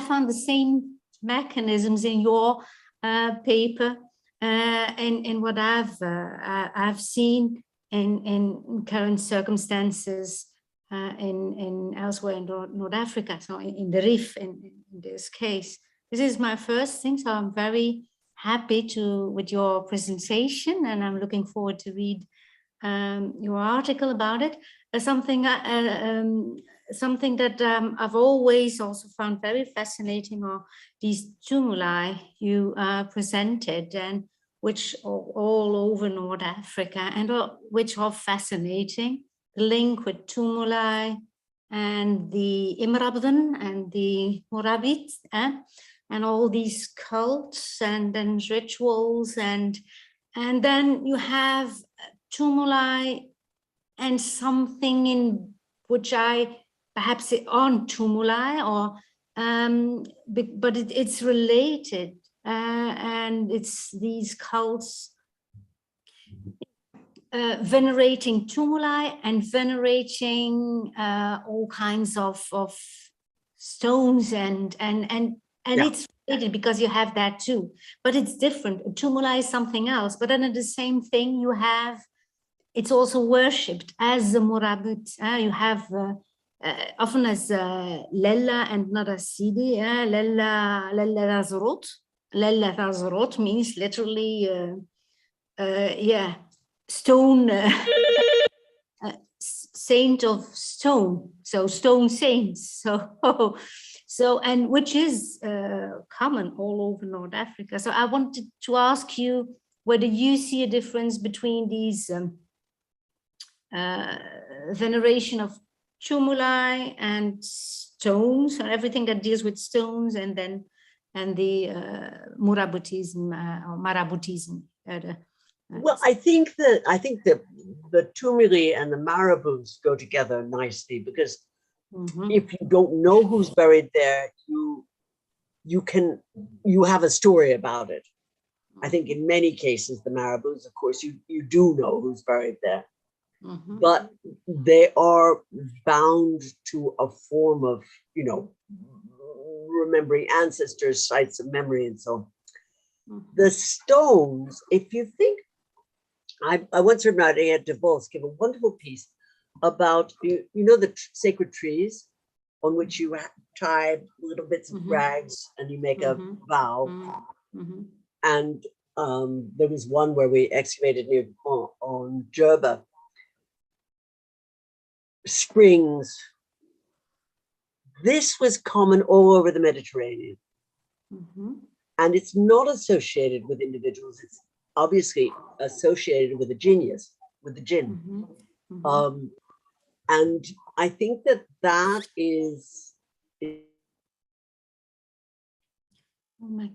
B: found the same mechanisms in your paper in what I've seen in current circumstances in elsewhere in North Africa, so in the Rif in this case. This is my first thing, so I'm very happy with your presentation, and I'm looking forward to read your article about it. Something that I've always also found very fascinating are these tumuli you presented, and which are all over North Africa, and which are fascinating. The link with tumuli and the Imrabdan and the Murabit, and all these cults and then rituals, and then you have tumuli and something in which perhaps aren't tumuli, or but it's related, and it's these cults venerating tumuli and venerating all kinds of stones, and it's related because you have that too, but it's different. Tumuli is something else, but then the same thing you have. It's also worshipped as the Murabit. You have often as Lella and not as Sidi. Lella Razrot. Lella Razrot means literally, stone, saint of stone. So stone saints. So and which is common all over North Africa. So I wanted to ask you whether you see a difference between these veneration of tumuli and stones, or everything that deals with stones, and the Murabutism or Maraboutism.
C: Well, I think that the tumuli and the marabouts go together nicely, because if you don't know who's buried there, you have a story about it. I think in many cases, the marabouts, of course, you do know who's buried there. But they are bound to a form of, remembering ancestors, sites of memory, and so on. The stones, if you think, I once heard Maria DeVos give a wonderful piece about, the sacred trees on which you tie little bits of rags and you make a vow. And there was one where we excavated near on Jerba, springs. This was common all over the Mediterranean. And it's not associated with individuals. obviously associated with a genius, with the jinn. And I think that that is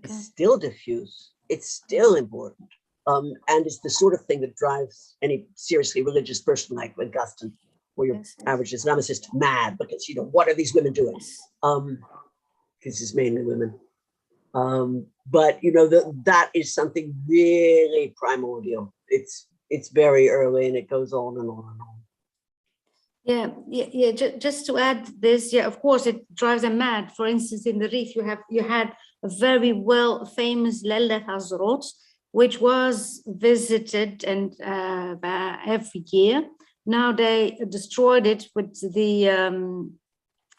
C: still diffuse. It's still important. And it's the sort of thing that drives any seriously religious person like Augustine, or your average Islamicist, mad, because, you know, what are these women doing? This is mainly women. But, you know, that is something really primordial. It's very early, and it goes on and on and on.
B: Yeah. Just to add this, yeah, of course, it drives them mad. For instance, in the Rif, you had a very famous Lelle Hazrot, which was visited and every year. Now they destroyed it with the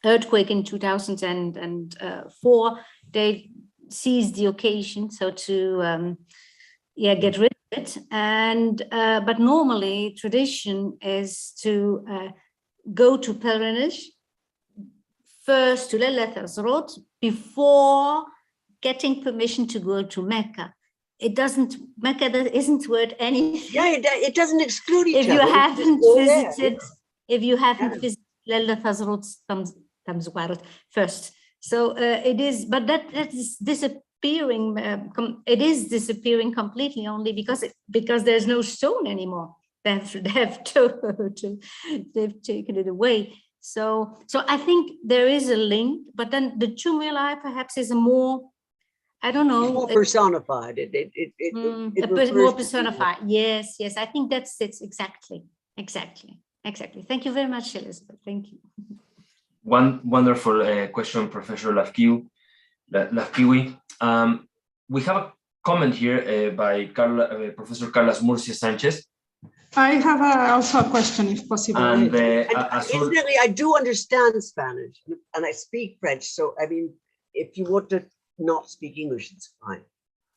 B: earthquake in 2004. They seized the occasion, so to get rid of it. And but normally tradition is to go to pilgrimage first to Lelle Hazrot before getting permission to go to Mecca. It doesn't, Mecca isn't worth anything.
C: Yeah, it doesn't exclude each
B: if
C: other.
B: You haven't visited, if you haven't visited Lelle Hazrot Tamzwarat first. So it is, but that is disappearing. It is disappearing completely only because there's no stone anymore. They've taken it away. So I think there is a link, but then the tumuli perhaps is a more, I don't know.
C: It's more personified.
B: More personified. Yes. I think that's it. Exactly. Thank you very much, Elizabeth. Thank you.
E: One wonderful question, Professor Lafkiwi. We have a comment here by Professor Carlos Murcia Sanchez.
L: I have also a question, if possible.
C: And incidentally, I do understand Spanish, and I speak French. So, I mean, if you want to not speak English, it's fine.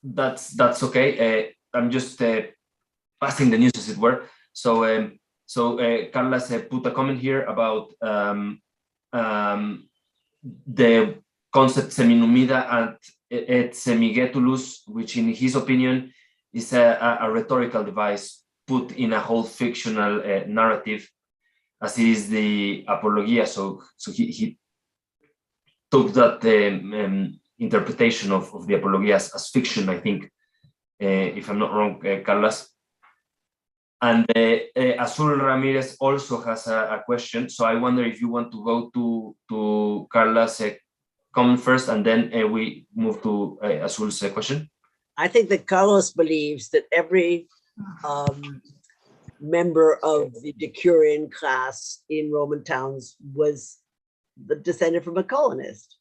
E: That's okay. I'm just passing the news, as it were. So Carlos put a comment here about the concept seminumida and et semigetulus, which in his opinion is a rhetorical device put in a whole fictional narrative, as is the Apologia. So he took that interpretation of the Apologia as fiction, I think, if I'm not wrong, Carlos. And Azul Ramirez also has a question. So I wonder if you want to go to Carlos' comment first, and then we move to Azul's question.
C: I think that Carlos believes that every member of the decurion class in Roman towns was descended from a colonist.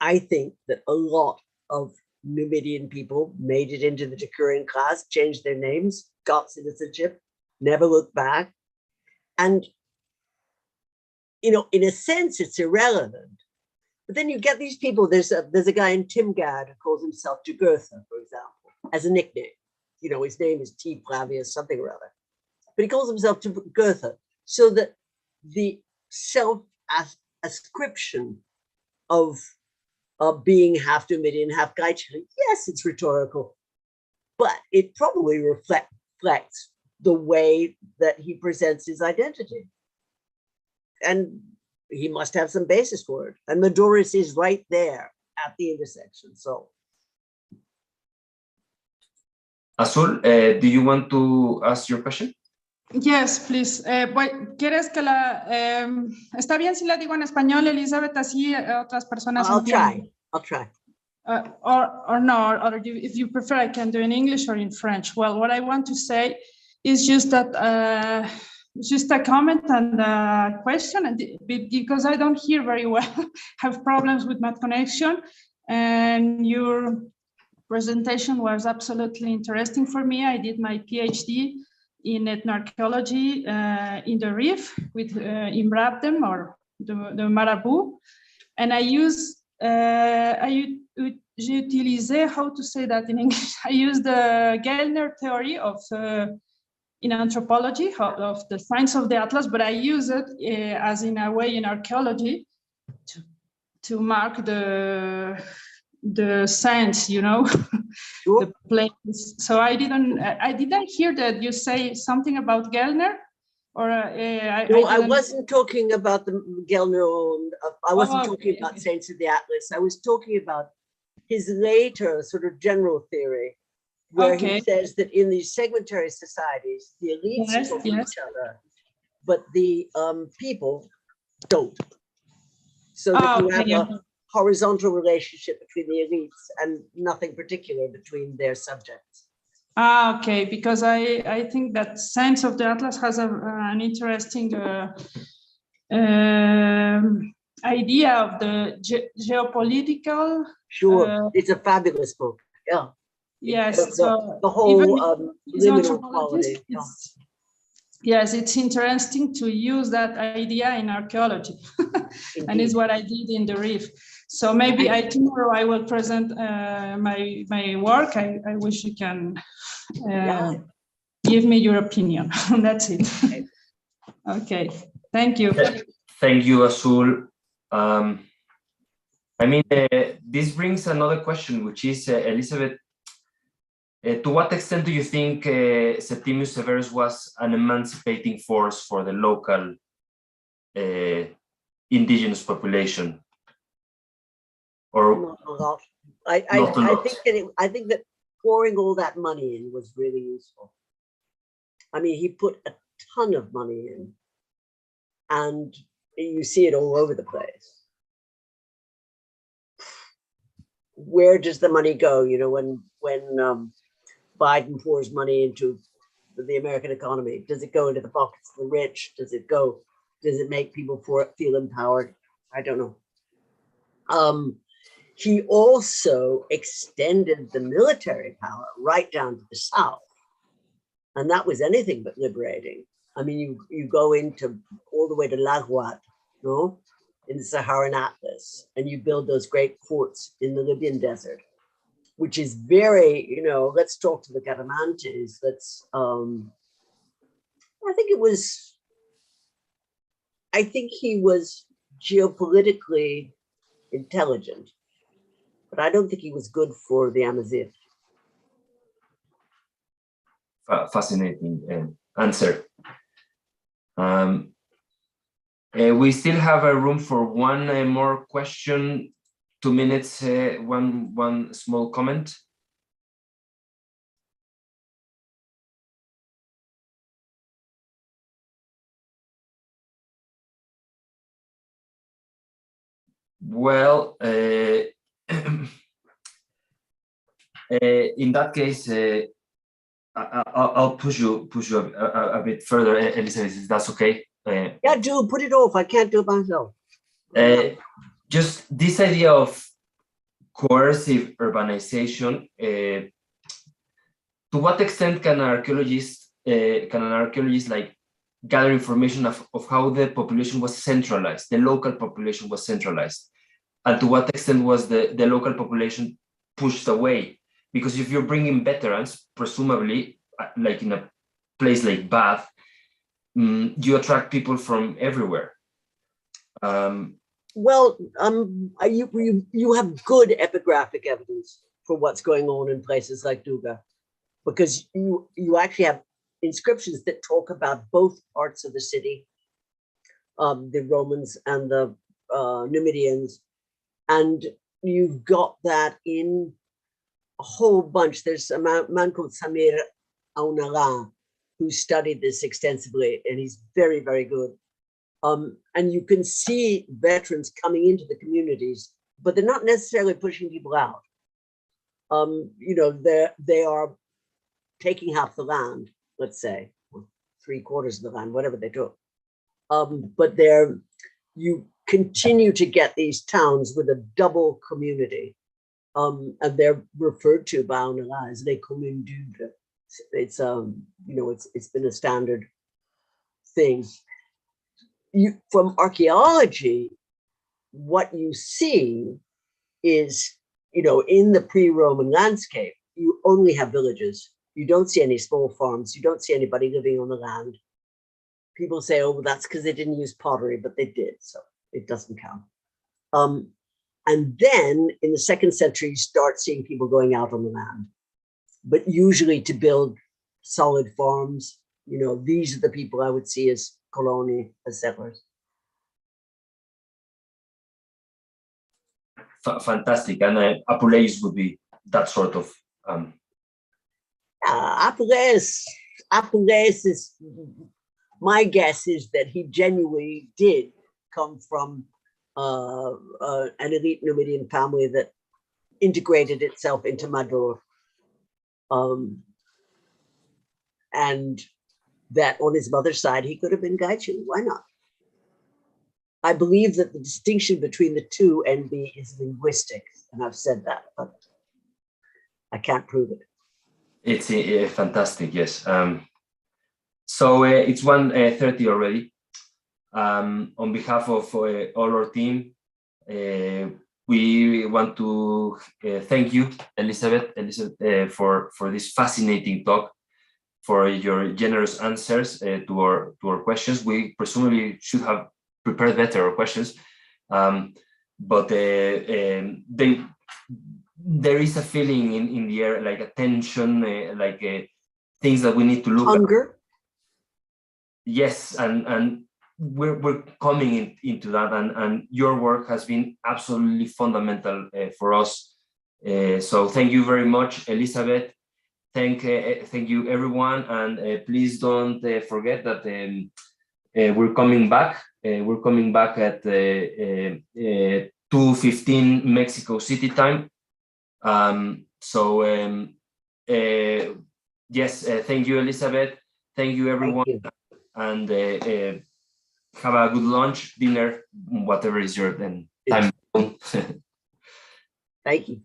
C: I think that a lot of Numidian people made it into the decurion class, changed their names, got citizenship, never looked back. And, you know, in a sense, it's irrelevant. But then you get these people, there's a guy in Timgad who calls himself Jugurtha, for example, as a nickname. You know, his name is T. Flavius, something or other. But he calls himself Jugurtha, so that the self-ascription of being half Numidian, half Gaitri, yes, it's rhetorical, but it probably reflects the way that he presents his identity. And he must have some basis for it. And Maduris is right there at the intersection, so.
E: Azul, do you want to ask your question?
L: Yes, please. ¿Quieres que está bien si la digo en español, Elizabeth, así otras personas entienden?
C: I'll try.
L: Or no, or if you prefer, I can do in English or in French. Well, what I want to say is just that, just a comment and a question, and because I don't hear very well, have problems with my connection, and your presentation was absolutely interesting for me. I did my PhD in ethnoarchaeology in the Rif with Imrabdem, or the Marabout, and j'ai utilisé, how to say that in English, I used the Gellner theory of in anthropology of the science of the atlas, but I use it as in a way in archaeology to mark the the sense, you know,
C: Sure.
L: the place. So I didn't hear that you say something about Gellner, or
C: No, I wasn't talking about the Gellner. I wasn't talking about Saints of the Atlas. I was talking about his later sort of general theory, where he says that in these segmentary societies, the elites talk to each other, but the people don't. So that you have a horizontal relationship between the elites and nothing particular between their subjects.
L: Okay, because I think that Science of the Atlas has an interesting idea of the geopolitical.
C: Sure, it's a fabulous book. Yeah.
L: Yes.
C: So the whole liminal quality.
L: Yes, it's interesting to use that idea in archaeology, and it's what I did in the Reef. So maybe tomorrow I will present my work. I wish you can give me your opinion. That's it. Okay, thank you.
E: Thank you, Azul. I mean, this brings another question, which is, Elizabeth, to what extent do you think Septimius Severus was an emancipating force for the local indigenous population? Or
C: not a lot. I think that pouring all that money in was really useful. I mean, he put a ton of money in, and you see it all over the place. Where does the money go? You know, when Biden pours money into the American economy, does it go into the pockets of the rich? Does it make people feel empowered? I don't know. He also extended the military power right down to the south. And that was anything but liberating. I mean, you go into all the way to Laghouat, no, in the Saharan Atlas, and you build those great forts in the Libyan desert, which is very, you know, let's talk to the Catamantes. I think he was geopolitically intelligent, but I don't think he was good for the Amazigh.
E: Fascinating answer. We still have a room for one more question. 2 minutes, one small comment. Well, in that case, I'll push you a bit further, Elizabeth, if that's okay.
C: Yeah, do put it off. I can't do it myself.
E: Just this idea of coercive urbanization. To what extent can an archaeologist like gather information of how the population was centralized, the local population was centralized, and to what extent was the local population pushed away? Because if you're bringing veterans, presumably, like in a place like Bath, you attract people from everywhere.
C: Well, you have good epigraphic evidence for what's going on in places like Duga, because you actually have inscriptions that talk about both parts of the city, the Romans and the Numidians, and you've got that in a whole bunch. There's a man called Samir Aunala who studied this extensively, and he's very, very good. And you can see veterans coming into the communities, but they're not necessarily pushing people out. You know, they are taking half the land, let's say, or 3/4 of the land, whatever they took. But you continue to get these towns with a double community. And they're referred to by Aunala as les communes doubles. It's you know, it's been a standard thing. From archaeology, what you see is, you know, in the pre-Roman landscape, you only have villages. You don't see any small farms. You don't see anybody living on the land. People say, oh, well, that's because they didn't use pottery, but they did, so it doesn't count. And then in the 2nd century, you start seeing people going out on the land, but usually to build solid farms. You know, these are the people I would see as coloni, as settlers.
E: Fantastic. And Apuleius would be that sort of.
C: Apuleius is, my guess is that he genuinely did come from an elite Numidian family that integrated itself into Madur. And that on his mother's side, he could have been Gaichu. Why not? I believe that the distinction between the two NB is linguistic, and I've said that, but I can't prove it.
E: It's fantastic, yes. So it's 1:30 already. On behalf of all our team, we want to thank you, Elizabeth, for this fascinating talk, for your generous answers to our questions. We presumably should have prepared better our questions, but there is a feeling in the air, like a tension, like things that we need to look
C: Hunger.
E: at. Yes, and we're coming into that, and your work has been absolutely fundamental for us. So thank you very much, Elizabeth. Thank you, everyone, and please don't forget that we're coming back. We're coming back at 2:15 Mexico City time. Yes, thank you, Elizabeth. Thank you, everyone.
C: Thank you.
E: And have a good lunch, dinner, whatever is your time.
C: Thank you.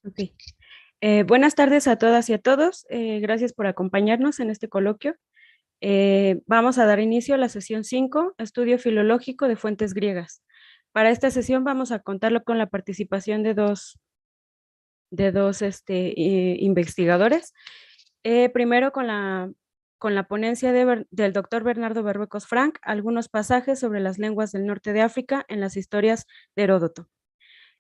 M: Ok. Buenas tardes a todas y a todos. Gracias por acompañarnos en este coloquio. Vamos a dar inicio a la sesión 5, Estudio Filológico de Fuentes Griegas. Para esta sesión vamos a contarlo con la participación de dos investigadores. Primero con la ponencia del doctor Bernardo Berruecos Frank, algunos pasajes sobre las lenguas del norte de África en las historias de Heródoto.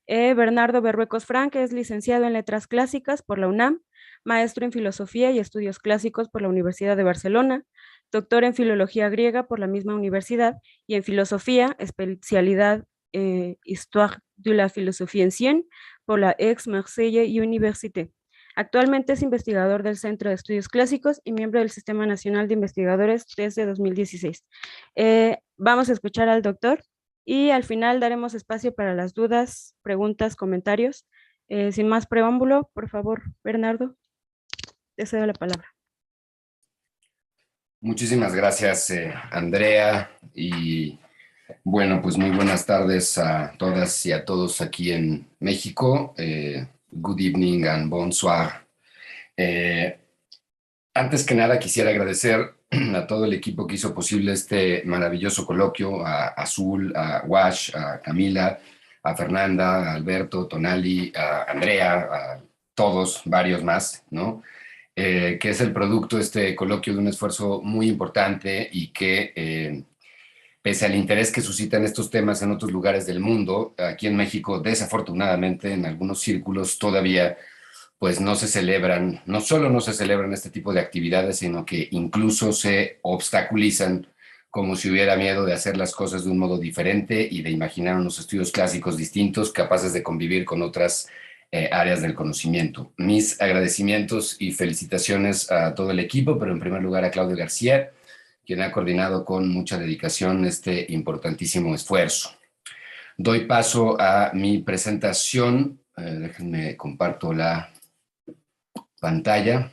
M: Bernardo Berruecos Frank es licenciado en Letras Clásicas por la UNAM, maestro en Filosofía y Estudios Clásicos por la Universidad de Barcelona, doctor en Filología Griega por la misma universidad y en Filosofía, especialidad Histoire de la Philosophie Ancienne por la Aix-Marseille Université. Actualmente es investigador del Centro de Estudios Clásicos y miembro del Sistema Nacional de Investigadores desde 2016. Vamos a escuchar al doctor y al final daremos espacio para las dudas, preguntas, comentarios. Sin más preámbulo, por favor, Bernardo, te cedo la palabra.
N: Muchísimas gracias, Andrea, y bueno, pues muy buenas tardes a todas y a todos aquí en México. Good evening and bonsoir. Antes que nada quisiera agradecer a todo el equipo que hizo posible este maravilloso coloquio, a Azul, a Wash, a Camila, a Fernanda, a Alberto, Tonali, a Andrea, a todos, varios más, ¿no? Que es el producto, este coloquio, de un esfuerzo muy importante y que, pese al interés que suscitan estos temas en otros lugares del mundo, aquí en México, desafortunadamente, en algunos círculos todavía pues no se celebran, no solo no se celebran este tipo de actividades, sino que incluso se obstaculizan como si hubiera miedo de hacer las cosas de un modo diferente y de imaginar unos estudios clásicos distintos capaces de convivir con otras áreas del conocimiento. Mis agradecimientos y felicitaciones a todo el equipo, pero en primer lugar a Claudio García, quien ha coordinado con mucha dedicación este importantísimo esfuerzo. Doy paso a mi presentación. Déjenme comparto la pantalla.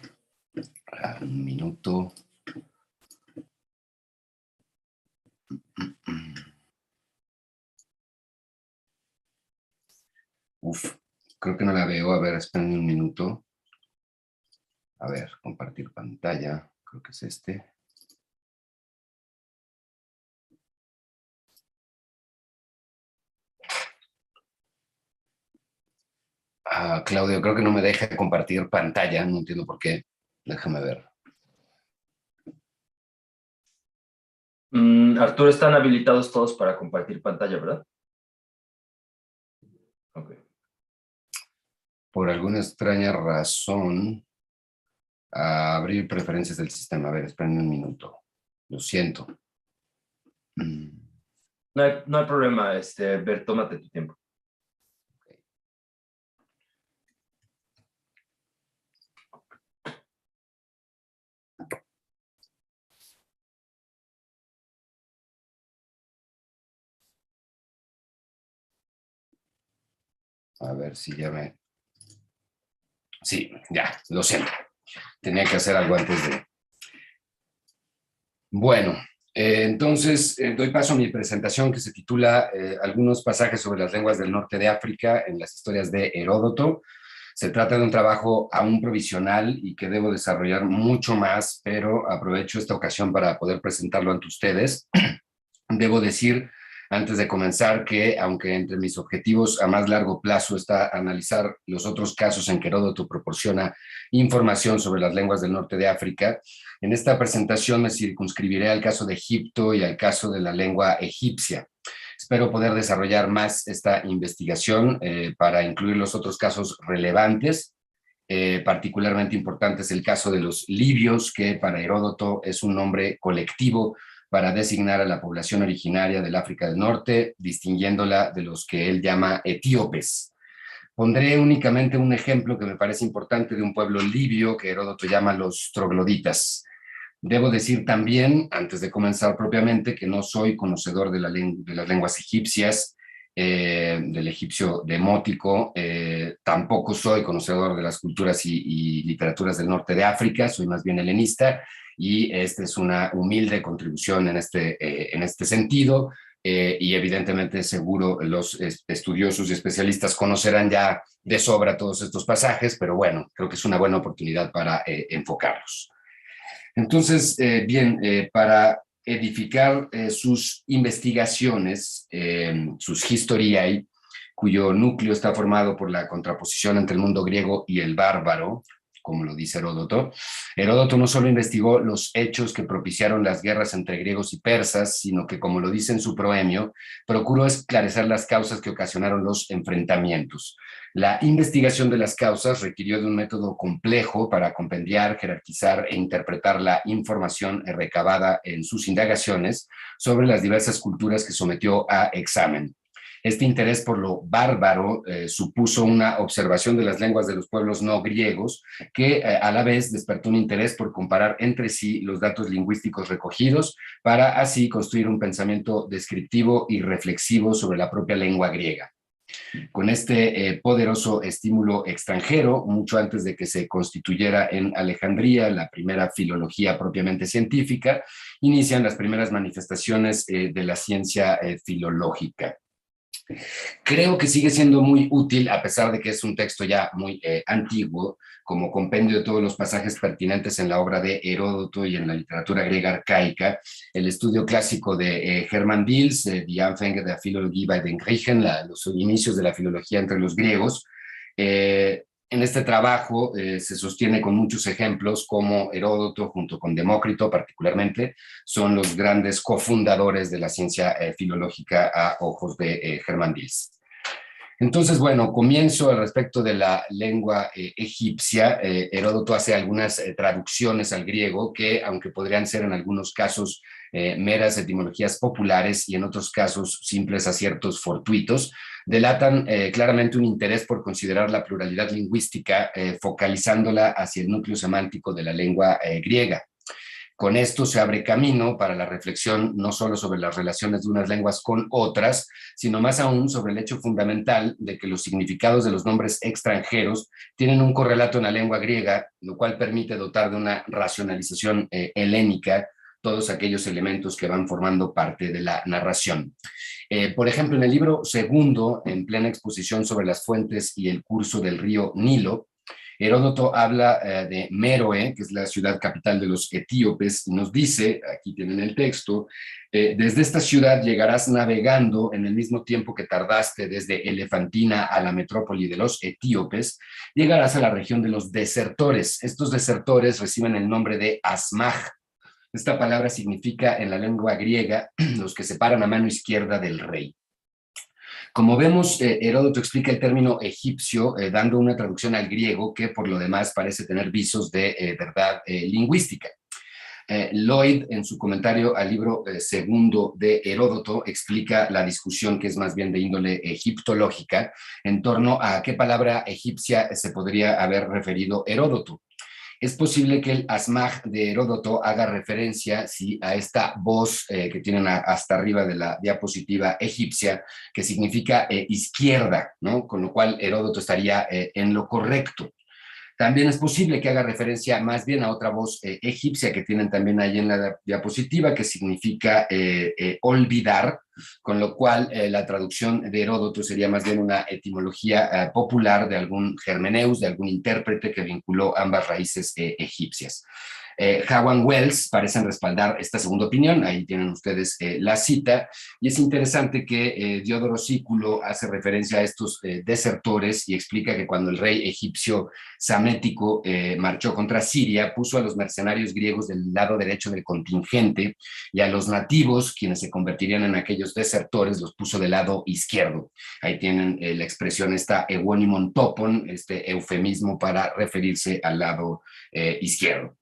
N: Un minuto. Uf, creo que no la veo. A ver, esperen un minuto. A ver, compartir pantalla. Creo que es este. Claudio, creo que no me deja compartir pantalla. No entiendo por qué. Déjame ver.
E: Arturo, están habilitados todos para compartir pantalla, ¿verdad? Ok.
N: Por alguna extraña razón, abrir preferencias del sistema. A ver, esperen un minuto. Lo siento.
E: No hay problema, Bert, tómate tu tiempo.
N: A ver si ya me... Sí, ya, lo siento. Tenía que hacer algo antes de... Bueno, entonces doy paso a mi presentación que se titula Algunos pasajes sobre las lenguas del norte de África en las historias de Heródoto. Se trata de un trabajo aún provisional y que debo desarrollar mucho más, pero aprovecho esta ocasión para poder presentarlo ante ustedes. Debo decir, antes de comenzar, que aunque entre mis objetivos a más largo plazo está analizar los otros casos en que Heródoto proporciona información sobre las lenguas del norte de África, en esta presentación me circunscribiré al caso de Egipto y al caso de la lengua egipcia. Espero poder desarrollar más esta investigación para incluir los otros casos relevantes. Particularmente importante es el caso de los libios, que para Heródoto es un nombre colectivo para designar a la población originaria del África del Norte, distinguiéndola de los que él llama etíopes. Pondré únicamente un ejemplo que me parece importante de un pueblo libio que Heródoto llama los trogloditas. Debo decir también, antes de comenzar propiamente, que no soy conocedor de las lenguas egipcias, del egipcio demótico, tampoco soy conocedor de las culturas y literaturas del norte de África, soy más bien helenista, y esta es una humilde contribución en este sentido, y evidentemente seguro los estudiosos y especialistas conocerán ya de sobra todos estos pasajes, pero bueno, creo que es una buena oportunidad para enfocarlos. Entonces, bien, para edificar sus investigaciones, sus historiae, cuyo núcleo está formado por la contraposición entre el mundo griego y el bárbaro, como lo dice Heródoto. Heródoto no solo investigó los hechos que propiciaron las guerras entre griegos y persas, sino que, como lo dice en su proemio, procuró esclarecer las causas que ocasionaron los enfrentamientos. La investigación de las causas requirió de un método complejo para compendiar, jerarquizar e interpretar la información recabada en sus indagaciones sobre las diversas culturas que sometió a examen. Este interés por lo bárbaro supuso una observación de las lenguas de los pueblos no griegos que a la vez despertó un interés por comparar entre sí los datos lingüísticos recogidos para así construir un pensamiento descriptivo y reflexivo sobre la propia lengua griega. Con este poderoso estímulo extranjero, mucho antes de que se constituyera en Alejandría la primera filología propiamente científica, inician las primeras manifestaciones de la ciencia filológica. Creo que sigue siendo muy útil, a pesar de que es un texto ya muy antiguo, como compendio de todos los pasajes pertinentes en la obra de Heródoto y en la literatura griega arcaica, el estudio clásico de Hermann Diels, Die Anfänge der Philologie bei den Griechen, los inicios de la filología entre los griegos. En este trabajo se sostiene con muchos ejemplos como Heródoto, junto con Demócrito particularmente, son los grandes cofundadores de la ciencia filológica a ojos de Hermann Diels. Entonces, bueno, comienzo al respecto de la lengua egipcia. Heródoto hace algunas traducciones al griego que, aunque podrían ser en algunos casos meras etimologías populares y en otros casos simples aciertos fortuitos, delatan claramente un interés por considerar la pluralidad lingüística, focalizándola hacia el núcleo semántico de la lengua griega. Con esto se abre camino para la reflexión no solo sobre las relaciones de unas lenguas con otras, sino más aún sobre el hecho fundamental de que los significados de los nombres extranjeros tienen un correlato en la lengua griega, lo cual permite dotar de una racionalización helénica todos aquellos elementos que van formando parte de la narración. Por ejemplo, en el libro segundo, en plena exposición sobre las fuentes y el curso del río Nilo, Heródoto habla de Méroe, que es la ciudad capital de los etíopes, y nos dice, aquí tienen el texto, desde esta ciudad llegarás navegando en el mismo tiempo que tardaste desde Elefantina a la metrópoli de los etíopes, llegarás a la región de los desertores. Estos desertores reciben el nombre de asmaj. Esta palabra significa en la lengua griega los que se paran a mano izquierda del rey. Como vemos, Heródoto explica el término egipcio dando una traducción al griego que por lo demás parece tener visos de verdad lingüística. Lloyd, en su comentario al libro segundo de Heródoto, explica la discusión que es más bien de índole egiptológica en torno a qué palabra egipcia se podría haber referido Heródoto. Es posible que el asmaj de Heródoto haga referencia a esta voz que tienen hasta arriba de la diapositiva egipcia, que significa izquierda, ¿no? Con lo cual Heródoto estaría en lo correcto. También es posible que haga referencia más bien a otra voz egipcia que tienen también ahí en la diapositiva, que significa olvidar, con lo cual la traducción de Heródoto sería más bien una etimología popular de algún germeneus, de algún intérprete que vinculó ambas raíces egipcias. Howard Wells parecen respaldar esta segunda opinión, ahí tienen ustedes la cita, y es interesante que Diodoro Sículo hace referencia a estos desertores y explica que cuando el rey egipcio Samético marchó contra Siria, puso a los mercenarios griegos del lado derecho del contingente y a los nativos, quienes se convertirían en aquellos desertores, los puso del lado izquierdo. Ahí tienen la expresión esta euonymon topon, este eufemismo para referirse al lado izquierdo.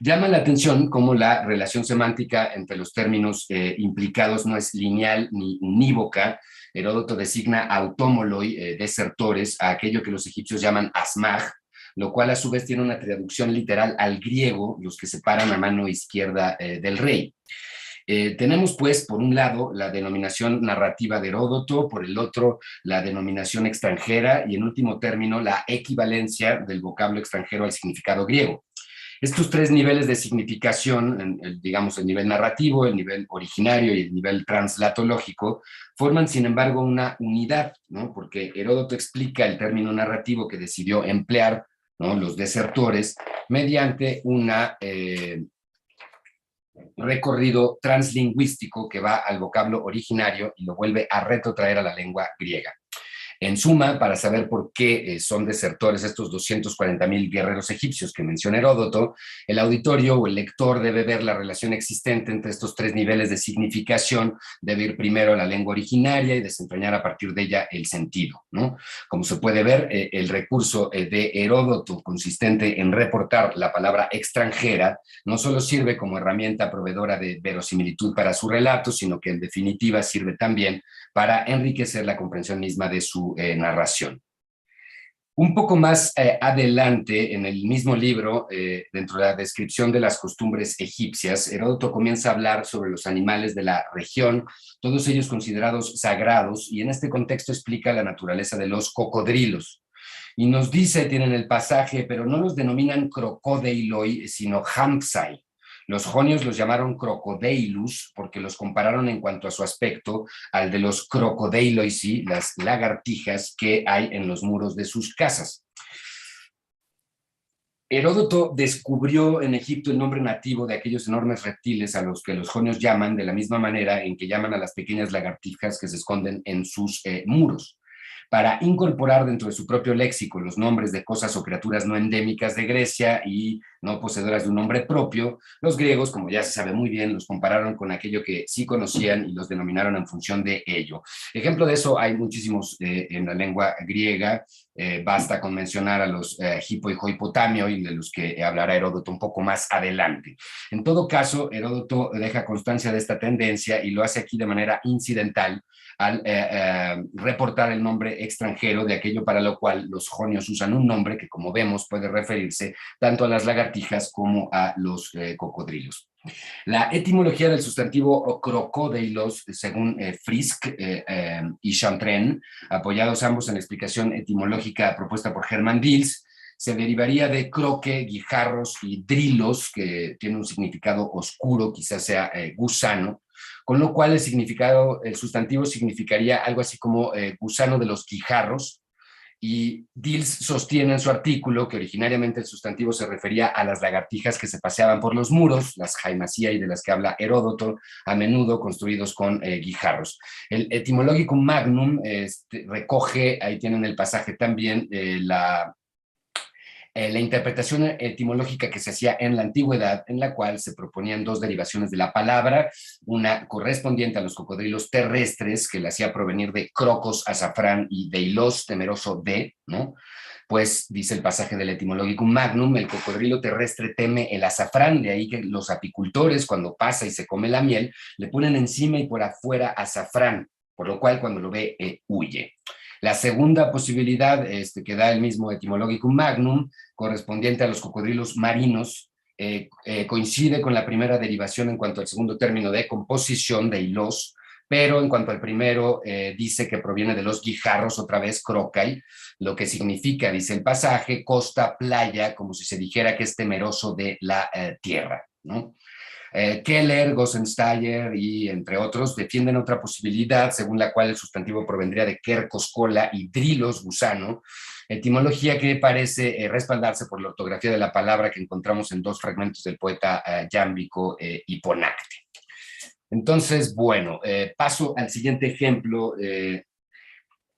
N: Llama la atención cómo la relación semántica entre los términos implicados no es lineal ni unívoca. Heródoto designa autómoloi, desertores, a aquello que los egipcios llaman asmaj, lo cual a su vez tiene una traducción literal al griego, los que se paran a mano izquierda del rey. Tenemos pues por un lado la denominación narrativa de Heródoto, por el otro la denominación extranjera y en último término la equivalencia del vocablo extranjero al significado griego. Estos tres niveles de significación, digamos el nivel narrativo, el nivel originario y el nivel translatológico, forman sin embargo una unidad, ¿no? Porque Heródoto explica el término narrativo que decidió emplear, ¿no?, los desertores mediante un recorrido translingüístico que va al vocablo originario y lo vuelve a retrotraer a la lengua griega. En suma, para saber por qué son desertores estos 240.000 guerreros egipcios que menciona Heródoto, el auditorio o el lector debe ver la relación existente entre estos tres niveles de significación, debe ir primero a la lengua originaria y desentrañar a partir de ella el sentido, ¿no? Como se puede ver, el recurso de Heródoto consistente en reportar la palabra extranjera no solo sirve como herramienta proveedora de verosimilitud para su relato, sino que en definitiva sirve también para enriquecer la comprensión misma de su narración. Un poco más adelante, en el mismo libro, dentro de la descripción de las costumbres egipcias, Heródoto comienza a hablar sobre los animales de la región, todos ellos considerados sagrados, y en este contexto explica la naturaleza de los cocodrilos. Y nos dice, tienen el pasaje, pero no los denominan crocodeiloi, sino hampsai. Los jonios los llamaron crocodeilus porque los compararon en cuanto a su aspecto al de los crocodeiloisi, las lagartijas que hay en los muros de sus casas. Heródoto descubrió en Egipto el nombre nativo de aquellos enormes reptiles a los que los jonios llaman de la misma manera en que llaman a las pequeñas lagartijas que se esconden en sus muros. Para incorporar dentro de su propio léxico los nombres de cosas o criaturas no endémicas de Grecia y no poseedoras de un nombre propio, los griegos, como ya se sabe muy bien, los compararon con aquello que sí conocían y los denominaron en función de ello. Ejemplo de eso hay muchísimos en la lengua griega. Basta con mencionar a los hipo y hipotamio, y de los que hablará Heródoto un poco más adelante. En todo caso, Heródoto deja constancia de esta tendencia y lo hace aquí de manera incidental al reportar el nombre extranjero de aquello para lo cual los jonios usan un nombre que, como vemos, puede referirse tanto a las lagartijas como a los cocodrilos. La etimología del sustantivo crocodeilos, según Frisk y Chantren, apoyados ambos en la explicación etimológica propuesta por Hermann Diels, se derivaría de croque, guijarros y drilos, que tiene un significado oscuro, quizás sea gusano, con lo cual el sustantivo significaría algo así como gusano de los guijarros. Y Diels sostiene en su artículo que originariamente el sustantivo se refería a las lagartijas que se paseaban por los muros, las Jaimaceae de las que habla Heródoto, a menudo construidos con guijarros. El Etymologicum Magnum recoge, ahí tienen el pasaje también, la interpretación etimológica que se hacía en la antigüedad, en la cual se proponían dos derivaciones de la palabra, una correspondiente a los cocodrilos terrestres, que le hacía provenir de crocos, azafrán, y deilos, temeroso de, ¿no? Pues dice el pasaje del Etymologicum Magnum, el cocodrilo terrestre teme el azafrán, de ahí que los apicultores, cuando pasa y se come la miel, le ponen encima y por afuera azafrán, por lo cual cuando lo ve huye. La segunda posibilidad que da el mismo Etymologicum Magnum, correspondiente a los cocodrilos marinos, coincide con la primera derivación en cuanto al segundo término de composición de hilos, pero en cuanto al primero dice que proviene de los guijarros, otra vez crocai, lo que significa, dice el pasaje, costa, playa, como si se dijera que es temeroso de la tierra, ¿no? Keller, Gossensteyer y entre otros defienden otra posibilidad según la cual el sustantivo provendría de quercos, cola, y drilos, gusano, etimología que parece respaldarse por la ortografía de la palabra que encontramos en dos fragmentos del poeta yámbico Hiponacte. Entonces, bueno, paso al siguiente ejemplo,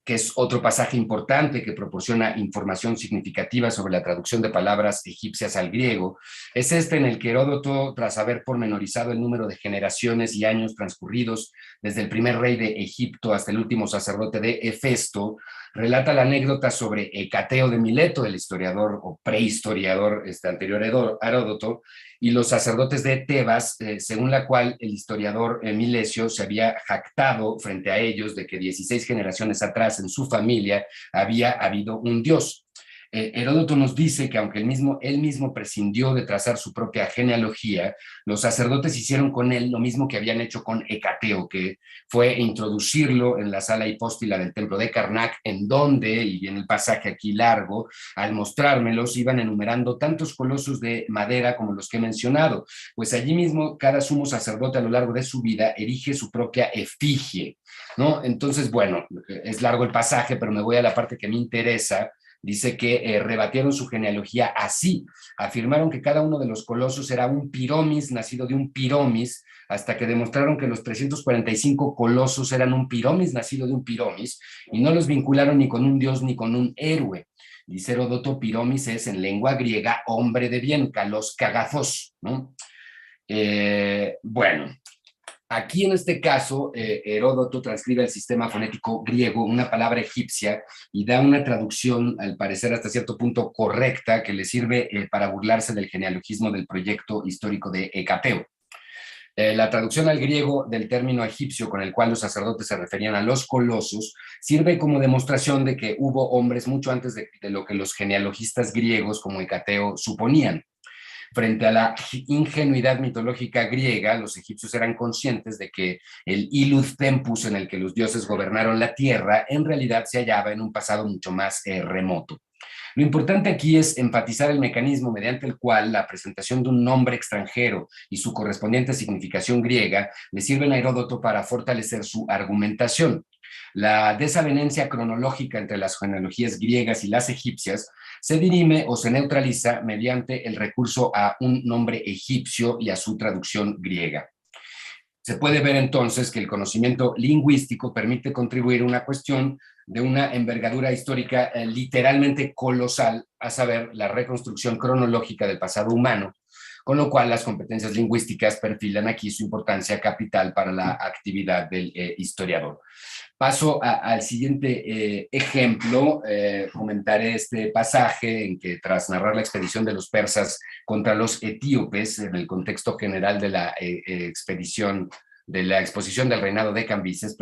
N: que es otro pasaje importante que proporciona información significativa sobre la traducción de palabras egipcias al griego. Es en el que Heródoto, tras haber pormenorizado el número de generaciones y años transcurridos desde el primer rey de Egipto hasta el último sacerdote de Hefesto, relata la anécdota sobre Hecateo de Mileto, el historiador o prehistoriador anterior a Heródoto, y los sacerdotes de Tebas, según la cual el historiador Milesio se había jactado frente a ellos de que 16 generaciones atrás en su familia había habido un dios. Heródoto nos dice que aunque él mismo prescindió de trazar su propia genealogía, los sacerdotes hicieron con él lo mismo que habían hecho con Hecateo, que fue introducirlo en la sala hipóstila del templo de Karnak, en donde, y viene el pasaje aquí largo, al mostrármelos iban enumerando tantos colosos de madera como los que he mencionado, pues allí mismo cada sumo sacerdote a lo largo de su vida erige su propia efigie, ¿no? Entonces, bueno, es largo el pasaje, pero me voy a la parte que me interesa. Dice que rebatieron su genealogía así, afirmaron que cada uno de los colosos era un piromis nacido de un piromis, hasta que demostraron que los 345 colosos eran un piromis nacido de un piromis, y no los vincularon ni con un dios ni con un héroe. Dice Heródoto, piromis es en lengua griega hombre de bien, kalos kagathos, ¿no? Bueno, aquí en este caso, Heródoto transcribe el sistema fonético griego, una palabra egipcia, y da una traducción, al parecer hasta cierto punto correcta, que le sirve para burlarse del genealogismo del proyecto histórico de Hecateo. La traducción al griego del término egipcio con el cual los sacerdotes se referían a los colosos sirve como demostración de que hubo hombres mucho antes de lo que los genealogistas griegos como Hecateo suponían. Frente a la ingenuidad mitológica griega, los egipcios eran conscientes de que el Ilud Tempus en el que los dioses gobernaron la tierra en realidad se hallaba en un pasado mucho más remoto. Lo importante aquí es enfatizar el mecanismo mediante el cual la presentación de un nombre extranjero y su correspondiente significación griega le sirven a Heródoto para fortalecer su argumentación. La desavenencia cronológica entre las genealogías griegas y las egipcias se dirime o se neutraliza mediante el recurso a un nombre egipcio y a su traducción griega. Se puede ver entonces que el conocimiento lingüístico permite contribuir a una cuestión de una envergadura histórica literalmente colosal, a saber, la reconstrucción cronológica del pasado humano, con lo cual las competencias lingüísticas perfilan aquí su importancia capital para la actividad del historiador. Paso al siguiente ejemplo. Comentaré este pasaje en que, tras narrar la expedición de los persas contra los etíopes, en el contexto general de la exposición del reinado de Cambises,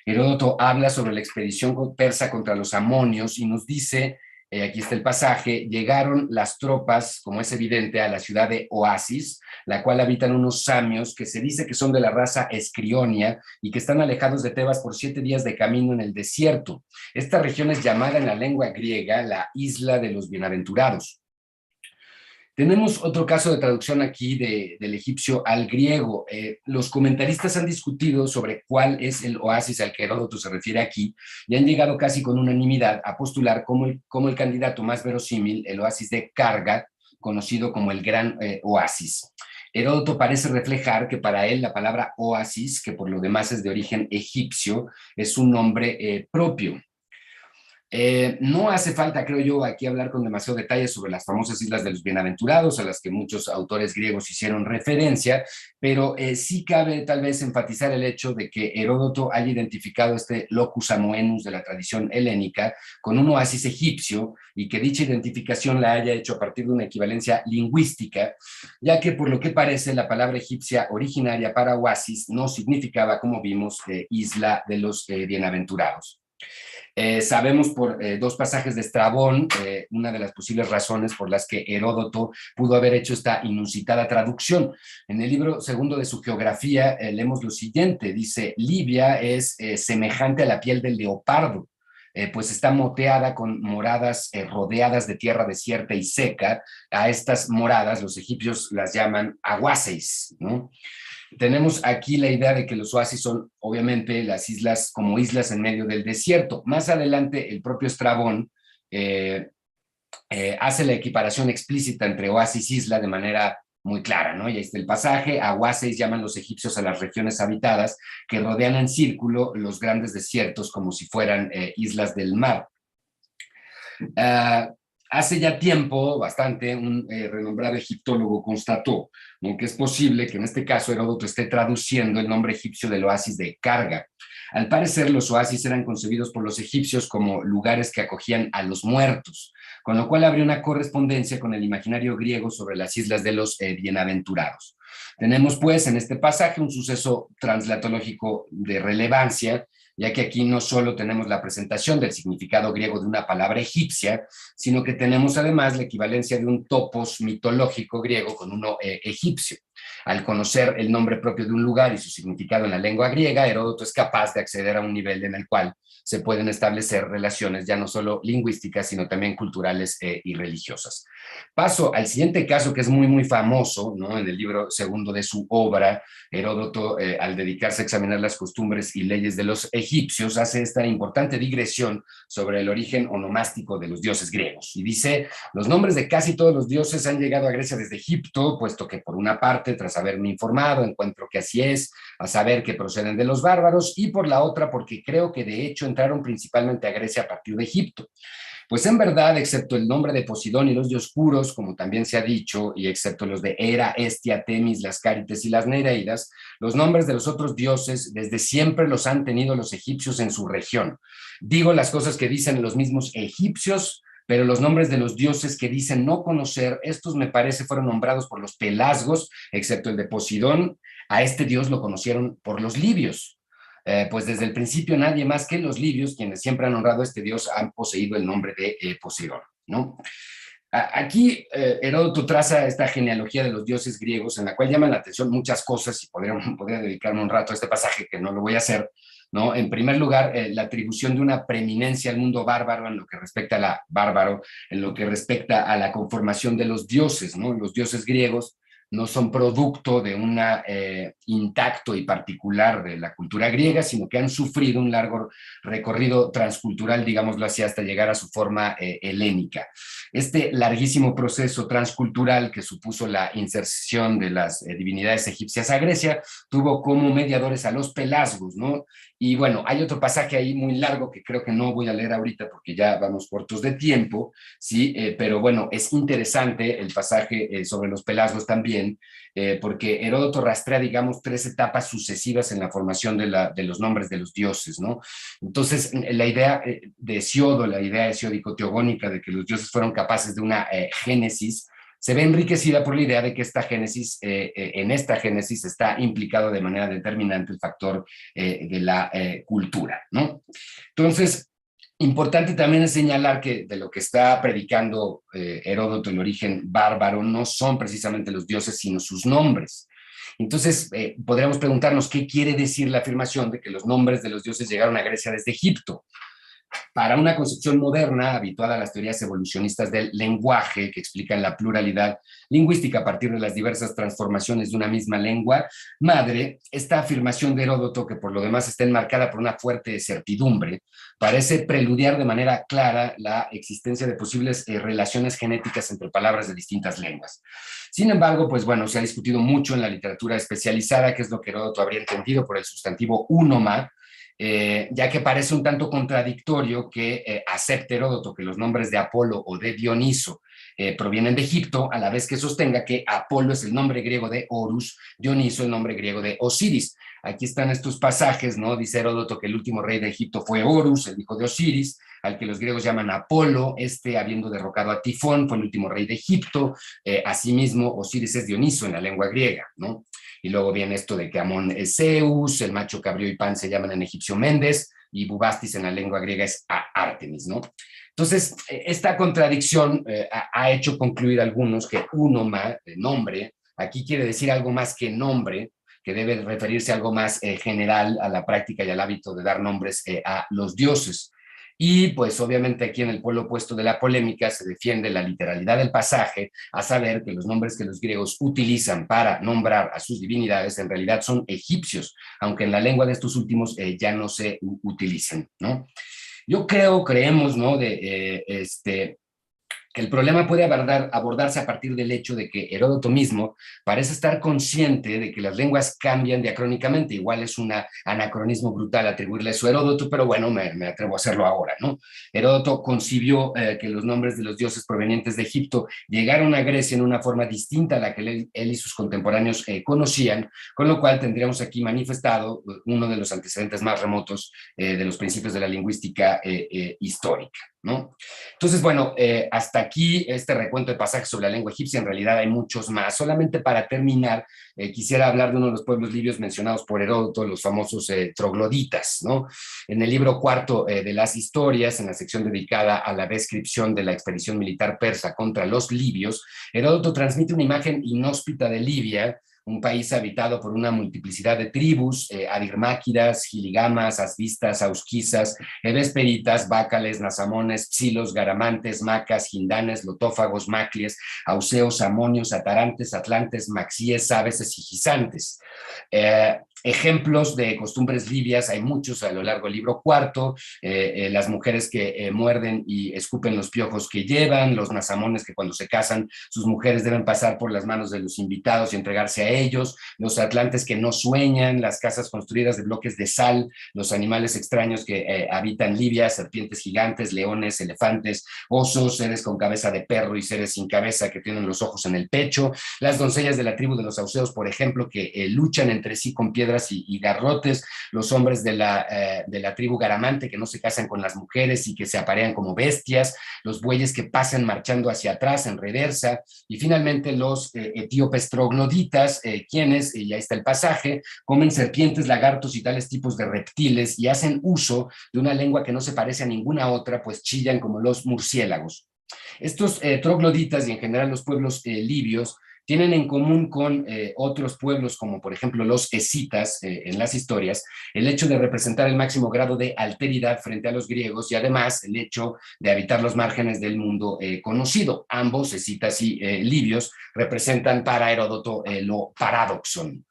N: Heródoto habla sobre la expedición persa contra los amonios y nos dice, aquí está el pasaje: llegaron las tropas, como es evidente, a la ciudad de Oasis, la cual habitan unos samios que se dice que son de la raza escrionia y que están alejados de Tebas por 7 días de camino en el desierto. Esta región es llamada en la lengua griega la isla de los bienaventurados. Tenemos otro caso de traducción aquí del egipcio al griego. Los comentaristas han discutido sobre cuál es el oasis al que Heródoto se refiere aquí y han llegado casi con unanimidad a postular como el candidato más verosímil el oasis de Karga, conocido como el Gran Oasis. Heródoto parece reflejar que para él la palabra oasis, que por lo demás es de origen egipcio, es un nombre propio. No hace falta, creo yo, aquí hablar con demasiado detalle sobre las famosas islas de los bienaventurados, a las que muchos autores griegos hicieron referencia, pero sí cabe tal vez enfatizar el hecho de que Heródoto haya identificado este locus amoenus de la tradición helénica con un oasis egipcio y que dicha identificación la haya hecho a partir de una equivalencia lingüística, ya que por lo que parece la palabra egipcia originaria para oasis no significaba, como vimos, isla de los bienaventurados. Sabemos por 2 pasajes de Estrabón una de las posibles razones por las que Heródoto pudo haber hecho esta inusitada traducción. En el libro segundo de su geografía leemos lo siguiente, dice: Libia es semejante a la piel del leopardo, pues está moteada con moradas rodeadas de tierra desierta y seca. A estas moradas los egipcios las llaman aguaseis, ¿no? Tenemos aquí la idea de que los oasis son obviamente las islas como islas en medio del desierto. Más adelante el propio Estrabón hace la equiparación explícita entre oasis e isla de manera muy clara, ¿no? Y ahí está el pasaje: aguaseis llaman los egipcios a las regiones habitadas que rodean en círculo los grandes desiertos como si fueran islas del mar. Hace ya tiempo, bastante, un renombrado egiptólogo constató, ¿no?, que es posible que en este caso Heródoto esté traduciendo el nombre egipcio del oasis de Karga. Al parecer, los oasis eran concebidos por los egipcios como lugares que acogían a los muertos, con lo cual habría una correspondencia con el imaginario griego sobre las islas de los bienaventurados. Tenemos pues en este pasaje un suceso translatológico de relevancia, ya que aquí no solo tenemos la presentación del significado griego de una palabra egipcia, sino que tenemos además la equivalencia de un topos mitológico griego con uno egipcio. Al conocer el nombre propio de un lugar y su significado en la lengua griega, Heródoto es capaz de acceder a un nivel en el cual se pueden establecer relaciones ya no solo lingüísticas, sino también culturales y religiosas. Paso al siguiente caso, que es muy, muy famoso, ¿no? En el libro segundo de su obra, Heródoto, al dedicarse a examinar las costumbres y leyes de los egipcios, hace esta importante digresión sobre el origen onomástico de los dioses griegos. Y dice, los nombres de casi todos los dioses han llegado a Grecia desde Egipto, puesto que por una parte, tras haberme informado, encuentro que así es, a saber que proceden de los bárbaros, y por la otra, porque creo que de hecho entraron principalmente a Grecia a partir de Egipto. Pues en verdad, excepto el nombre de Posidón y los dioscuros, como también se ha dicho, y excepto los de Hera, Hestia, Temis, las Cárites y las Nereidas, los nombres de los otros dioses desde siempre los han tenido los egipcios en su región. Digo las cosas que dicen los mismos egipcios, pero los nombres de los dioses que dicen no conocer, estos me parece fueron nombrados por los pelasgos, excepto el de Posidón. A este dios lo conocieron por los libios. Pues desde el principio nadie más que los libios, quienes siempre han honrado a este dios, han poseído el nombre de Poseidón, ¿no? Aquí Heródoto traza esta genealogía de los dioses griegos, en la cual llaman la atención muchas cosas, y podría dedicarme un rato a este pasaje, que no lo voy a hacer, ¿no? En primer lugar, la atribución de una preeminencia al mundo bárbaro en lo que respecta a la conformación de los dioses, ¿no? Los dioses griegos no son producto de un intacto y particular de la cultura griega, sino que han sufrido un largo recorrido transcultural, digámoslo así, hasta llegar a su forma helénica. Este larguísimo proceso transcultural que supuso la inserción de las divinidades egipcias a Grecia tuvo como mediadores a los pelasgos, ¿no? Y bueno, hay otro pasaje ahí muy largo que creo que no voy a leer ahorita porque ya vamos cortos de tiempo, ¿sí? Pero bueno, es interesante el pasaje sobre los pelasgos también, porque Heródoto rastrea, digamos, 3 etapas sucesivas en la formación de los nombres de los dioses, ¿no? Entonces, la idea de Hesiodo, la idea hesiódico-teogónica de que los dioses fueron capaces de una génesis, se ve enriquecida por la idea de que en esta génesis está implicado de manera determinante el factor de la cultura, ¿no? Entonces, importante también es señalar que de lo que está predicando Heródoto, el origen bárbaro, no son precisamente los dioses, sino sus nombres. Entonces, podríamos preguntarnos qué quiere decir la afirmación de que los nombres de los dioses llegaron a Grecia desde Egipto. Para una concepción moderna, habituada a las teorías evolucionistas del lenguaje, que explican la pluralidad lingüística a partir de las diversas transformaciones de una misma lengua madre, esta afirmación de Heródoto, que por lo demás está enmarcada por una fuerte certidumbre, parece preludiar de manera clara la existencia de posibles relaciones genéticas entre palabras de distintas lenguas. Sin embargo, pues bueno, se ha discutido mucho en la literatura especializada qué es lo que Heródoto habría entendido por el sustantivo únoma, ya que parece un tanto contradictorio que acepte Heródoto que los nombres de Apolo o de Dioniso provienen de Egipto, a la vez que sostenga que Apolo es el nombre griego de Horus, Dioniso el nombre griego de Osiris. Aquí están estos pasajes, ¿no? Dice Heródoto que el último rey de Egipto fue Horus, el hijo de Osiris, al que los griegos llaman Apolo, habiendo derrocado a Tifón, fue el último rey de Egipto. Asimismo, Osiris es Dioniso en la lengua griega, ¿no? Y luego viene esto de que Amón es Zeus, el macho cabrío y Pan se llaman en egipcio Mendes, y Bubastis en la lengua griega es Artemis, ¿no? Entonces, esta contradicción ha hecho concluir algunos que únoma, nombre, aquí quiere decir algo más que nombre, que debe referirse a algo más general a la práctica y al hábito de dar nombres a los dioses. Y pues obviamente aquí en el polo opuesto de la polémica se defiende la literalidad del pasaje, a saber que los nombres que los griegos utilizan para nombrar a sus divinidades en realidad son egipcios, aunque en la lengua de estos últimos ya no se utilicen, ¿no? Creemos, ¿no? Que el problema puede abordarse a partir del hecho de que Heródoto mismo parece estar consciente de que las lenguas cambian diacrónicamente. Igual es un anacronismo brutal atribuirle eso a Heródoto, pero bueno, me atrevo a hacerlo ahora, ¿no? Heródoto concibió que los nombres de los dioses provenientes de Egipto llegaron a Grecia en una forma distinta a la que él y sus contemporáneos conocían, con lo cual tendríamos aquí manifestado uno de los antecedentes más remotos de los principios de la lingüística histórica, ¿no? Entonces, bueno, hasta aquí este recuento de pasajes sobre la lengua egipcia. En realidad hay muchos más. Solamente para terminar, quisiera hablar de uno de los pueblos libios mencionados por Heródoto, los famosos trogloditas, ¿no? En el libro cuarto de las historias, en la sección dedicada a la descripción de la expedición militar persa contra los libios, Heródoto transmite una imagen inhóspita de Libia, un país habitado por una multiplicidad de tribus, adirmáquidas, giligamas, asvistas, ausquisas, hebesperitas, bácales, nasamones, psilos, garamantes, macas, jindanes, lotófagos, maclies, auseos, amonios, atarantes, atlantes, maxíes, sábeses y gisantes. Ejemplos de costumbres libias hay muchos a lo largo del libro cuarto, las mujeres que muerden y escupen los piojos que llevan, los nasamones que cuando se casan sus mujeres deben pasar por las manos de los invitados y entregarse a ellos, los atlantes que no sueñan, las casas construidas de bloques de sal, los animales extraños que habitan Libia, serpientes gigantes, leones, elefantes, osos, seres con cabeza de perro y seres sin cabeza que tienen los ojos en el pecho, las doncellas de la tribu de los auseos, por ejemplo, que luchan entre sí con piedras y garrotes, los hombres de la tribu garamante que no se casan con las mujeres y que se aparean como bestias, los bueyes que pasan marchando hacia atrás en reversa, y finalmente los etíopes trogloditas, quienes, y ahí está el pasaje, comen serpientes, lagartos y tales tipos de reptiles y hacen uso de una lengua que no se parece a ninguna otra, pues chillan como los murciélagos. Estos trogloditas y en general los pueblos libios tienen en común con otros pueblos como por ejemplo los escitas en las historias el hecho de representar el máximo grado de alteridad frente a los griegos y además el hecho de habitar los márgenes del mundo conocido. Ambos, escitas y libios, representan para Heródoto lo paradoxon.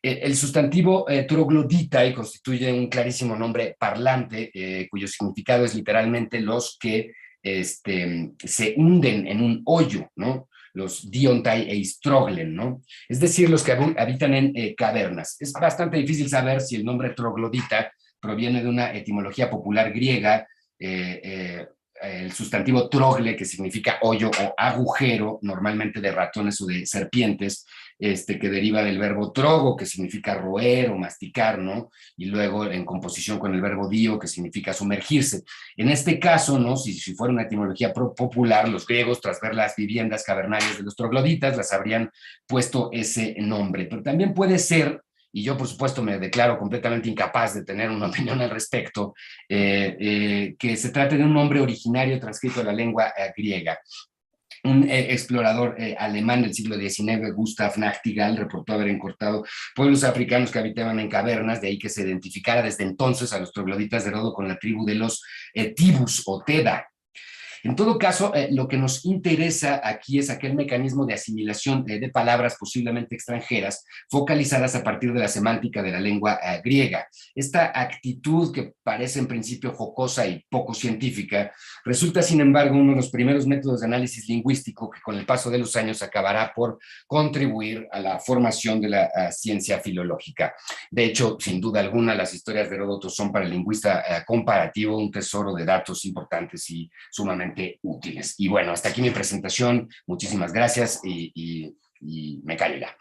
N: El sustantivo troglodita y constituye un clarísimo nombre parlante cuyo significado es literalmente los que se hunden en un hoyo, ¿no? Los diontai e istroglen, ¿no? Es decir, los que habitan en cavernas. Es bastante difícil saber si el nombre troglodita proviene de una etimología popular griega, el sustantivo trogle, que significa hoyo o agujero, normalmente de ratones o de serpientes, que deriva del verbo trogo, que significa roer o masticar, ¿no? Y luego en composición con el verbo dio, que significa sumergirse. En este caso, ¿no? Si fuera una etimología popular, los griegos, tras ver las viviendas cavernarias de los trogloditas, las habrían puesto ese nombre. Pero también puede ser, y yo por supuesto me declaro completamente incapaz de tener una opinión al respecto, que se trate de un nombre originario transcrito de la lengua griega. Un explorador alemán del siglo XIX, Gustav Nachtigall, reportó haber encontrado pueblos africanos que habitaban en cavernas, de ahí que se identificara desde entonces a los trogloditas de Heródoto con la tribu de los Tibus o Teda. En todo caso, lo que nos interesa aquí es aquel mecanismo de asimilación de palabras posiblemente extranjeras focalizadas a partir de la semántica de la lengua griega. Esta actitud, que parece en principio jocosa y poco científica, resulta sin embargo uno de los primeros métodos de análisis lingüístico que con el paso de los años acabará por contribuir a la formación de la ciencia filológica. De hecho, sin duda alguna, las historias de Heródoto son para el lingüista comparativo un tesoro de datos importantes y sumamente útiles. Y bueno, hasta aquí mi presentación. Muchísimas gracias y me callo ya.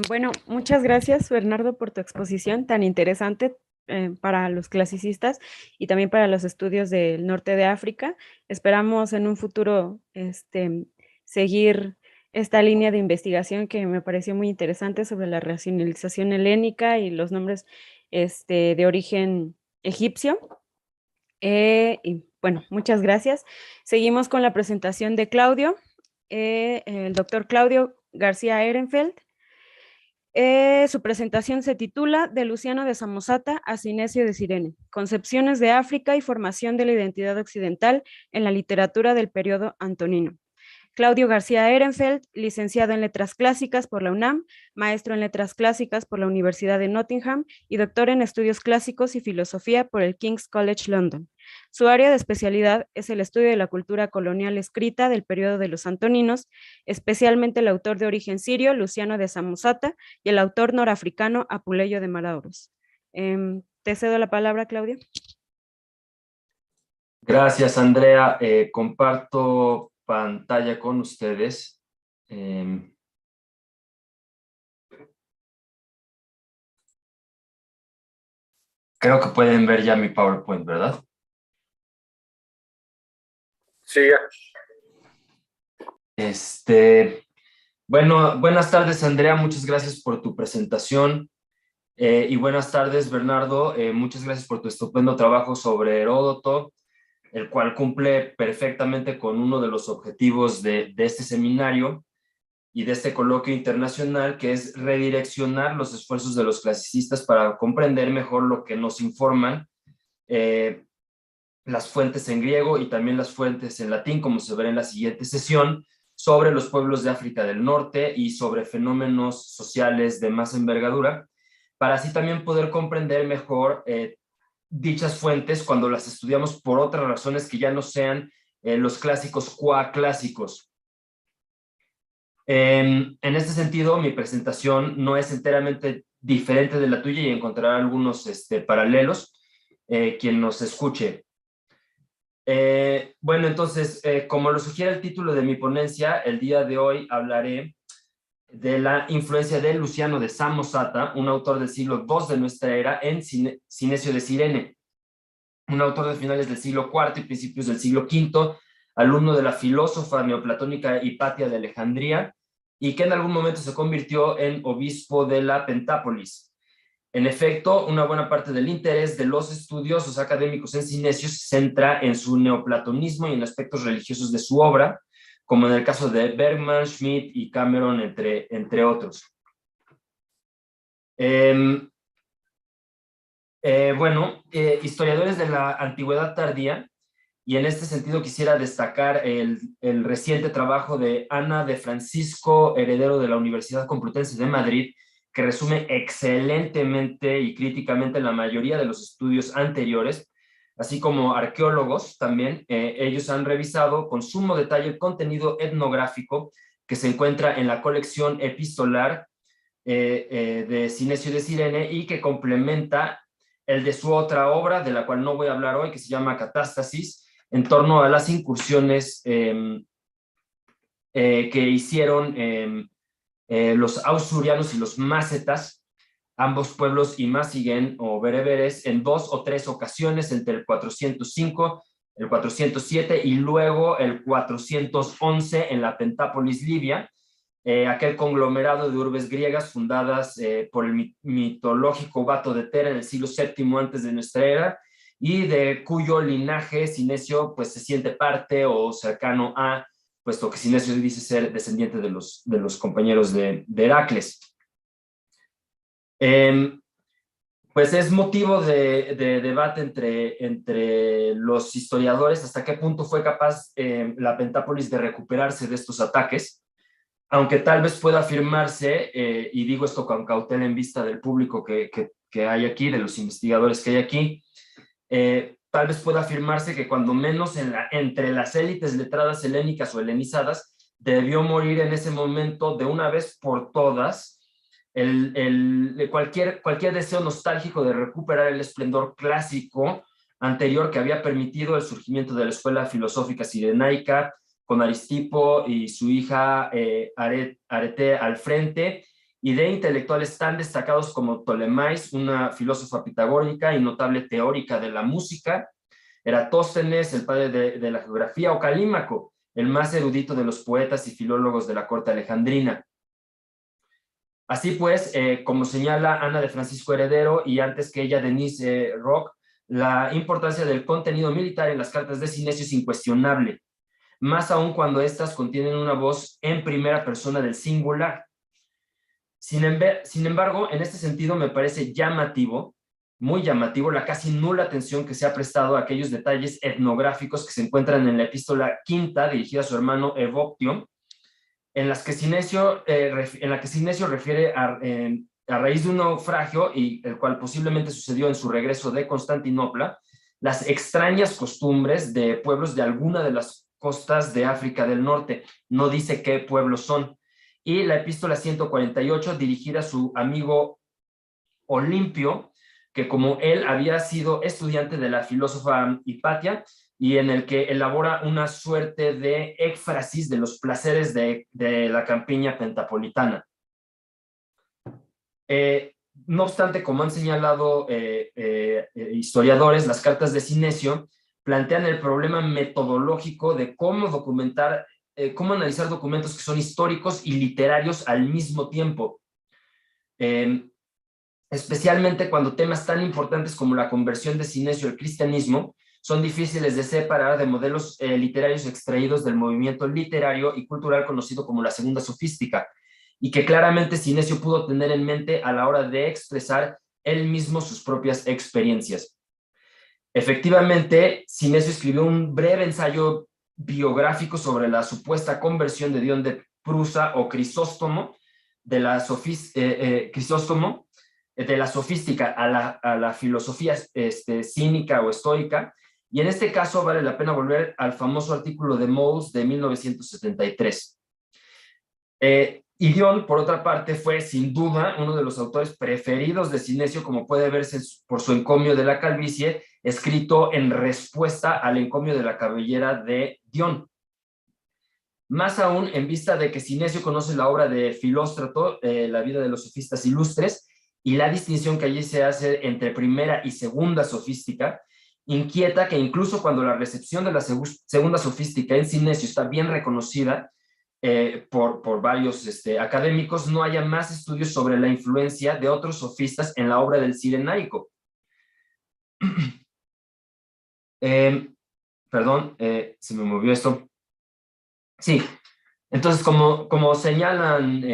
M: Bueno, muchas gracias, Bernardo, por tu exposición tan interesante para los clasicistas y también para los estudios del norte de África. Esperamos en un futuro seguir esta línea de investigación que me pareció muy interesante sobre la racionalización helénica y los nombres de origen egipcio. Y bueno, muchas gracias. Seguimos con la presentación de Claudio, el doctor Claudio García Ehrenfeld. Su presentación se titula De Luciano de Samosata a Sinesio de Cirene, Concepciones de África y Formación de la Identidad Occidental en la Literatura del Periodo Antonino. Claudio García Ehrenfeld, licenciado en Letras Clásicas por la UNAM, maestro en Letras Clásicas por la Universidad de Nottingham y doctor en Estudios Clásicos y Filosofía por el King's College London. Su área de especialidad es el estudio de la cultura colonial escrita del periodo de los Antoninos, especialmente el autor de origen sirio, Luciano de Samosata, y el autor norafricano, Apuleyo de Maraoros. Te cedo la palabra, Claudio.
E: Gracias, Andrea. Comparto pantalla con ustedes. Creo que pueden ver ya mi PowerPoint, ¿verdad?
I: Sí, ya.
E: Bueno, buenas tardes, Andrea. Muchas gracias por tu presentación. Y buenas tardes, Bernardo. Muchas gracias por tu estupendo trabajo sobre Heródoto, el cual cumple perfectamente con uno de los objetivos de este seminario y de este coloquio internacional, que es redireccionar los esfuerzos de los clasicistas para comprender mejor lo que nos informan las fuentes en griego y también las fuentes en latín, como se verá en la siguiente sesión, sobre los pueblos de África del Norte y sobre fenómenos sociales de más envergadura, para así también poder comprender mejor dichas fuentes cuando las estudiamos por otras razones que ya no sean los clásicos cuaclásicos. En este sentido, mi presentación no es enteramente diferente de la tuya y encontrará algunos paralelos quien nos escuche. Bueno, entonces, como lo sugiere el título de mi ponencia, el día de hoy hablaré de la influencia de Luciano de Samosata, un autor del siglo II de nuestra era, en Cinesio de Cirene, un autor de finales del siglo IV y principios del siglo V, alumno de la filósofa neoplatónica Hipatia de Alejandría, y que en algún momento se convirtió en obispo de la Pentápolis. En efecto, una buena parte del interés de los estudiosos académicos en Cinesio se centra en su neoplatonismo y en aspectos religiosos de su obra, como en el caso de Bergman, Schmidt y Cameron, entre otros. Historiadores de la antigüedad tardía, y en este sentido quisiera destacar el reciente trabajo de Ana de Francisco, heredero de la Universidad Complutense de Madrid, que resume excelentemente y críticamente la mayoría de los estudios anteriores, así como arqueólogos también. Ellos han revisado con sumo detalle el contenido etnográfico que se encuentra en la colección epistolar de Cinesio de Cirene y que complementa el de su otra obra, de la cual no voy a hablar hoy, que se llama Catástasis, en torno a las incursiones que hicieron los ausurianos y los mácetas, ambos pueblos imasiguen o bereberes, en 2 o 3 ocasiones entre el 405, el 407 y luego el 411 en la Pentápolis libia, aquel conglomerado de urbes griegas fundadas por el mitológico Bato de Tera en el siglo VII antes de nuestra era, y de cuyo linaje Cinesio pues se siente parte o cercano a, puesto que Cinesio dice ser descendiente de los compañeros de Heracles. Pues es motivo de debate entre los historiadores hasta qué punto fue capaz la Pentápolis de recuperarse de estos ataques, aunque tal vez pueda afirmarse, y digo esto con cautela en vista del público que hay aquí, de los investigadores que hay aquí, tal vez pueda afirmarse que cuando menos entre las élites letradas helénicas o helenizadas debió morir en ese momento de una vez por todas cualquier deseo nostálgico de recuperar el esplendor clásico anterior que había permitido el surgimiento de la escuela filosófica cirenaica, con Aristipo y su hija Arete al frente, y de intelectuales tan destacados como Ptolemais, una filósofa pitagórica y notable teórica de la música, Eratóstenes, el padre de la geografía, o Calímaco, el más erudito de los poetas y filólogos de la corte alejandrina. Así pues, como señala Ana de Francisco Heredero y antes que ella Denise Rock, la importancia del contenido militar en las cartas de Cinesio es incuestionable, más aún cuando éstas contienen una voz en primera persona del singular. Sin embargo, en este sentido me parece llamativo, muy llamativo, la casi nula atención que se ha prestado a aquellos detalles etnográficos que se encuentran en la epístola quinta dirigida a su hermano Evoctio, en la que Cinesio refiere a raíz de un naufragio, y el cual posiblemente sucedió en su regreso de Constantinopla, las extrañas costumbres de pueblos de alguna de las costas de África del Norte. No dice qué pueblos son. Y la epístola 148, dirigida a su amigo Olimpio, que como él había sido estudiante de la filósofa Hipatia, y en el que elabora una suerte de éfrasis de los placeres de la campiña pentapolitana. No obstante, como han señalado historiadores, las cartas de Sinesio plantean el problema metodológico de cómo documentar, cómo analizar documentos que son históricos y literarios al mismo tiempo. Especialmente cuando temas tan importantes como la conversión de Sinesio al cristianismo son difíciles de separar de modelos literarios extraídos del movimiento literario y cultural conocido como la segunda sofística, y que claramente Sinesio pudo tener en mente a la hora de expresar él mismo sus propias experiencias. Efectivamente, Sinesio escribió un breve ensayo biográfico sobre la supuesta conversión de Dion de Prusa o Crisóstomo de la sofística a la filosofía cínica o estoica, y en este caso vale la pena volver al famoso artículo de Moles de 1973. Y Dion, por otra parte, fue sin duda uno de los autores preferidos de Sinesio, como puede verse por su encomio de la calvicie, escrito en respuesta al encomio de la cabellera de Dion. Más aún, en vista de que Sinesio conoce la obra de Filóstrato, la vida de los sofistas ilustres, y la distinción que allí se hace entre primera y segunda sofística, inquieta que incluso cuando la recepción de la segunda sofística en Sinesio está bien reconocida por varios académicos, no haya más estudios sobre la influencia de otros sofistas en la obra del Cirenaico. Perdón, se me movió esto. Sí, entonces como señalan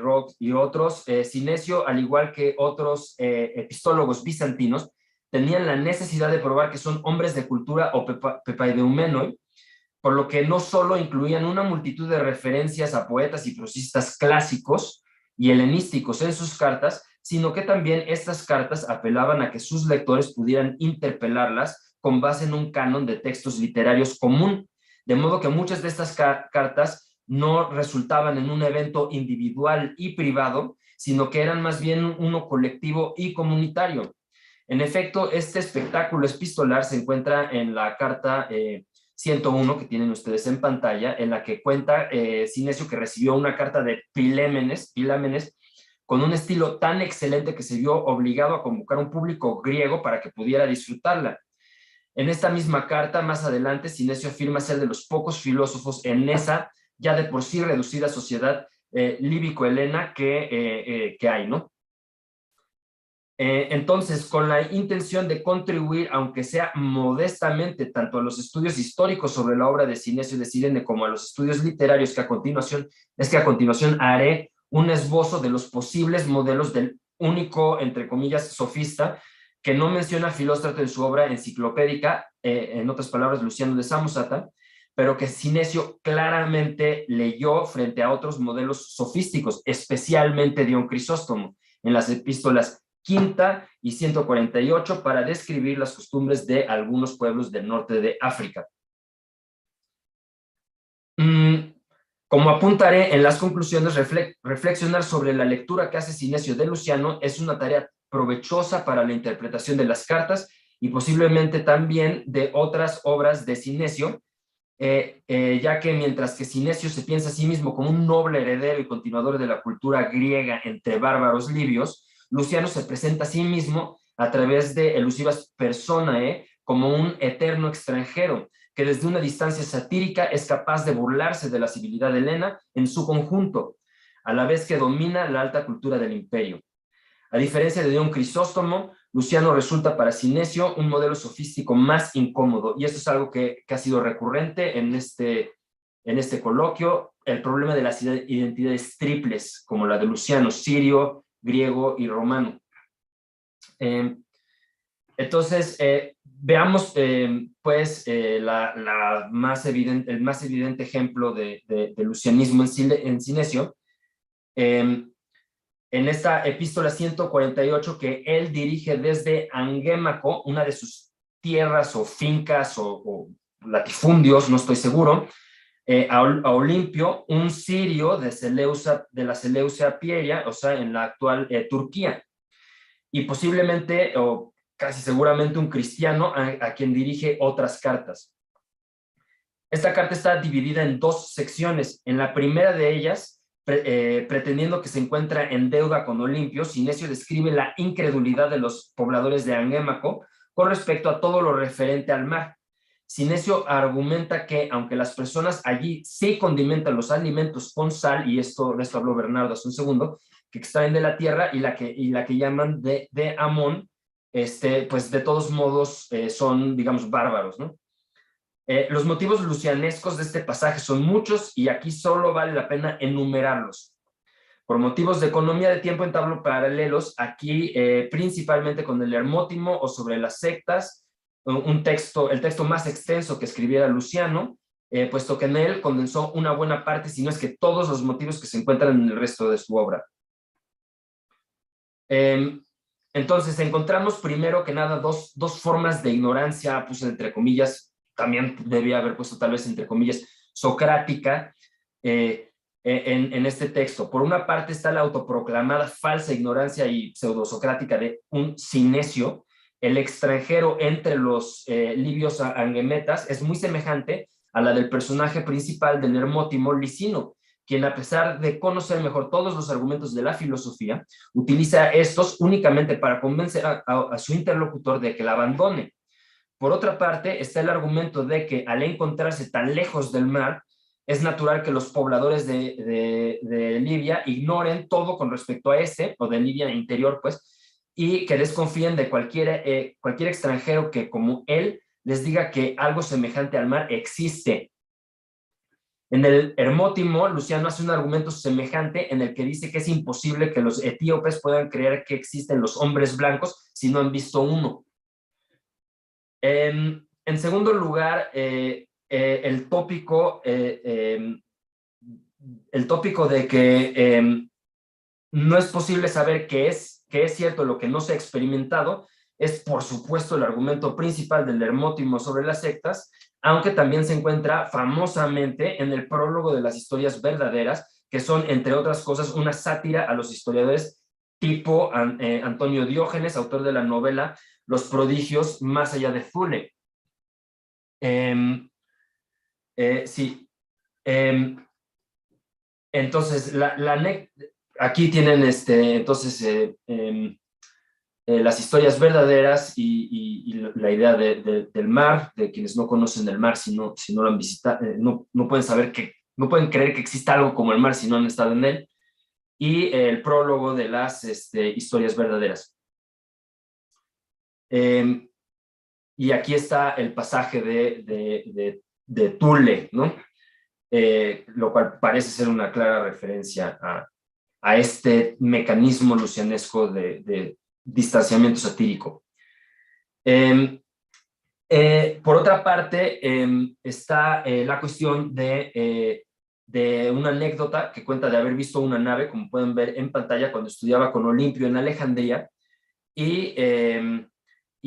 E: Rock y otros, Sinesio, al igual que otros epistólogos bizantinos, tenían la necesidad de probar que son hombres de cultura o pepaideumenoi, por lo que no solo incluían una multitud de referencias a poetas y prosistas clásicos y helenísticos en sus cartas, sino que también estas cartas apelaban a que sus lectores pudieran interpelarlas con base en un canon de textos literarios común, de modo que muchas de estas cartas no resultaban en un evento individual y privado, sino que eran más bien uno colectivo y comunitario. En efecto, este espectáculo epistolar se encuentra en la carta 101 que tienen ustedes en pantalla, en la que cuenta Sinesio que recibió una carta de Pilámenes, con un estilo tan excelente que se vio obligado a convocar un público griego para que pudiera disfrutarla. En esta misma carta, más adelante, Sinesio afirma ser de los pocos filósofos en esa ya de por sí reducida sociedad líbico-helena que hay, ¿no? Entonces, con la intención de contribuir, aunque sea modestamente, tanto a los estudios históricos sobre la obra de Sinesio de Cirene como a los estudios literarios, que a continuación haré un esbozo de los posibles modelos del único, entre comillas, sofista, que no menciona a Filóstrato en su obra enciclopédica, en otras palabras, Luciano de Samosata, pero que Sinesio claramente leyó frente a otros modelos sofísticos, especialmente Dion Crisóstomo, en las epístolas quinta y 148 para describir las costumbres de algunos pueblos del norte de África. Como apuntaré en las conclusiones, reflexionar sobre la lectura que hace Sinesio de Luciano es una tarea provechosa para la interpretación de las cartas y posiblemente también de otras obras de Sinesio, ya que mientras que Sinesio se piensa a sí mismo como un noble heredero y continuador de la cultura griega entre bárbaros libios, Luciano se presenta a sí mismo a través de elusivas personae como un eterno extranjero, que desde una distancia satírica es capaz de burlarse de la civilidad helena en su conjunto, a la vez que domina la alta cultura del imperio. A diferencia de Dion Crisóstomo, Luciano resulta para Sinesio un modelo sofístico más incómodo, y esto es algo que ha sido recurrente en este coloquio, el problema de las identidades triples, como la de Luciano, sirio, griego y romano. Entonces, veamos pues el más evidente ejemplo de lucianismo en Sinesio, en esta epístola 148 que él dirige desde Angémaco, una de sus tierras o fincas o latifundios, no estoy seguro, a Olimpio, un sirio de la Seleucia Pieria, o sea, en la actual Turquía, y posiblemente, o casi seguramente, un cristiano a quien dirige otras cartas. Esta carta está dividida en dos secciones. En la primera de ellas, pretendiendo que se encuentra en deuda con Olimpio, Sinesio describe la incredulidad de los pobladores de Angémaco con respecto a todo lo referente al mar. Sinesio argumenta que, aunque las personas allí sí condimentan los alimentos con sal, y de esto habló Bernardo hace un segundo, que extraen de la tierra y la que llaman de Amón, pues de todos modos son, digamos, bárbaros, ¿no? Los motivos lucianescos de este pasaje son muchos y aquí solo vale la pena enumerarlos. Por motivos de economía de tiempo entablo paralelos, aquí principalmente con el Hermótimo o sobre las sectas, el texto más extenso que escribiera Luciano, puesto que en él condensó una buena parte, si no es que todos los motivos que se encuentran en el resto de su obra. Entonces encontramos primero que nada dos formas de ignorancia, puse entre comillas, también debía haber puesto tal vez entre comillas, socrática, en este texto. Por una parte está la autoproclamada falsa ignorancia y pseudosocrática de un Sinesio. El extranjero entre los libios angemetas es muy semejante a la del personaje principal del Hermótimo, Licino, quien a pesar de conocer mejor todos los argumentos de la filosofía, utiliza estos únicamente para convencer a su interlocutor de que la abandone. Por otra parte, está el argumento de que al encontrarse tan lejos del mar, es natural que los pobladores de Libia ignoren todo con respecto a o de Libia interior, pues, y que desconfíen de cualquier extranjero que, como él, les diga que algo semejante al mar existe. En el Hermótimo, Luciano hace un argumento semejante en el que dice que es imposible que los etíopes puedan creer que existen los hombres blancos si no han visto uno. En segundo lugar, el tópico de que no es posible saber qué es cierto lo que no se ha experimentado, es por supuesto el argumento principal del Hermótimo sobre las sectas, aunque también se encuentra famosamente en el prólogo de las historias verdaderas, que son, entre otras cosas, una sátira a los historiadores tipo Antonio Diógenes, autor de la novela Los prodigios más allá de Thule. Sí. Entonces, aquí tienen entonces las historias verdaderas y la idea del mar, de quienes no conocen el mar si no lo han visitado, no pueden saber no pueden creer que exista algo como el mar si no han estado en él, y el prólogo de las historias verdaderas. Y aquí está el pasaje de Thule, ¿no? Lo cual parece ser una clara referencia a este mecanismo lucianesco de distanciamiento satírico. Por otra parte, está la cuestión de una anécdota que cuenta de haber visto una nave, como pueden ver en pantalla, cuando estudiaba con Olimpio en Alejandría, y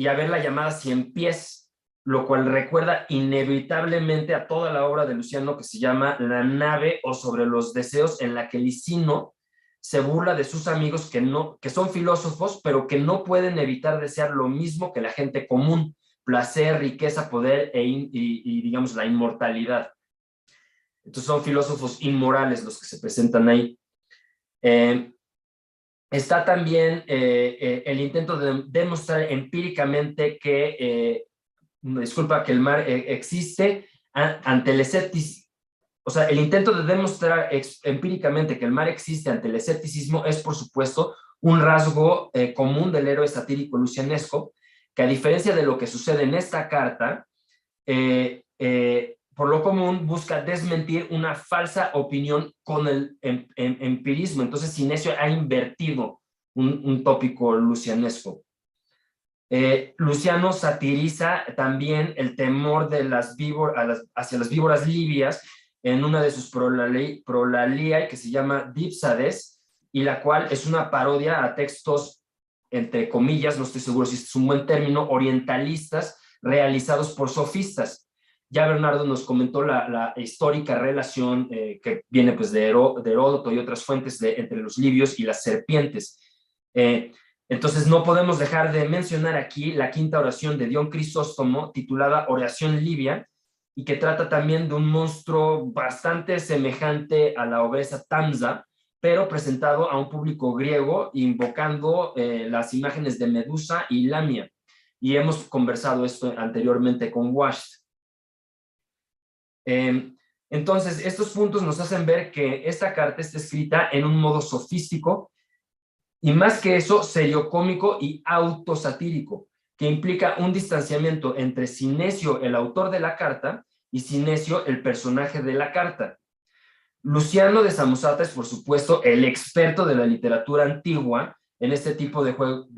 E: haberla llamada 100 pies, lo cual recuerda inevitablemente a toda la obra de Luciano que se llama La nave o sobre los deseos, en la que Licino se burla de sus amigos que son filósofos, pero que no pueden evitar desear lo mismo que la gente común: placer, riqueza, poder y digamos, la inmortalidad. Entonces son filósofos inmorales los que se presentan ahí. Está también el intento de demostrar empíricamente que el mar existe ante el escepticismo. O sea, el intento de demostrar empíricamente que el mar existe ante el escepticismo es, por supuesto, un rasgo común del héroe satírico lucianesco, que a diferencia de lo que sucede en esta carta, por lo común busca desmentir una falsa opinión con el empirismo. Entonces Sinesio ha invertido un tópico lucianesco. Luciano satiriza también el temor de hacia las víboras libias en una de sus prolaliae que se llama Dipsades, y la cual es una parodia a textos, entre comillas, no estoy seguro si este es un buen término, orientalistas realizados por sofistas. Ya Bernardo nos comentó la histórica relación que viene pues de Heródoto y otras fuentes entre los libios y las serpientes. Entonces no podemos dejar de mencionar aquí la quinta oración de Dion Crisóstomo, titulada Oración Libia, y que trata también de un monstruo bastante semejante a la obesa Tamsa, pero presentado a un público griego, invocando las imágenes de Medusa y Lamia. Y hemos conversado esto anteriormente con Washt. Entonces, estos puntos nos hacen ver que esta carta está escrita en un modo sofístico, y más que eso, seriocómico y autosatírico, que implica un distanciamiento entre Sinesio, el autor de la carta, y Sinesio, el personaje de la carta. Luciano de Samosata es, por supuesto, el experto de la literatura antigua en este tipo de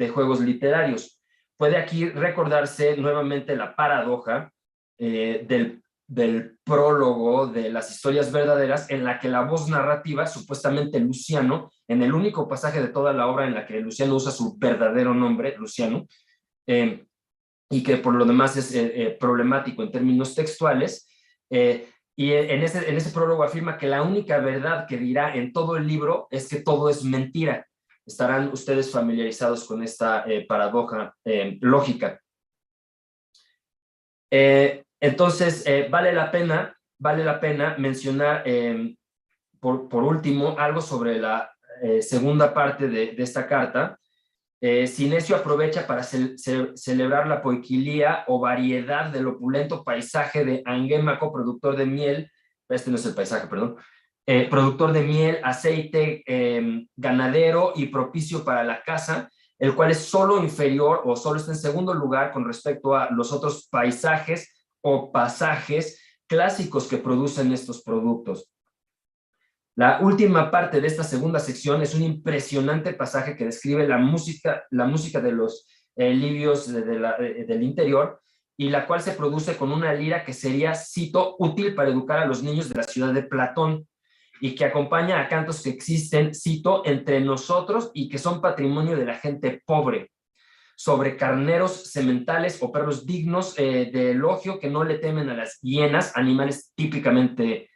E: juegos literarios. Puede aquí recordarse nuevamente la paradoja del prólogo de las historias verdaderas, en la que la voz narrativa, supuestamente Luciano, en el único pasaje de toda la obra en la que Luciano usa su verdadero nombre, Luciano, y que por lo demás es problemático en términos textuales, y en ese prólogo afirma que la única verdad que dirá en todo el libro es que todo es mentira. Estarán ustedes familiarizados con esta paradoja lógica. Entonces, vale la pena mencionar, por último, algo sobre la segunda parte de esta carta. Sinesio aprovecha para celebrar la poiquilía o variedad del opulento paisaje de Angémaco, productor de miel, este no es el paisaje, perdón, productor de miel, aceite, ganadero y propicio para la caza, el cual es solo inferior o solo está en segundo lugar con respecto a los otros paisajes o pasajes clásicos que producen estos productos. La última parte de esta segunda sección es un impresionante pasaje que describe la música de los libios del interior, y la cual se produce con una lira que sería, cito, útil para educar a los niños de la ciudad de Platón, y que acompaña a cantos que existen, cito, entre nosotros y que son patrimonio de la gente pobre, sobre carneros sementales o perros dignos de elogio que no le temen a las hienas, animales típicamente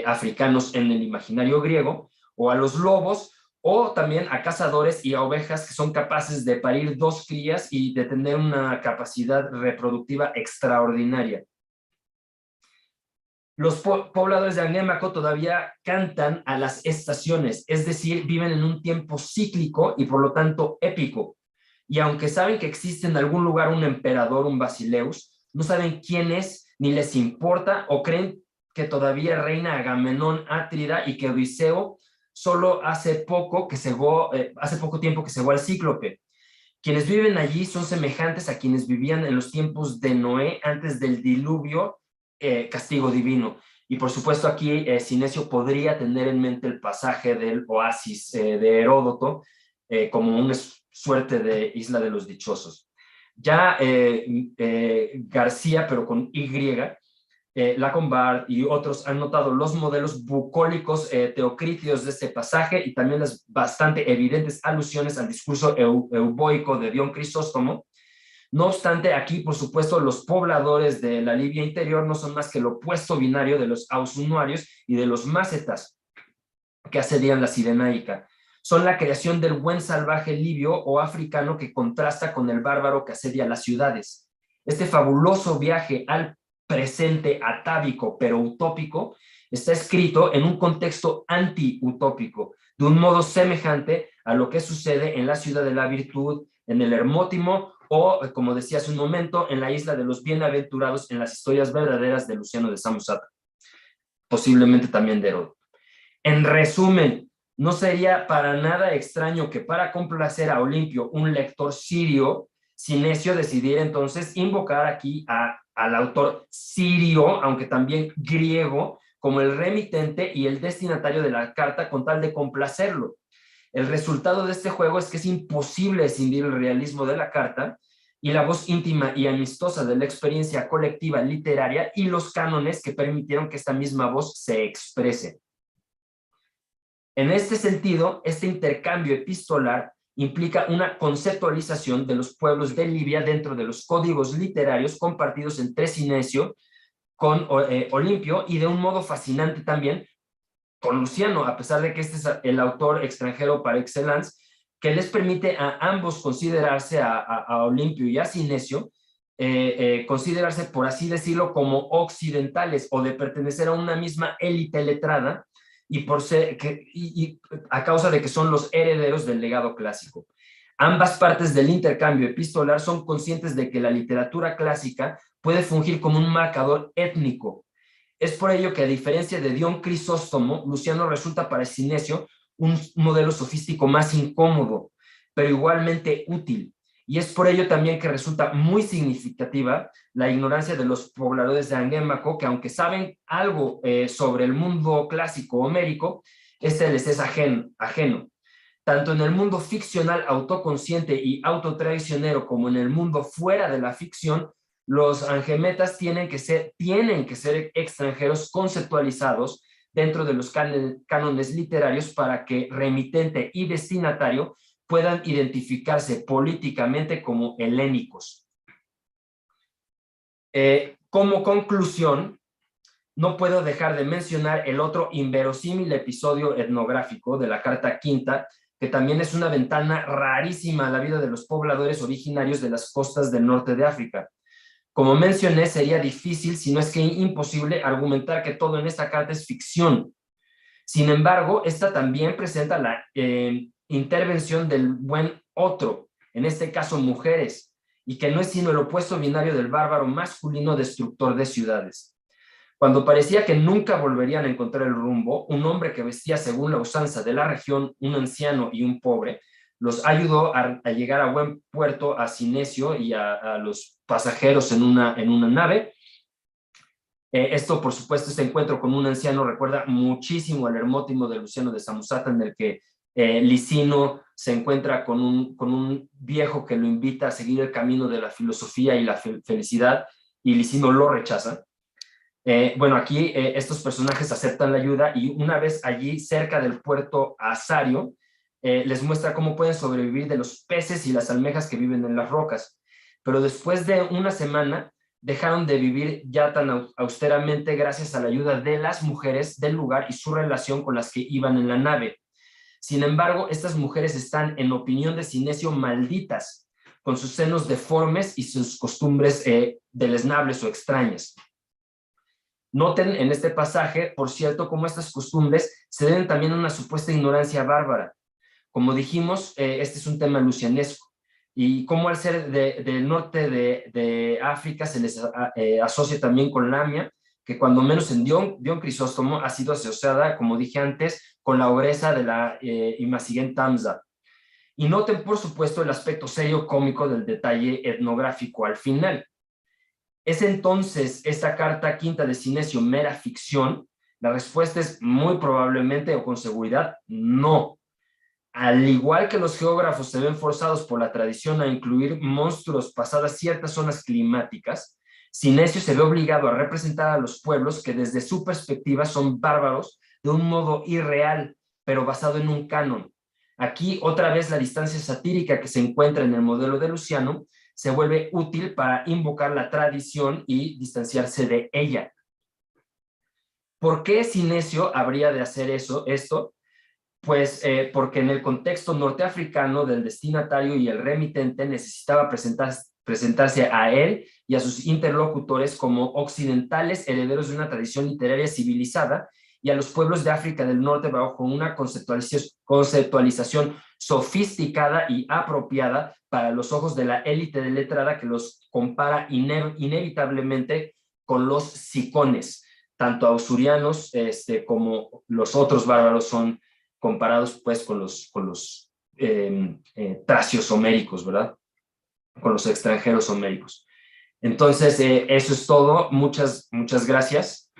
E: africanos en el imaginario griego, o a los lobos, o también a cazadores y a ovejas que son capaces de parir 2 crías y de tener una capacidad reproductiva extraordinaria. Los pobladores de Angémaco todavía cantan a las estaciones, es decir, viven en un tiempo cíclico y por lo tanto épico. Y aunque saben que existe en algún lugar un emperador, un Basileus, no saben quién es, ni les importa, o creen que todavía reina Agamenón Átrida y que Odiseo solo hace poco tiempo que cegó al Cíclope. Quienes viven allí son semejantes a quienes vivían en los tiempos de Noé antes del diluvio, castigo divino. Y por supuesto aquí Sinesio podría tener en mente el pasaje del oasis de Heródoto como una suerte de isla de los dichosos. Ya García, pero con Y, Lacombard y otros han notado los modelos bucólicos teocríticos de este pasaje y también las bastante evidentes alusiones al discurso euboico de Dion Crisóstomo. No obstante, aquí, por supuesto, los pobladores de la Libia interior no son más que el opuesto binario de los ausunuarios y de los mácetas que asedian la Cirenaica. Son la creación del buen salvaje libio o africano que contrasta con el bárbaro que asedia las ciudades. Este fabuloso viaje al presente atávico pero utópico está escrito en un contexto anti-utópico, de un modo semejante a lo que sucede en la ciudad de la virtud, en el Hermótimo, o, como decía hace un momento, en la isla de los bienaventurados en las historias verdaderas de Luciano de Samosata, posiblemente también de Heródoto. En resumen, no sería para nada extraño que para complacer a Olimpio, un lector sirio, Sinesio decidiera entonces invocar aquí al autor sirio, aunque también griego, como el remitente y el destinatario de la carta con tal de complacerlo. El resultado de este juego es que es imposible escindir el realismo de la carta y la voz íntima y amistosa de la experiencia colectiva literaria y los cánones que permitieron que esta misma voz se exprese. En este sentido, este intercambio epistolar implica una conceptualización de los pueblos de Libia dentro de los códigos literarios compartidos entre Sinesio con Olimpio y de un modo fascinante también con Luciano, a pesar de que este es el autor extranjero par excellence, que les permite a ambos considerarse, a Olimpio y a Sinesio, considerarse, por así decirlo, como occidentales o de pertenecer a una misma élite letrada y a causa de que son los herederos del legado clásico. Ambas partes del intercambio epistolar son conscientes de que la literatura clásica puede fungir como un marcador étnico. Es por ello que, a diferencia de Dion Crisóstomo, Luciano resulta para Sinesio un modelo sofístico más incómodo, pero igualmente útil. Y es por ello también que resulta muy significativa la ignorancia de los pobladores de Anguémaco, que aunque saben algo sobre el mundo clásico homérico, este les es ajeno. Tanto en el mundo ficcional autoconsciente y autotraicionero como en el mundo fuera de la ficción, los angemetas tienen que ser extranjeros conceptualizados dentro de los cánones literarios para que remitente y destinatario puedan identificarse políticamente como helénicos. Como conclusión, no puedo dejar de mencionar el otro inverosímil episodio etnográfico de la Carta Quinta, que también es una ventana rarísima a la vida de los pobladores originarios de las costas del norte de África. Como mencioné, sería difícil, si no es que imposible, argumentar que todo en esta carta es ficción. Sin embargo, esta también presenta la intervención del buen otro, en este caso mujeres, y que no es sino el opuesto binario del bárbaro masculino destructor de ciudades. Cuando parecía que nunca volverían a encontrar el rumbo, un hombre que vestía según la usanza de la región, un anciano y un pobre, los ayudó a llegar a buen puerto a Sinesio y a los pasajeros en una nave. Esto, por supuesto, este encuentro con un anciano recuerda muchísimo al Hermótimo de Luciano de Samosata, en el que Licino se encuentra con un viejo que lo invita a seguir el camino de la filosofía y la felicidad, y Licino lo rechaza. Bueno, aquí estos personajes aceptan la ayuda, y una vez allí cerca del puerto Asario, les muestra cómo pueden sobrevivir de los peces y las almejas que viven en las rocas. Pero después de una semana dejaron de vivir ya tan austeramente gracias a la ayuda de las mujeres del lugar y su relación con las que iban en la nave. Sin embargo, estas mujeres están, en opinión de Sinesio, malditas, con sus senos deformes y sus costumbres deleznables o extrañas. Noten en este pasaje, por cierto, cómo estas costumbres se deben también a una supuesta ignorancia bárbara. Como dijimos, este es un tema lucianesco, y cómo al ser del norte de África se les asocia también con Lamia, que cuando menos en Dion Crisóstomo ha sido asociada, como dije antes, con la obreza de la Imasigen Tamza. Y noten, por supuesto, el aspecto serio cómico del detalle etnográfico al final. ¿Es entonces esta carta quinta de Sinesio mera ficción? La respuesta es muy probablemente, o con seguridad, no. Al igual que los geógrafos se ven forzados por la tradición a incluir monstruos pasadas ciertas zonas climáticas, Sinesio se ve obligado a representar a los pueblos que desde su perspectiva son bárbaros de un modo irreal, pero basado en un canon. Aquí otra vez la distancia satírica que se encuentra en el modelo de Luciano se vuelve útil para invocar la tradición y distanciarse de ella. ¿Por qué Sinesio habría de hacer esto? Pues porque en el contexto norteafricano del destinatario y el remitente necesitaba presentarse a él y a sus interlocutores como occidentales herederos de una tradición literaria civilizada, y a los pueblos de África del Norte bajo una conceptualización sofisticada y apropiada para los ojos de la élite de letrada, que los compara inevitablemente con los sicones. Tanto ausurianos como los otros bárbaros son comparados pues con los tracios homéricos, ¿verdad? Con los extranjeros homéricos. Entonces, eso es todo. Muchas gracias.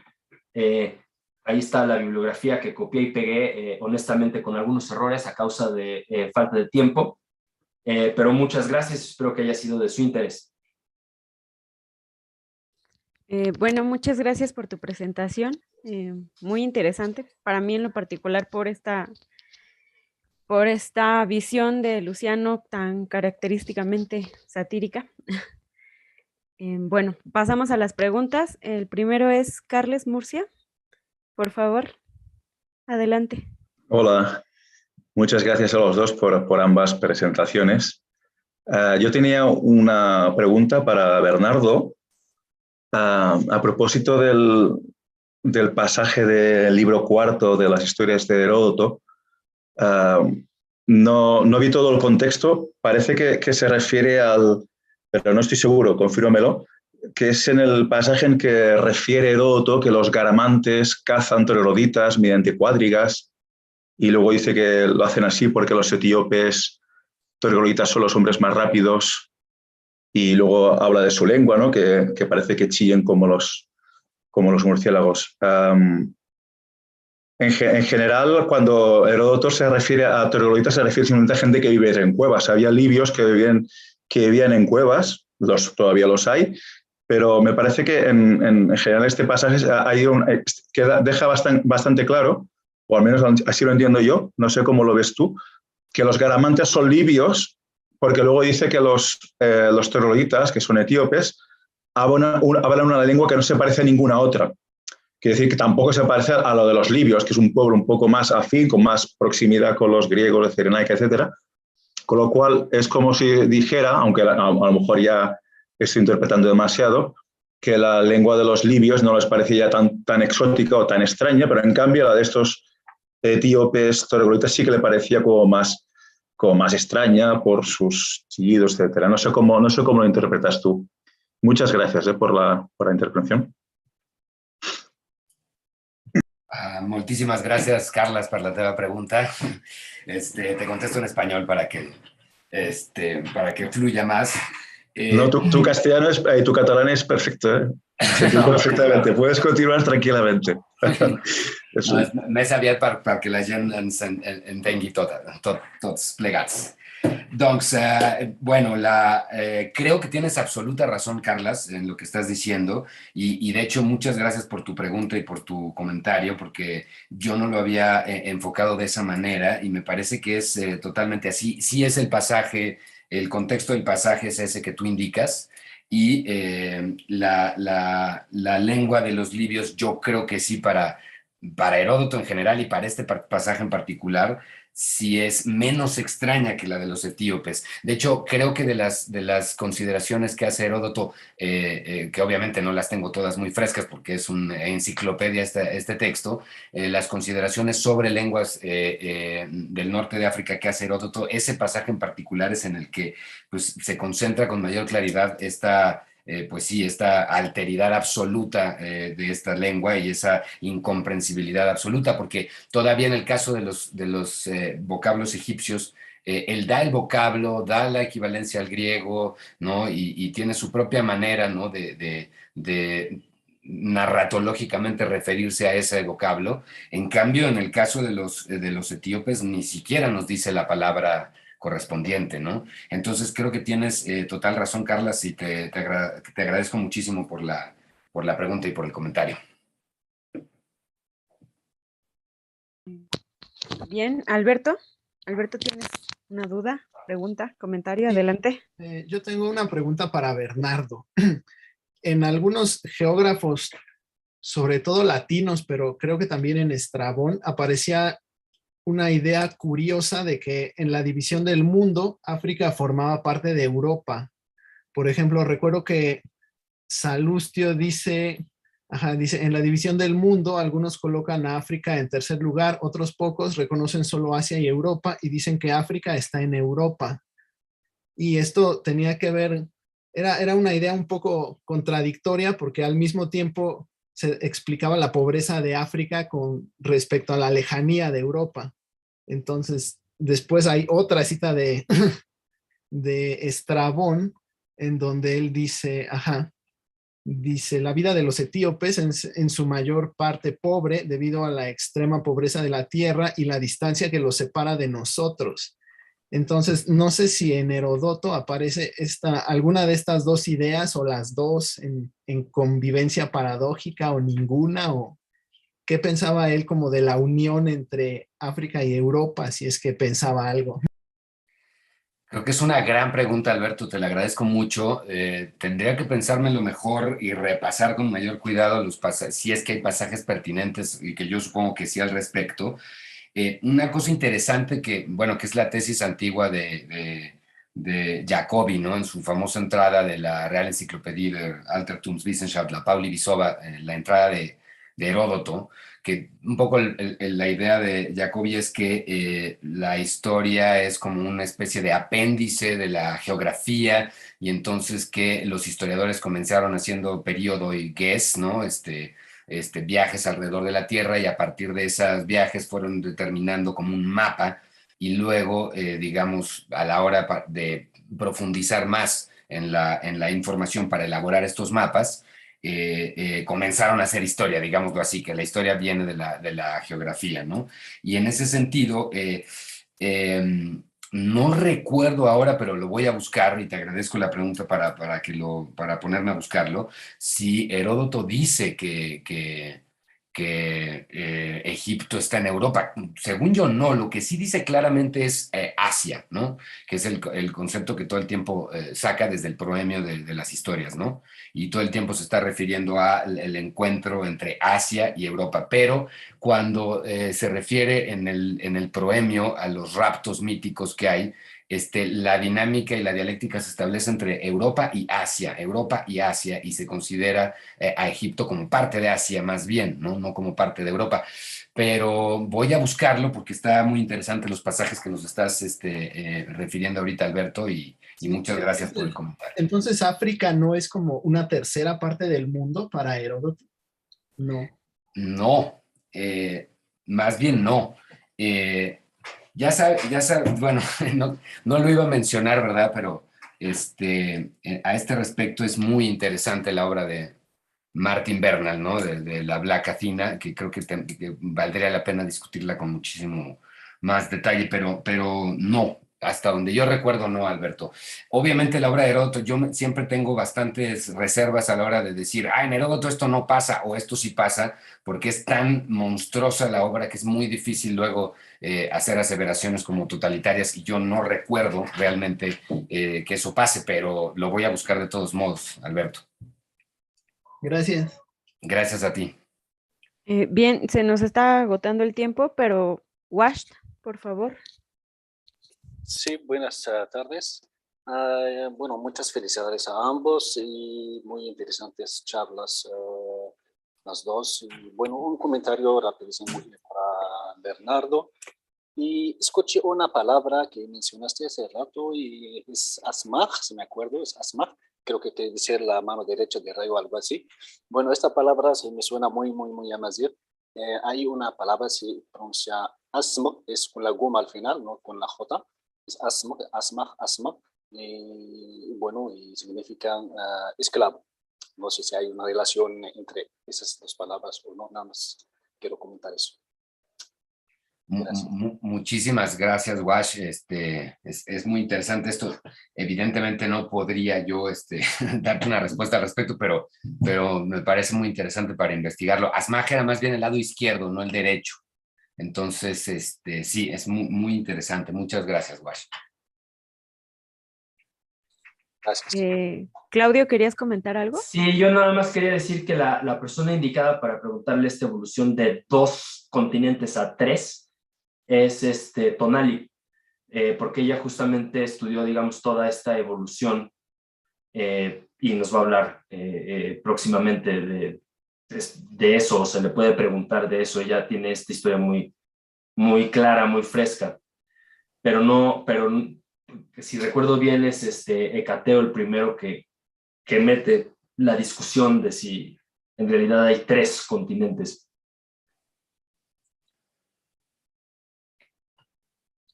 E: Ahí está la bibliografía que copié y pegué, honestamente con algunos errores a causa de falta de tiempo, pero muchas gracias, espero que haya sido de su interés.
M: Bueno, muchas gracias por tu presentación, muy interesante para mí en lo particular por esta visión de Luciano tan característicamente satírica. Bueno, pasamos a las preguntas. El primero es Carles Murcia. Por favor, adelante.
G: Hola, muchas gracias a los dos por ambas presentaciones. Yo tenía una pregunta para Bernardo a propósito del pasaje del libro cuarto de las historias de Heródoto. No vi todo el contexto, parece que se refiere pero no estoy seguro, confírmamelo, que es en el pasaje en que refiere Heródoto que los garamantes cazan trogloditas mediante cuadrigas y luego dice que lo hacen así porque los etíopes trogloditas son los hombres más rápidos y luego habla de su lengua, ¿no? que parece que chillen como los murciélagos. En general, cuando Heródoto se refiere a trogloditas, se refiere simplemente a gente que vive en cuevas. Había libios que vivían en cuevas, todavía los hay, pero me parece que en general este pasaje deja bastante claro, o al menos así lo entiendo yo, no sé cómo lo ves tú, que los garamantes son libios, porque luego dice que los trogloditas, que son etíopes, hablan una lengua que no se parece a ninguna otra. Quiere decir que tampoco se parece a lo de los libios, que es un pueblo un poco más afín, con más proximidad con los griegos de Cirenaica, etc. Con lo cual es como si dijera, aunque a lo mejor ya estoy interpretando demasiado, que la lengua de los libios no les parecía tan exótica o tan extraña, pero en cambio la de estos etíopes trogloditas sí que le parecía como más extraña por sus chillidos, etc. No sé cómo lo interpretas tú. Muchas gracias por la intervención.
N: Moltíssimes gràcies, Carles, per la teva pregunta. Te contesto en español para que fluya más.
G: No, tu castellano tu catalán es perfecto, ¿eh? Se entiende perfectamente. Puedes continuar tranquilamente.
N: Més aviat perquè la gent ens entengui tots plegats. Doncs, bueno, creo que tienes absoluta razón, Carlas, en lo que estás diciendo y de hecho muchas gracias por tu pregunta y por tu comentario porque yo no lo había enfocado de esa manera y me parece que es totalmente así. Sí es el pasaje, el contexto del pasaje es ese que tú indicas y la lengua de los libios yo creo que sí para Heródoto en general y para este pasaje en particular sí es menos extraña que la de los etíopes. De hecho, creo que de las consideraciones que hace Heródoto, que obviamente no las tengo todas muy frescas porque es una enciclopedia este texto, las consideraciones sobre lenguas del norte de África que hace Heródoto, ese pasaje en particular es en el que pues, se concentra con mayor claridad esta alteridad absoluta de esta lengua y esa incomprensibilidad absoluta, porque todavía en el caso de los vocablos egipcios, él da el vocablo, da la equivalencia al griego, ¿no? Y tiene su propia manera, ¿no? de narratológicamente referirse a ese vocablo. En cambio, en el caso de los etíopes, ni siquiera nos dice la palabra correspondiente, ¿no? Entonces creo que tienes total razón, Carlas, y te agradezco muchísimo por la pregunta y por el comentario.
M: Bien, Alberto. Alberto, ¿tienes una duda, pregunta, comentario? Adelante.
F: Yo tengo una pregunta para Bernardo. En algunos geógrafos, sobre todo latinos, pero creo que también en Estrabón, aparecía una idea curiosa de que en la división del mundo, África formaba parte de Europa. Por ejemplo, recuerdo que Salustio dice, en la división del mundo, algunos colocan a África en tercer lugar, otros pocos reconocen solo Asia y Europa y dicen que África está en Europa. Y esto tenía que ver, era una idea un poco contradictoria porque al mismo tiempo se explicaba la pobreza de África con respecto a la lejanía de Europa. Entonces, después hay otra cita de Estrabón en donde él dice, la vida de los etíopes en su mayor parte pobre debido a la extrema pobreza de la tierra y la distancia que los separa de nosotros. Entonces, no sé si en Heródoto aparece alguna de estas dos ideas o las dos en convivencia paradójica o ninguna, o qué pensaba él como de la unión entre África y Europa, si es que pensaba algo.
N: Creo que es una gran pregunta, Alberto, te la agradezco mucho. Tendría que pensármelo mejor y repasar con mayor cuidado si es que hay pasajes pertinentes y que yo supongo que sí al respecto. Una cosa interesante que es la tesis antigua de de Jacobi, ¿no? En su famosa entrada de la Real Enciclopedia de Altertumswissenschaft, la Pauli Visova, la entrada de Heródoto, que un poco la idea de Jacobi es que la historia es como una especie de apéndice de la geografía, y entonces que los historiadores comenzaron haciendo periodo y guess, ¿no? Viajes alrededor de la Tierra, y a partir de esos viajes fueron determinando como un mapa, y luego, digamos, a la hora de profundizar más en la información para elaborar estos mapas, comenzaron a hacer historia, digámoslo así, que la historia viene de la geografía, ¿no? Y en ese sentido, no recuerdo ahora, pero lo voy a buscar, y te agradezco la pregunta para ponerme a buscarlo, si Heródoto dice que Egipto está en Europa. Según yo, no. Lo que sí dice claramente es Asia, ¿no? Que es el concepto que todo el tiempo saca desde el proemio de las historias, ¿no? Y todo el tiempo se está refiriendo al encuentro entre Asia y Europa. Pero cuando se refiere en el proemio a los raptos míticos que hay, la dinámica y la dialéctica se establece entre Europa y Asia, y se considera a Egipto como parte de Asia más bien, ¿no? No como parte de Europa. Pero voy a buscarlo porque está muy interesante los pasajes que nos estás refiriendo ahorita, Alberto, y muchas gracias por el comentario.
F: Entonces, ¿África no es como una tercera parte del mundo para Heródoto? No.
N: No, más bien no. Ya sabe, bueno, no lo iba a mencionar, ¿verdad? Pero a este respecto es muy interesante la obra de Martin Bernal, ¿no? De la Black Athena, que creo que valdría la pena discutirla con muchísimo más detalle, pero no, hasta donde yo recuerdo no, Alberto. Obviamente la obra de Heródoto, siempre tengo bastantes reservas a la hora de decir, en Heródoto esto no pasa o esto sí pasa, porque es tan monstruosa la obra que es muy difícil luego hacer aseveraciones como totalitarias, y yo no recuerdo realmente que eso pase, pero lo voy a buscar de todos modos, Alberto.
F: Gracias.
N: Gracias a ti.
M: Bien, se nos está agotando el tiempo, pero Wash, por favor.
O: Sí, buenas tardes. Bueno, muchas felicidades a ambos y muy interesantes charlas las dos. Y bueno, un comentario rapidísimo para Bernardo. Y escuché una palabra que mencionaste hace rato y es asmaj, si me acuerdo, es asmaj. Creo que quiere decir la mano derecha de rey o algo así. Bueno, esta palabra se me suena muy amazir. Hay una palabra, se pronuncia asmaj, es con la goma al final, no con la j. Es asmaj, y bueno, y significan esclavo. No sé si hay una relación entre esas dos palabras o no, nada más quiero comentar eso.
N: Muchísimas gracias, Wash. Es muy interesante esto. Evidentemente no podría yo darte una respuesta al respecto, pero me parece muy interesante para investigarlo. Asmaj era más bien el lado izquierdo, no el derecho. Entonces, sí, es muy interesante. Muchas gracias, Wash.
O: Gracias.
M: Claudio, ¿querías comentar algo?
E: Sí, yo nada más quería decir que la persona indicada para preguntarle esta evolución de 2 continentes a 3 es Tonali, porque ella justamente estudió, digamos, toda esta evolución y nos va a hablar próximamente de eso, o se le puede preguntar de eso. Ella tiene esta historia muy clara, muy fresca, pero si recuerdo bien es Hecateo el primero que mete la discusión de si en realidad hay 3 continentes.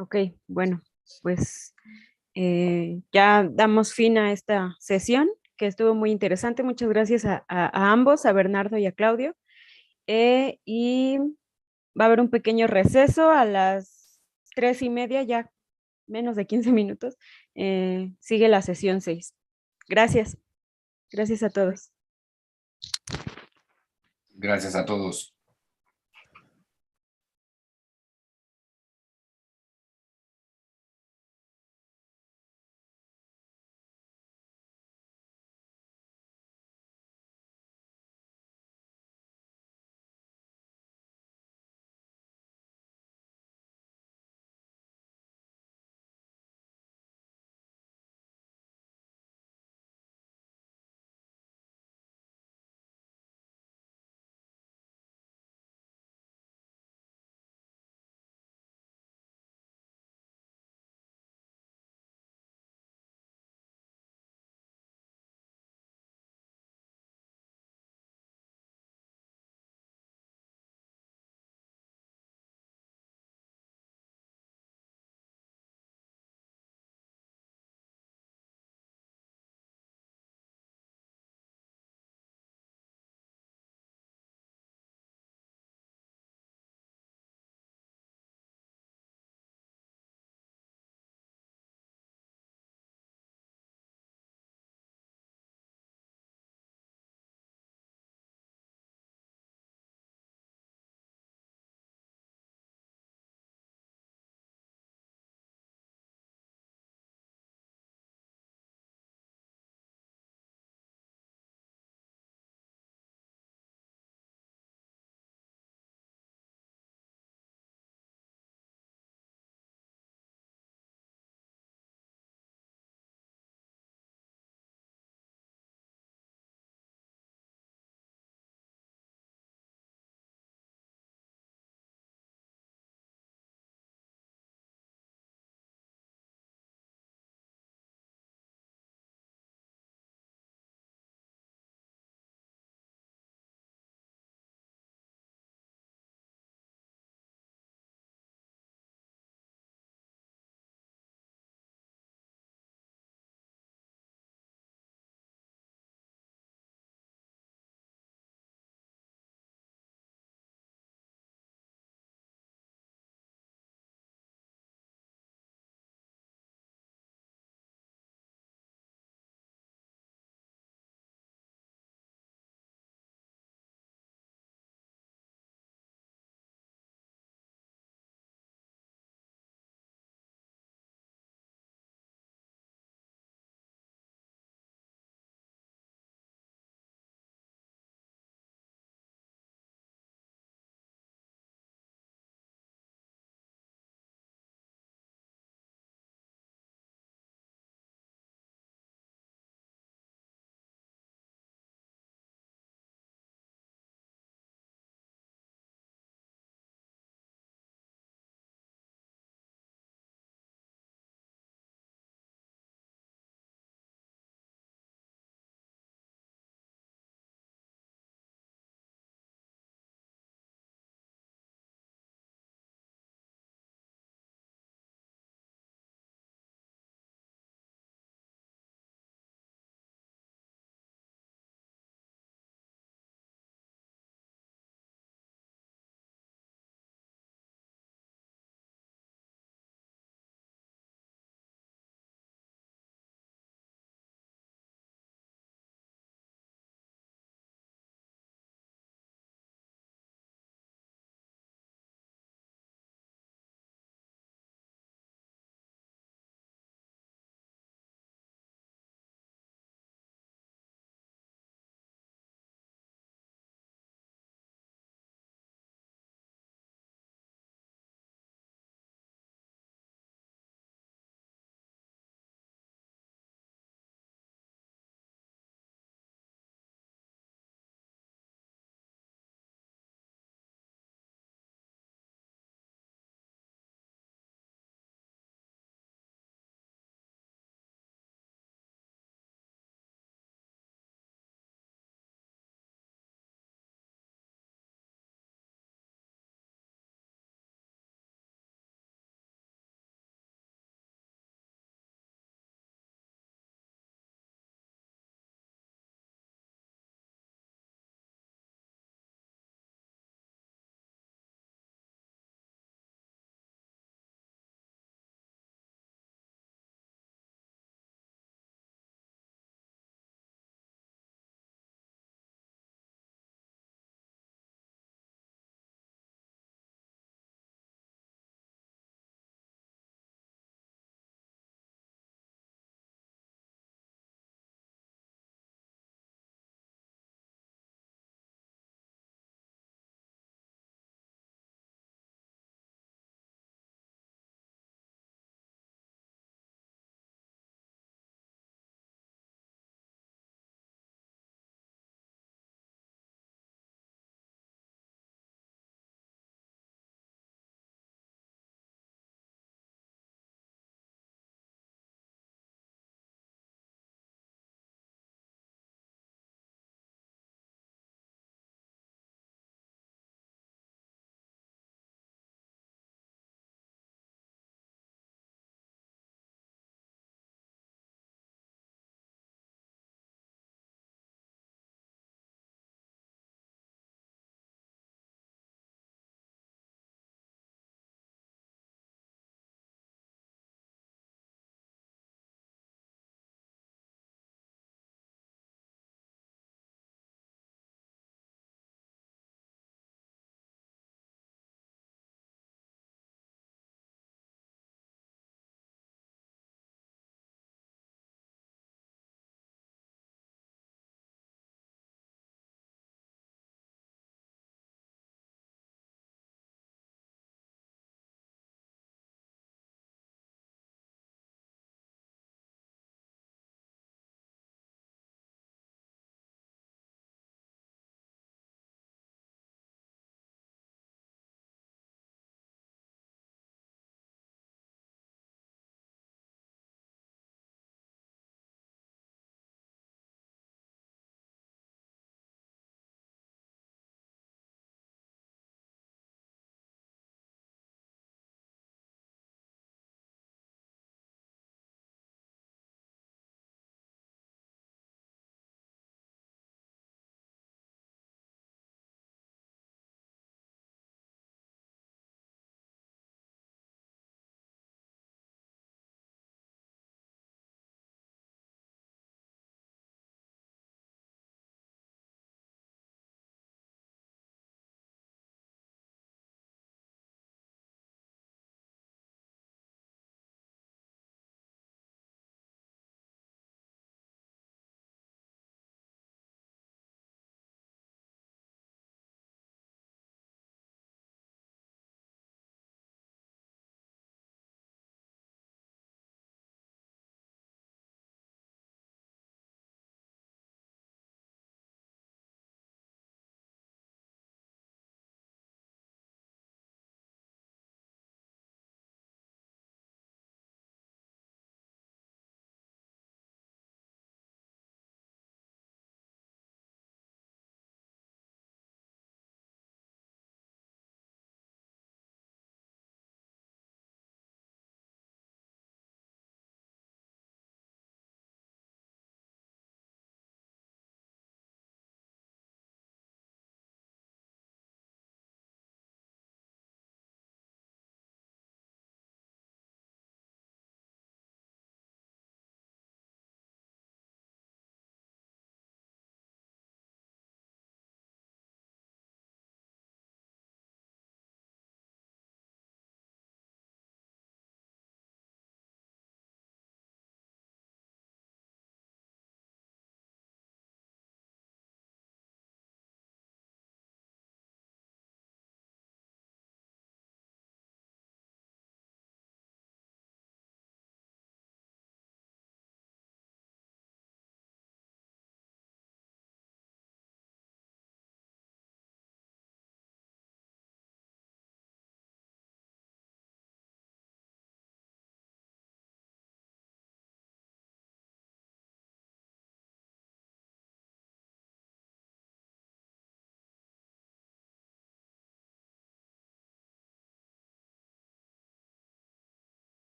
M: Ok, bueno, pues ya damos fin a esta sesión, que estuvo muy interesante. Muchas gracias a ambos, a Bernardo y a Claudio. Y va a haber un pequeño receso a las 3:30, ya menos de 15 minutos. Sigue la sesión 6. Gracias. Gracias a todos.
N: Gracias a todos.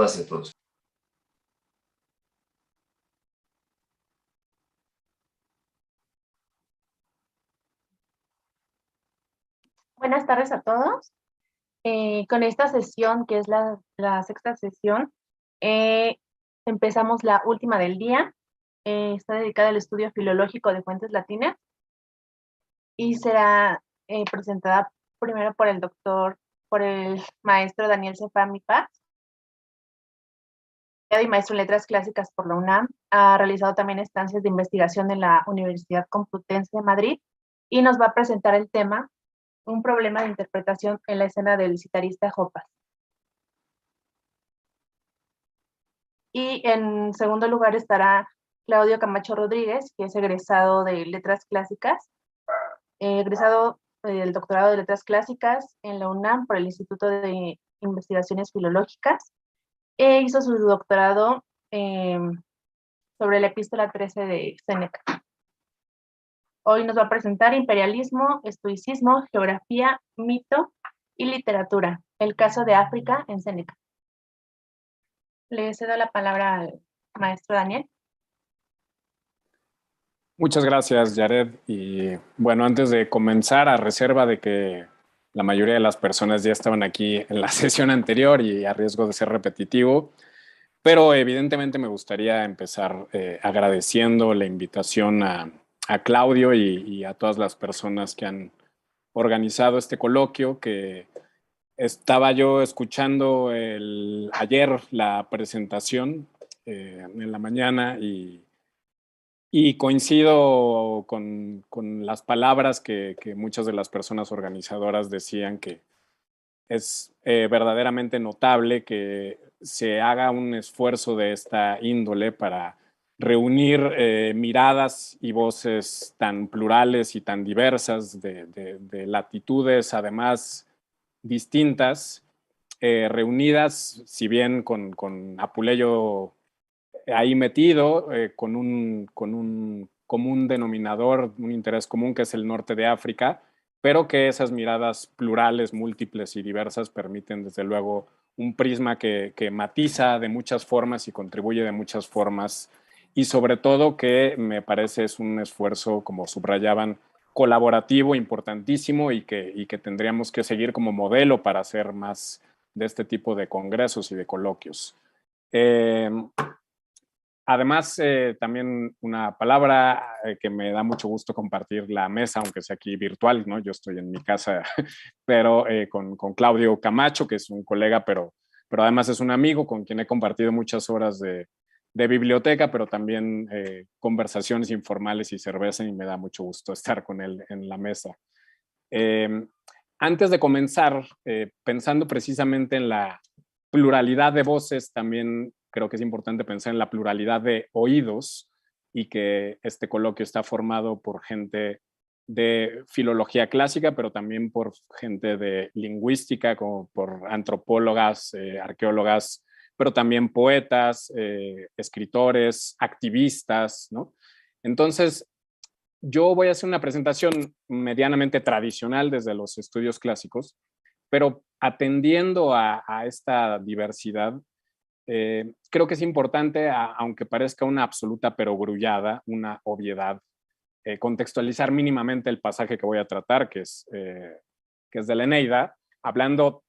E: todas y a todos.
H: Buenas tardes a todos. Con esta sesión, que es la sexta sesión, empezamos la última del día. Está dedicada al estudio filológico de fuentes latinas y será presentada primero por el maestro Daniel Cefami Paz, y maestro en Letras Clásicas por la UNAM. Ha realizado también estancias de investigación en la Universidad Complutense de Madrid y nos va a presentar el tema un problema de interpretación en la escena del citarista Jopas. Y en segundo lugar estará Claudio Camacho Rodríguez, que es egresado de Letras Clásicas, egresado del doctorado de Letras Clásicas en la UNAM por el Instituto de Investigaciones Filológicas, e hizo su doctorado sobre la epístola 13 de Séneca. Hoy nos va a presentar Imperialismo, Estoicismo, Geografía, Mito y Literatura, el caso de África en Séneca. Le cedo la palabra al maestro Daniel.
P: Muchas gracias, Yared. Y bueno, antes de comenzar, a reserva de que la mayoría de las personas ya estaban aquí en la sesión anterior y a riesgo de ser repetitivo, pero evidentemente me gustaría empezar agradeciendo la invitación a Claudio y a todas las personas que han organizado este coloquio, que estaba yo escuchando ayer la presentación en la mañana y coincido con las palabras que muchas de las personas organizadoras decían, que es verdaderamente notable que se haga un esfuerzo de esta índole para reunir miradas y voces tan plurales y tan diversas de latitudes, además distintas, reunidas, si bien con Apuleyo ahí metido, con un común denominador, un interés común, que es el norte de África, pero que esas miradas plurales, múltiples y diversas permiten desde luego un prisma que matiza de muchas formas y contribuye de muchas formas, y sobre todo que me parece es un esfuerzo, como subrayaban, colaborativo, importantísimo, y que tendríamos que seguir como modelo para hacer más de este tipo de congresos y de coloquios. Además, también una palabra que me da mucho gusto compartir la mesa, aunque sea aquí virtual, ¿no? Yo estoy en mi casa, pero con Claudio Camacho, que es un colega, pero además es un amigo con quien he compartido muchas horas de biblioteca, pero también conversaciones informales y cerveza, y me da mucho gusto estar con él en la mesa. Antes de comenzar, pensando precisamente en la pluralidad de voces, también creo que es importante pensar en la pluralidad de oídos, y que este coloquio está formado por gente de filología clásica, pero también por gente de lingüística, como por antropólogas, arqueólogas, pero también poetas, escritores, activistas, ¿no? Entonces, yo voy a hacer una presentación medianamente tradicional desde los estudios clásicos, pero atendiendo a esta diversidad, creo que es importante, aunque parezca una absoluta perogrullada, una obviedad, contextualizar mínimamente el pasaje que voy a tratar, que es de la Eneida, hablando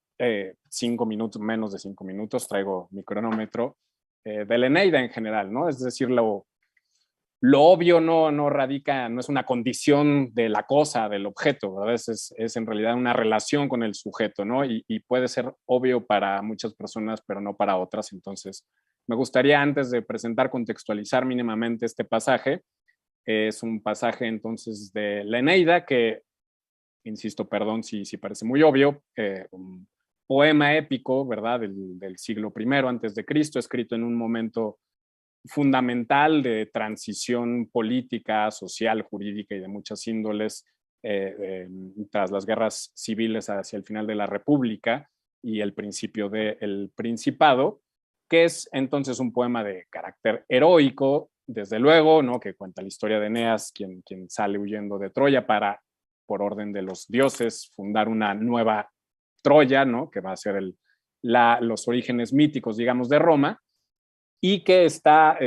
P: 5 minutos, menos de 5 minutos, traigo mi cronómetro, de la Eneida en general, ¿no? Es decir, lo obvio no radica, no es una condición de la cosa, del objeto, ¿verdad? Es en realidad una relación con el sujeto, ¿no? Y puede ser obvio para muchas personas, pero no para otras. Entonces, me gustaría, antes de presentar, contextualizar mínimamente este pasaje. Es un pasaje, entonces, de la Eneida, que, insisto, perdón si parece muy obvio, un poema épico, ¿verdad? Del siglo I antes de Cristo, escrito en un momento fundamental de transición política, social, jurídica y de muchas índoles, tras las guerras civiles hacia el final de la República y el principio del Principado, que es entonces un poema de carácter heroico, desde luego, ¿no? Que cuenta la historia de Eneas, quien sale huyendo de Troya para, por orden de los dioses, fundar una nueva Troya, ¿no? Que va a ser los orígenes míticos, digamos, de Roma, y que está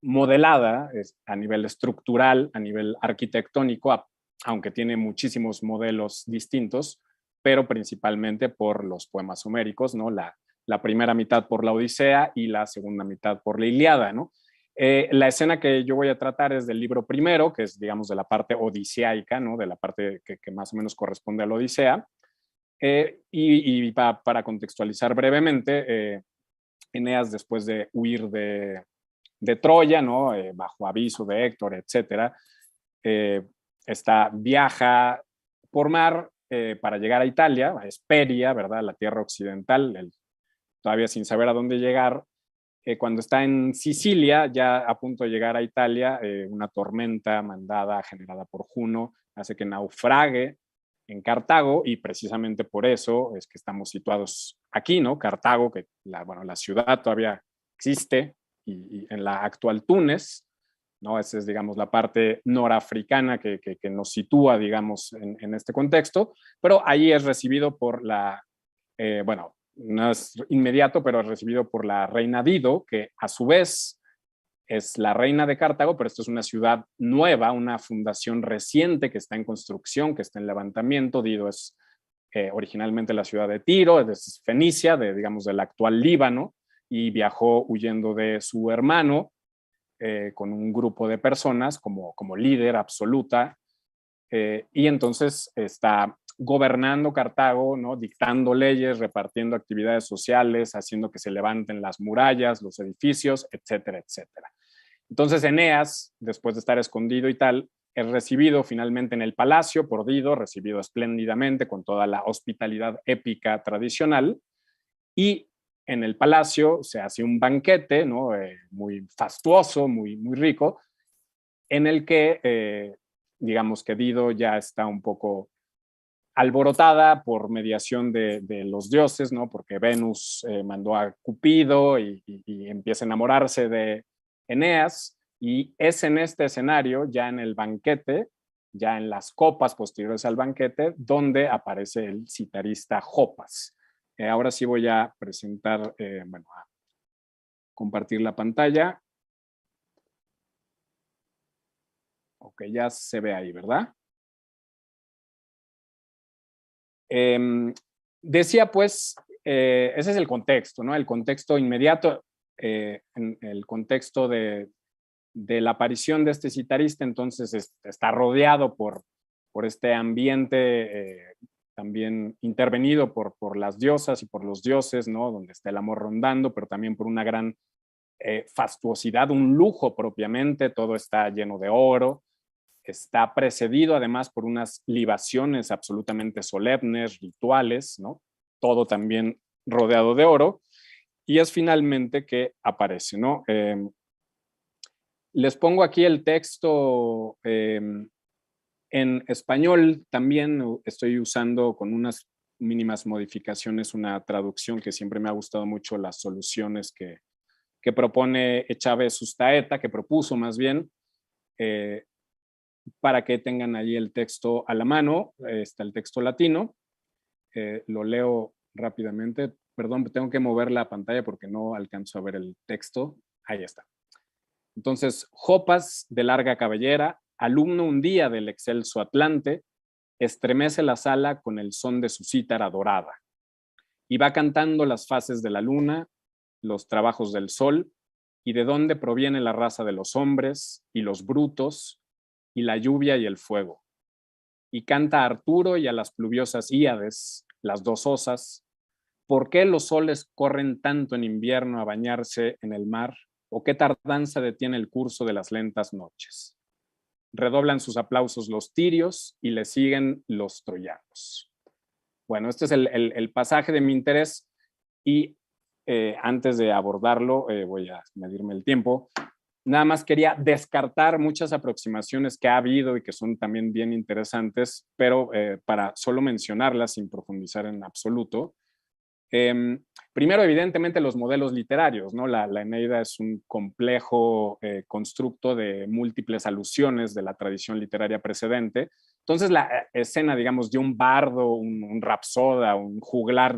P: modelada a nivel estructural, a nivel arquitectónico, aunque tiene muchísimos modelos distintos, pero principalmente por los poemas homéricos, ¿no? La primera mitad por la Odisea y la segunda mitad por la Ilíada, ¿no? La escena que yo voy a tratar es del libro primero, que es, digamos, de la parte odiseica, ¿no? De la parte que más o menos corresponde a la Odisea. Y para contextualizar brevemente, Eneas, después de huir de Troya, ¿no? Bajo aviso de Héctor, etcétera, viaja por mar para llegar a Italia, a Hesperia, ¿verdad? La tierra occidental, todavía sin saber a dónde llegar. Cuando está en Sicilia, ya a punto de llegar a Italia, una tormenta generada por Juno, hace que naufrague en Cartago, y precisamente por eso es que estamos situados aquí, ¿no? Cartago, que la ciudad todavía existe, y en la actual Túnez, ¿no? Esa es, digamos, la parte norafricana que nos sitúa, digamos, en este contexto, pero ahí es recibido por no es inmediato, pero es recibido por la reina Dido, que a su vez es la reina de Cartago, pero esto es una ciudad nueva, una fundación reciente que está en construcción, que está en levantamiento. Dido es originalmente la ciudad de Tiro, es Fenicia, digamos, del actual Líbano, y viajó huyendo de su hermano con un grupo de personas como líder absoluta, y entonces está gobernando Cartago, ¿no? Dictando leyes, repartiendo actividades sociales, haciendo que se levanten las murallas, los edificios, etcétera, etcétera. Entonces Eneas, después de estar escondido y tal, es recibido finalmente en el palacio por Dido, recibido espléndidamente con toda la hospitalidad épica tradicional, y en el palacio se hace un banquete, ¿no? Muy fastuoso, muy, muy rico, en el que digamos que Dido ya está un poco alborotada por mediación de los dioses, ¿no? Porque Venus mandó a Cupido y empieza a enamorarse de Eneas, y es en este escenario, ya en el banquete, ya en las copas posteriores al banquete, donde aparece el citarista Jopas. Ahora sí voy a presentar, a compartir la pantalla. Ok, ya se ve ahí, ¿verdad? Decía pues, ese es el contexto, ¿no? El contexto inmediato, en el contexto de la aparición de este citarista, entonces está rodeado por este ambiente también intervenido por las diosas y por los dioses, ¿no? Donde está el amor rondando, pero también por una gran fastuosidad, un lujo propiamente, todo está lleno de oro. Está precedido además por unas libaciones absolutamente solemnes, rituales, ¿no? Todo también rodeado de oro, y es finalmente que aparece, ¿no? Les pongo aquí el texto en español. También estoy usando con unas mínimas modificaciones una traducción que siempre me ha gustado mucho, las soluciones que propone Chávez Sustaeta, que propuso más bien, para que tengan ahí el texto a la mano. Está el texto latino, lo leo rápidamente. Perdón, tengo que mover la pantalla porque no alcanzo a ver el texto. Ahí está. Entonces, Jopas, de larga cabellera, alumno un día del excelso Atlante, estremece la sala con el son de su cítara dorada, y va cantando las fases de la luna, los trabajos del sol, y de dónde proviene la raza de los hombres y los brutos, y la lluvia y el fuego. Y canta a Arturo y a las pluviosas Íades, las dos osas. ¿Por qué los soles corren tanto en invierno a bañarse en el mar? ¿O qué tardanza detiene el curso de las lentas noches? Redoblan sus aplausos los tirios y le siguen los troyanos. Bueno, este es el pasaje de mi interés, y antes de abordarlo, voy a medirme el tiempo. Nada más quería descartar muchas aproximaciones que ha habido y que son también bien interesantes, pero para solo mencionarlas sin profundizar en absoluto. Primero, evidentemente, los modelos literarios, ¿no? La Eneida es un complejo constructo de múltiples alusiones de la tradición literaria precedente, Entonces la escena, digamos, de un bardo, un rapsoda, un juglar,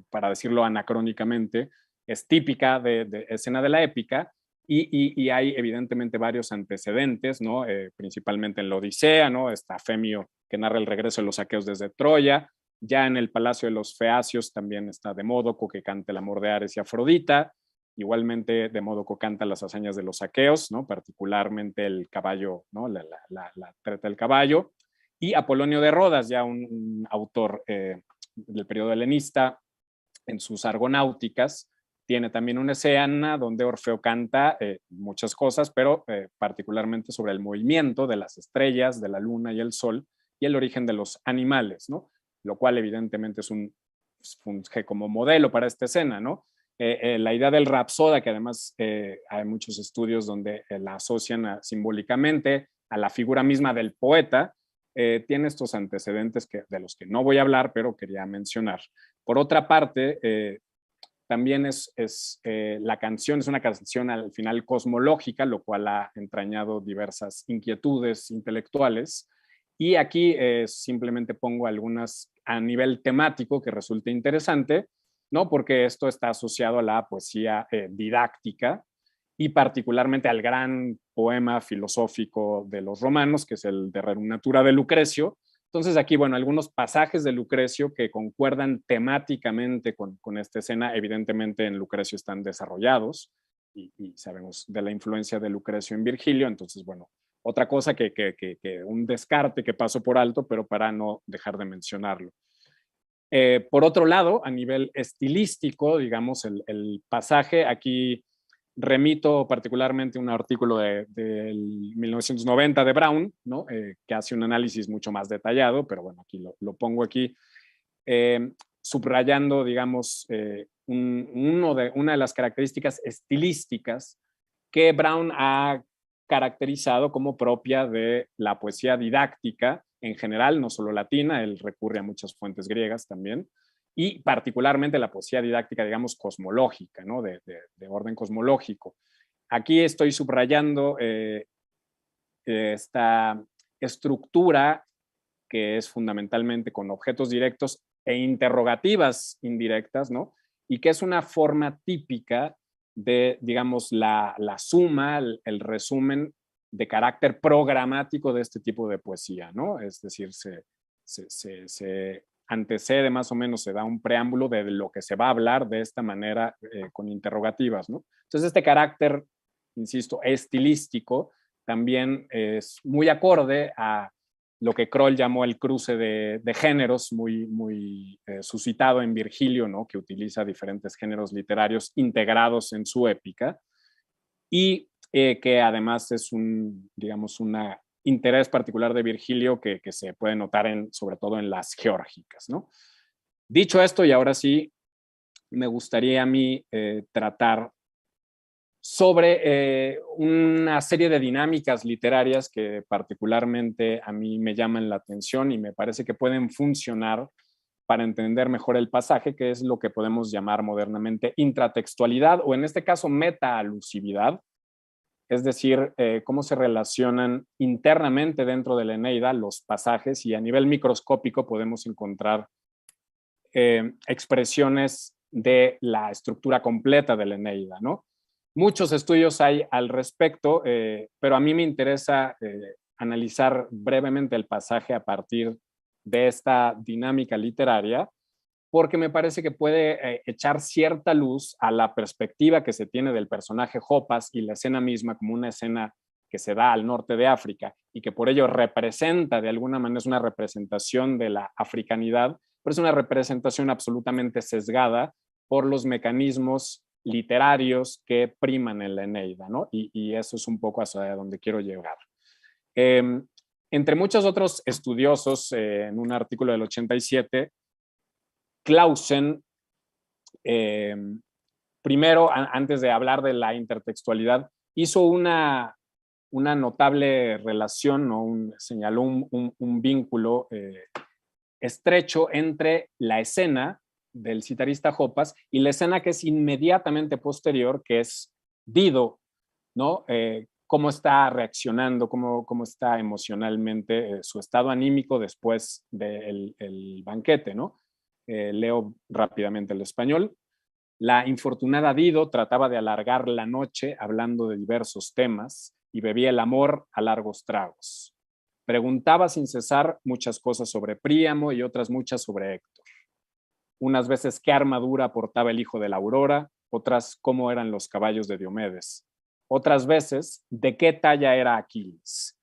P: para decirlo anacrónicamente, es típica de escena de la épica, y hay evidentemente varios antecedentes, ¿no? Principalmente en la Odisea, ¿no? Está Femio, que narra el regreso de los aqueos desde Troya. Ya en el Palacio de los Feacios también está Demódoco, que canta el amor de Ares y Afrodita. Igualmente Demódoco canta las hazañas de los aqueos, ¿no? Particularmente el caballo, ¿no? la treta del caballo. Y Apolonio de Rodas, ya un autor del periodo helenista, en sus Argonáuticas, tiene también una escena donde Orfeo canta muchas cosas, pero particularmente sobre el movimiento de las estrellas, de la luna y el sol, y el origen de los animales, ¿no? Lo cual evidentemente funge como modelo para esta escena, ¿no? La idea del rapsoda, que además hay muchos estudios donde la asocian simbólicamente a la figura misma del poeta, tiene estos antecedentes de los que no voy a hablar, pero quería mencionar. Por otra parte, también la canción es una canción al final cosmológica, lo cual ha entrañado diversas inquietudes intelectuales. Y aquí simplemente pongo algunas a nivel temático que resulte interesante, ¿no? Porque esto está asociado a la poesía didáctica y particularmente al gran poema filosófico de los romanos, que es el de Rerum Natura de Lucrecio. Entonces aquí, bueno, algunos pasajes de Lucrecio que concuerdan temáticamente con esta escena, evidentemente en Lucrecio están desarrollados y sabemos de la influencia de Lucrecio en Virgilio. Entonces, bueno, otra cosa que un descarte que paso por alto, pero para no dejar de mencionarlo. Por otro lado, a nivel estilístico, digamos, el pasaje, aquí remito particularmente un artículo del 1990 de Brown, ¿no? Que hace un análisis mucho más detallado, pero bueno, aquí lo pongo aquí, subrayando, digamos, una de las características estilísticas que Brown ha caracterizado como propia de la poesía didáctica en general, no solo latina, él recurre a muchas fuentes griegas también, y particularmente la poesía didáctica, digamos, cosmológica, ¿no? de orden cosmológico. Aquí estoy subrayando esta estructura que es fundamentalmente con objetos directos e interrogativas indirectas, ¿no? Y que es una forma típica de, digamos, la suma, el resumen de carácter programático de este tipo de poesía, ¿no? Es decir, se antecede más o menos, se da un preámbulo de lo que se va a hablar de esta manera con interrogativas, ¿no? Entonces este carácter, insisto, estilístico también es muy acorde a lo que Kroll llamó el cruce de géneros, muy suscitado en Virgilio, ¿no? Que utiliza diferentes géneros literarios integrados en su épica, y que además es digamos, un interés particular de Virgilio que se puede notar sobre todo en las geórgicas, ¿no? Dicho esto, y ahora sí, me gustaría a mí tratar sobre una serie de dinámicas literarias que particularmente a mí me llaman la atención y me parece que pueden funcionar para entender mejor el pasaje, que es lo que podemos llamar modernamente intratextualidad, o en este caso metaalusividad, es decir, cómo se relacionan internamente dentro de la Eneida los pasajes, y a nivel microscópico podemos encontrar expresiones de la estructura completa de la Eneida, ¿no? Muchos estudios hay al respecto, pero a mí me interesa analizar brevemente el pasaje a partir de esta dinámica literaria, porque me parece que puede echar cierta luz a la perspectiva que se tiene del personaje Jopas y la escena misma como una escena que se da al norte de África y que por ello representa de alguna manera, es una representación de la africanidad, pero es una representación absolutamente sesgada por los mecanismos literarios que priman en la Eneida, ¿no? Y eso es un poco hacia donde quiero llegar. Entre muchos otros estudiosos, en un artículo del 87, Clausen, primero, antes de hablar de la intertextualidad, hizo una notable relación, ¿no? Señaló un vínculo estrecho entre la escena del citarista Jopas y la escena que es inmediatamente posterior, que es Dido, ¿no? cómo está reaccionando, cómo está emocionalmente su estado anímico después del banquete, ¿no? Leo rápidamente el español. La infortunada Dido trataba de alargar la noche hablando de diversos temas y bebía el amor a largos tragos. Preguntaba sin cesar muchas cosas sobre Príamo y otras muchas sobre Héctor. Unas veces qué armadura portaba el hijo de la aurora, otras cómo eran los caballos de Diomedes. Otras veces, de qué talla era Aquiles.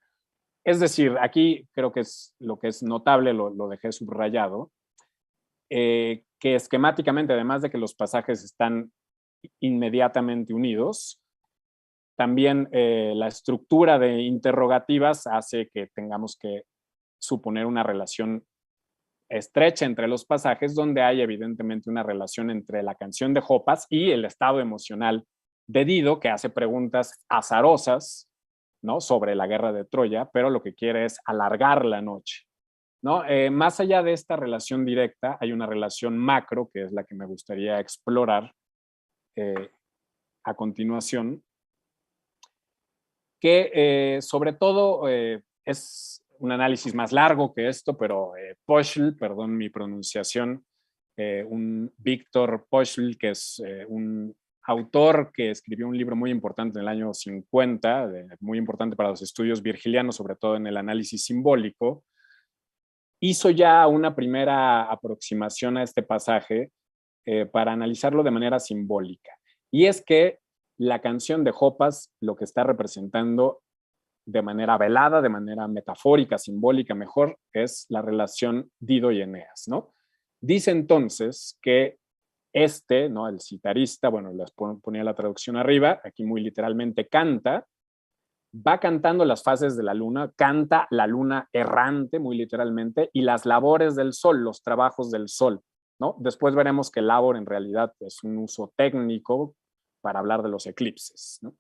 P: Es decir, aquí creo que es lo que es notable, lo dejé subrayado, que esquemáticamente, además de que los pasajes están inmediatamente unidos, también la estructura de interrogativas hace que tengamos que suponer una relación estrecha entre los pasajes, donde hay evidentemente una relación entre la canción de Jopas y el estado emocional de Dido, que hace preguntas azarosas, ¿no?, sobre la guerra de Troya, pero lo que quiere es alargar la noche, ¿no? Más allá de esta relación directa, hay una relación macro, que es la que me gustaría explorar a continuación, que sobre todo es un análisis más largo que esto, pero Poschl, perdón mi pronunciación, un Víctor Poschl, que es un autor que escribió un libro muy importante en el año 50, muy importante para los estudios virgilianos, sobre todo en el análisis simbólico, hizo ya una primera aproximación a este pasaje para analizarlo de manera simbólica. Y es que la canción de Jopas lo que está representando de manera velada, de manera metafórica, simbólica mejor, es la relación Dido y Eneas, ¿no? Dice entonces que ¿no?, el citarista, bueno, les ponía la traducción arriba, aquí muy literalmente canta, va cantando las fases de la luna, canta la luna errante, muy literalmente, y las labores del sol, los trabajos del sol, ¿no? Después veremos que labor en realidad es un uso técnico para hablar de los eclipses, ¿no?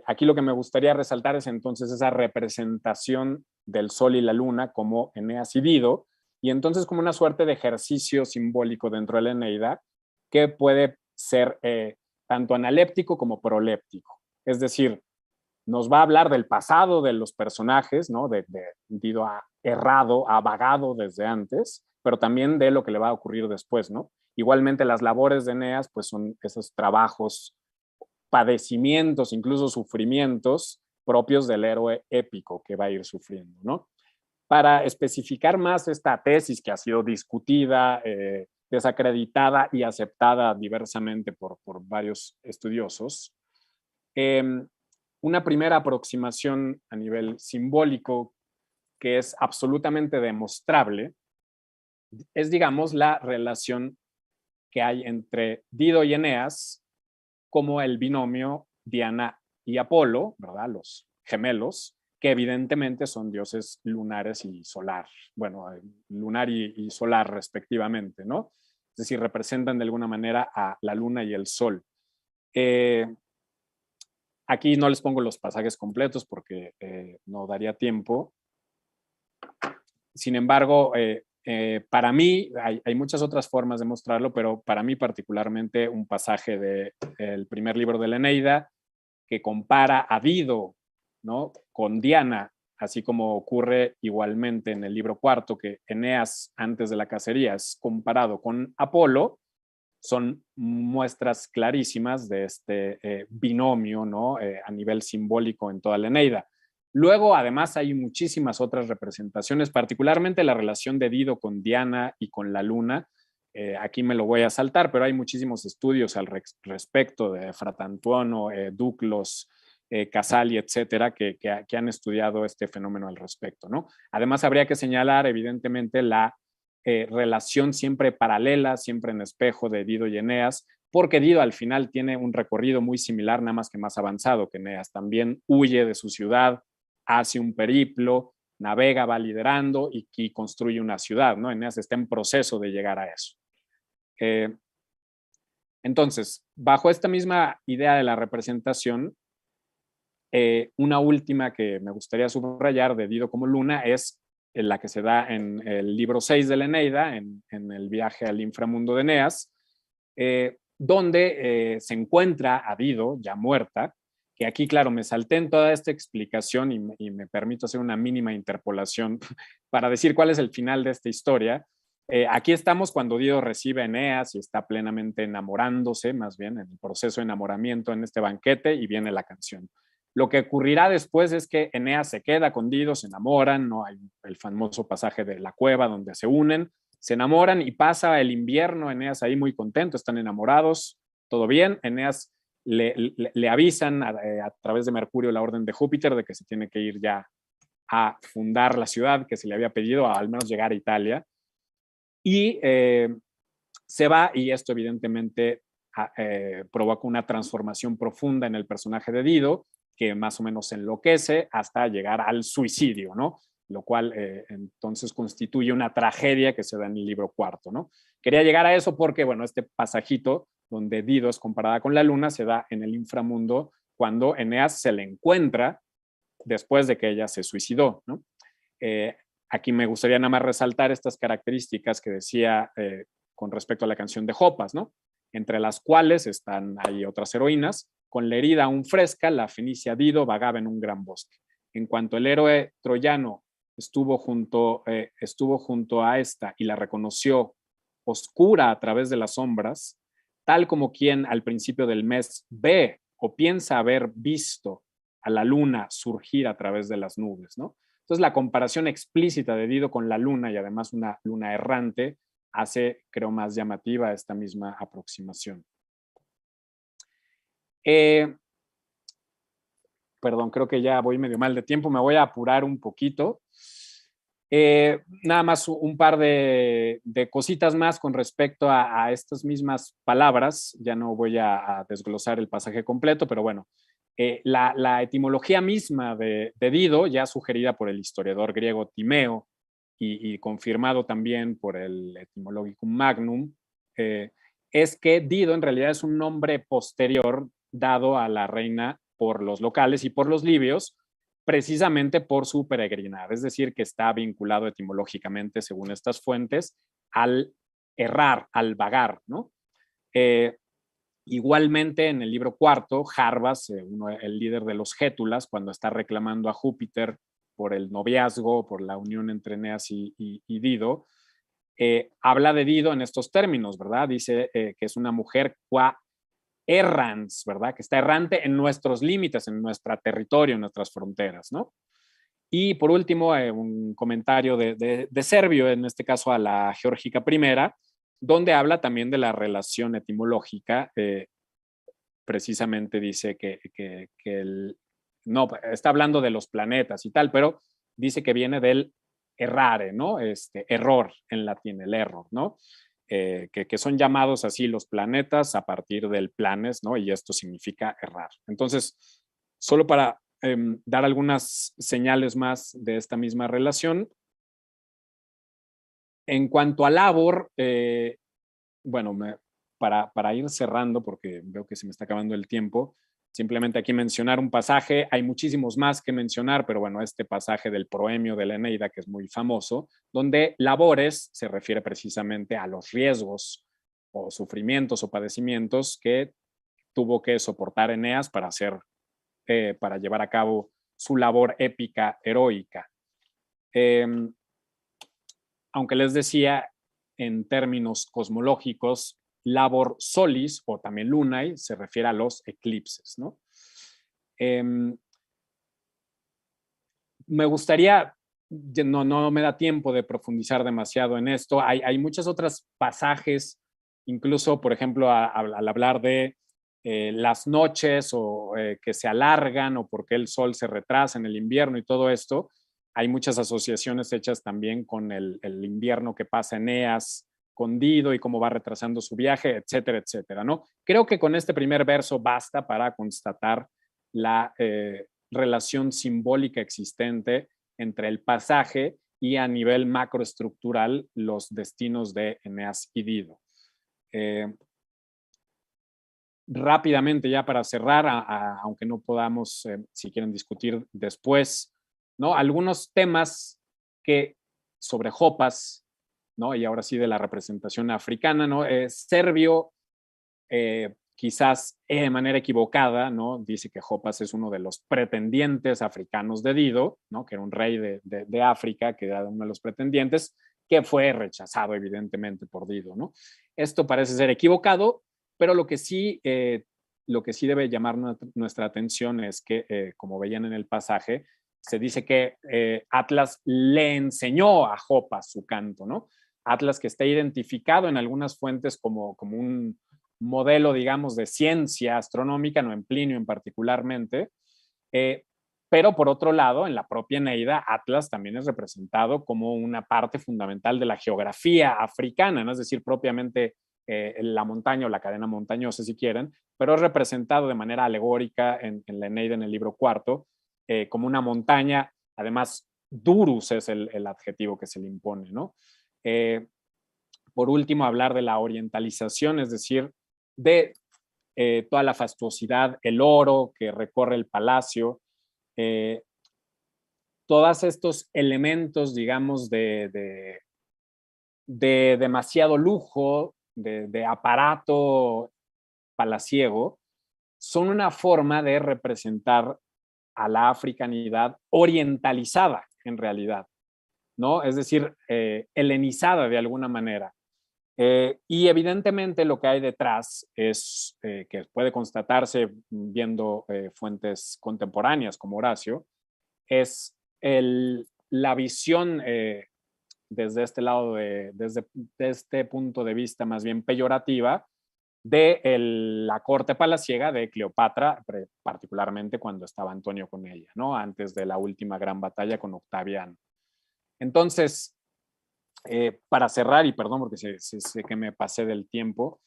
P: Aquí lo que me gustaría resaltar es entonces esa representación del sol y la luna como Eneas y Dido, y entonces como una suerte de ejercicio simbólico dentro de la Eneida que puede ser tanto analéptico como proléptico. Es decir, nos va a hablar del pasado de los personajes, ¿no? Dido ha errado, ha vagado desde antes, pero también de lo que le va a ocurrir después, ¿no? Igualmente las labores de Eneas pues son esos trabajos, padecimientos, incluso sufrimientos propios del héroe épico que va a ir sufriendo, ¿no? Para especificar más esta tesis que ha sido discutida, desacreditada y aceptada diversamente por varios estudiosos, una primera aproximación a nivel simbólico que es absolutamente demostrable es, digamos, la relación que hay entre Dido y Eneas como el binomio Diana y Apolo, ¿verdad? Los gemelos, que evidentemente son dioses lunares y solar, bueno, lunar y solar respectivamente, ¿no? Es decir, representan de alguna manera a la luna y el sol. Aquí no les pongo los pasajes completos porque no daría tiempo. Sin embargo, para mí, hay muchas otras formas de mostrarlo, pero para mí particularmente un pasaje del primer libro de la Eneida que compara a Dido, ¿no?, con Diana, así como ocurre igualmente en el libro cuarto, que Eneas antes de la cacería es comparado con Apolo, son muestras clarísimas de este binomio, ¿no?, a nivel simbólico en toda la Eneida. Luego, además, hay muchísimas otras representaciones, particularmente la relación de Dido con Diana y con la luna. Aquí me lo voy a saltar, pero hay muchísimos estudios al respecto de Fratantuono, Duclos, Casali, etcétera, que han estudiado este fenómeno al respecto, ¿no? Además, habría que señalar, evidentemente, la relación siempre paralela, siempre en espejo de Dido y Eneas, porque Dido al final tiene un recorrido muy similar, nada más que más avanzado que Eneas. También huye de su ciudad, hace un periplo, navega, va liderando y construye una ciudad, ¿no? Eneas está en proceso de llegar a eso. Entonces, bajo esta misma idea de la representación, una última que me gustaría subrayar de Dido como luna es la que se da en el libro 6 de la Eneida, en el viaje al inframundo de Eneas, donde se encuentra a Dido, ya muerta, que aquí, claro, me salté en toda esta explicación y me permito hacer una mínima interpolación para decir cuál es el final de esta historia. Aquí estamos cuando Dido recibe a Eneas y está plenamente enamorándose, más bien en el proceso de enamoramiento en este banquete, y viene la canción. Lo que ocurrirá después es que Eneas se queda con Dido, se enamoran, ¿no? Hay el famoso pasaje de la cueva donde se unen, se enamoran y pasa el invierno, Eneas ahí muy contento, están enamorados, todo bien. Eneas le avisan a través de Mercurio, la orden de Júpiter, de que se tiene que ir ya a fundar la ciudad que se le había pedido, a al menos llegar a Italia. Y se va, y esto evidentemente provoca una transformación profunda en el personaje de Dido, que más o menos se enloquece hasta llegar al suicidio, ¿no? Lo cual entonces constituye una tragedia que se da en el libro cuarto, ¿no? Quería llegar a eso porque, bueno, este pasajito donde Dido es comparada con la luna se da en el inframundo cuando Eneas se le encuentra después de que ella se suicidó, ¿no? Aquí me gustaría nada más resaltar estas características que decía con respecto a la canción de Jopas, ¿no? Entre las cuales están ahí otras heroínas. Con la herida aún fresca, la fenicia Dido vagaba en un gran bosque. En cuanto el héroe troyano estuvo junto a esta y la reconoció oscura a través de las sombras, tal como quien al principio del mes ve o piensa haber visto a la luna surgir a través de las nubes, ¿no? Entonces la comparación explícita de Dido con la luna, y además una luna errante, hace, creo, más llamativa esta misma aproximación. Perdón, creo que ya voy medio mal de tiempo, me voy a apurar un poquito. Nada más un par de cositas más con respecto a estas mismas palabras. Ya no voy a desglosar el pasaje completo, pero bueno, la etimología misma de Dido, ya sugerida por el historiador griego Timeo y confirmado también por el Etymologicum Magnum, es que Dido en realidad es un nombre posterior dado a la reina por los locales y por los libios, precisamente por su peregrinar, es decir, que está vinculado etimológicamente, según estas fuentes, al errar, al vagar, ¿no? Igualmente, en el libro cuarto, Jarbas, el líder de los Gétulas, cuando está reclamando a Júpiter por el noviazgo, por la unión entre Eneas y Dido, habla de Dido en estos términos, ¿verdad? Dice que es una mujer qua errans, ¿verdad? Que está errante en nuestros límites, en nuestro territorio, en nuestras fronteras, ¿no? Y por último, un comentario de Servio, en este caso a la Geórgica I, donde habla también de la relación etimológica. Precisamente dice que no, está hablando de los planetas y tal, pero dice que viene del errare, ¿no? Error en latín, el error, ¿no? Que son llamados así los planetas a partir del planes, ¿no? Y esto significa errar. Entonces, solo para dar algunas señales más de esta misma relación. En cuanto a labor, bueno, para ir cerrando, porque veo que se me está acabando el tiempo, simplemente aquí mencionar un pasaje, hay muchísimos más que mencionar, pero bueno, este pasaje del proemio de la Eneida, que es muy famoso, donde labores se refiere precisamente a los riesgos o sufrimientos o padecimientos que tuvo que soportar Eneas para llevar a cabo su labor épica, heroica. Aunque les decía, en términos cosmológicos, labor solis o también lunae se refiere a los eclipses, ¿no? Me gustaría, no me da tiempo de profundizar demasiado en esto, hay muchos otros pasajes, incluso, por ejemplo, al hablar de las noches o que se alargan o porque el sol se retrasa en el invierno y todo esto, hay muchas asociaciones hechas también con el invierno que pasa Eneas con Dido y cómo va retrasando su viaje, etcétera, etcétera, ¿no? Creo que con este primer verso basta para constatar la relación simbólica existente entre el pasaje y a nivel macroestructural los destinos de Eneas y Dido. Rápidamente ya para cerrar, aunque no podamos, si quieren discutir después, ¿no? Algunos temas sobre Jopas, ¿no? Y ahora sí de la representación africana, ¿no? Servio quizás de manera equivocada, ¿no? Dice que Jopas es uno de los pretendientes africanos de Dido, ¿no? Que era un rey de África, que era uno de los pretendientes, que fue rechazado evidentemente por Dido, ¿no? Esto parece ser equivocado, pero lo que sí debe llamar nuestra atención es que, como veían en el pasaje, se dice que Atlas le enseñó a Jopas su canto, ¿no? Atlas que está identificado en algunas fuentes como un modelo, digamos, de ciencia astronómica, no en Plinio en particularmente, pero por otro lado, en la propia Eneida, Atlas también es representado como una parte fundamental de la geografía africana, ¿no? Es decir, propiamente la montaña o la cadena montañosa, si quieren, pero es representado de manera alegórica en la Eneida, en el libro cuarto, como una montaña. Además, durus es el adjetivo que se le impone, ¿no? Por último, hablar de la orientalización, es decir, de toda la fastuosidad, el oro que recorre el palacio, todos estos elementos, digamos, de demasiado lujo, de aparato palaciego, son una forma de representar a la africanidad orientalizada, en realidad, ¿no? Es decir, helenizada de alguna manera. Y evidentemente lo que hay detrás es, que puede constatarse viendo fuentes contemporáneas como Horacio, es la visión desde este lado, desde este punto de vista más bien peyorativa, de la corte palaciega de Cleopatra, particularmente cuando estaba Antonio con ella, ¿no? Antes de la última gran batalla con Octaviano. Entonces, para cerrar, y perdón porque sé que me pasé del tiempo,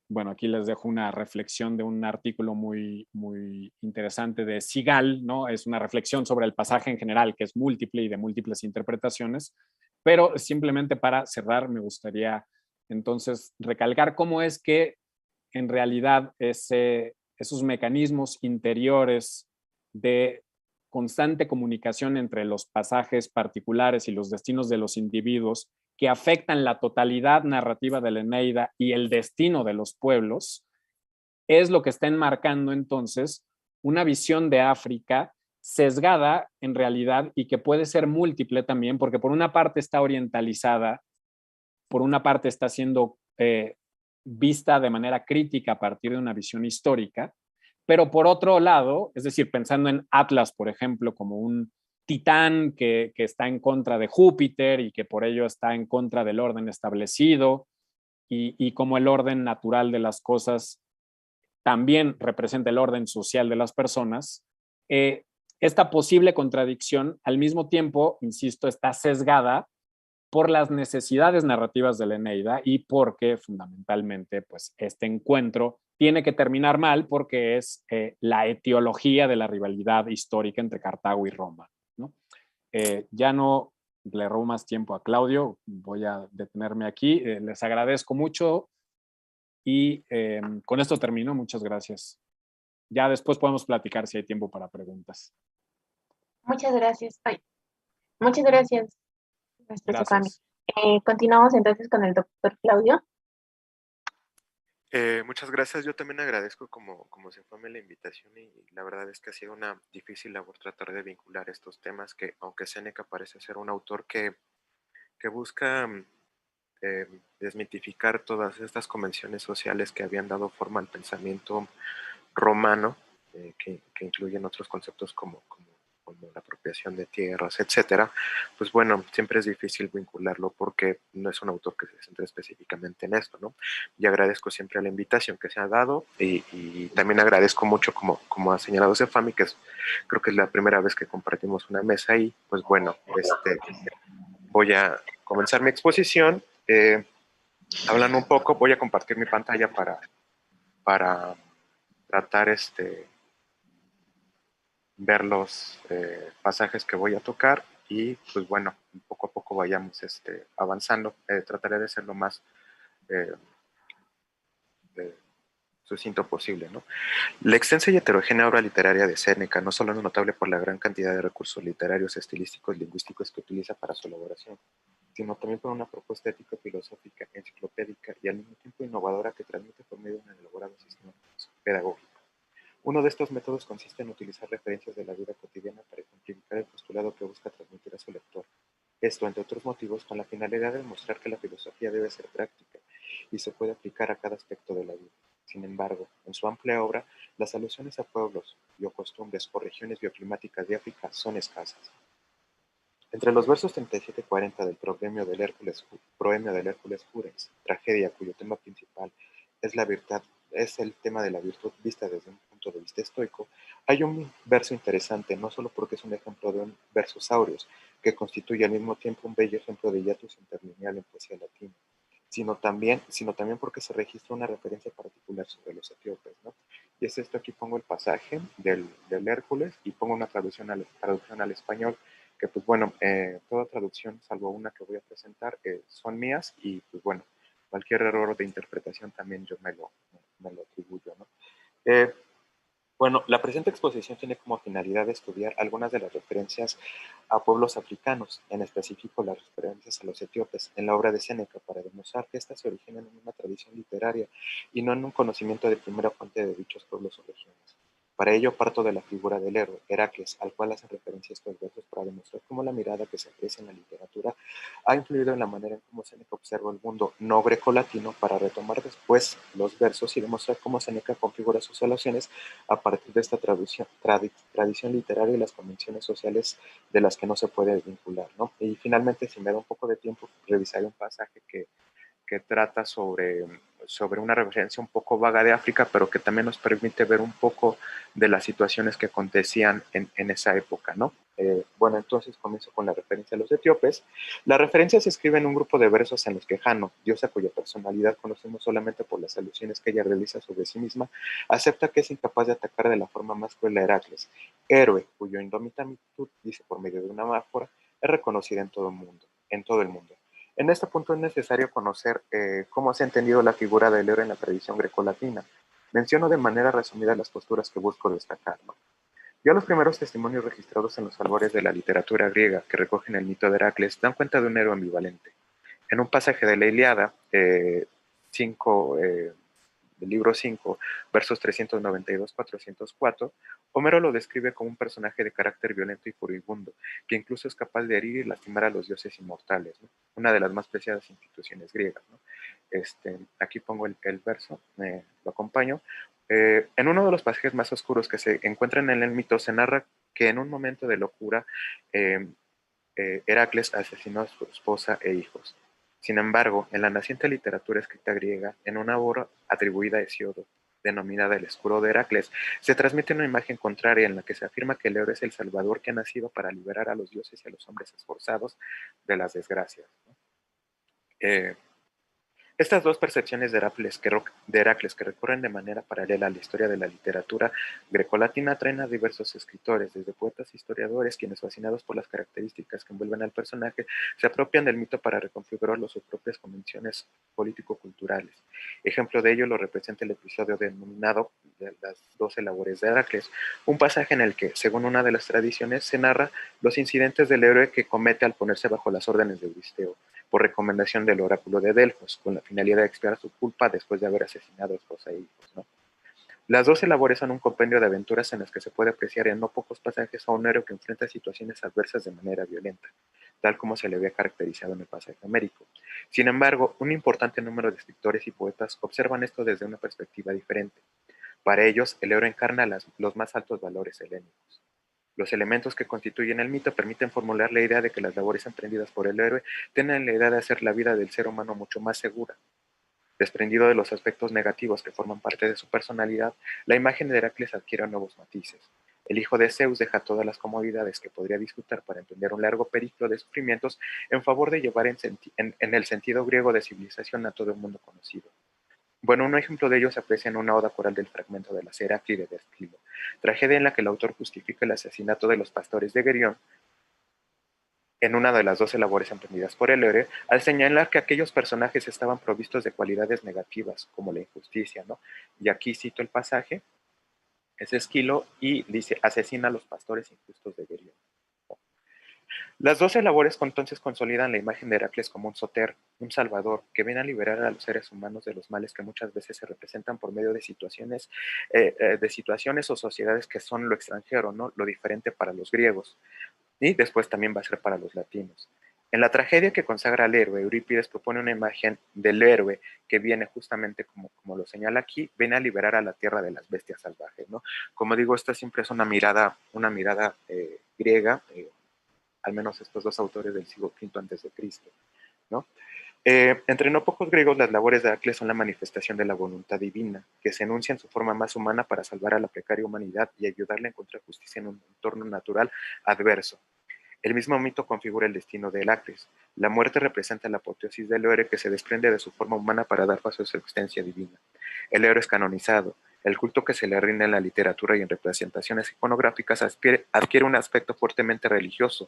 P: bueno, aquí les dejo una reflexión de un artículo muy, muy interesante de Sigal, ¿no? Es una reflexión sobre el pasaje en general, que es múltiple y de múltiples interpretaciones, pero simplemente para cerrar me gustaría entonces recalcar cómo es que en realidad esos mecanismos interiores de constante comunicación entre los pasajes particulares y los destinos de los individuos que afectan la totalidad narrativa de la Eneida y el destino de los pueblos, es lo que está enmarcando entonces una visión de África sesgada en realidad y que puede ser múltiple también, porque por una parte está orientalizada, por una parte está siendo vista de manera crítica a partir de una visión histórica, pero por otro lado, es decir, pensando en Atlas, por ejemplo, como un titán que está en contra de Júpiter y que por ello está en contra del orden establecido, y como el orden natural de las cosas también representa el orden social de las personas, esta posible contradicción al mismo tiempo, insisto, está sesgada por las necesidades narrativas de la Eneida y porque fundamentalmente pues, este encuentro tiene que terminar mal porque es la etiología de la rivalidad histórica entre Cartago y Roma, ¿no? Ya no le robo más tiempo a Claudio, voy a detenerme aquí. Les agradezco mucho y con esto termino. Muchas gracias. Ya después podemos platicar si hay tiempo para preguntas.
H: Muchas gracias. Ay, muchas gracias, maestro Sofami.
P: Gracias.
H: Continuamos entonces con el doctor Claudio.
Q: Muchas gracias. Yo también agradezco como Sofami la invitación y la verdad es que ha sido una difícil labor tratar de vincular estos temas que, aunque Séneca parece ser un autor que busca desmitificar todas estas convenciones sociales que habían dado forma al pensamiento romano, que incluyen otros conceptos como la apropiación de tierras, etcétera, pues bueno, siempre es difícil vincularlo porque no es un autor que se centre específicamente en esto, ¿no? Y agradezco siempre la invitación que se ha dado y también agradezco mucho, como ha señalado Sofami, que creo que es la primera vez que compartimos una mesa y pues bueno, voy a comenzar mi exposición hablando un poco. Voy a compartir mi pantalla para tratar ver los pasajes que voy a tocar y pues bueno, poco a poco vayamos avanzando. Trataré de ser lo más sucinto posible, ¿no? La extensa y heterogénea obra literaria de Séneca no solo es notable por la gran cantidad de recursos literarios, estilísticos y lingüísticos que utiliza para su elaboración, sino también por una propuesta ética, filosófica, enciclopédica y al mismo tiempo innovadora que transmite por medio de una pedagógico. Uno de estos métodos consiste en utilizar referencias de la vida cotidiana para ejemplificar el postulado que busca transmitir a su lector. Esto, entre otros motivos, con la finalidad de demostrar que la filosofía debe ser práctica y se puede aplicar a cada aspecto de la vida. Sin embargo, en su amplia obra, las alusiones a pueblos y o costumbres o regiones bioclimáticas de África son escasas. Entre los versos 37 y 40 del Proemio del Hércules Furens, tragedia cuyo tema principal es el tema de la virtud vista desde un punto de vista estoico, hay un verso interesante, no solo porque es un ejemplo de un versus aureus, que constituye al mismo tiempo un bello ejemplo de hiatus interlineal en poesía latina, sino también porque se registra una referencia particular sobre los etíopes, ¿no? Y es esto, aquí pongo el pasaje del Hércules y pongo una traducción al español, que pues bueno, toda traducción, salvo una que voy a presentar, son mías y pues bueno, cualquier error de interpretación también yo me lo atribuyo, ¿no? Bueno, la presente exposición tiene como finalidad estudiar algunas de las referencias a pueblos africanos, en específico las referencias a los etíopes, en la obra de Séneca, para demostrar que éstas se originan en una tradición literaria y no en un conocimiento de primera fuente de dichos pueblos o regiones. Para ello parto de la figura del héroe, Heracles, al cual hacen referencia estos versos para demostrar cómo la mirada que se aprecia en la literatura ha influido en la manera en cómo Séneca observa el mundo no grecolatino, para retomar después los versos y demostrar cómo Séneca configura sus alusiones a partir de esta tradición literaria y las convenciones sociales de las que no se puede vincular, ¿no? Y finalmente, si me da un poco de tiempo, revisaré un pasaje que trata sobre una referencia un poco vaga de África, pero que también nos permite ver un poco de las situaciones que acontecían en esa época, ¿no? Bueno, entonces comienzo con la referencia a los etíopes. La referencia se escribe en un grupo de versos en los que Jano, diosa cuya personalidad conocemos solamente por las alusiones que ella realiza sobre sí misma, acepta que es incapaz de atacar de la forma más cruel a Heracles, héroe cuyo indómita virtud, dice por medio de una metáfora, es reconocida en todo el mundo. En este punto es necesario conocer cómo se ha entendido la figura del héroe en la tradición grecolatina. Menciono de manera resumida las posturas que busco destacar, ¿no? Ya los primeros testimonios registrados en los albores de la literatura griega que recogen el mito de Heracles dan cuenta de un héroe ambivalente. En un pasaje de la Ilíada, del libro 5, versos 392-404, Homero lo describe como un personaje de carácter violento y furibundo, que incluso es capaz de herir y lastimar a los dioses inmortales, ¿no? Una de las más preciadas instituciones griegas, ¿no? Aquí pongo el verso, lo acompaño. En uno de los pasajes más oscuros que se encuentran en el mito, se narra que en un momento de locura, Heracles asesinó a su esposa e hijos. Sin embargo, en la naciente literatura escrita griega, en una obra atribuida a Hesíodo, denominada El Escudo de Heracles, se transmite una imagen contraria en la que se afirma que el héroe es el salvador que ha nacido para liberar a los dioses y a los hombres esforzados de las desgracias, ¿no? Estas dos percepciones de Heracles que recorren de manera paralela a la historia de la literatura grecolatina atraen a diversos escritores, desde poetas e historiadores, quienes, fascinados por las características que envuelven al personaje, se apropian del mito para reconfigurarlo sus propias convenciones político-culturales. Ejemplo de ello lo representa el episodio denominado de las 12 labores de Heracles, un pasaje en el que, según una de las tradiciones, se narra los incidentes del héroe que comete al ponerse bajo las órdenes de Euristeo, por recomendación del oráculo de Delfos, con la finalidad de expiar su culpa después de haber asesinado a esposa e hijos, ¿no? Las 12 labores son un compendio de aventuras en las que se puede apreciar en no pocos pasajes a un héroe que enfrenta situaciones adversas de manera violenta, tal como se le había caracterizado en el pasaje homérico. Sin embargo, un importante número de escritores y poetas observan esto desde una perspectiva diferente. Para ellos, el héroe encarna los más altos valores helénicos. Los elementos que constituyen el mito permiten formular la idea de que las labores emprendidas por el héroe tienen la idea de hacer la vida del ser humano mucho más segura. Desprendido de los aspectos negativos que forman parte de su personalidad, la imagen de Heracles adquiere nuevos matices. El hijo de Zeus deja todas las comodidades que podría disfrutar para emprender un largo periplo de sufrimientos en favor de llevar en el sentido griego de civilización a todo el mundo conocido. Bueno, un ejemplo de ello se aprecia en una oda coral del fragmento de la Heráclide de Esquilo, tragedia en la que el autor justifica el asesinato de los pastores de Gerión en una de las 12 labores emprendidas por el héroe, al señalar que aquellos personajes estaban provistos de cualidades negativas, como la injusticia, ¿no? Y aquí cito el pasaje, es Esquilo, y dice, asesina a los pastores injustos de Gerión. Las 12 labores entonces consolidan la imagen de Heracles como un soter, un salvador, que viene a liberar a los seres humanos de los males que muchas veces se representan por medio de situaciones o sociedades que son lo extranjero, ¿no? Lo diferente para los griegos, y después también va a ser para los latinos. En la tragedia que consagra al héroe, Eurípides propone una imagen del héroe que viene justamente, como lo señala aquí, viene a liberar a la tierra de las bestias salvajes, ¿no? Como digo, esta siempre es una mirada griega, al menos estos dos autores del siglo V a.C., ¿no? Entre no pocos griegos, las labores de Heracles son la manifestación de la voluntad divina, que se enuncia en su forma más humana para salvar a la precaria humanidad y ayudarle a encontrar justicia en un entorno natural adverso. El mismo mito configura el destino de Heracles. La muerte representa la apoteosis del héroe que se desprende de su forma humana para dar paso a su existencia divina. El héroe es canonizado. El culto que se le rinde en la literatura y en representaciones iconográficas adquiere un aspecto fuertemente religioso.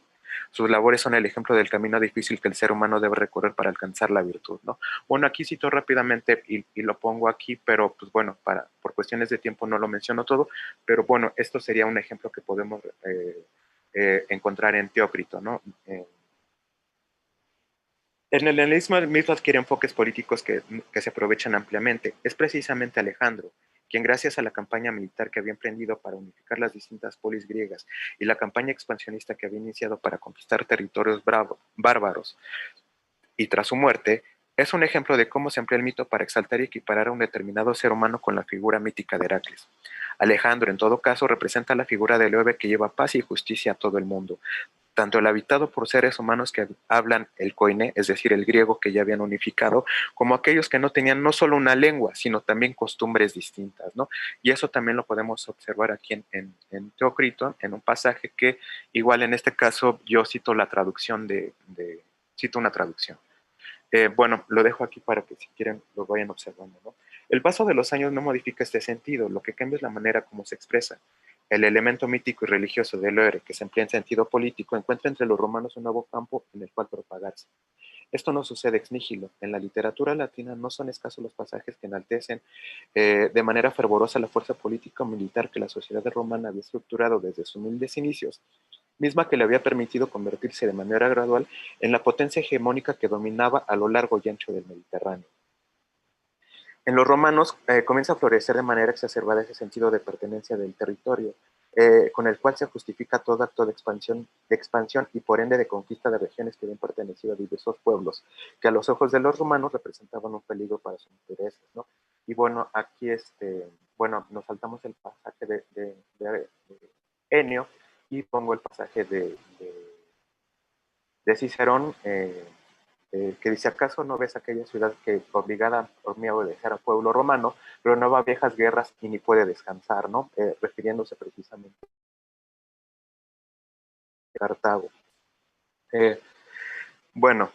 Q: Sus labores son el ejemplo del camino difícil que el ser humano debe recorrer para alcanzar la virtud, ¿no? Bueno, aquí cito rápidamente y lo pongo aquí, pero pues bueno, por cuestiones de tiempo no lo menciono todo, pero bueno, esto sería un ejemplo que podemos encontrar en Teócrito, ¿no? En el helenismo el mito adquiere enfoques políticos que se aprovechan ampliamente. Es precisamente Alejandro quien, gracias a la campaña militar que había emprendido para unificar las distintas polis griegas y la campaña expansionista que había iniciado para conquistar territorios bárbaros, y tras su muerte, es un ejemplo de cómo se emplea el mito para exaltar y equiparar a un determinado ser humano con la figura mítica de Heracles. Alejandro, en todo caso, representa la figura del héroe que lleva paz y justicia a todo el mundo, tanto el habitado por seres humanos que hablan el koiné, es decir, el griego que ya habían unificado, como aquellos que no tenían no solo una lengua, sino también costumbres distintas, ¿no? Y eso también lo podemos observar aquí en Teócrito, en un pasaje que, igual en este caso, yo cito la traducción cito una traducción. Bueno, lo dejo aquí para que si quieren lo vayan observando, ¿no? El paso de los años no modifica este sentido, lo que cambia es la manera como se expresa. El elemento mítico y religioso del héroe que se emplea en sentido político encuentra entre los romanos un nuevo campo en el cual propagarse. Esto no sucede ex nihilo. En la literatura latina no son escasos los pasajes que enaltecen de manera fervorosa la fuerza política o militar que la sociedad romana había estructurado desde sus humildes inicios, misma que le había permitido convertirse de manera gradual en la potencia hegemónica que dominaba a lo largo y ancho del Mediterráneo. En los romanos comienza a florecer de manera exacerbada ese sentido de pertenencia del territorio, con el cual se justifica todo acto de expansión y por ende de conquista de regiones que habían pertenecido a diversos pueblos, que a los ojos de los romanos representaban un peligro para sus intereses, ¿no? Y bueno, aquí bueno, nos saltamos el pasaje de Enio y pongo el pasaje de Cicerón, que dice: ¿acaso no ves aquella ciudad que obligada por mí a obedecer al pueblo romano, pero no va a viejas guerras y ni puede descansar, ¿no? Refiriéndose precisamente a Cartago. Bueno,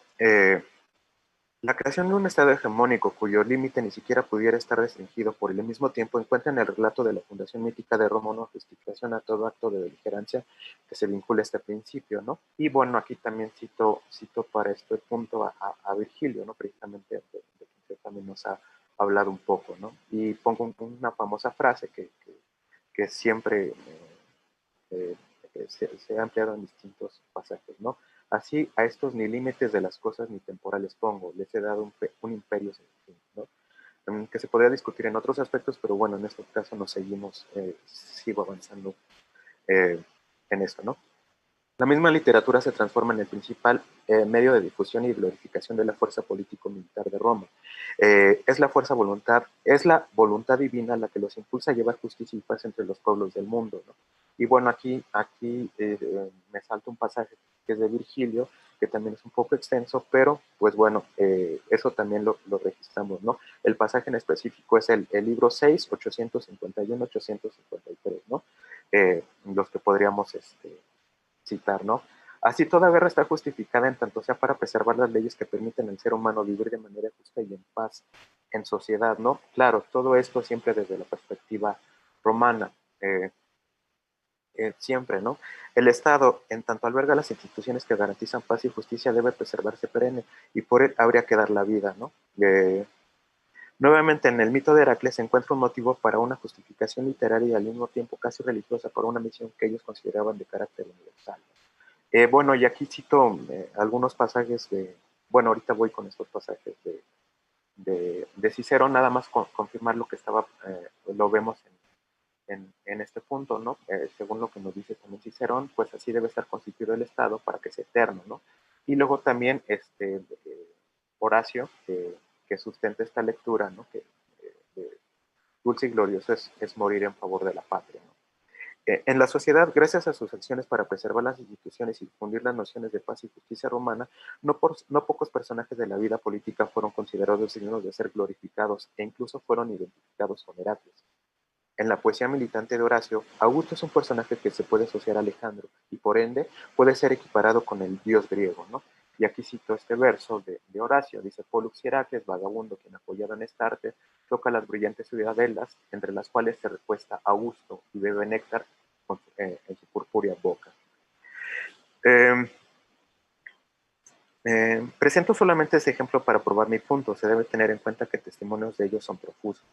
Q: la creación de un estado hegemónico cuyo límite ni siquiera pudiera estar restringido por el mismo tiempo encuentra en el relato de la fundación mítica de Roma una justificación a todo acto de beligerancia que se vincula a este principio, ¿no? Y bueno, aquí también cito para este punto a Virgilio, ¿no? Precisamente de quien también nos ha hablado un poco, ¿no? Y pongo una famosa frase que siempre se ha empleado en distintos pasajes, ¿no? Así, a estos ni límites de las cosas ni temporales pongo, les he dado un imperio sin fin, ¿no? Que se podría discutir en otros aspectos, pero bueno, en este caso nos sigo avanzando en esto, ¿no? La misma literatura se transforma en el principal medio de difusión y glorificación de la fuerza político-militar de Roma. Es la voluntad divina la que los impulsa a llevar justicia y paz entre los pueblos del mundo, ¿no? Y bueno, aquí me salto un pasaje que es de Virgilio, que también es un poco extenso, pero pues bueno, eso también lo registramos, ¿no? El pasaje en específico es el libro 6, 851-853, ¿no? Los que podríamos citar, ¿no? Así, toda guerra está justificada en tanto sea para preservar las leyes que permiten al ser humano vivir de manera justa y en paz en sociedad, ¿no? Claro, todo esto siempre desde la perspectiva romana, siempre, ¿no? El Estado, en tanto alberga las instituciones que garantizan paz y justicia, debe preservarse perenne y por él habría que dar la vida, ¿no? Nuevamente, en el mito de Heracles se encuentra un motivo para una justificación literaria y al mismo tiempo casi religiosa para una misión que ellos consideraban de carácter universal. Bueno, y aquí cito algunos pasajes bueno, ahorita voy con estos pasajes de Cicerón, nada más confirmar lo que lo vemos en este punto, ¿no? Según lo que nos dice también Cicerón, pues así debe estar constituido el Estado para que sea eterno, ¿no? Y luego también Horacio, que sustenta esta lectura, ¿no? Que dulce y glorioso es morir en favor de la patria, ¿no? En la sociedad, gracias a sus acciones para preservar las instituciones y difundir las nociones de paz y justicia romana, no pocos personajes de la vida política fueron considerados dignos de ser glorificados e incluso fueron identificados con Heracles. En la poesía militante de Horacio, Augusto es un personaje que se puede asociar a Alejandro y por ende puede ser equiparado con el dios griego, ¿no? Y aquí cito este verso de Horacio, dice: Pollux y Heracles, vagabundo, quien apoyado en esta arte, toca las brillantes ciudadelas, entre las cuales se recuesta Augusto y bebe néctar en su purpúrea boca. Presento solamente ese ejemplo para probar mi punto. Se debe tener en cuenta que testimonios de ellos son profusos.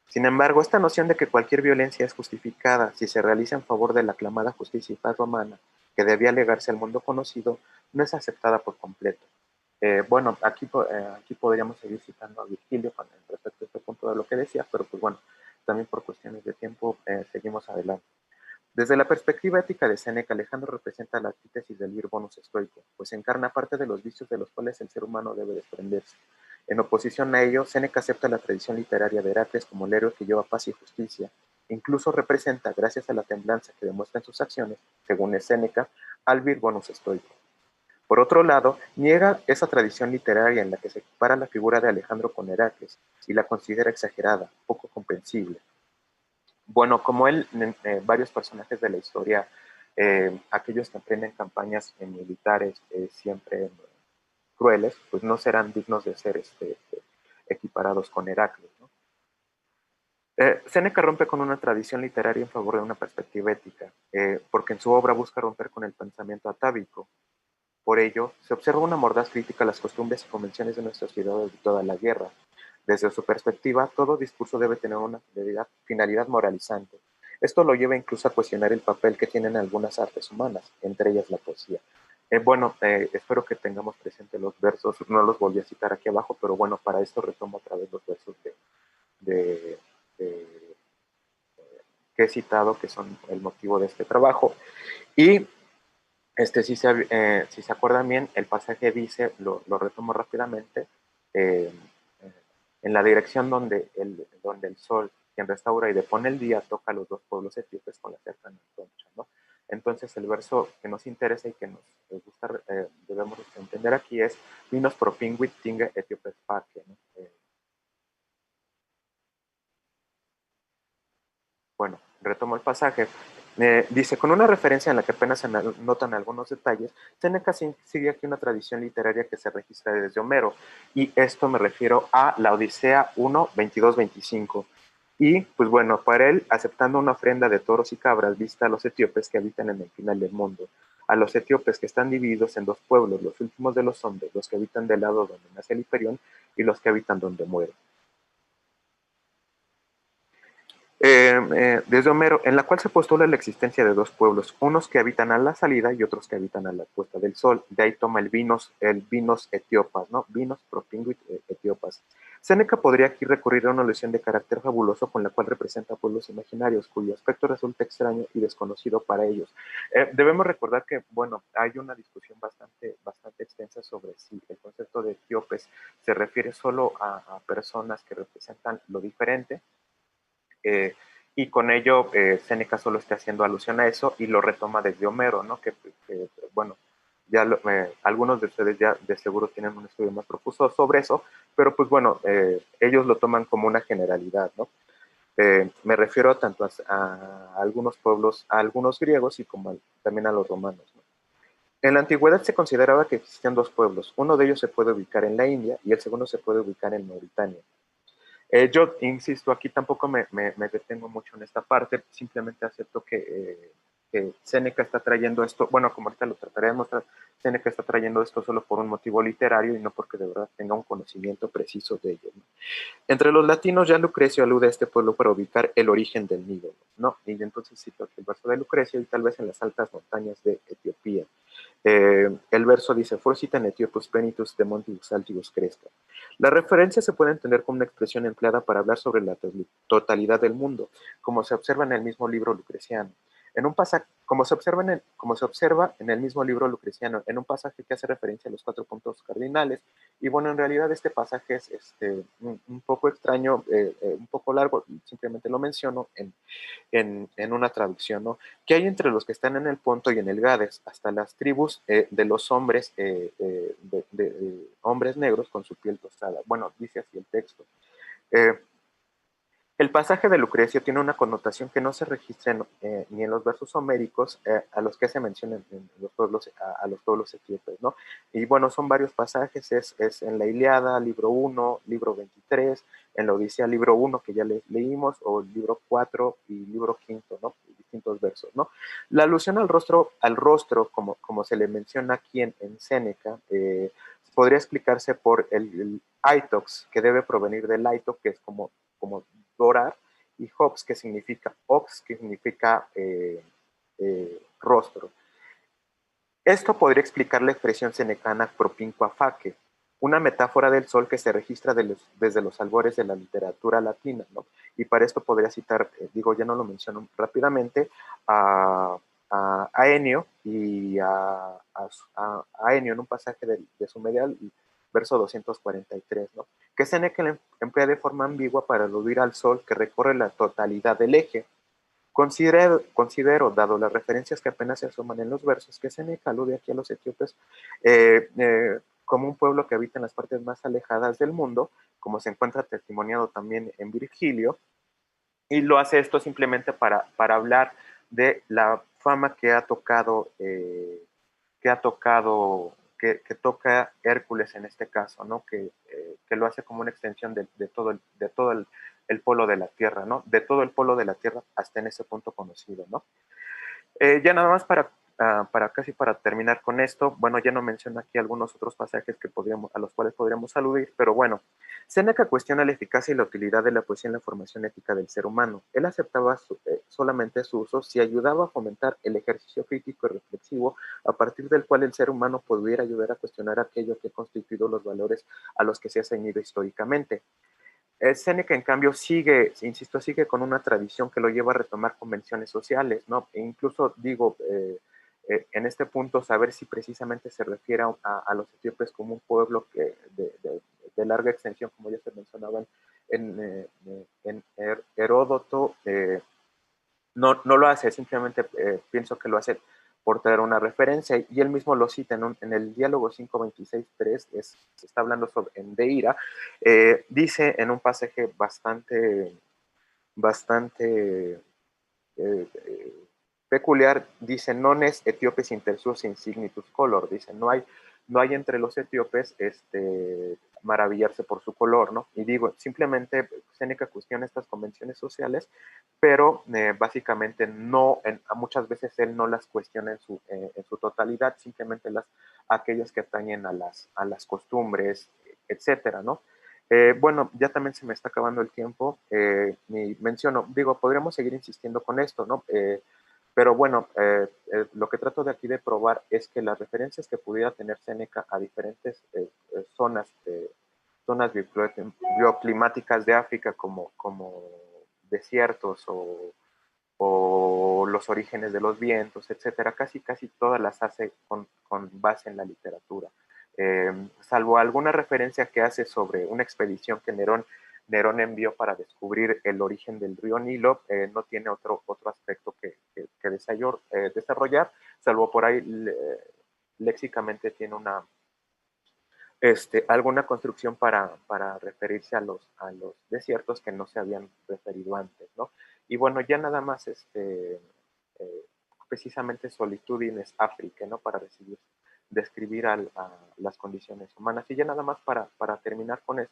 Q: Sin embargo, esta noción de que cualquier violencia es justificada si se realiza en favor de la aclamada justicia y paz romana que debía legarse al mundo conocido, no es aceptada por completo. Bueno, aquí podríamos seguir citando a Virgilio respecto a este punto de lo que decía, pero pues bueno, también por cuestiones de tiempo seguimos adelante. Desde la perspectiva ética de Séneca, Alejandro representa la antítesis del vir bonus estoico, pues encarna parte de los vicios de los cuales el ser humano debe desprenderse. En oposición a ello, Séneca acepta la tradición literaria de Heracles como el héroe que lleva paz y justicia. Incluso representa, gracias a la templanza que demuestra en sus acciones, según es Séneca, al vir bonus estoico. Por otro lado, niega esa tradición literaria en la que se equipara la figura de Alejandro con Heracles y la considera exagerada, poco comprensible. Bueno, como él, varios personajes de la historia, aquellos que emprenden campañas militares siempre crueles, pues no serán dignos de ser equiparados con Heracles, ¿no? Séneca rompe con una tradición literaria en favor de una perspectiva ética, porque en su obra busca romper con el pensamiento atávico. Por ello, se observa una mordaz crítica a las costumbres y convenciones de nuestra sociedad de toda la guerra. Desde su perspectiva, todo discurso debe tener una finalidad moralizante. Esto lo lleva incluso a cuestionar el papel que tienen algunas artes humanas, entre ellas la poesía. Bueno, espero que tengamos presente los versos, no los volví a citar aquí abajo, pero bueno, para esto retomo otra vez los versos que he citado, que son el motivo de este trabajo. Y si se acuerdan bien, el pasaje dice, lo retomo rápidamente, en la dirección donde el sol, quien restaura y depone el día, toca a los dos pueblos etíopes con la cercana antorcha, ¿no? Entonces el verso que nos interesa y que nos gusta, debemos entender aquí es Vinos propinguit tinga etiopes paque, ¿no? Bueno, retomo el pasaje. Dice, con una referencia en la que apenas se notan algunos detalles, Séneca sigue aquí una tradición literaria que se registra desde Homero, y esto me refiero a la Odisea 1, 22, 25. Y, pues bueno, para él, aceptando una ofrenda de toros y cabras, vista a los etíopes que habitan en el final del mundo, a los etíopes que están divididos en dos pueblos, los últimos de los hombres, los que habitan del lado donde nace el Hiperión, y los que habitan donde muere. Desde Homero, en la cual se postula la existencia de dos pueblos, unos que habitan a la salida y otros que habitan a la puesta del sol. De ahí toma el vinos etíopas, ¿no? Vinos propinguit etíopas. Séneca podría aquí recurrir a una alusión de carácter fabuloso con la cual representa pueblos imaginarios, cuyo aspecto resulta extraño y desconocido para ellos. Debemos recordar que, bueno, hay una discusión bastante extensa sobre si el concepto de etíopes se refiere solo a personas que representan lo diferente, y con ello Séneca solo está haciendo alusión a eso y lo retoma desde Homero, ¿no? Que bueno, ya algunos de ustedes ya de seguro tienen un estudio más profuso sobre eso, pero pues bueno, ellos lo toman como una generalidad, ¿no? Me refiero tanto a algunos pueblos, a algunos griegos y como también a los romanos, ¿no? En la antigüedad se consideraba que existían dos pueblos, uno de ellos se puede ubicar en la India y el segundo se puede ubicar en Mauritania. Yo insisto, aquí tampoco me detengo mucho en esta parte, simplemente acepto que Séneca está trayendo esto, bueno, como ahorita lo trataré de mostrar, Séneca está trayendo esto solo por un motivo literario y no porque de verdad tenga un conocimiento preciso de ello, ¿no? Entre los latinos ya Lucrecio alude a este pueblo para ubicar el origen del nido, ¿no? Y entonces cito aquí el verso de Lucrecio y tal vez en las altas montañas de Etiopía. El verso dice, Forcita en Etiopus penitus de montibus altibus cresca. La referencia se puede entender como una expresión empleada para hablar sobre la totalidad del mundo, como se observa en el mismo libro lucreciano. En un pasaje, como se observa en el mismo libro lucreciano, en un pasaje que hace referencia a los 4 puntos cardinales. Y bueno, en realidad este pasaje es un poco extraño, un poco largo, simplemente lo menciono en una traducción, ¿no? ¿Qué hay entre los que están en el Ponto y en el Gades, hasta las tribus de los hombres, hombres negros con su piel tostada? Bueno, dice así el texto. El pasaje de Lucrecio tiene una connotación que no se registra ni en los versos homéricos a los que se mencionan en los pueblos, a los pueblos etíopes, ¿no? Y bueno, son varios pasajes, es en la Ilíada, libro 1, libro 23, en la Odisea, libro 1, que ya leímos, o el libro 4 y libro 5, ¿no? Distintos versos, ¿no? La alusión al rostro como se le menciona aquí en Séneca, podría explicarse por el aitox, que debe provenir del aito, que es como dorar, y hops, que significa rostro. Esto podría explicar la expresión senecana propinqua facie, una metáfora del sol que se registra desde los albores de la literatura latina, ¿no? Y para esto podría citar, ya no lo menciono rápidamente, a Enio y a Enio en un pasaje de su Medial, verso 243, ¿no? Que Séneca emplea de forma ambigua para aludir al sol que recorre la totalidad del eje. Considero, dado las referencias que apenas se asoman en los versos, que Séneca alude aquí a los etíopes como un pueblo que habita en las partes más alejadas del mundo, como se encuentra testimoniado también en Virgilio, y lo hace esto simplemente para hablar de la fama que toca Hércules en este caso, ¿no? Que lo hace como una extensión de todo el polo de la Tierra, ¿no? De todo el polo de la Tierra hasta en ese punto conocido, ¿no? Ya nada más casi para terminar con esto, bueno, ya no menciono aquí algunos otros pasajes a los cuales podríamos aludir, pero bueno, Séneca cuestiona la eficacia y la utilidad de la poesía en la formación ética del ser humano. Él aceptaba solamente su uso si ayudaba a fomentar el ejercicio crítico y reflexivo, a partir del cual el ser humano pudiera ayudar a cuestionar aquello que ha constituido los valores a los que se ha ceñido históricamente. Séneca, en cambio, sigue con una tradición que lo lleva a retomar convenciones sociales, ¿no? E incluso en este punto, saber si precisamente se refiere a los etíopes como un pueblo de larga extensión, como ya se mencionaba en Heródoto, no lo hace, simplemente pienso que lo hace por traer una referencia, y él mismo lo cita en el diálogo 5.26.3, se está hablando en Deira, dice en un pasaje bastante peculiar, dice, non es etíopes intersus insignitus color, dice, no hay entre los etíopes maravillarse por su color, ¿no? Y simplemente Séneca cuestiona estas convenciones sociales, pero básicamente muchas veces él no las cuestiona en su totalidad, simplemente aquellas que atañen a las costumbres, etcétera, ¿no? Bueno, ya también se me está acabando el tiempo. Podríamos seguir insistiendo con esto, ¿no? Pero bueno, lo que trato de aquí de probar es que las referencias que pudiera tener Séneca a diferentes zonas bioclimáticas de África, como desiertos o los orígenes de los vientos, etcétera, casi todas las hace con base en la literatura. Salvo alguna referencia que hace sobre una expedición que Nerón envió para descubrir el origen del río Nilo, no tiene otro aspecto que desarrollar, salvo por ahí léxicamente tiene alguna construcción para referirse a los desiertos que no se habían referido antes, ¿no? Y bueno, ya nada más precisamente solitudines África, ¿no? Para describir a las condiciones humanas. Y ya nada más para terminar con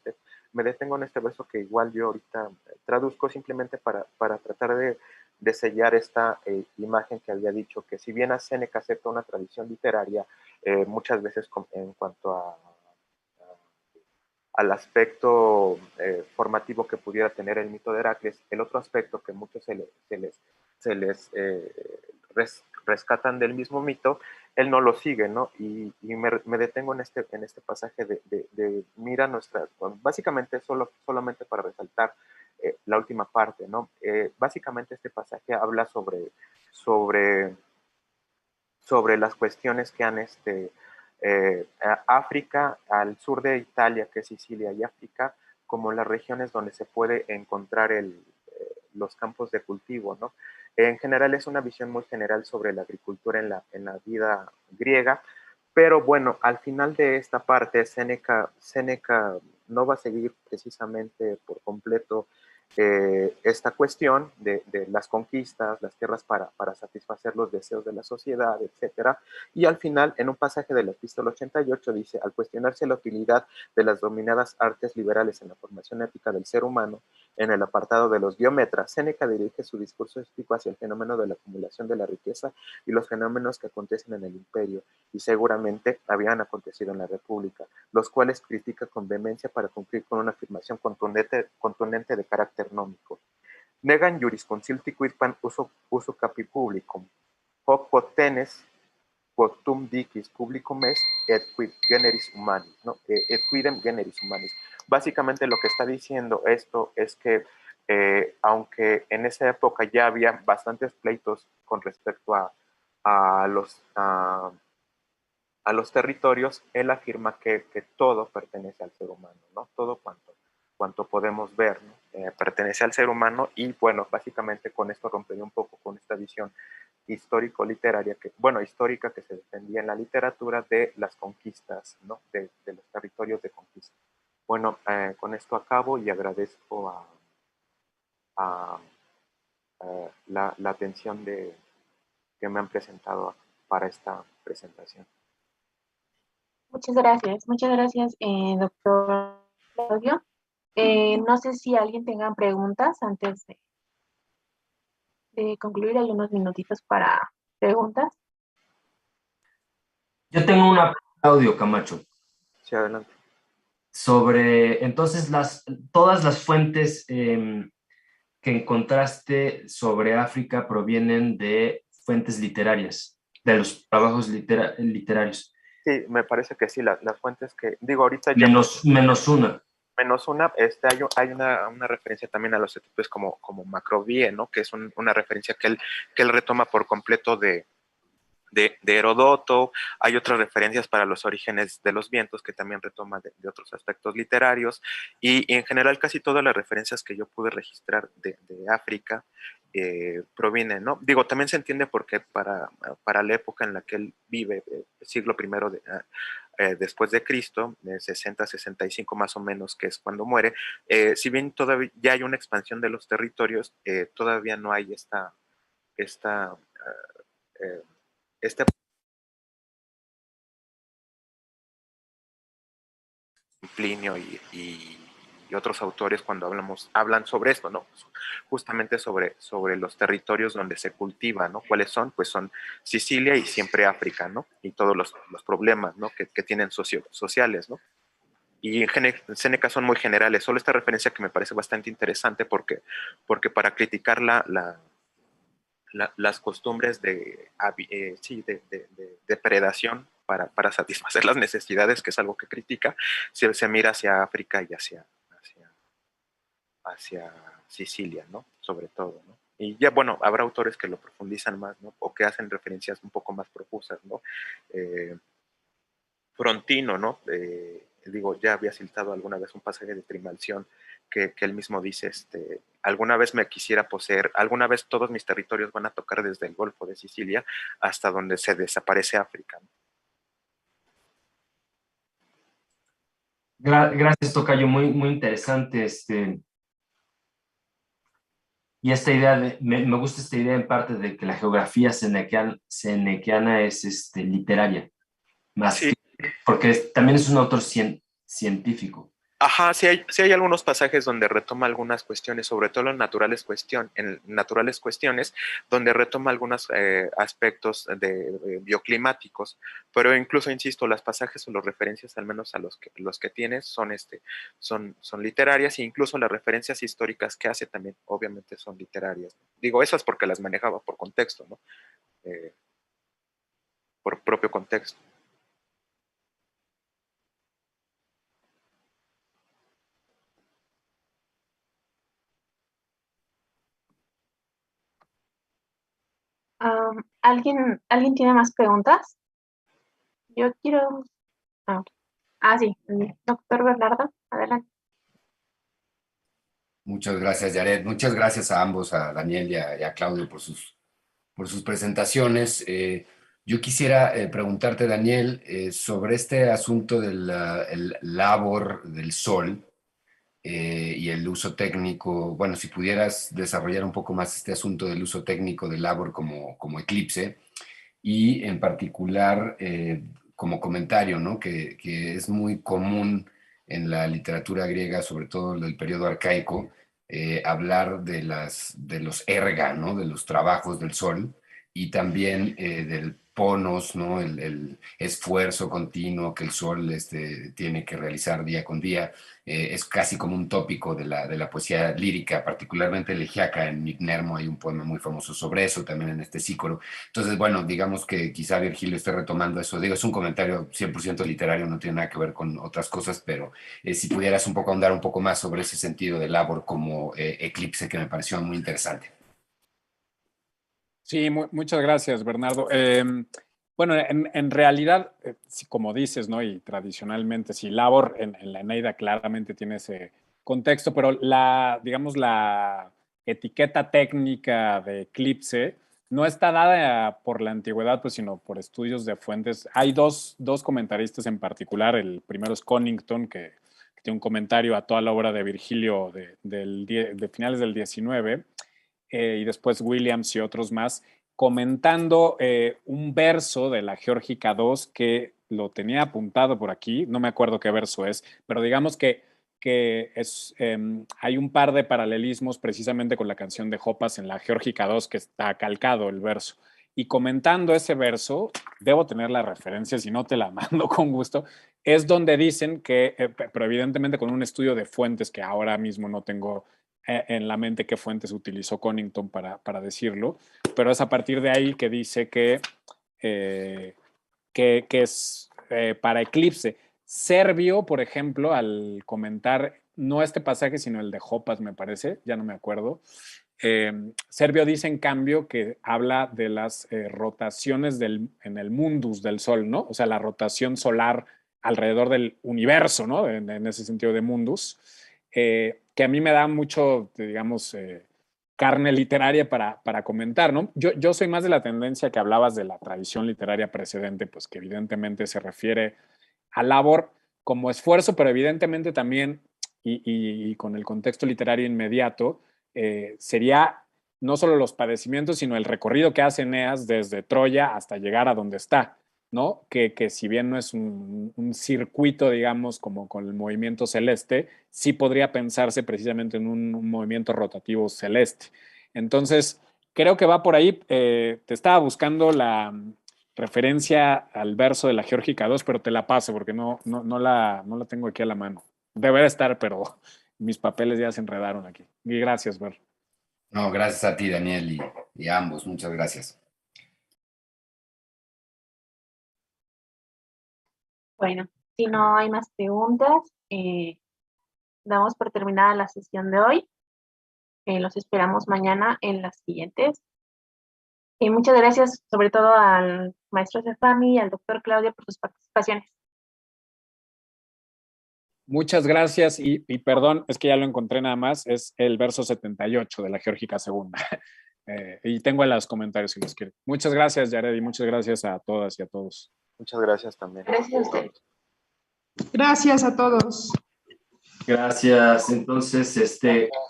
Q: me detengo en este verso que igual yo ahorita traduzco simplemente para tratar de sellar esta imagen que había dicho, que si bien a Séneca acepta una tradición literaria, muchas veces en cuanto al aspecto formativo que pudiera tener el mito de Heracles, el otro aspecto que muchos se les rescatan del mismo mito, él no lo sigue, ¿no? Y me detengo en este pasaje de mira nuestra, bueno, básicamente solamente para resaltar la última parte, ¿no? Básicamente este pasaje habla sobre las cuestiones que han África, al sur de Italia, que es Sicilia y África, como las regiones donde se puede encontrar los campos de cultivo, ¿no? En general es una visión muy general sobre la agricultura en la vida griega, pero bueno, al final de esta parte, Séneca no va a seguir precisamente por completo esta cuestión de las conquistas, las tierras para satisfacer los deseos de la sociedad, etcétera. Y al final, en un pasaje de la epístola 88, dice, al cuestionarse la utilidad de las dominadas artes liberales en la formación ética del ser humano, en el apartado de los geómetras, Séneca dirige su discurso ético hacia el fenómeno de la acumulación de la riqueza y los fenómenos que acontecen en el imperio, y seguramente habían acontecido en la república, los cuales critica con vehemencia para cumplir con una afirmación contundente de carácter nómico. Negan jurisconsulti quid pan uso capi publicum, hoc potenes quotum dicis publicum est, et quid generis humanis, ¿no? Et quidem generis humanis. Básicamente lo que está diciendo esto es que aunque en esa época ya había bastantes pleitos con respecto a los territorios, él afirma que todo pertenece al ser humano, ¿no? Todo cuanto podemos ver, ¿no? Pertenece al ser humano, y bueno, básicamente con esto rompería un poco con esta visión histórico-literaria, histórica, que se defendía en la literatura de las conquistas, ¿no? De los territorios de conquista. Bueno, con esto acabo y agradezco la atención que me han presentado para esta presentación.
H: Muchas gracias, doctor Claudio. No sé si alguien tenga preguntas antes de concluir. Hay unos minutitos para preguntas.
E: Yo tengo una audio, Camacho.
Q: Sí, adelante.
E: Sobre, entonces, todas las fuentes que encontraste sobre África provienen de fuentes literarias, de los trabajos literarios.
Q: Sí, me parece que sí, las fuentes que, digo, ahorita ya...
E: Menos una.
Q: Menos una, hay una referencia también a los etíopes como Macrobie, ¿no? Que es una referencia que él retoma por completo de Heródoto. Hay otras referencias para los orígenes de los vientos que también retoma de otros aspectos literarios, y en general casi todas las referencias que yo pude registrar de África provienen, ¿no? Digo, también se entiende porque para la época en la que él vive, siglo I después de Cristo, 60-65 más o menos, que es cuando muere, si bien todavía ya hay una expansión de los territorios, todavía no hay Plinio y otros autores cuando hablan sobre esto, ¿no? Justamente sobre los territorios donde se cultiva, ¿no? ¿Cuáles son? Pues son Sicilia y siempre África, ¿no? Y todos los problemas, ¿no? que tienen sociales, ¿no? Y en Séneca son muy generales. Solo esta referencia que me parece bastante interesante porque para criticar las costumbres de depredación para satisfacer las necesidades, que es algo que critica, se mira hacia África y hacia Sicilia, ¿no? Sobre todo, ¿no? Y ya, bueno, habrá autores que lo profundizan más, ¿no? O que hacen referencias un poco más profusas, ¿no? Frontino, ¿no? Digo, ya había citado alguna vez un pasaje de Trimalción que él mismo dice, alguna vez me quisiera poseer, alguna vez todos mis territorios van a tocar desde el Golfo de Sicilia hasta donde se desaparece África, ¿no?
E: Gracias, Tocayo, muy interesante. Y esta idea, me gusta esta idea en parte de que la geografía senequiana es literaria, más
Q: sí.
E: porque también es un autor científico.
Q: Ajá, sí hay algunos pasajes donde retoma algunas cuestiones, sobre todo en naturales cuestiones, donde retoma algunos aspectos bioclimáticos, pero incluso, insisto, los pasajes o las referencias, al menos a los que tienes, son literarias, e incluso las referencias históricas que hace también, obviamente, son literarias. Digo, esas porque las manejaba por contexto, ¿no? Por propio contexto.
H: ¿Alguien tiene más preguntas? Yo quiero... sí, doctor Bernardo, adelante.
N: Muchas gracias, Yaret. Muchas gracias a ambos, a Daniel y a Claudio, por sus presentaciones. Yo quisiera preguntarte, Daniel, sobre este asunto del el labor del sol y el uso técnico. Bueno, si pudieras desarrollar un poco más este asunto del uso técnico del labor como eclipse, y en particular como comentario, ¿no? que es muy común en la literatura griega, sobre todo del periodo arcaico, hablar de los erga, ¿no? De los trabajos del sol, y también del ponos, ¿no? El esfuerzo continuo que el sol tiene que realizar día con día. Es casi como un tópico de la poesía lírica, particularmente elegíaca. En Mignermo hay un poema muy famoso sobre eso, también en este Sícoro. Entonces, bueno, digamos que quizá Virgilio esté retomando eso. Digo, es un comentario 100% literario, no tiene nada que ver con otras cosas, pero si pudieras un poco ahondar un poco más sobre ese sentido del labor como eclipse, que me pareció muy interesante.
P: Sí, muchas gracias, Bernardo. Bueno, en realidad, como dices, ¿no? Y tradicionalmente, sí, labor en la Eneida claramente tiene ese contexto, pero digamos, la etiqueta técnica de eclipse no está dada por la antigüedad, pues, sino por estudios de fuentes. Hay dos comentaristas en particular. El primero es Conington, que tiene un comentario a toda la obra de Virgilio de finales del 19, y después Williams y otros más, comentando un verso de la Geórgica II que lo tenía apuntado por aquí, no me acuerdo qué verso es, pero digamos que hay un par de paralelismos precisamente con la canción de Jopas en la Geórgica II, que está calcado el verso. Y comentando ese verso, debo tener la referencia, si no te la mando con gusto, es donde dicen que, pero evidentemente con un estudio de fuentes que ahora mismo no tengo en la mente qué fuentes utilizó Conington para decirlo, pero es a partir de ahí que dice que es para eclipse. Servio, por ejemplo, al comentar, no este pasaje, sino el de Jopas, me parece, ya no me acuerdo, Servio dice, en cambio, que habla de las rotaciones en el mundus del Sol, ¿no? O sea, la rotación solar alrededor del universo, ¿no? En ese sentido de mundus, que a mí me da mucho, digamos, carne literaria para comentar, ¿no? Yo soy más de la tendencia que hablabas de la tradición literaria precedente, pues que evidentemente se refiere a labor como esfuerzo, pero evidentemente también, y con el contexto literario inmediato, sería no solo los padecimientos, sino el recorrido que hace Eneas desde Troya hasta llegar a donde está, ¿no? Que si bien no es un circuito, digamos, como con el movimiento celeste, sí podría pensarse precisamente en un movimiento rotativo celeste. Entonces, creo que va por ahí. Te estaba buscando la referencia al verso de la Geórgica II, pero te la paso porque no la tengo aquí a la mano. Debería estar, pero mis papeles ya se enredaron aquí. Y gracias, Ver.
N: No, gracias a ti, Daniel, y a ambos. Muchas gracias.
H: Bueno, si no hay más preguntas, damos por terminada la sesión de hoy. Los esperamos mañana en las siguientes. Muchas gracias, sobre todo al maestro Stefani y al doctor Claudio por sus participaciones.
P: Muchas gracias y perdón, es que ya lo encontré nada más, es el verso 78 de la Geórgica II. Y tengo los comentarios si los quieren. Muchas gracias, Yared, y muchas gracias a todas y a todos.
Q: Muchas gracias también.
H: Gracias a usted.
L: Gracias a todos.
E: Gracias. Entonces,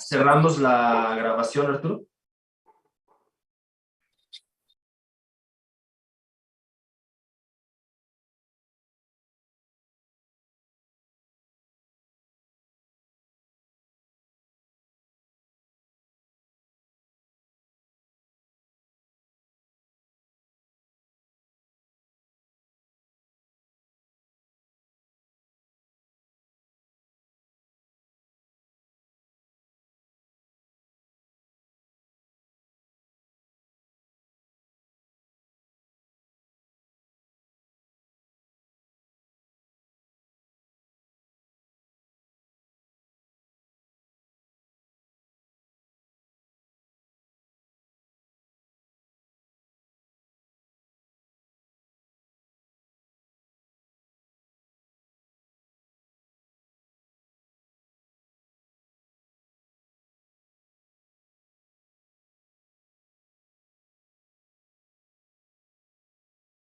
E: cerramos la grabación, Arturo.